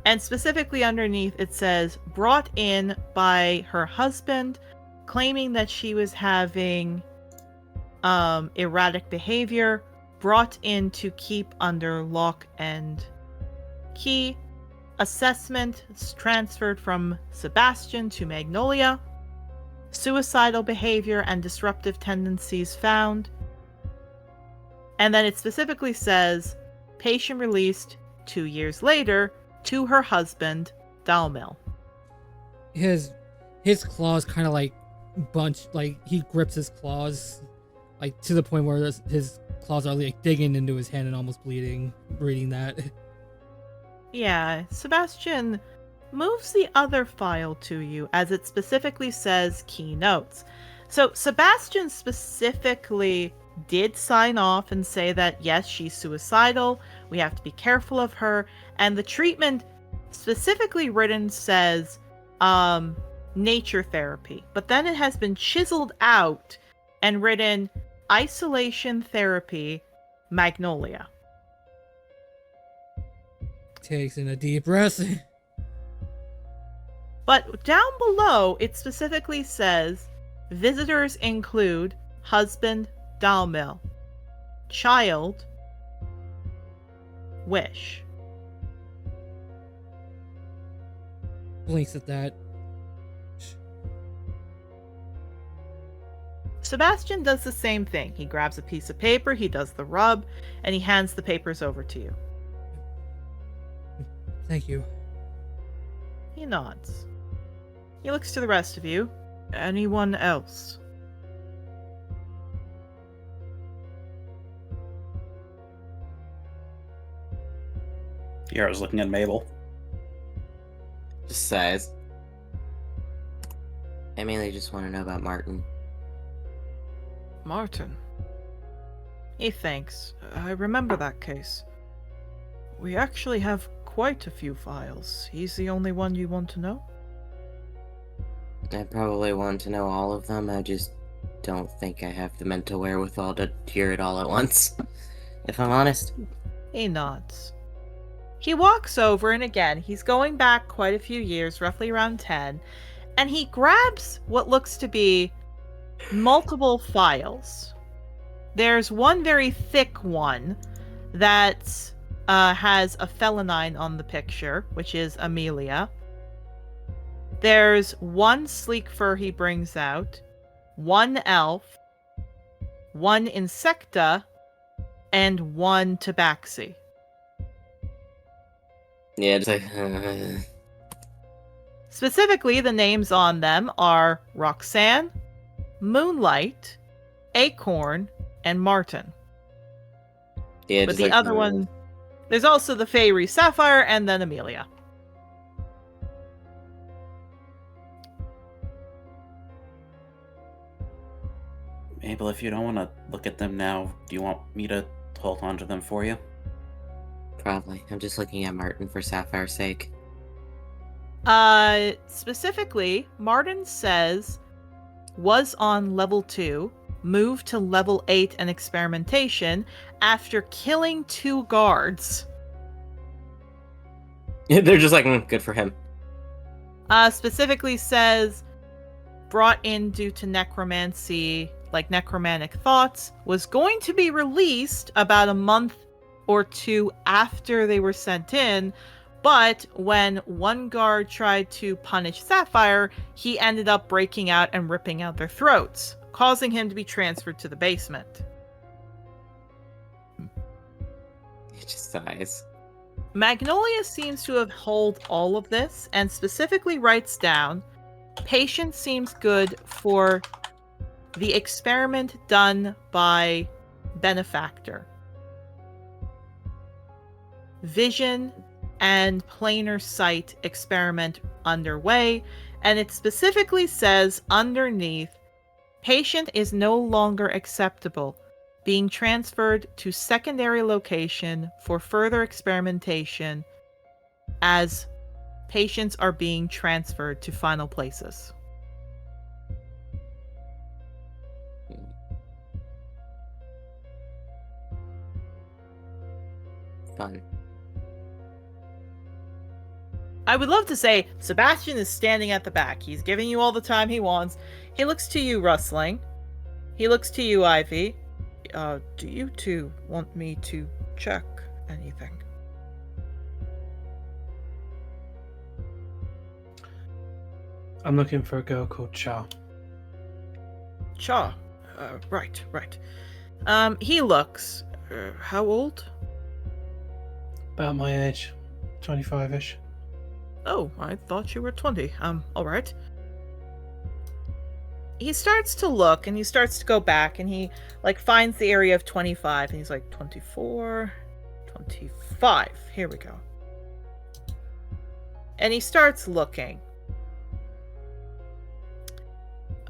And specifically underneath it says, brought in by her husband, claiming that she was having erratic behavior, brought in to keep under lock and key. Assessment is transferred from Sebastian to Magnolia. Suicidal behavior and disruptive tendencies found. And then it specifically says, patient released 2 years later to her husband, Dalmil. His claws kind of like bunch, like he grips his claws, like to the point where his claws are like digging into his hand and almost bleeding. Reading that. Yeah, Sebastian moves the other file to you as it specifically says key notes. So Sebastian specifically did sign off and say that yes, she's suicidal, we have to be careful of her, and the treatment specifically written says nature therapy, but then it has been chiseled out and written isolation therapy, Magnolia. Takes in a deep breath. But down below, it specifically says visitors include husband Dalmil, child Wish. Blinks at that. Sebastian does the same thing. He grabs a piece of paper, he does the rub, and he hands the papers over to you. Thank you. He nods. He looks to the rest of you. Anyone else? Yara's looking at Mabel. Just sighs. I mainly just want to know about Martin. Martin. He thinks. I remember that case. We actually have quite a few files. He's the only one you want to know? I probably want to know all of them. I just don't think I have the mental wherewithal to hear it all at once. If I'm honest. He nods. He walks over, and again, he's going back quite a few years, roughly around 10, and he grabs what looks to be multiple files. There's one very thick one that has a felinine on the picture, which is Amelia. There's one sleek fur he brings out, one elf, one insecta, and one tabaxi. Yeah, just like... Specifically, the names on them are Roxanne, Moonlight, Acorn, and Martin. yeah, But just the like, other one, there's also the Fairy Sapphire, and then Amelia. Mabel, if you don't want to look at them now, do you want me to hold on to them for you? Probably. I'm just looking at Martin for Sapphire's sake. Specifically, Martin says was on level 2, moved to level 8 and experimentation after killing 2 guards. They're just like, good for him. Specifically says brought in due to necromancy, like necromantic thoughts, was going to be released about a month or 2 after they were sent in, but when one guard tried to punish Sapphire, he ended up breaking out and ripping out their throats, causing him to be transferred to the basement. He just sighs. Magnolia seems to have held all of this and specifically writes down, patient seems good for the experiment done by benefactor. Vision and planar sight experiment underway, and it specifically says underneath, patient is no longer acceptable, being transferred to secondary location for further experimentation as patients are being transferred to final places. Fun. I would love to say Sebastian is standing at the back. He's giving you all the time he wants. He looks to you, Rustling. He looks to you, Ivy. Do you two want me to check anything? I'm looking for a girl called Cha. Cha. Right. He looks. How old? About my age. 25-ish. Oh, I thought you were 20. Alright. He starts to look, and he starts to go back, and he, finds the area of 25, and he's like, 24, 25. Here we go. And he starts looking.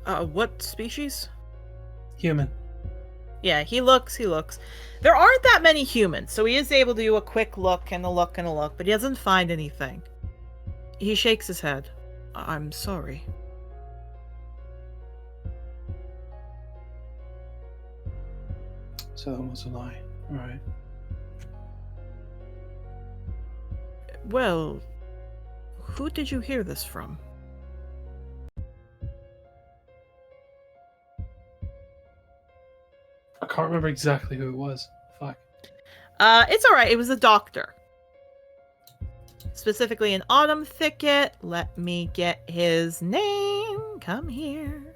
What species? Human. Yeah, he looks. There aren't that many humans, so he is able to do a quick look and a look and a look, but he doesn't find anything. He shakes his head. I'm sorry. So that was a lie. Alright. Well, who did you hear this from? I can't remember exactly who it was. Fuck. It's alright, it was a doctor. Specifically an Autumn Thicket. Let me get his name. Come here.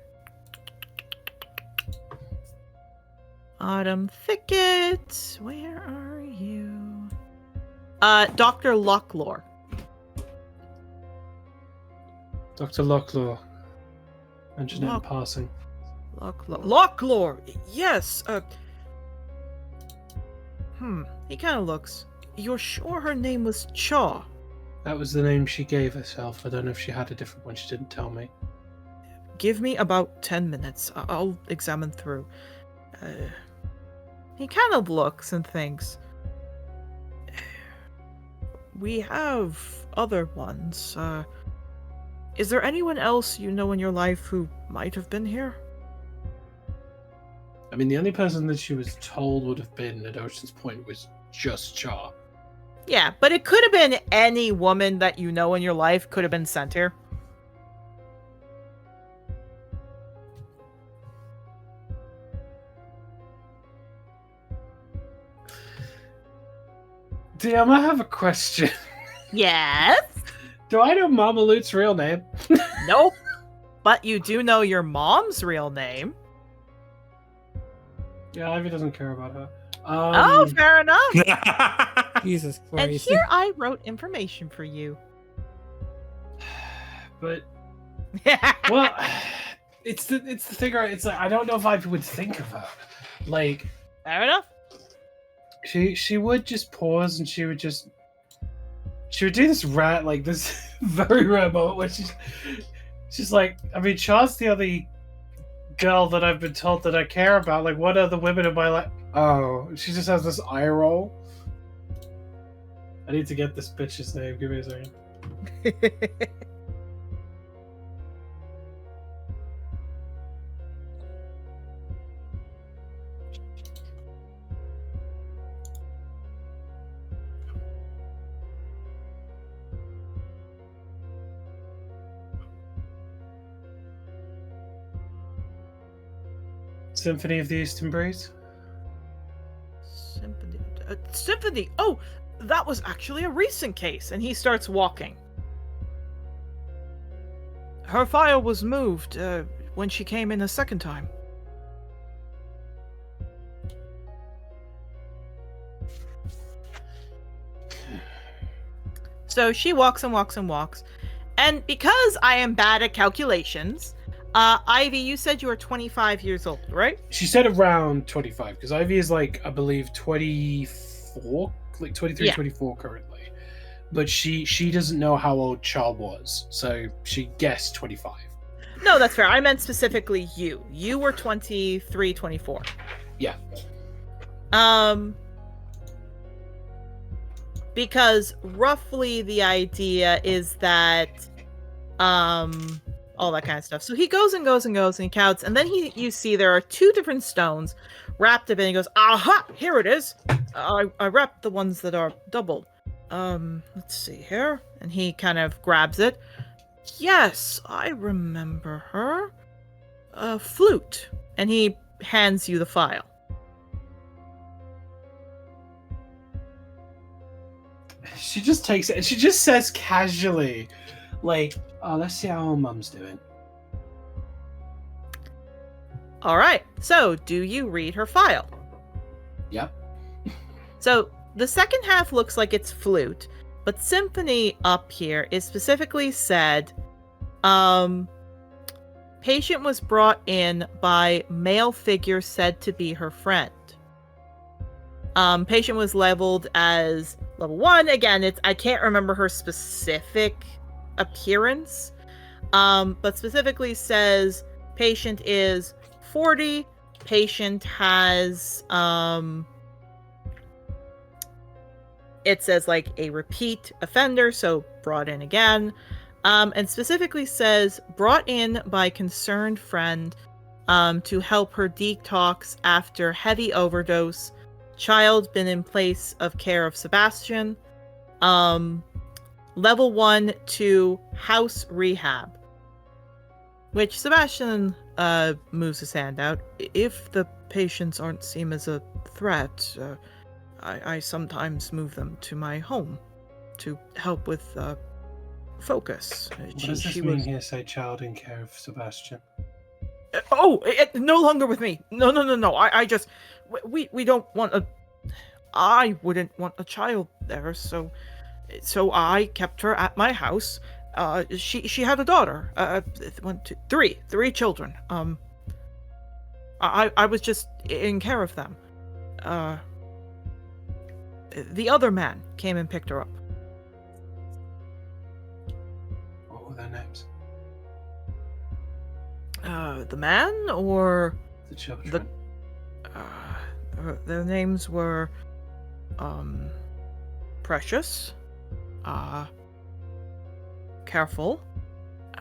Autumn Thicket. Where are you? Dr. Locklore. Dr. Locklore. Mentioned it in passing. Locklore! Yes! He kind of looks. You're sure her name was Chaw? That was the name she gave herself. I don't know if she had a different one. She didn't tell me. Give me about 10 minutes. I'll examine through. He kind of looks and thinks. We have other ones. Is there anyone else you know in your life who might have been here? I mean, the only person that she was told would have been at Ocean's Point was just Cha. Yeah, but it could have been any woman that you know in your life could have been sent here. Damn, I have a question. Yes? Do I know Mama Lute's real name? Nope. But you do know your mom's real name. Yeah, Ivy doesn't care about her. Oh, fair enough. Jesus Christ. And here I wrote information for you. But well, it's the thing. Right? It's like I don't know if Ivy would think of her. Like, Fair enough. she would just pause and she would do this this very rare moment where she's like, I mean, Chaw's the only girl that I've been told that I care about. Like, what other women in my life? Oh, she just has this eye roll. I need to get this bitch's name. Give me a second. Symphony of the Eastern Breeze? Symphony. Oh, that was actually a recent case. And he starts walking. Her file was moved when she came in a second time. So she walks and walks and walks. And because I am bad at calculations, Ivy, you said you were 25 years old, right? She said around 25, because Ivy is like, I believe, 24, like 23, Yeah. 24 currently. But she doesn't know how old Char was, so she guessed 25. No, that's fair. I meant specifically you. You were 23, 24. Yeah. Because roughly the idea is that, all that kind of stuff. So he goes and goes and goes and he counts, and then you see there are 2 different stones wrapped up in. He goes, aha, here it is. I wrapped the ones that are doubled. Let's see here. And he kind of grabs it. Yes, I remember her. A flute. And he hands you the file. She just takes it and she just says casually, like, oh, let's see how our mum's doing. All right. So, do you read her file? Yep. So, the second half looks like it's flute, but symphony up here is specifically said, patient was brought in by male figure said to be her friend. Patient was labeled as level 1. Again, I can't remember her specific appearance, but specifically says patient is 40. Patient has, it says like a repeat offender, so brought in again, and specifically says brought in by concerned friend to help her detox after heavy overdose. Child been in place of care of Sebastian. Level 1 to house rehab. Which Sebastian moves his hand out. If the patients aren't seen as a threat, I sometimes move them to my home to help with focus. What does this mean here, say child in care of Sebastian? No longer with me. No. I just... We don't want a... I wouldn't want a child there, so I kept her at my house. She had a daughter. 1, 2, 3 children. I was just in care of them. The other man came and picked her up. What were their names? The man or The children. their names were Precious, Careful,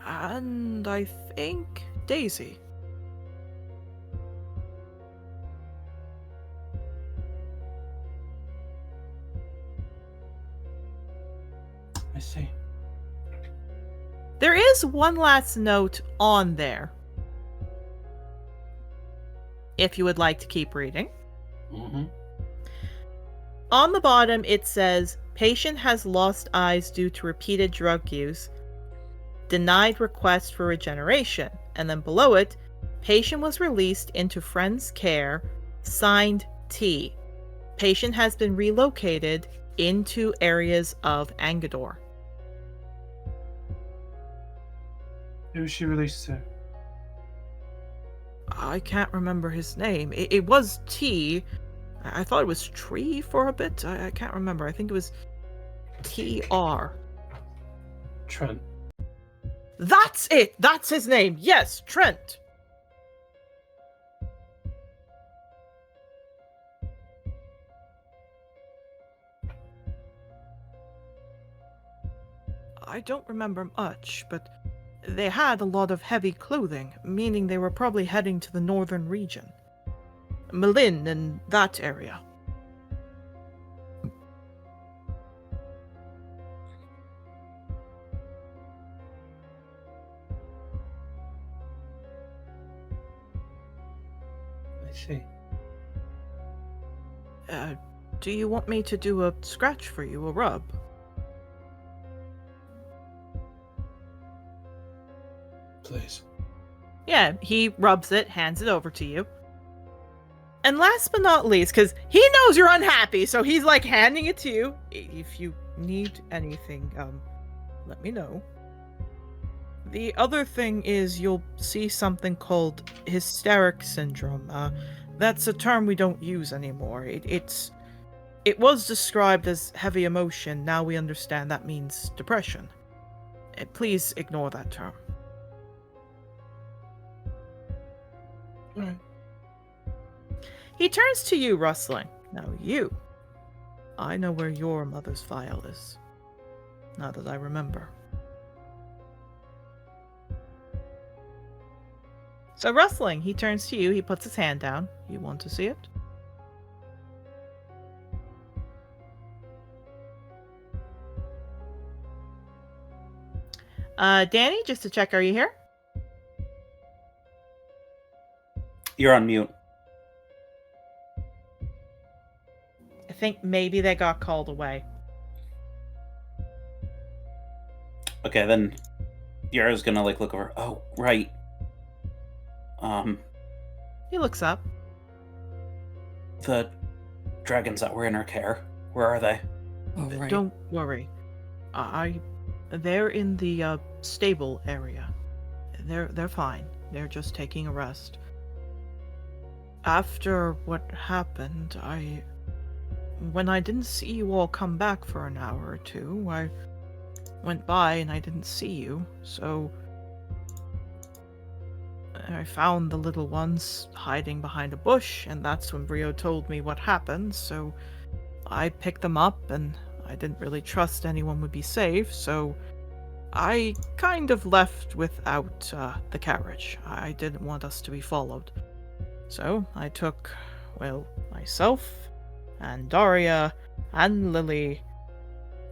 and I think Daisy. I see. There is one last note on there, if you would like to keep reading. Mm-hmm. On the bottom, it says, patient has lost eyes due to repeated drug use. Denied request for regeneration. And then below it, patient was released into friend's care. Signed T. Patient has been relocated into areas of Angador. Who was she released to? I can't remember his name. It was T. I thought it was Tree for a bit. I can't remember. I think it was TR. Trent. That's it! That's his name! Yes, Trent! I don't remember much, but they had a lot of heavy clothing, meaning they were probably heading to the northern region. Malin and that area. I see. Do you want me to do a scratch for you, a rub? Please. Yeah, he rubs it, hands it over to you. And last but not least, because he knows you're unhappy, so he's like handing it to you. If you need anything, let me know. The other thing is you'll see something called hysteric syndrome. That's a term we don't use anymore. It was described as heavy emotion. Now we understand that means depression. Please ignore that term. Alright. He turns to you, rustling. Now you. I know where your mother's file is. Now that I remember. So rustling, he turns to you, he puts his hand down. You want to see it? Danny, just to check, are you here? You're on mute. I think maybe they got called away. Okay, then Yara's gonna like look over. Oh, right. He looks up. The dragons that were in our care. Where are they? Oh, right. Don't worry. They're in the stable area. They're fine. They're just taking a rest. After what happened, when I didn't see you all come back for an hour or two, I went by and I didn't see you, so I found the little ones hiding behind a bush, and that's when Brio told me what happened, so I picked them up, and I didn't really trust anyone would be safe, so I kind of left without the carriage. I didn't want us to be followed. So I took, well, myself, and Daria, and Lily,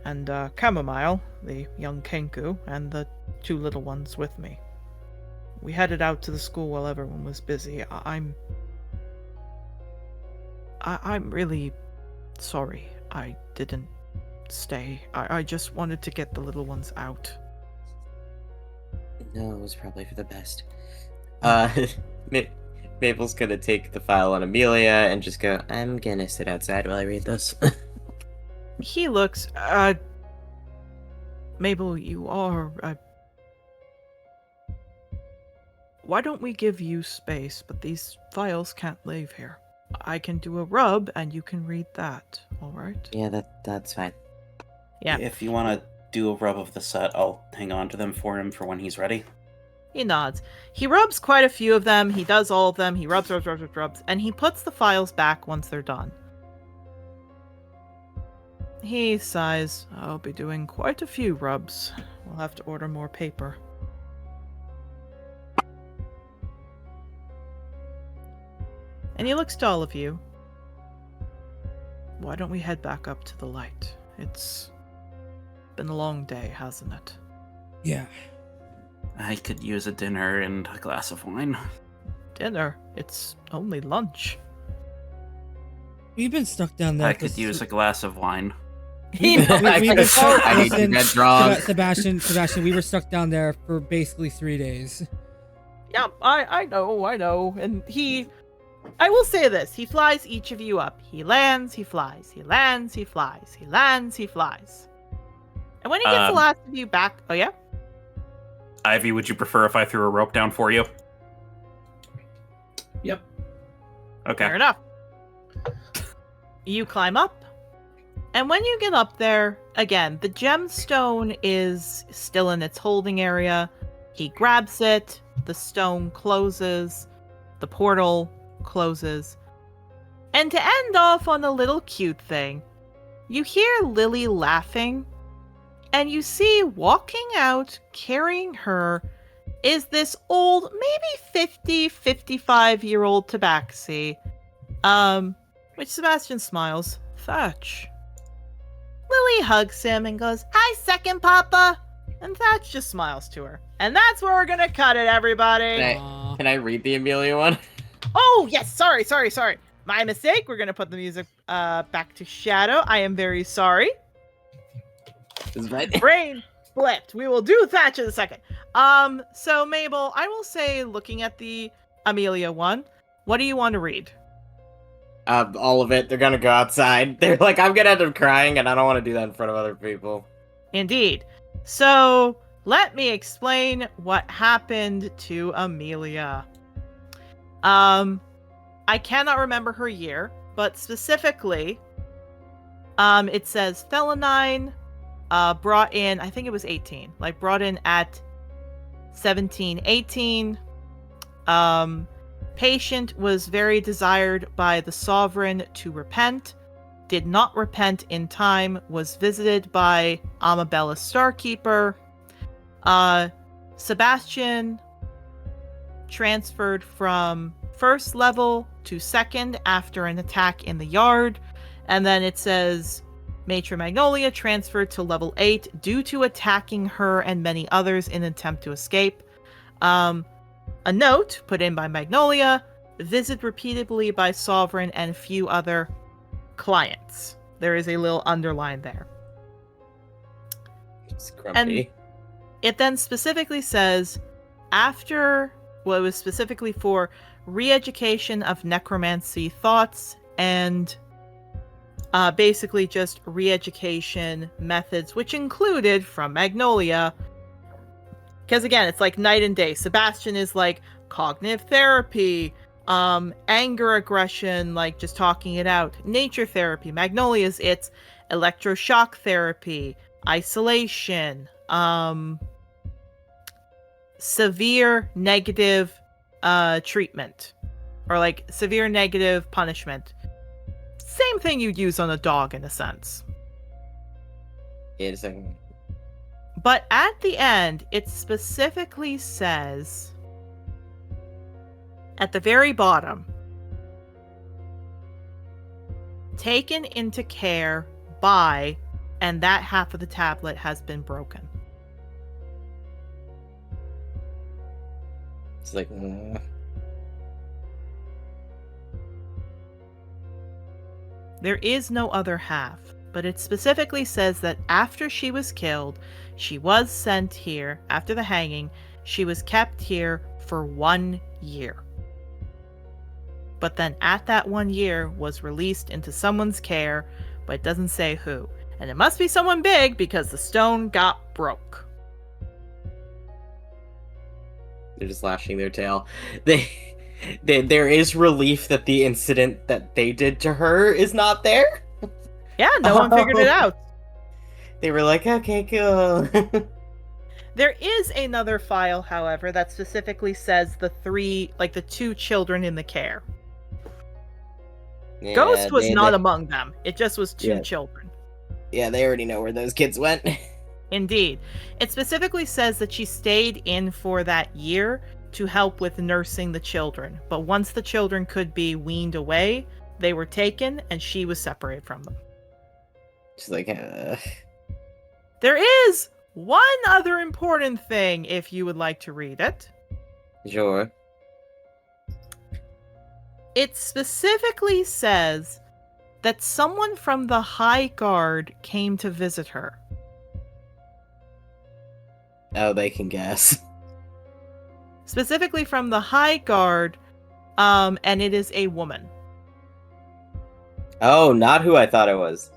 and Chamomile, the young Kenku, and the two little ones with me. We headed out to the school while everyone was busy. I'm really sorry I didn't stay. I just wanted to get the little ones out. No, it was probably for the best. Mabel's gonna take the file on Amelia and just go, I'm gonna sit outside while I read this. He looks, Mabel, you are, why don't we give you space, but these files can't live here. I can do a rub, and you can read that, alright? Yeah, that's fine. Yeah. If you want to do a rub of the set, I'll hang on to them for him for when he's ready. He nods. He rubs quite a few of them, he does all of them, he rubs, and he puts the files back once they're done. He sighs. I'll be doing quite a few rubs. We'll have to order more paper. And he looks to all of you. Why don't we head back up to the light? It's been a long day, hasn't it? Yeah. I could use a dinner and a glass of wine. Dinner? It's only lunch. We've been stuck down there. I could use a glass of wine. We've been stuck. I need to Listen, get drunk. Sebastian, we were stuck down there for basically 3 days. Yeah, I know. And I will say this, he flies each of you up. He lands, he flies, he lands, he flies, he lands, he flies. And when he gets the last of you back, oh yeah? Ivy, would you prefer if I threw a rope down for you? Yep. Okay. Fair enough. You climb up, and when you get up there, again, the gemstone is still in its holding area. He grabs it, the stone closes, the portal closes. And to end off on a little cute thing, you hear Lily laughing, and you see walking out, carrying her, is this old, maybe 55-year-old tabaxi, which Sebastian smiles. Thatch. Lily hugs him and goes, I second, Papa. And Thatch just smiles to her. And that's where we're gonna cut it, everybody. Can I read the Amelia one? Oh, yes, sorry. My mistake. We're gonna put the music back to Shadow. I am very sorry. Is that Brain flipped. We will do Thatch in a second. So Mabel, I will say, looking at the Amelia one, what do you want to read? All of it. They're gonna go outside. They're like, I'm gonna end up crying, and I don't want to do that in front of other people. Indeed. So, let me explain what happened to Amelia. I cannot remember her year, but specifically, it says Felinine, brought in, I think it was 18, like brought in at 17, 18. Patient was very desired by the sovereign to repent, did not repent in time, was visited by Amabella Starkeeper. Sebastian transferred from first level to second after an attack in the yard. And then it says Matron Magnolia transferred to level 8 due to attacking her and many others in an attempt to escape. A note put in by Magnolia, visit repeatedly by Sovereign and few other clients. There is a little underline there. It's grumpy. And it then specifically says, after, well, it was specifically for re-education of necromancy thoughts and basically just re-education methods, which included, from Magnolia, because again, it's like night and day. Sebastian is like cognitive therapy, anger aggression, like just talking it out. Nature therapy. Magnolia's it's electroshock therapy, isolation, severe negative treatment, or like severe negative punishment. Same thing you'd use on a dog in a sense. It's But at the end, it specifically says, at the very bottom, taken into care by, and that half of the tablet has been broken. It's like, There is no other half, but it specifically says that after she was killed, she was sent here, after the hanging, she was kept here for 1 year. But then at that 1 year was released into someone's care, but it doesn't say who. And it must be someone big because the stone got broke. they're just lashing their tail. There is relief that the incident that they did to her is not there. Yeah, no one figured it out. They were like, okay, cool. There is another file, however, that specifically says the two children in the care. Yeah, Ghost was they- not among them. It just was two Yeah. children. Yeah, they already know where those kids went. Indeed. It specifically says that she stayed in for that year to help with nursing the children. But once the children could be weaned away, they were taken and she was separated from them. She's like, There is one other important thing if you would like to read it. sure. It specifically says that someone from the High Guard came to visit her. Oh, they can guess. Specifically from the High Guard, and it is a woman. Oh, not who I thought it was.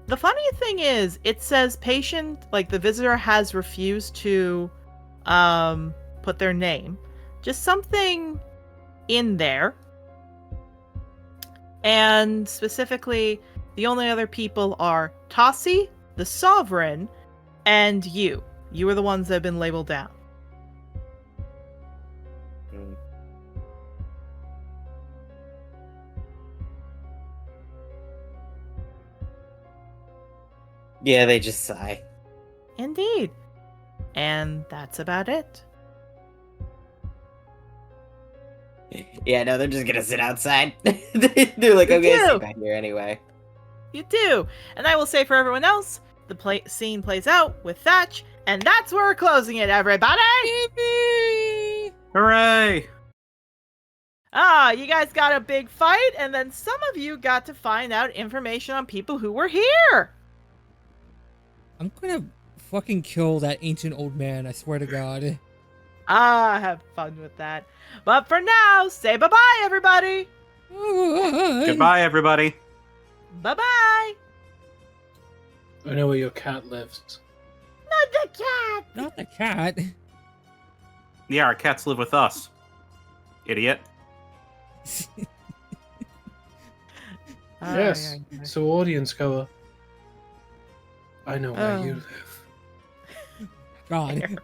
The funny thing is, it says patient, like the visitor has refused to put their name. Just something in there. And specifically, the only other people are Tassi, the Sovereign, and you. You are the ones that have been labeled down. Hmm. Yeah, they just sigh. Indeed. And that's about it. Yeah, no, they're just gonna sit outside. They're like, They okay, do. sit back here anyway. You do. And I will say for everyone else, the scene plays out with Thatch, and that's where we're closing it, everybody! Hooray! You guys got a big fight, and then some of you got to find out information on people who were here! I'm gonna fucking kill that ancient old man, I swear to God. Have fun with that. But for now, say bye-bye, everybody. Goodbye, everybody. Bye-bye. I know where your cat lives. Not the cat. Not the cat. Yeah, our cats live with us. Idiot. Yes. So, audience goer, I know where you live. God.